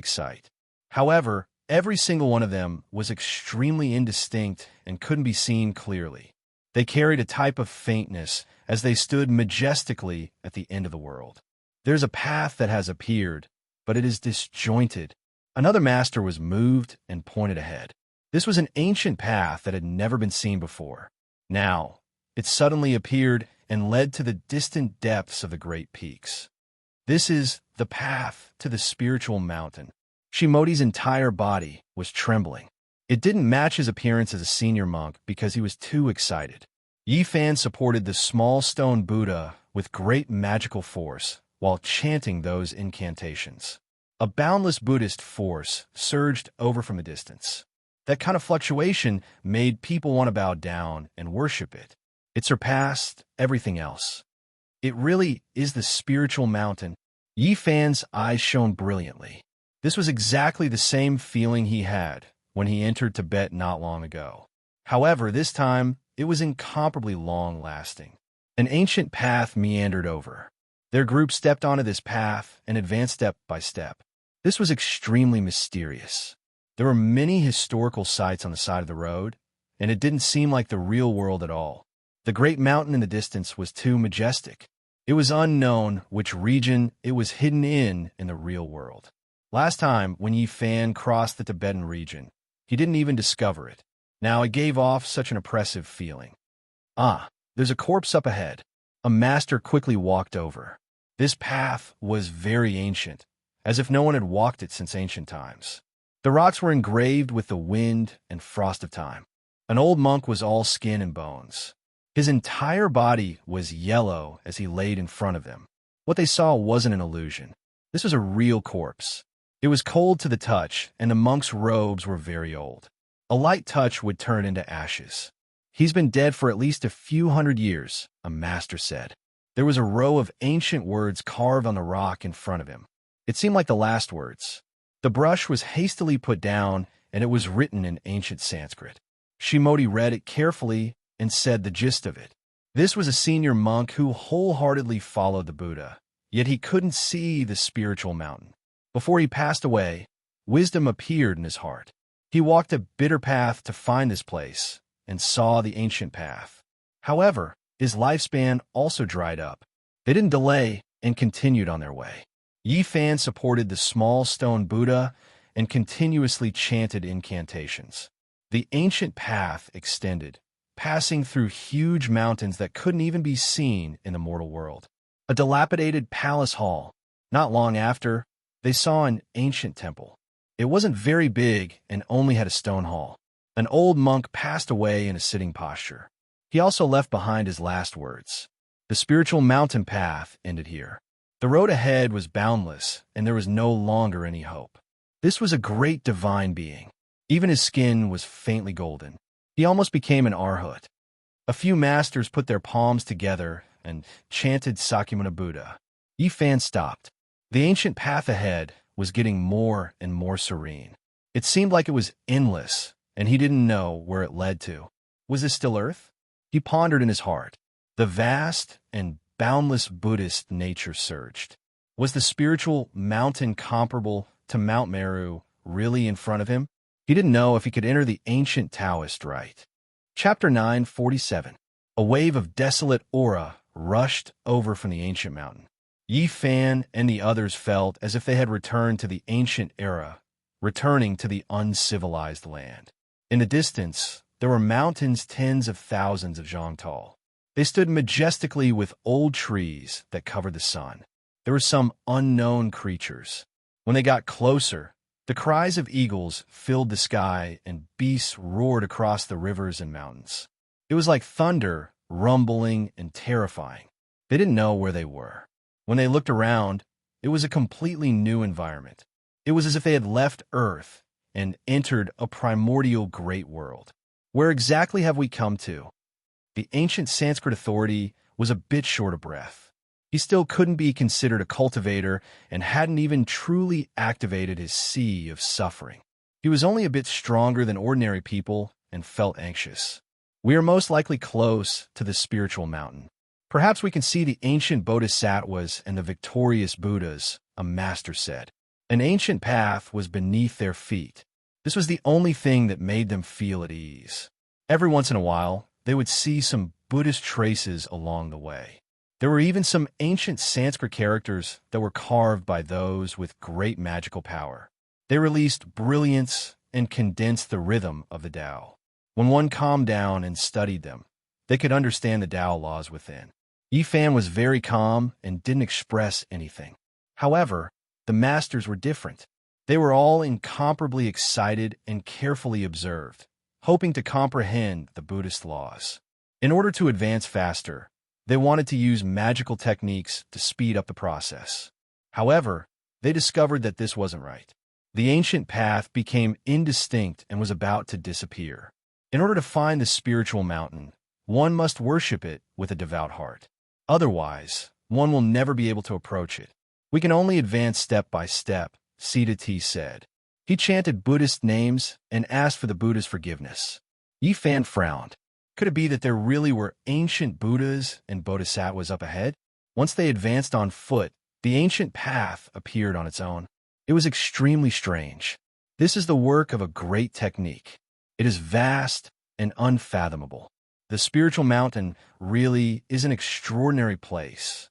sight. However, every single one of them was extremely indistinct and couldn't be seen clearly. They carried a type of faintness as they stood majestically at the end of the world. There's a path that has appeared, but it is disjointed. Another master was moved and pointed ahead. This was an ancient path that had never been seen before. Now, it suddenly appeared and led to the distant depths of the great peaks. This is the path to the spiritual mountain. Shimodi's entire body was trembling. It didn't match his appearance as a senior monk because he was too excited. Yifan supported the small stone Buddha with great magical force while chanting those incantations. A boundless Buddhist force surged over from a distance. That kind of fluctuation made people want to bow down and worship it. It surpassed everything else. It really is the spiritual mountain. Yifan's eyes shone brilliantly. This was exactly the same feeling he had when he entered Tibet not long ago. However, this time, it was incomparably long-lasting. An ancient path meandered over. Their group stepped onto this path and advanced step by step. This was extremely mysterious. There were many historical sites on the side of the road, and it didn't seem like the real world at all. The great mountain in the distance was too majestic. It was unknown which region it was hidden in the real world. Last time, when Yifan crossed the Tibetan region, he didn't even discover it. Now it gave off such an oppressive feeling. Ah, there's a corpse up ahead. A master quickly walked over. This path was very ancient, as if no one had walked it since ancient times. The rocks were engraved with the wind and frost of time. An old monk was all skin and bones. His entire body was yellow as he laid in front of them. What they saw wasn't an illusion. This was a real corpse. It was cold to the touch, and the monk's robes were very old. A light touch would turn into ashes. He's been dead for at least a few hundred years, a master said. There was a row of ancient words carved on the rock in front of him. It seemed like the last words. The brush was hastily put down, and it was written in ancient Sanskrit. Shimodi read it carefully and said the gist of it. This was a senior monk who wholeheartedly followed the Buddha, yet he couldn't see the spiritual mountain. Before he passed away, wisdom appeared in his heart. He walked a bitter path to find this place and saw the ancient path. However, his lifespan also dried up. They didn't delay and continued on their way. Yifan supported the small stone Buddha and continuously chanted incantations. The ancient path extended, passing through huge mountains that couldn't even be seen in the mortal world. A dilapidated palace hall. Not long after, they saw an ancient temple. It wasn't very big and only had a stone hall. An old monk passed away in a sitting posture. He also left behind his last words. The spiritual mountain path ended here. The road ahead was boundless, and there was no longer any hope. This was a great divine being. Even his skin was faintly golden. He almost became an arhat. A few masters put their palms together and chanted Sakyamuni Buddha. Yifan stopped. The ancient path ahead was getting more and more serene. It seemed like it was endless, and he didn't know where it led to. Was this still Earth? He pondered in his heart. The vast and boundless Buddhist nature surged. Was the spiritual mountain comparable to Mount Meru really in front of him? He didn't know if he could enter the ancient Taoist rite. Chapter 9:47. A wave of desolate aura rushed over from the ancient mountain. Yi Fan and the others felt as if they had returned to the ancient era, returning to the uncivilized land. In the distance, there were mountains tens of thousands of zhang tall. They stood majestically with old trees that covered the sun. There were some unknown creatures. When they got closer, the cries of eagles filled the sky and beasts roared across the rivers and mountains. It was like thunder, rumbling and terrifying. They didn't know where they were. When they looked around, it was a completely new environment. It was as if they had left Earth and entered a primordial great world. Where exactly have we come to? The ancient Sanskrit authority was a bit short of breath. He still couldn't be considered a cultivator and hadn't even truly activated his sea of suffering. He was only a bit stronger than ordinary people and felt anxious. We are most likely close to the spiritual mountain. Perhaps we can see the ancient bodhisattvas and the victorious Buddhas, a master said. An ancient path was beneath their feet. This was the only thing that made them feel at ease. Every once in a while, they would see some Buddhist traces along the way. There were even some ancient Sanskrit characters that were carved by those with great magical power. They released brilliance and condensed the rhythm of the Tao. When one calmed down and studied them, they could understand the Tao laws within. Yi Fan was very calm and didn't express anything. However, the masters were different. They were all incomparably excited and carefully observed, hoping to comprehend the Buddhist laws. In order to advance faster, they wanted to use magical techniques to speed up the process. However, they discovered that this wasn't right. The ancient path became indistinct and was about to disappear. In order to find the spiritual mountain, one must worship it with a devout heart. Otherwise, one will never be able to approach it. We can only advance step by step, Siddhati said. He chanted Buddhist names and asked for the Buddha's forgiveness. Yi Fan frowned. Could it be that there really were ancient Buddhas and bodhisattvas up ahead? Once they advanced on foot, the ancient path appeared on its own. It was extremely strange. This is the work of a great technique. It is vast and unfathomable. The spiritual mountain really is an extraordinary place.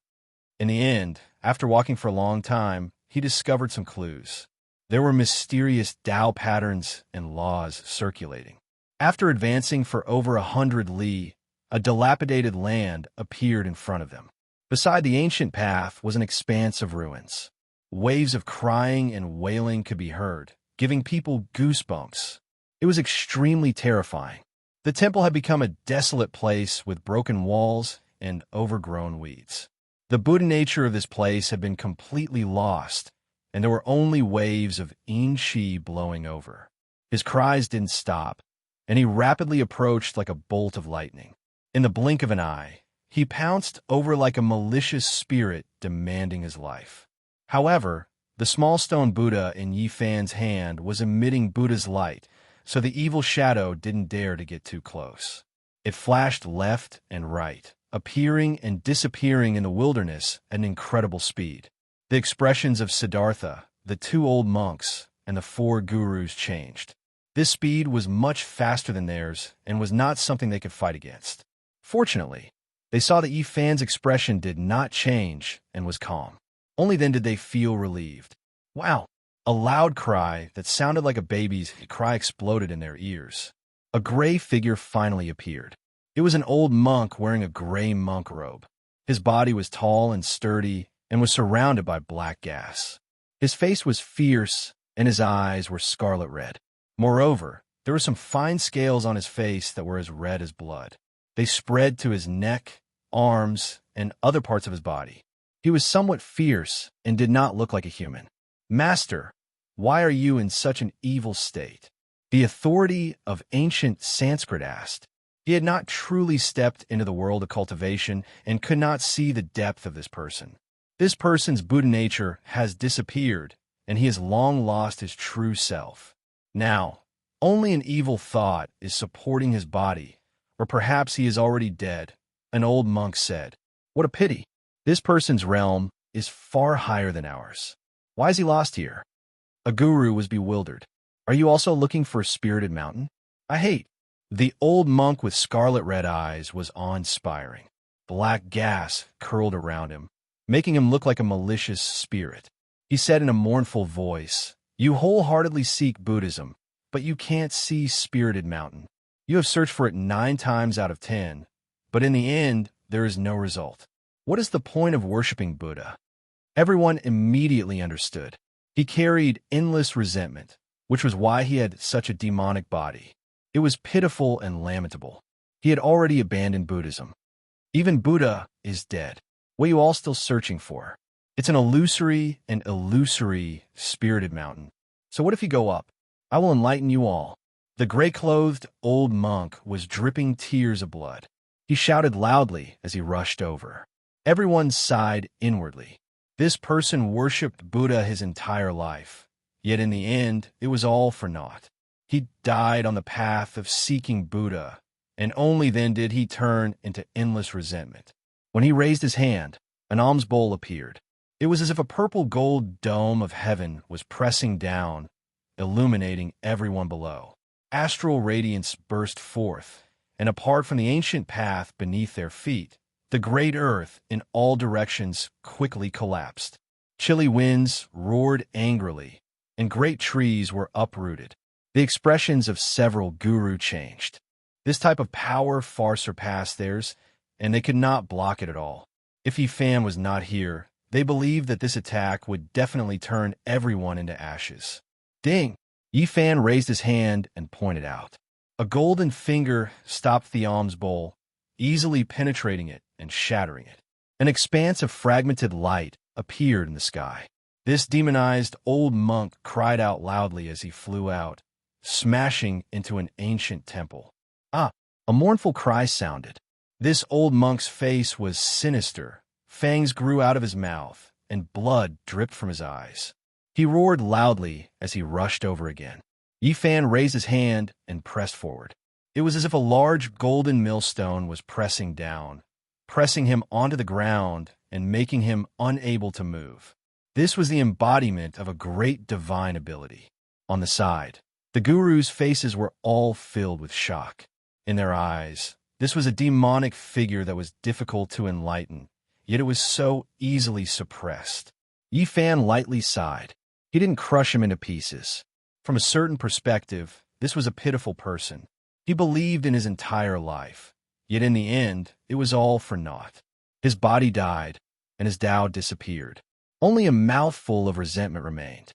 In the end, after walking for a long time, he discovered some clues. There were mysterious Tao patterns and laws circulating. After advancing for over 100 li, a dilapidated land appeared in front of them. Beside the ancient path was an expanse of ruins. Waves of crying and wailing could be heard, giving people goosebumps. It was extremely terrifying. The temple had become a desolate place with broken walls and overgrown weeds. The Buddha nature of this place had been completely lost, and there were only waves of yin qi blowing over. His cries didn't stop, and he rapidly approached like a bolt of lightning. In the blink of an eye, he pounced over like a malicious spirit demanding his life. However, the small stone Buddha in Yi Fan's hand was emitting Buddha's light, so the evil shadow didn't dare to get too close. It flashed left and right, appearing and disappearing in the wilderness at an incredible speed. The expressions of Siddhartha, the two old monks, and the four gurus changed. This speed was much faster than theirs and was not something they could fight against. Fortunately, they saw that Yi Fan's expression did not change and was calm. Only then did they feel relieved. Wow! A loud cry that sounded like a baby's cry exploded in their ears. A gray figure finally appeared. It was an old monk wearing a gray monk robe. His body was tall and sturdy and was surrounded by black gas. His face was fierce and his eyes were scarlet red. Moreover, there were some fine scales on his face that were as red as blood. They spread to his neck, arms, and other parts of his body. He was somewhat fierce and did not look like a human. Master, why are you in such an evil state? The authority of ancient Sanskrit asked. He had not truly stepped into the world of cultivation and could not see the depth of this person. This person's Buddha nature has disappeared, and he has long lost his true self. Now, only an evil thought is supporting his body, or perhaps he is already dead, an old monk said. What a pity. This person's realm is far higher than ours. Why is he lost here? A guru was bewildered. Are you also looking for a spirited mountain? I hate. The old monk with scarlet red eyes was awe-inspiring. Black gas curled around him, making him look like a malicious spirit. He said in a mournful voice, "You wholeheartedly seek Buddhism, but you can't see Spirited Mountain. You have searched for it 9 times out of 10, but in the end, there is no result. What is the point of worshiping Buddha?" Everyone immediately understood. He carried endless resentment, which was why he had such a demonic body. It was pitiful and lamentable. He had already abandoned Buddhism. Even Buddha is dead. What are you all still searching for? It's an illusory and illusory spirited mountain. So what if you go up? I will enlighten you all. The gray-clothed old monk was dripping tears of blood. He shouted loudly as he rushed over. Everyone sighed inwardly. This person worshipped Buddha his entire life, yet in the end, it was all for naught. He died on the path of seeking Buddha, and only then did he turn into endless resentment. When he raised his hand, an alms bowl appeared. It was as if a purple gold dome of heaven was pressing down, illuminating everyone below. Astral radiance burst forth, and apart from the ancient path beneath their feet, the great earth in all directions quickly collapsed. Chilly winds roared angrily, and great trees were uprooted. The expressions of several gurus changed. This type of power far surpassed theirs, and they could not block it at all. If Yifan was not here, they believed that this attack would definitely turn everyone into ashes. Ding! Yifan raised his hand and pointed out. A golden finger stopped the alms bowl, easily penetrating it and shattering it. An expanse of fragmented light appeared in the sky. This demonized old monk cried out loudly as he flew out, smashing into an ancient temple. Ah! A mournful cry sounded. This old monk's face was sinister. Fangs grew out of his mouth, and blood dripped from his eyes. He roared loudly as he rushed over again. Yifan raised his hand and pressed forward. It was as if a large golden millstone was pressing down, pressing him onto the ground and making him unable to move. This was the embodiment of a great divine ability. On the side, the gurus' faces were all filled with shock. In their eyes, this was a demonic figure that was difficult to enlighten, yet it was so easily suppressed. Yifan lightly sighed. He didn't crush him into pieces. From a certain perspective, this was a pitiful person. He believed in his entire life, yet in the end, it was all for naught. His body died, and his Tao disappeared. Only a mouthful of resentment remained.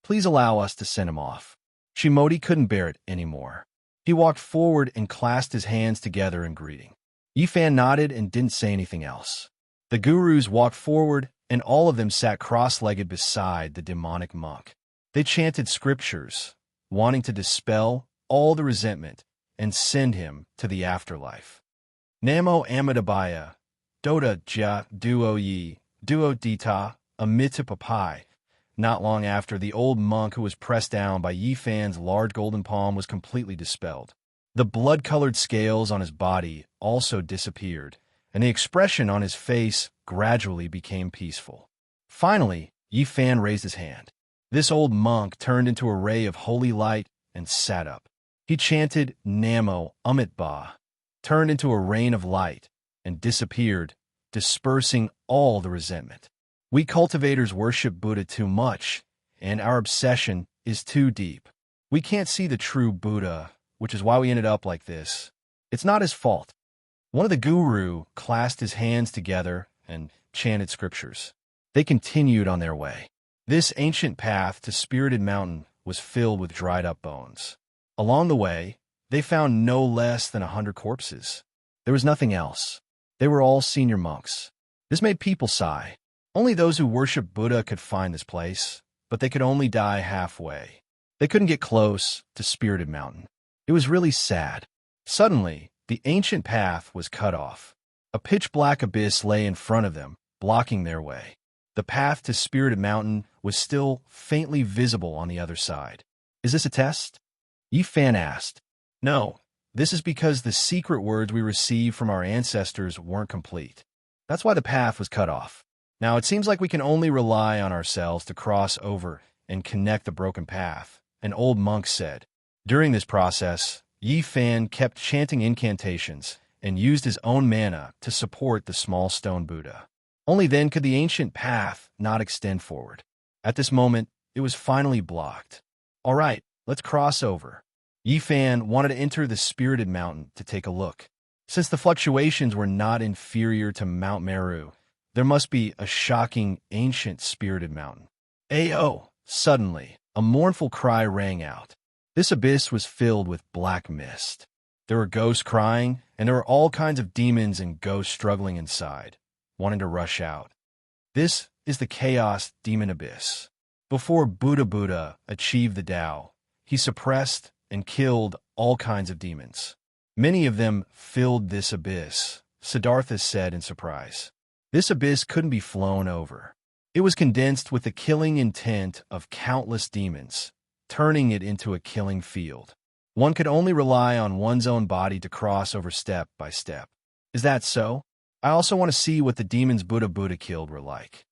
Please allow us to send him off. Shimoti couldn't bear it anymore. He walked forward and clasped his hands together in greeting. Yifan nodded and didn't say anything else. The gurus walked forward, and all of them sat cross-legged beside the demonic monk. They chanted scriptures, wanting to dispel all the resentment and send him to the afterlife. Namo Amitabhaya, Doda Ja Duo Yi, Duo Dita, Amitapapai. Not long after, the old monk who was pressed down by Yifan's large golden palm was completely dispelled. The blood-colored scales on his body also disappeared, and the expression on his face gradually became peaceful. Finally, Yifan raised his hand. This old monk turned into a ray of holy light and sat up. He chanted Namo Amitba, turned into a rain of light, and disappeared, dispersing all the resentment. We cultivators worship Buddha too much, and our obsession is too deep. We can't see the true Buddha, which is why we ended up like this. It's not his fault. One of the guru clasped his hands together and chanted scriptures. They continued on their way. This ancient path to Spirited Mountain was filled with dried-up bones. Along the way, they found no less than 100 corpses. There was nothing else. They were all senior monks. This made people sigh. Only those who worship Buddha could find this place, but they could only die halfway. They couldn't get close to Spirited Mountain. It was really sad. Suddenly, the ancient path was cut off. A pitch-black abyss lay in front of them, blocking their way. The path to Spirited Mountain was still faintly visible on the other side. Is this a test? Yifan asked. No, this is because the secret words we received from our ancestors weren't complete. That's why the path was cut off. Now, it seems like we can only rely on ourselves to cross over and connect the broken path, an old monk said. During this process, Yifan kept chanting incantations and used his own mana to support the small stone Buddha. Only then could the ancient path not extend forward. At this moment, it was finally blocked. All right, let's cross over. Yifan wanted to enter the spirited mountain to take a look. Since the fluctuations were not inferior to Mount Meru, there must be a shocking, ancient spirited mountain. Ayo! Suddenly, a mournful cry rang out. This abyss was filled with black mist. There were ghosts crying, and there were all kinds of demons and ghosts struggling inside, wanting to rush out. This is the Chaos Demon Abyss. Before Buddha achieved the Tao, he suppressed and killed all kinds of demons. Many of them filled this abyss, Siddhartha said in surprise. This abyss couldn't be flown over. It was condensed with the killing intent of countless demons, turning it into a killing field. One could only rely on one's own body to cross over step by step. Is that so? I also want to see what the demons Buddha killed were like.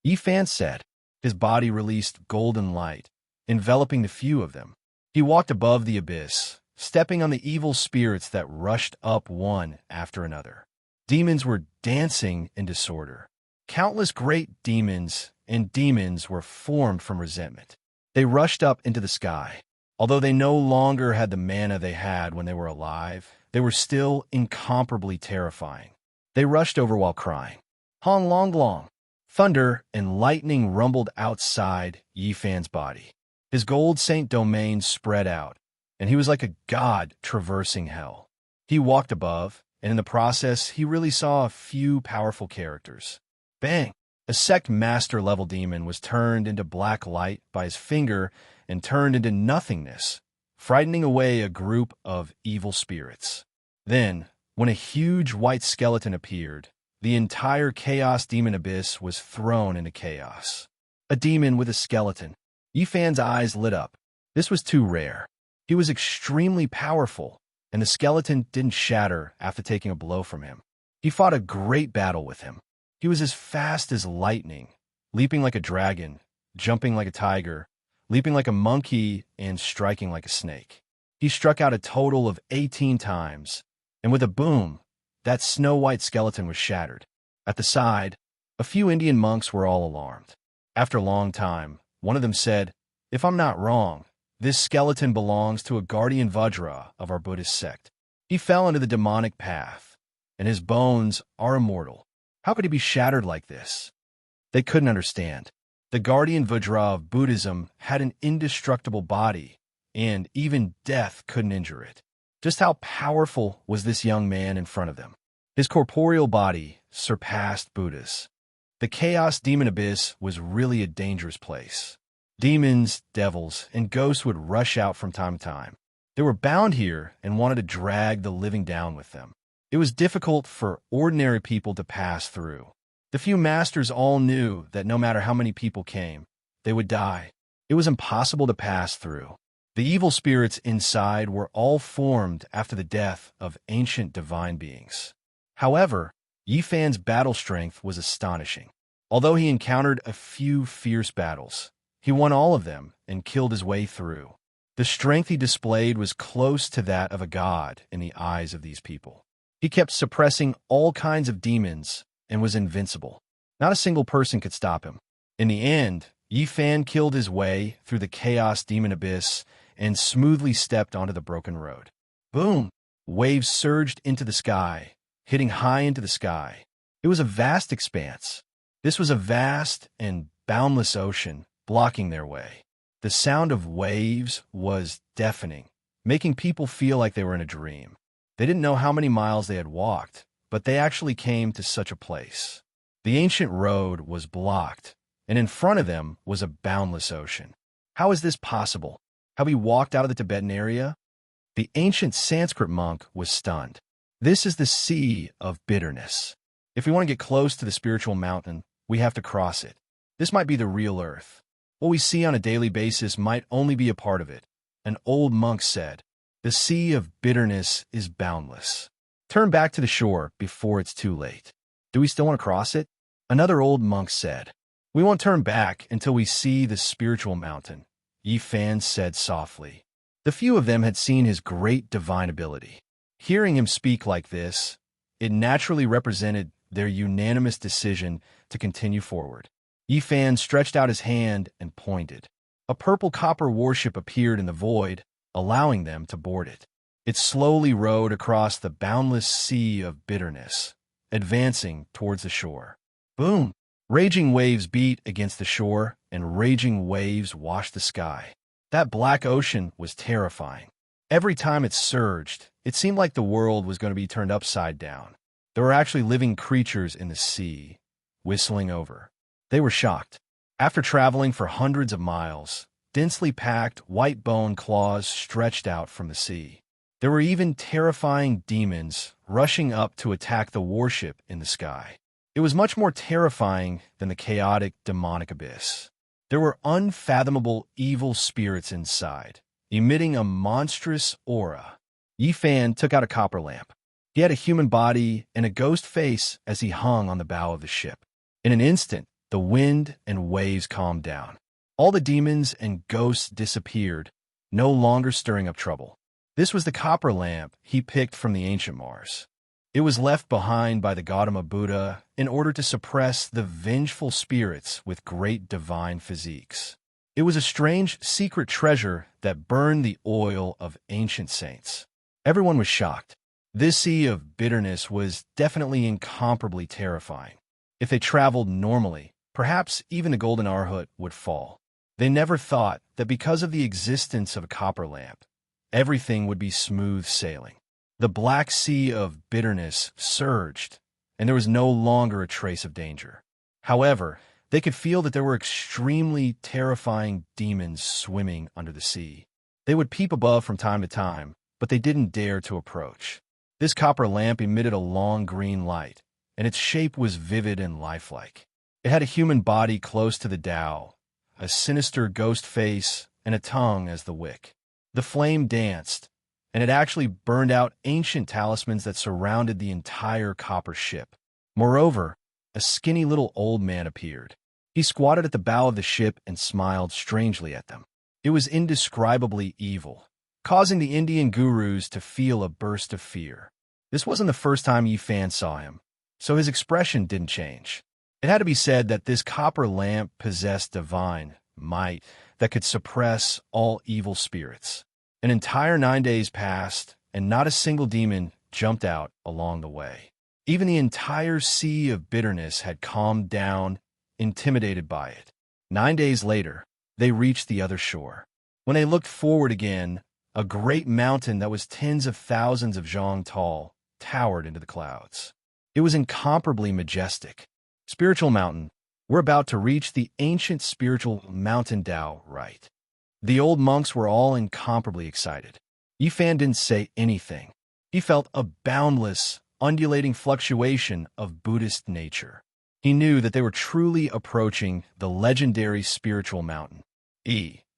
Yifan said. His body released golden light, enveloping the few of them. He walked above the abyss, stepping on the evil spirits that rushed up one after another. Demons were dancing in disorder. Countless great demons and demons were formed from resentment. They rushed up into the sky. Although they no longer had the mana they had when they were alive, they were still incomparably terrifying. They rushed over while crying. Hong long long. Thunder and lightning rumbled outside Yifan's body. His gold saint domain spread out, and he was like a god traversing hell. He walked above, and in the process, he really saw a few powerful characters. Bang! A sect master-level demon was turned into black light by his finger and turned into nothingness, frightening away a group of evil spirits. Then, when a huge white skeleton appeared, the entire Chaos Demon Abyss was thrown into chaos. A demon with a skeleton. Yifan's eyes lit up. This was too rare. He was extremely powerful, and the skeleton didn't shatter after taking a blow from him. He fought a great battle with him. He was as fast as lightning, leaping like a dragon, jumping like a tiger, leaping like a monkey, and striking like a snake. He struck out a total of 18 times, and with a boom, that snow-white skeleton was shattered. At the side, a few Indian monks were all alarmed. After a long time, one of them said, "If I'm not wrong, this skeleton belongs to a guardian Vajra of our Buddhist sect. He fell into the demonic path, and his bones are immortal. How could he be shattered like this?" They couldn't understand. The guardian Vajra of Buddhism had an indestructible body, and even death couldn't injure it. Just how powerful was this young man in front of them? His corporeal body surpassed Buddha's. The Chaos Demon Abyss was really a dangerous place. Demons, devils, and ghosts would rush out from time to time. They were bound here and wanted to drag the living down with them. It was difficult for ordinary people to pass through. The few masters all knew that no matter how many people came, they would die. It was impossible to pass through. The evil spirits inside were all formed after the death of ancient divine beings. However, Yifan's battle strength was astonishing. Although he encountered a few fierce battles, he won all of them and killed his way through. The strength he displayed was close to that of a god in the eyes of these people. He kept suppressing all kinds of demons and was invincible. Not a single person could stop him. In the end, Yifan killed his way through the Chaos Demon Abyss and smoothly stepped onto the broken road. Boom! Waves surged into the sky, hitting high into the sky. It was a vast expanse. This was a vast and boundless ocean blocking their way. The sound of waves was deafening, making people feel like they were in a dream. They didn't know how many miles they had walked, but they actually came to such a place. The ancient road was blocked, and in front of them was a boundless ocean. How is this possible? Have we walked out of the Tibetan area? The ancient Sanskrit monk was stunned. This is the sea of bitterness. If we want to get close to the spiritual mountain, we have to cross it. This might be the real earth. What we see on a daily basis might only be a part of it. An old monk said, "The sea of bitterness is boundless. Turn back to the shore before it's too late." Do we still want to cross it? Another old monk said, "We won't turn back until we see the spiritual mountain," Yifan said softly. The few of them had seen his great divine ability. Hearing him speak like this, it naturally represented their unanimous decision to continue forward. Yifan stretched out his hand and pointed. A purple copper warship appeared in the void, allowing them to board it. It slowly rowed across the boundless sea of bitterness, advancing towards the shore. Boom! Raging waves beat against the shore, and raging waves washed the sky. That black ocean was terrifying. Every time it surged, it seemed like the world was going to be turned upside down. There were actually living creatures in the sea, whistling over. They were shocked. After traveling for hundreds of miles, densely packed white bone claws stretched out from the sea. There were even terrifying demons rushing up to attack the warship in the sky. It was much more terrifying than the chaotic demonic abyss. There were unfathomable evil spirits inside, emitting a monstrous aura. Yifan took out a copper lamp. He had a human body and a ghost face as he hung on the bow of the ship. In an instant, the wind and waves calmed down. All the demons and ghosts disappeared, no longer stirring up trouble. This was the copper lamp he picked from the ancient Mars. It was left behind by the Gautama Buddha in order to suppress the vengeful spirits with great divine physiques. It was a strange, secret treasure that burned the oil of ancient saints. Everyone was shocked. This sea of bitterness was definitely incomparably terrifying. If they traveled normally, perhaps even the golden Arhut would fall. They never thought that because of the existence of a copper lamp, everything would be smooth sailing. The black sea of bitterness surged, and there was no longer a trace of danger. However, they could feel that there were extremely terrifying demons swimming under the sea. They would peep above from time to time, but they didn't dare to approach. This copper lamp emitted a long green light, and its shape was vivid and lifelike. It had a human body close to the Tao, a sinister ghost face, and a tongue as the wick. The flame danced, and it actually burned out ancient talismans that surrounded the entire copper ship. Moreover, a skinny little old man appeared. He squatted at the bow of the ship and smiled strangely at them. It was indescribably evil, causing the Indian gurus to feel a burst of fear. This wasn't the first time Yifan saw him, so his expression didn't change. It had to be said that this copper lamp possessed divine might that could suppress all evil spirits. An entire 9 days passed, and not a single demon jumped out along the way. Even the entire sea of bitterness had calmed down, intimidated by it. 9 days later, they reached the other shore. When they looked forward again, a great mountain that was tens of thousands of zhang tall towered into the clouds. It was incomparably majestic. Spiritual mountain, we're about to reach the ancient spiritual mountain Tao, right? The old monks were all incomparably excited. Yifan didn't say anything. He felt a boundless, undulating fluctuation of Buddhist nature. He knew that they were truly approaching the legendary spiritual mountain.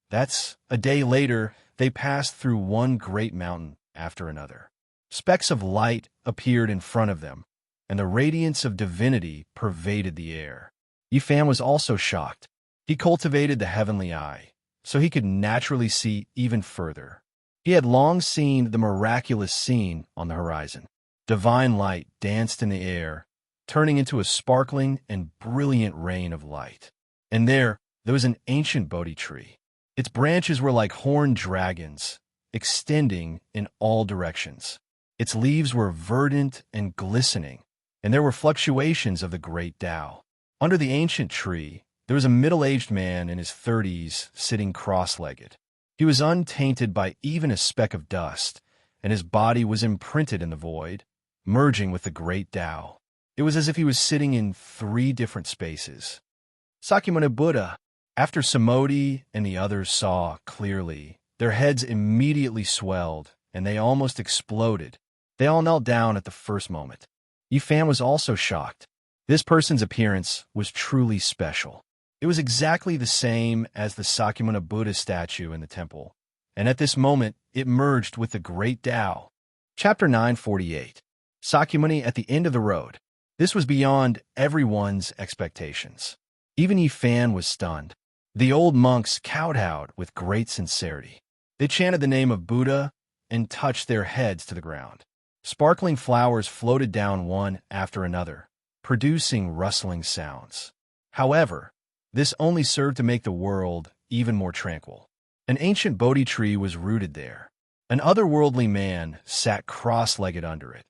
That's a day later, they passed through one great mountain after another. Specks of light appeared in front of them, and the radiance of divinity pervaded the air. Yifan was also shocked. He cultivated the heavenly eye, so he could naturally see even further. He had long seen the miraculous scene on the horizon. Divine light danced in the air, turning into a sparkling and brilliant rain of light. And there was an ancient Bodhi tree. Its branches were like horned dragons, extending in all directions. Its leaves were verdant and glistening, and there were fluctuations of the great Tao. Under the ancient tree, there was a middle-aged man in his 30s sitting cross-legged. He was untainted by even a speck of dust, and his body was imprinted in the void, merging with the great Tao. It was as if he was sitting in 3 different spaces. Sakyamuni Buddha. After Samodi and the others saw clearly, their heads immediately swelled, and they almost exploded. They all knelt down at the first moment. Yifan was also shocked. This person's appearance was truly special. It was exactly the same as the Sakyamuni Buddha statue in the temple, and at this moment it merged with the great Tao. Chapter 948. Sakyamuni at the end of the road. This was beyond everyone's expectations. Even Yifan was stunned. The old monks kowtowed with great sincerity. They chanted the name of Buddha and touched their heads to the ground. Sparkling flowers floated down one after another, producing rustling sounds. However, this only served to make the world even more tranquil. An ancient Bodhi tree was rooted there. An otherworldly man sat cross-legged under it,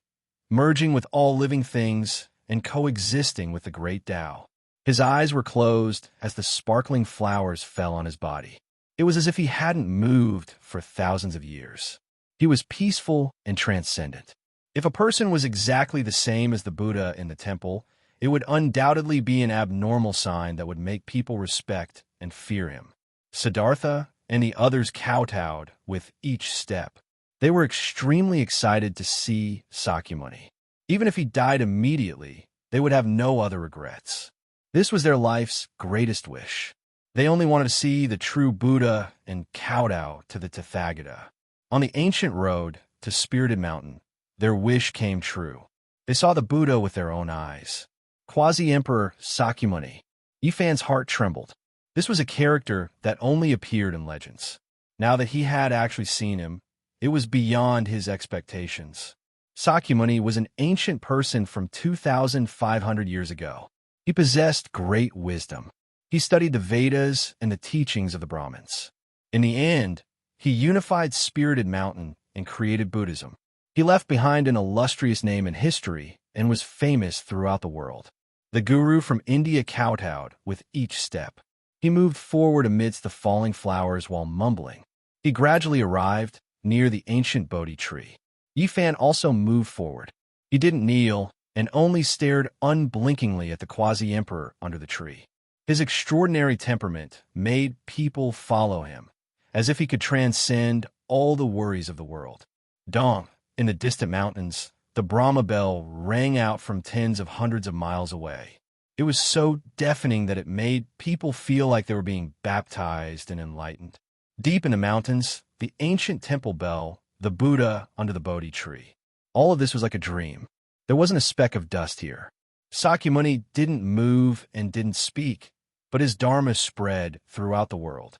merging with all living things and coexisting with the great Tao. His eyes were closed as the sparkling flowers fell on his body. It was as if he hadn't moved for thousands of years. He was peaceful and transcendent. If a person was exactly the same as the Buddha in the temple, it would undoubtedly be an abnormal sign that would make people respect and fear him. Siddhartha and the others kowtowed with each step. They were extremely excited to see Sakyamuni. Even if he died immediately, they would have no other regrets. This was their life's greatest wish. They only wanted to see the true Buddha and kowtow to the Tathagata. On the ancient road to Spirited Mountain, their wish came true. They saw the Buddha with their own eyes. Quasi-Emperor Sakyamuni. Yifan's heart trembled. This was a character that only appeared in legends. Now that he had actually seen him, it was beyond his expectations. Sakyamuni was an ancient person from 2,500 years ago. He possessed great wisdom. He studied the Vedas and the teachings of the Brahmins. In the end, he unified Spirited Mountain and created Buddhism. He left behind an illustrious name in history and was famous throughout the world. The guru from India kowtowed with each step. He moved forward amidst the falling flowers while mumbling. He gradually arrived near the ancient Bodhi tree. Yifan also moved forward. He didn't kneel and only stared unblinkingly at the quasi-emperor under the tree. His extraordinary temperament made people follow him, as if he could transcend all the worries of the world. Dong, in the distant mountains, the Brahma bell rang out from tens of hundreds of miles away. It was so deafening that it made people feel like they were being baptized and enlightened. Deep in the mountains, the ancient temple bell, the Buddha under the Bodhi tree. All of this was like a dream. There wasn't a speck of dust here. Sakyamuni didn't move and didn't speak, but his dharma spread throughout the world.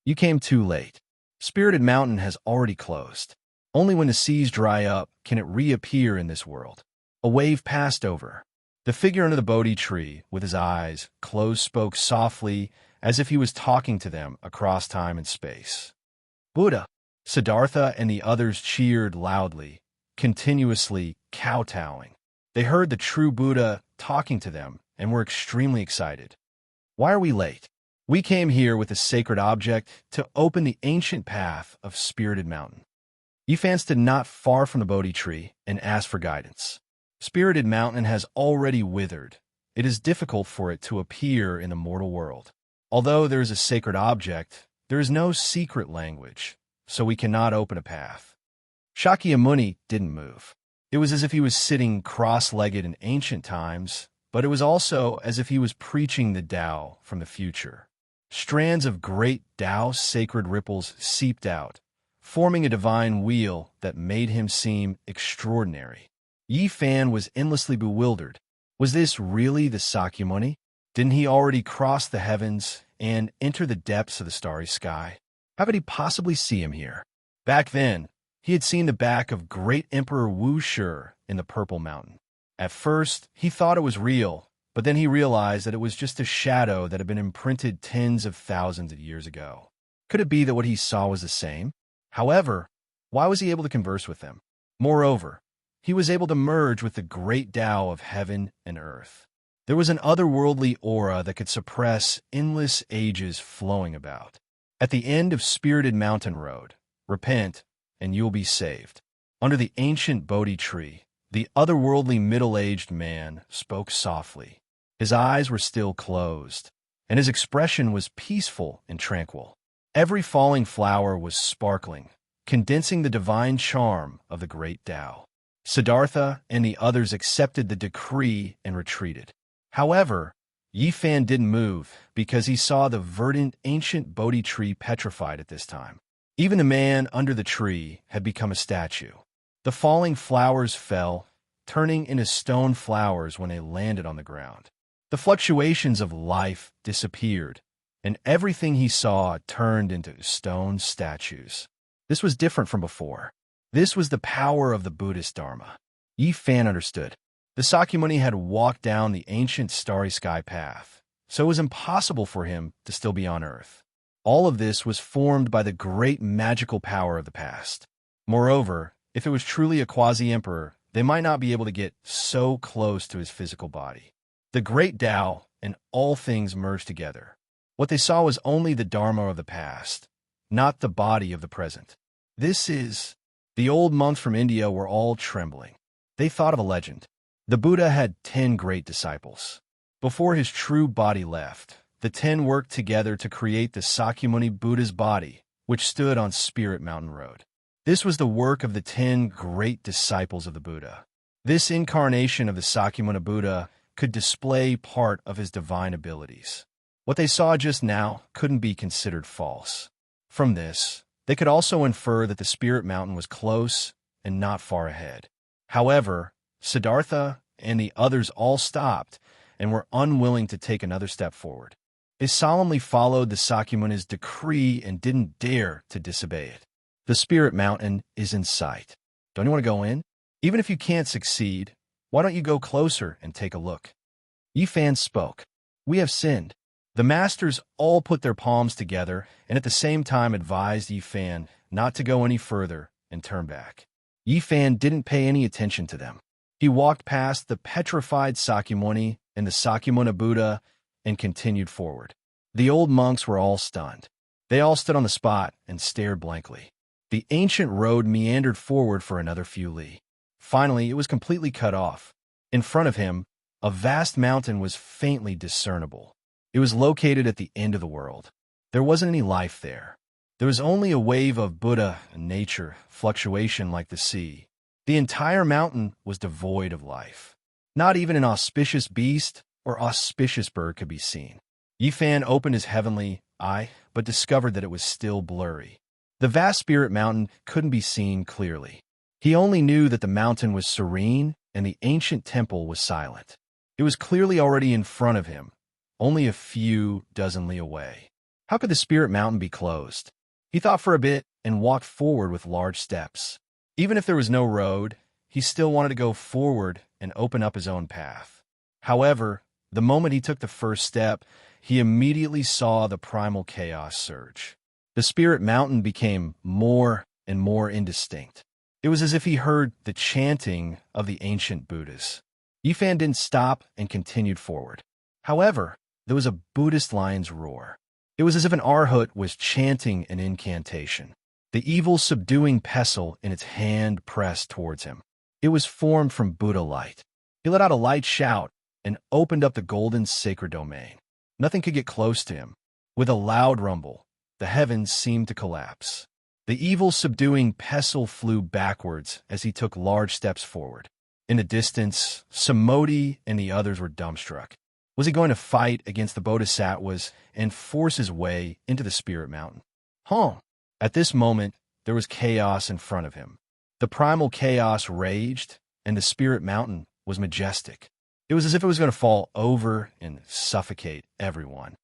You came too late. Spirited Mountain has already closed. Only when the seas dry up can it reappear in this world. A wave passed over. The figure under the Bodhi tree, with his eyes closed, spoke softly as if he was talking to them across time and space. Buddha. Siddhartha and the others cheered loudly, continuously kowtowing. They heard the true Buddha talking to them and were extremely excited. Why are we late? We came here with a sacred object to open the ancient path of Spirited Mountain. Yifan stood not far from the Bodhi tree and asked for guidance. Spirited Mountain has already withered. It is difficult for it to appear in the mortal world. Although there is a sacred object, there is no secret language, so we cannot open a path. Shakyamuni didn't move. It was as if he was sitting cross-legged in ancient times, but it was also as if he was preaching the Tao from the future. Strands of great Tao sacred ripples seeped out, forming a divine wheel that made him seem extraordinary. Yifan was endlessly bewildered. Was this really the Sakyamuni? Didn't he already cross the heavens and enter the depths of the starry sky? How could he possibly see him here? Back then, he had seen the back of great Emperor Wu Shi in the Purple Mountain. At first, he thought it was real, but then he realized that it was just a shadow that had been imprinted tens of thousands of years ago. Could it be that what he saw was the same? However, why was he able to converse with them? Moreover, he was able to merge with the great Tao of heaven and earth. There was an otherworldly aura that could suppress endless ages flowing about. At the end of Spirited Mountain Road, repent, and you will be saved. Under the ancient Bodhi tree, the otherworldly middle-aged man spoke softly. His eyes were still closed, and his expression was peaceful and tranquil. Every falling flower was sparkling, condensing the divine charm of the great Tao. Siddhartha and the others accepted the decree and retreated. However, Yifan didn't move because he saw the verdant ancient Bodhi tree petrified at this time. Even the man under the tree had become a statue. The falling flowers fell, turning into stone flowers when they landed on the ground. The fluctuations of life disappeared, and everything he saw turned into stone statues. This was different from before. This was the power of the Buddhist Dharma. Yifan understood. The Sakyamuni had walked down the ancient starry sky path, so it was impossible for him to still be on Earth. All of this was formed by the great magical power of the past. Moreover, if it was truly a quasi-emperor, they might not be able to get so close to his physical body. The great Tao and all things merged together. What they saw was only the Dharma of the past, not the body of the present. The old monks from India were all trembling. They thought of a legend. The Buddha had 10 great disciples. Before his true body left, the 10 worked together to create the Sakyamuni Buddha's body, which stood on Spirit Mountain Road. This was the work of the 10 great disciples of the Buddha. This incarnation of the Sakyamuni Buddha could display part of his divine abilities. What they saw just now couldn't be considered false. From this, they could also infer that the Spirit Mountain was close and not far ahead. However, Siddhartha and the others all stopped and were unwilling to take another step forward. They solemnly followed the Sakyamuni's decree and didn't dare to disobey it. The Spirit Mountain is in sight. Don't you want to go in? Even if you can't succeed, why don't you go closer and take a look? Yifan spoke. We have sinned. The masters all put their palms together and at the same time advised Yifan not to go any further and turn back. Yifan didn't pay any attention to them. He walked past the petrified Sakyamuni and the Sakyamuni Buddha and continued forward. The old monks were all stunned. They all stood on the spot and stared blankly. The ancient road meandered forward for another few li. Finally, it was completely cut off. In front of him, a vast mountain was faintly discernible. It was located at the end of the world. There wasn't any life there. There was only a wave of Buddha nature, fluctuation like the sea. The entire mountain was devoid of life. Not even an auspicious beast or auspicious bird could be seen. Yifan opened his heavenly eye, but discovered that it was still blurry. The vast Spirit Mountain couldn't be seen clearly. He only knew that the mountain was serene and the ancient temple was silent. It was clearly already in front of him, only a few dozen li away. How could the Spirit Mountain be closed? He thought for a bit and walked forward with large steps. Even if there was no road, he still wanted to go forward and open up his own path. However, the moment he took the first step, he immediately saw the primal chaos surge. The Spirit Mountain became more and more indistinct. It was as if he heard the chanting of the ancient Buddhas. Yifan didn't stop and continued forward. However, there was a Buddhist lion's roar. It was as if an Arhat was chanting an incantation. The evil subduing pestle in its hand pressed towards him. It was formed from Buddha light. He let out a light shout and opened up the golden sacred domain. Nothing could get close to him. With a loud rumble, the heavens seemed to collapse. The evil subduing pestle flew backwards as he took large steps forward. In the distance, Samodi and the others were dumbstruck. Was he going to fight against the Bodhisattvas and force his way into the Spirit Mountain? At this moment, there was chaos in front of him. The primal chaos raged, and the Spirit Mountain was majestic. It was as if it was going to fall over and suffocate everyone.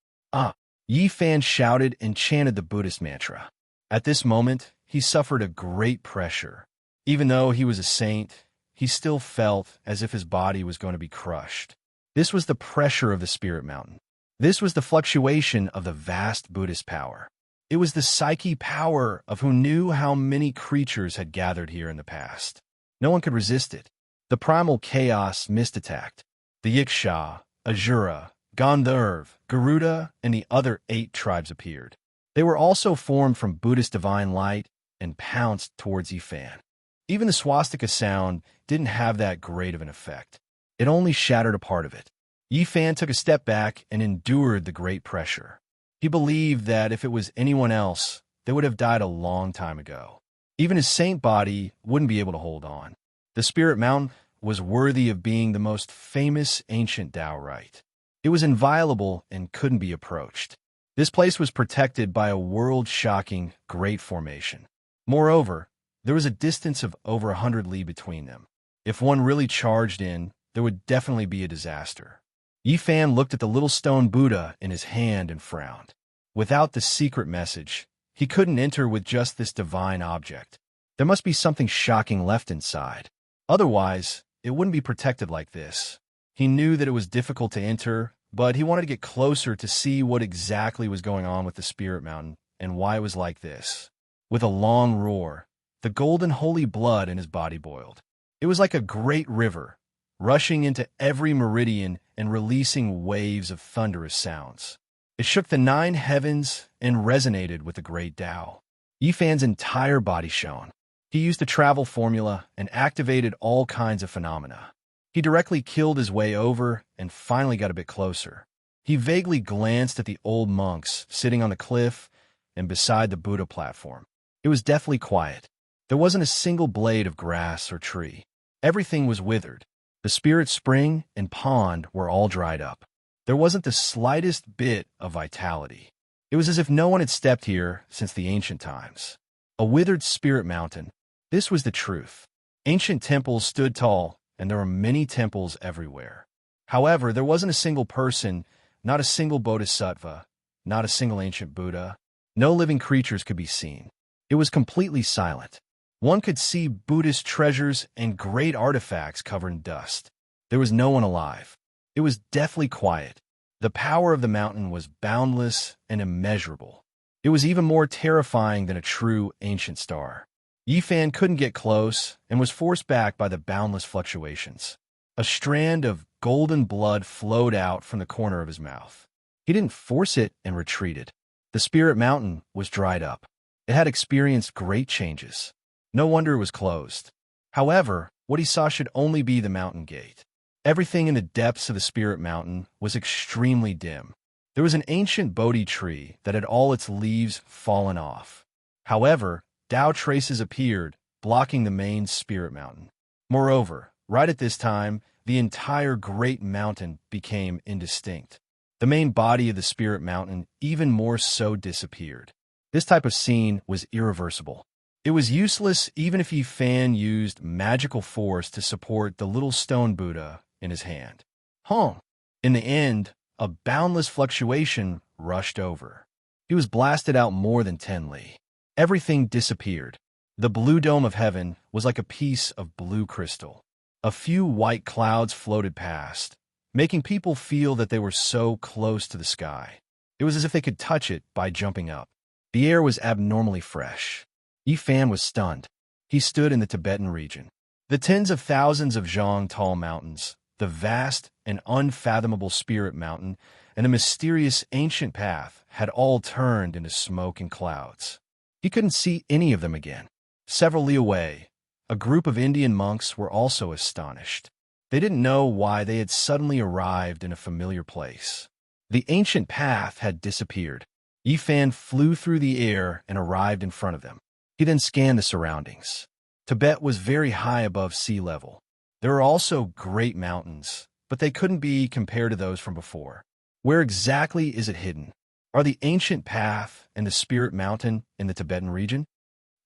Yifan shouted and chanted the Buddhist mantra. At this moment, he suffered a great pressure. Even though he was a saint, he still felt as if his body was going to be crushed. This was the pressure of the Spirit Mountain. This was the fluctuation of the vast Buddhist power. It was the psyche power of who knew how many creatures had gathered here in the past. No one could resist it. The primal chaos mist-attacked. The Yiksha, Ajura, Gandharv, Garuda, and the other 8 tribes appeared. They were also formed from Buddhist divine light and pounced towards Yifan. Even the swastika sound didn't have that great of an effect. It only shattered a part of it. Yifan took a step back and endured the great pressure. He believed that if it was anyone else, they would have died a long time ago. Even his saint body wouldn't be able to hold on. The Spirit Mountain was worthy of being the most famous ancient Tao rite. It was inviolable and couldn't be approached. This place was protected by a world-shocking great formation. Moreover, there was a distance of over 100 li between them. If one really charged in, there would definitely be a disaster. Yifan looked at the little stone Buddha in his hand and frowned. Without the secret message, he couldn't enter with just this divine object. There must be something shocking left inside. Otherwise, it wouldn't be protected like this. He knew that it was difficult to enter, but he wanted to get closer to see what exactly was going on with the Spirit Mountain and why it was like this. With a long roar, the golden holy blood in his body boiled. It was like a great river, rushing into every meridian and releasing waves of thunderous sounds. It shook the 9 heavens and resonated with the great Tao. Yifan's entire body shone. He used the travel formula and activated all kinds of phenomena. He directly killed his way over and finally got a bit closer. He vaguely glanced at the old monks sitting on the cliff and beside the Buddha platform. It was deathly quiet. There wasn't a single blade of grass or tree. Everything was withered. The spirit spring and pond were all dried up. There wasn't the slightest bit of vitality. It was as if no one had stepped here since the ancient times. A withered spirit mountain. This was the truth. Ancient temples stood tall, and there were many temples everywhere. However, there wasn't a single person, not a single bodhisattva, not a single ancient Buddha. No living creatures could be seen. It was completely silent. One could see Buddhist treasures and great artifacts covered in dust. There was no one alive. It was deathly quiet. The power of the mountain was boundless and immeasurable. It was even more terrifying than a true ancient star. Yifan couldn't get close and was forced back by the boundless fluctuations. A strand of golden blood flowed out from the corner of his mouth. He didn't force it and retreated. The spirit mountain was dried up. It had experienced great changes. No wonder it was closed. However, what he saw should only be the mountain gate. Everything in the depths of the spirit mountain was extremely dim. There was an ancient Bodhi tree that had all its leaves fallen off. However, Tao traces appeared, blocking the main spirit mountain. Moreover, right at this time, the entire great mountain became indistinct. The main body of the spirit mountain even more so disappeared. This type of scene was irreversible. It was useless even if Yifan used magical force to support the little stone Buddha in his hand. In the end, a boundless fluctuation rushed over. He was blasted out more than 10 li. Everything disappeared. The blue dome of heaven was like a piece of blue crystal. A few white clouds floated past, making people feel that they were so close to the sky. It was as if they could touch it by jumping up. The air was abnormally fresh. Yifan was stunned. He stood in the Tibetan region. The tens of thousands of zhang tall mountains, the vast and unfathomable spirit mountain, and the mysterious ancient path had all turned into smoke and clouds. He couldn't see any of them again. Several li away, a group of Indian monks were also astonished. They didn't know why they had suddenly arrived in a familiar place. The ancient path had disappeared. Yifan flew through the air and arrived in front of them. He then scanned the surroundings. Tibet was very high above sea level. There were also great mountains, but they couldn't be compared to those from before. Where exactly is it hidden? Are the ancient path and the spirit mountain in the Tibetan region?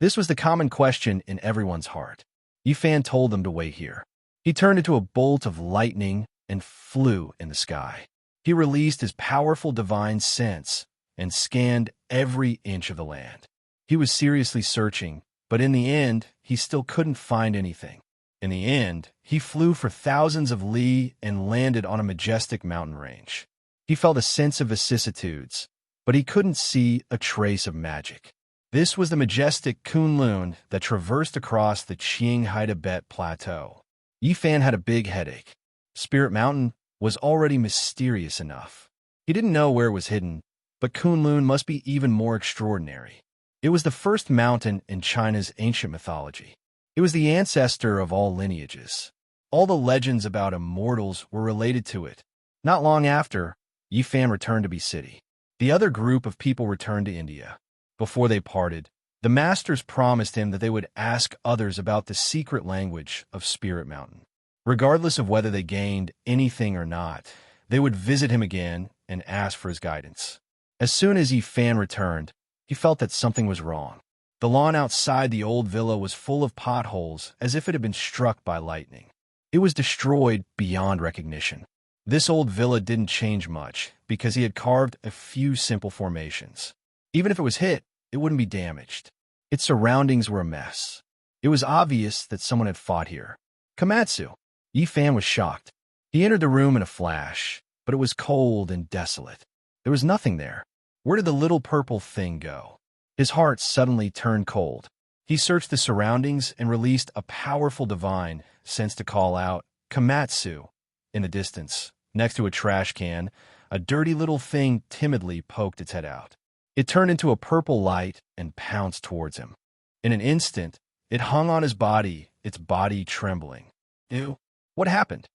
This was the common question in everyone's heart. Yifan told them to wait here. He turned into a bolt of lightning and flew in the sky. He released his powerful divine sense and scanned every inch of the land. He was seriously searching, but in the end, he still couldn't find anything. In the end, he flew for thousands of li and landed on a majestic mountain range. He felt a sense of vicissitudes, but he couldn't see a trace of magic. This was the majestic Kunlun that traversed across the Qinghai Tibet Plateau. Yifan had a big headache. Spirit Mountain was already mysterious enough. He didn't know where it was hidden, but Kunlun must be even more extraordinary. It was the first mountain in China's ancient mythology. It was the ancestor of all lineages. All the legends about immortals were related to it. Not long after, Yifan returned to Bi City. The other group of people returned to India. Before they parted, the masters promised him that they would ask others about the secret language of Spirit Mountain. Regardless of whether they gained anything or not, they would visit him again and ask for his guidance. As soon as Yifan returned, he felt that something was wrong. The lawn outside the old villa was full of potholes as if it had been struck by lightning. It was destroyed beyond recognition. This old villa didn't change much because he had carved a few simple formations. Even if it was hit, it wouldn't be damaged. Its surroundings were a mess. It was obvious that someone had fought here. Komatsu. Yi Fan was shocked. He entered the room in a flash, but it was cold and desolate. There was nothing there. Where did the little purple thing go? His heart suddenly turned cold. He searched the surroundings and released a powerful divine sense to call out, "Komatsu!" In the distance, next to a trash can, a dirty little thing timidly poked its head out. It turned into a purple light and pounced towards him. In an instant, it hung on his body, its body trembling. Ew. What happened?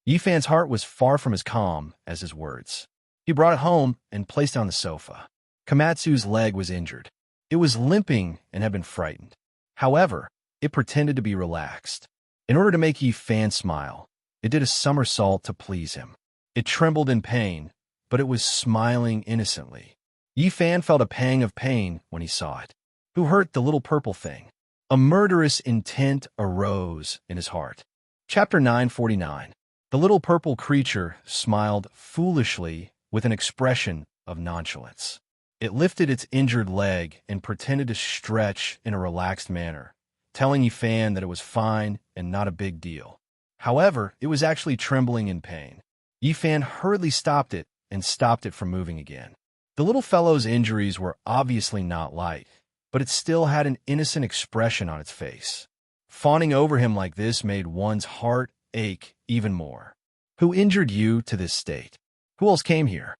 Yi Fan's heart was far from as calm as his words. He brought it home and placed it on the sofa. Komatsu's leg was injured. It was limping and had been frightened. However, it pretended to be relaxed. In order to make Yi Fan smile, it did a somersault to please him. It trembled in pain, but it was smiling innocently. Yi Fan felt a pang of pain when he saw it. Who hurt the little purple thing? A murderous intent arose in his heart. Chapter 949. The little purple creature smiled foolishly with an expression of nonchalance. It lifted its injured leg and pretended to stretch in a relaxed manner, telling Yi Fan that it was fine and not a big deal. However, it was actually trembling in pain. Yi Fan hurriedly stopped it and stopped it from moving again. The little fellow's injuries were obviously not light, but it still had an innocent expression on its face. Fawning over him like this made one's heart ache even more. Who injured you to this state? Who else came here?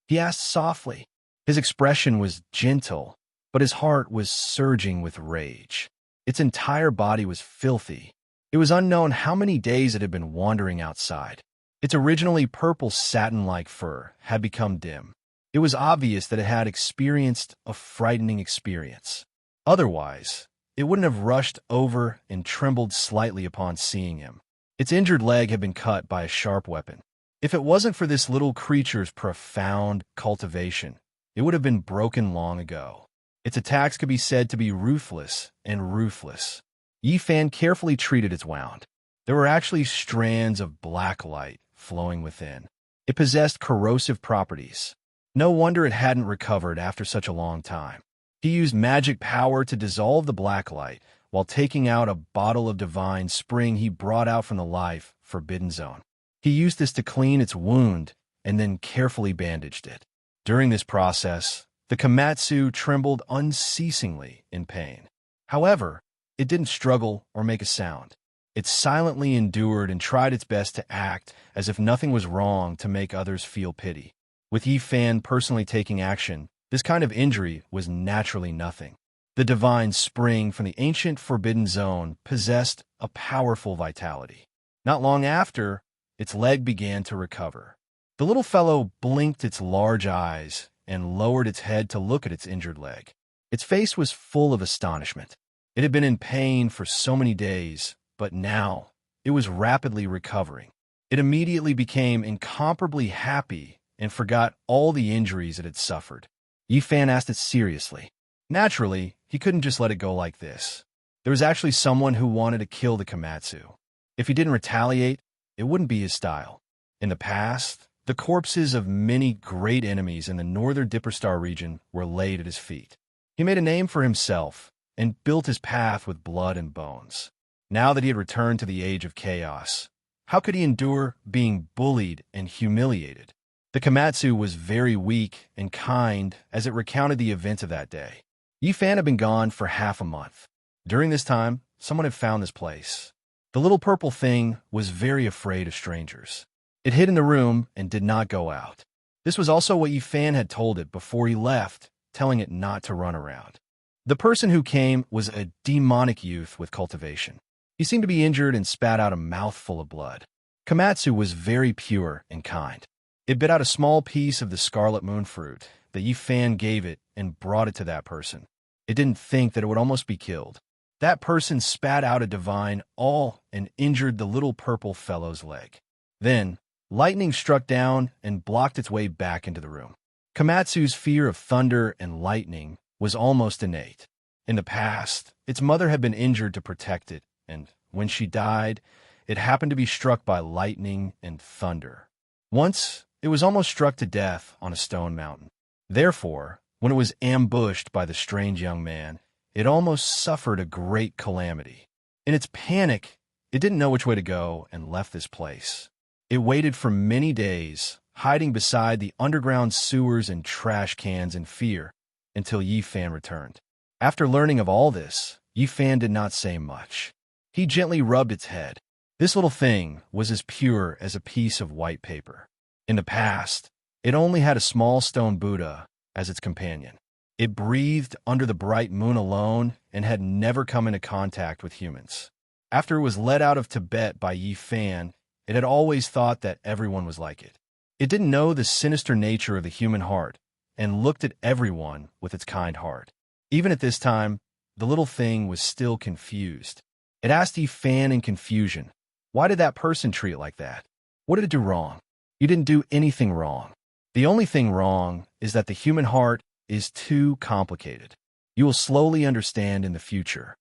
He asked softly. His expression was gentle, but his heart was surging with rage. Its entire body was filthy. It was unknown how many days it had been wandering outside. Its originally purple satin-like fur had become dim. It was obvious that it had experienced a frightening experience. Otherwise, it wouldn't have rushed over and trembled slightly upon seeing him. Its injured leg had been cut by a sharp weapon. If it wasn't for this little creature's profound cultivation, it would have been broken long ago. Its attacks could be said to be ruthless and ruthless. Yi Fan carefully treated its wound. There were actually strands of black light flowing within. It possessed corrosive properties. No wonder it hadn't recovered after such a long time. He used magic power to dissolve the black light while taking out a bottle of divine spring he brought out from the life forbidden zone. He used this to clean its wound and then carefully bandaged it. During this process, the Komatsu trembled unceasingly in pain. However, it didn't struggle or make a sound. It silently endured and tried its best to act as if nothing was wrong to make others feel pity. With Yi Fan personally taking action, this kind of injury was naturally nothing. The divine spring from the ancient forbidden zone possessed a powerful vitality. Not long after, its leg began to recover. The little fellow blinked its large eyes and lowered its head to look at its injured leg. Its face was full of astonishment. It had been in pain for so many days, but now it was rapidly recovering. It immediately became incomparably happy and forgot all the injuries it had suffered. Yi Fan asked it seriously. Naturally, he couldn't just let it go like this. There was actually someone who wanted to kill the Komatsu. If he didn't retaliate, it wouldn't be his style. In the past, the corpses of many great enemies in the northern Dipperstar region were laid at his feet. He made a name for himself and built his path with blood and bones. Now that he had returned to the age of chaos, how could he endure being bullied and humiliated? The Komatsu was very weak and kind as it recounted the events of that day. Yi Fan had been gone for half a month. During this time, someone had found this place. The little purple thing was very afraid of strangers. It hid in the room and did not go out. This was also what Yi Fan had told it before he left, telling it not to run around. The person who came was a demonic youth with cultivation. He seemed to be injured and spat out a mouthful of blood. Komatsu was very pure and kind. It bit out a small piece of the scarlet moon fruit that Yi Fan gave it and brought it to that person. It didn't think that it would almost be killed. That person spat out a divine all and injured the little purple fellow's leg. Then, lightning struck down and blocked its way back into the room. Komatsu's fear of thunder and lightning was almost innate. In the past, its mother had been injured to protect it, and when she died, it happened to be struck by lightning and thunder. Once, it was almost struck to death on a stone mountain. Therefore, when it was ambushed by the strange young man, it almost suffered a great calamity. In its panic, It didn't know which way to go and left this place. It waited for many days, hiding beside the underground sewers and trash cans in fear, until Yi Fan returned. After learning of all this, Yi Fan did not say much. He gently rubbed its head. This little thing was as pure as a piece of white paper. In the past, it only had a small stone Buddha as its companion. It breathed under the bright moon alone and had never come into contact with humans. After it was led out of Tibet by Yi Fan, it had always thought that everyone was like it. It didn't know the sinister nature of the human heart and looked at everyone with its kind heart. Even at this time, the little thing was still confused. It asked Yi Fan in confusion, "Why did that person treat it like that? What did it do wrong?" "You didn't do anything wrong. The only thing wrong is that the human heart is too complicated. You will slowly understand in the future."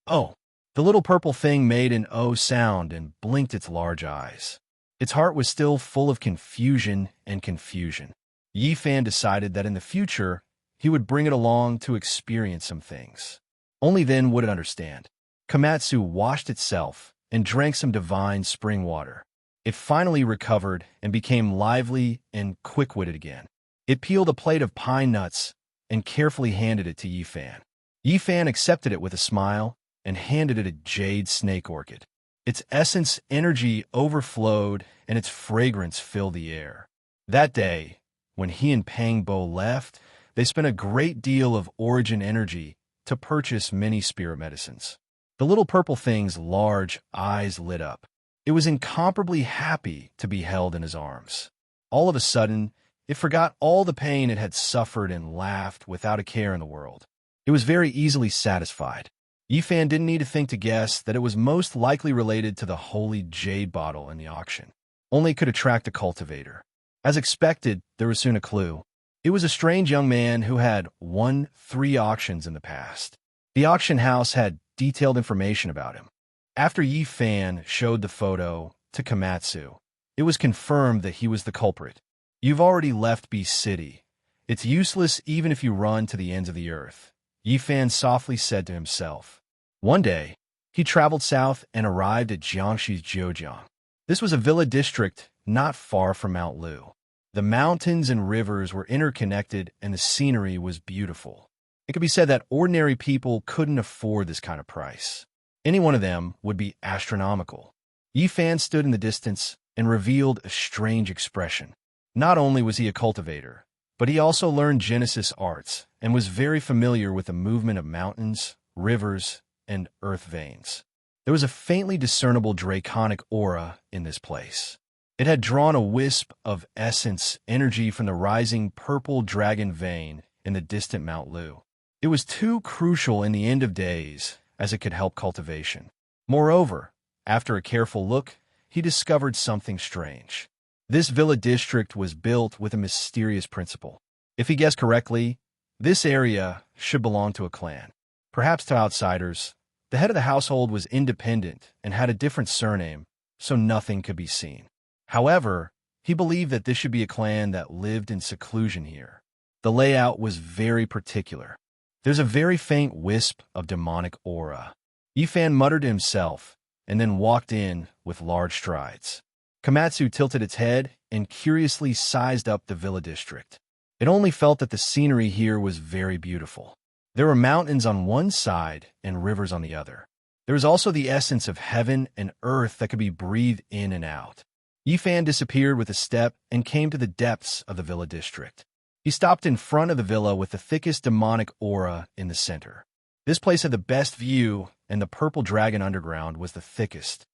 "Oh." The little purple thing made an "oh" sound and blinked its large eyes. Its heart was still full of confusion and confusion. Yi Fan decided that in the future, he would bring it along to experience some things. Only then would it understand. Komatsu washed itself and drank some divine spring water. It finally recovered and became lively and quick-witted again. It peeled a plate of pine nuts and carefully handed it to Yi Fan. Yi Fan accepted it with a smile and handed it a jade snake orchid. Its essence energy overflowed and its fragrance filled the air. That day, when he and Pang Bo left, they spent a great deal of origin energy to purchase many spirit medicines. The little purple thing's large eyes lit up. It was incomparably happy to be held in his arms. All of a sudden, it forgot all the pain it had suffered and laughed without a care in the world. It was very easily satisfied. Yi Fan didn't need to think to guess that it was most likely related to the holy jade bottle in the auction. Only it could attract a cultivator. As expected, there was soon a clue. It was a strange young man who had won 3 auctions in the past. The auction house had detailed information about him. After Yi Fan showed the photo to Komatsu, it was confirmed that he was the culprit. "You've already left Beast City. It's useless even if you run to the ends of the earth," Yi Fan softly said to himself. One day, he traveled south and arrived at Jiangxi's Zhejiang. This was a villa district not far from Mount Lu. The mountains and rivers were interconnected and the scenery was beautiful. It could be said that ordinary people couldn't afford this kind of price. Any one of them would be astronomical. Yi Fan stood in the distance and revealed a strange expression. Not only was he a cultivator, but he also learned Genesis arts and was very familiar with the movement of mountains, rivers, and earth veins. There was a faintly discernible draconic aura in this place. It had drawn a wisp of essence energy from the rising purple dragon vein in the distant Mount Lu. It was too crucial in the end of days as it could help cultivation. Moreover, after a careful look, he discovered something strange. This villa district was built with a mysterious principle. If he guessed correctly, this area should belong to a clan. Perhaps to outsiders, the head of the household was independent and had a different surname, so nothing could be seen. However, he believed that this should be a clan that lived in seclusion here. The layout was very particular. There's a very faint wisp of demonic aura. Yi Fan muttered to himself and then walked in with large strides. Komatsu tilted its head and curiously sized up the villa district. It only felt that the scenery here was very beautiful. There were mountains on one side and rivers on the other. There was also the essence of heaven and earth that could be breathed in and out. Yi Fan disappeared with a step and came to the depths of the villa district. He stopped in front of the villa with the thickest demonic aura in the center. This place had the best view, and the purple dragon underground was the thickest.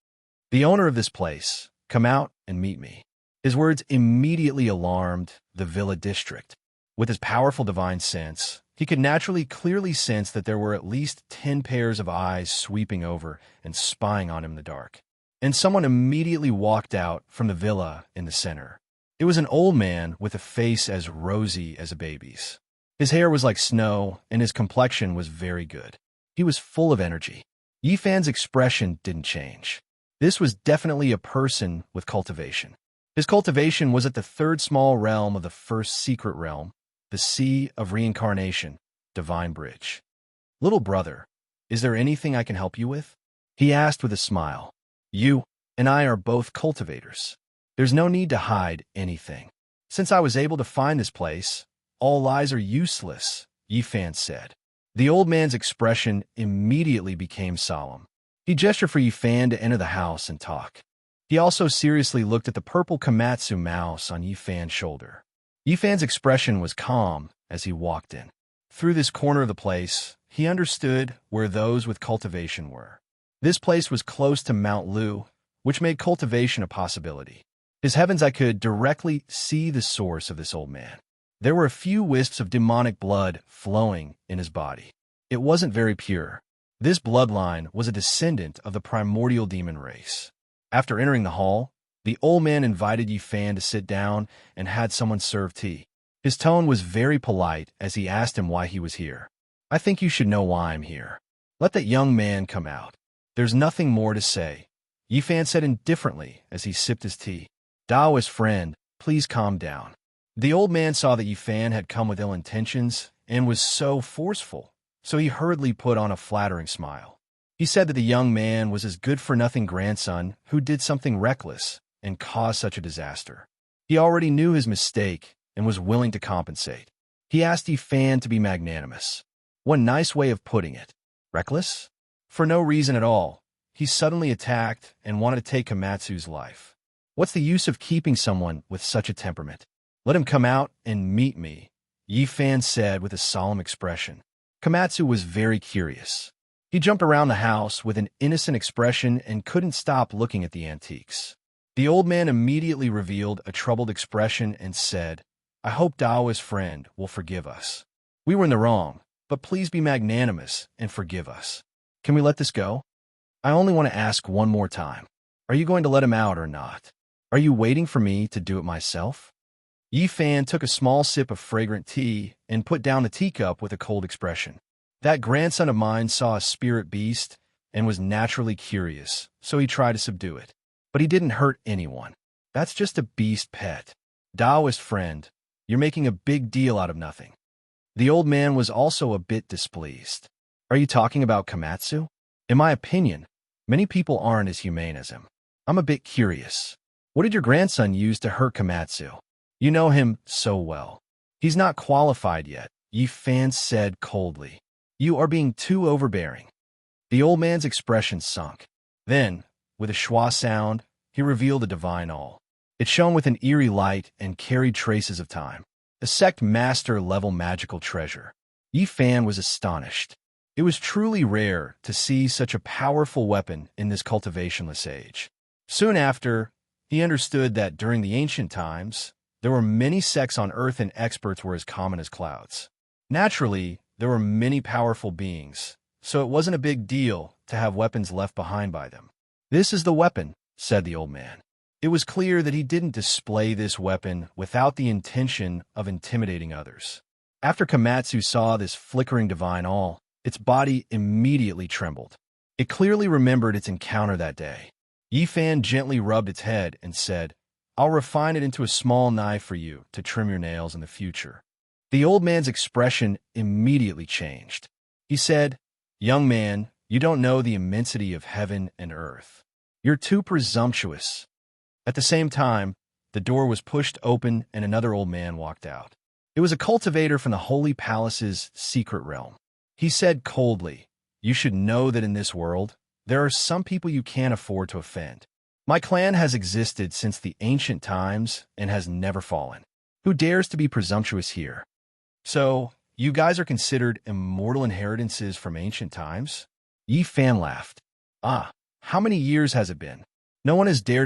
"The owner of this place, come out and meet me." His words immediately alarmed the villa district. With his powerful divine sense, he could naturally clearly sense that there were at least 10 pairs of eyes sweeping over and spying on him in the dark. And someone immediately walked out from the villa in the center. It was an old man with a face as rosy as a baby's. His hair was like snow, and his complexion was very good. He was full of energy. Yi Fan's expression didn't change. This was definitely a person with cultivation. His cultivation was at the 3rd small realm of the 1st secret realm, the Sea of Reincarnation, Divine Bridge. "Little brother, is there anything I can help you with?" he asked with a smile. You and I are both cultivators. There's no need to hide anything. Since I was able to find this place, all lies are useless, Yifan said. The old man's expression immediately became solemn. He gestured for Yifan to enter the house and talk. He also seriously looked at the purple Komatsu mouse on Yifan's shoulder. Yifan's expression was calm as he walked in. Through this corner of the place, he understood where those with cultivation were. This place was close to Mount Lu, which made cultivation a possibility. His heavens, I could directly see the source of this old man. There were a few wisps of demonic blood flowing in his body. It wasn't very pure. This bloodline was a descendant of the primordial demon race. After entering the hall, the old man invited Yifan to sit down and had someone serve tea. His tone was very polite as he asked him why he was here. I think you should know why I'm here. Let that young man come out. There's nothing more to say, Yifan said indifferently as he sipped his tea. Daoist friend, please calm down. The old man saw that Yifan had come with ill intentions and was so forceful, so he hurriedly put on a flattering smile. He said that the young man was his good-for-nothing grandson who did something reckless and caused such a disaster. He already knew his mistake and was willing to compensate. He asked Yifan to be magnanimous. What nice way of putting it. Reckless? For no reason at all, he suddenly attacked and wanted to take Komatsu's life. What's the use of keeping someone with such a temperament? Let him come out and meet me, Yifan said with a solemn expression. Komatsu was very curious. He jumped around the house with an innocent expression and couldn't stop looking at the antiques. The old man immediately revealed a troubled expression and said, I hope Daoist friend will forgive us. We were in the wrong, but please be magnanimous and forgive us. Can we let this go? I only want to ask one more time. Are you going to let him out or not? Are you waiting for me to do it myself? Yifan took a small sip of fragrant tea and put down the teacup with a cold expression. That grandson of mine saw a spirit beast and was naturally curious, so he tried to subdue it. But he didn't hurt anyone. That's just a beast pet. Daoist friend, you're making a big deal out of nothing. The old man was also a bit displeased. Are you talking about Komatsu? In my opinion, many people aren't as humane as him. I'm a bit curious. What did your grandson use to hurt Komatsu? You know him so well. He's not qualified yet, Yifan said coldly. You are being too overbearing. The old man's expression sunk. Then, with a schwa sound, he revealed a divine awl. It shone with an eerie light and carried traces of time. A sect master-level magical treasure. Yifan was astonished. It was truly rare to see such a powerful weapon in this cultivationless age. Soon after, he understood that during the ancient times, there were many sects on Earth and experts were as common as clouds. Naturally, there were many powerful beings, so it wasn't a big deal to have weapons left behind by them. This is the weapon, said the old man. It was clear that he didn't display this weapon without the intention of intimidating others. After Komatsu saw this flickering divine awl, its body immediately trembled. It clearly remembered its encounter that day. Yifan gently rubbed its head and said, I'll refine it into a small knife for you to trim your nails in the future. The old man's expression immediately changed. He said, Young man, you don't know the immensity of heaven and earth. You're too presumptuous. At the same time, the door was pushed open and another old man walked out. It was a cultivator from the Holy Palace's secret realm. He said coldly, You should know that in this world, there are some people you can't afford to offend. My clan has existed since the ancient times and has never fallen. Who dares to be presumptuous here? So, you guys are considered immortal inheritances from ancient times? Yifan laughed. Ah, how many years has it been? No one has dared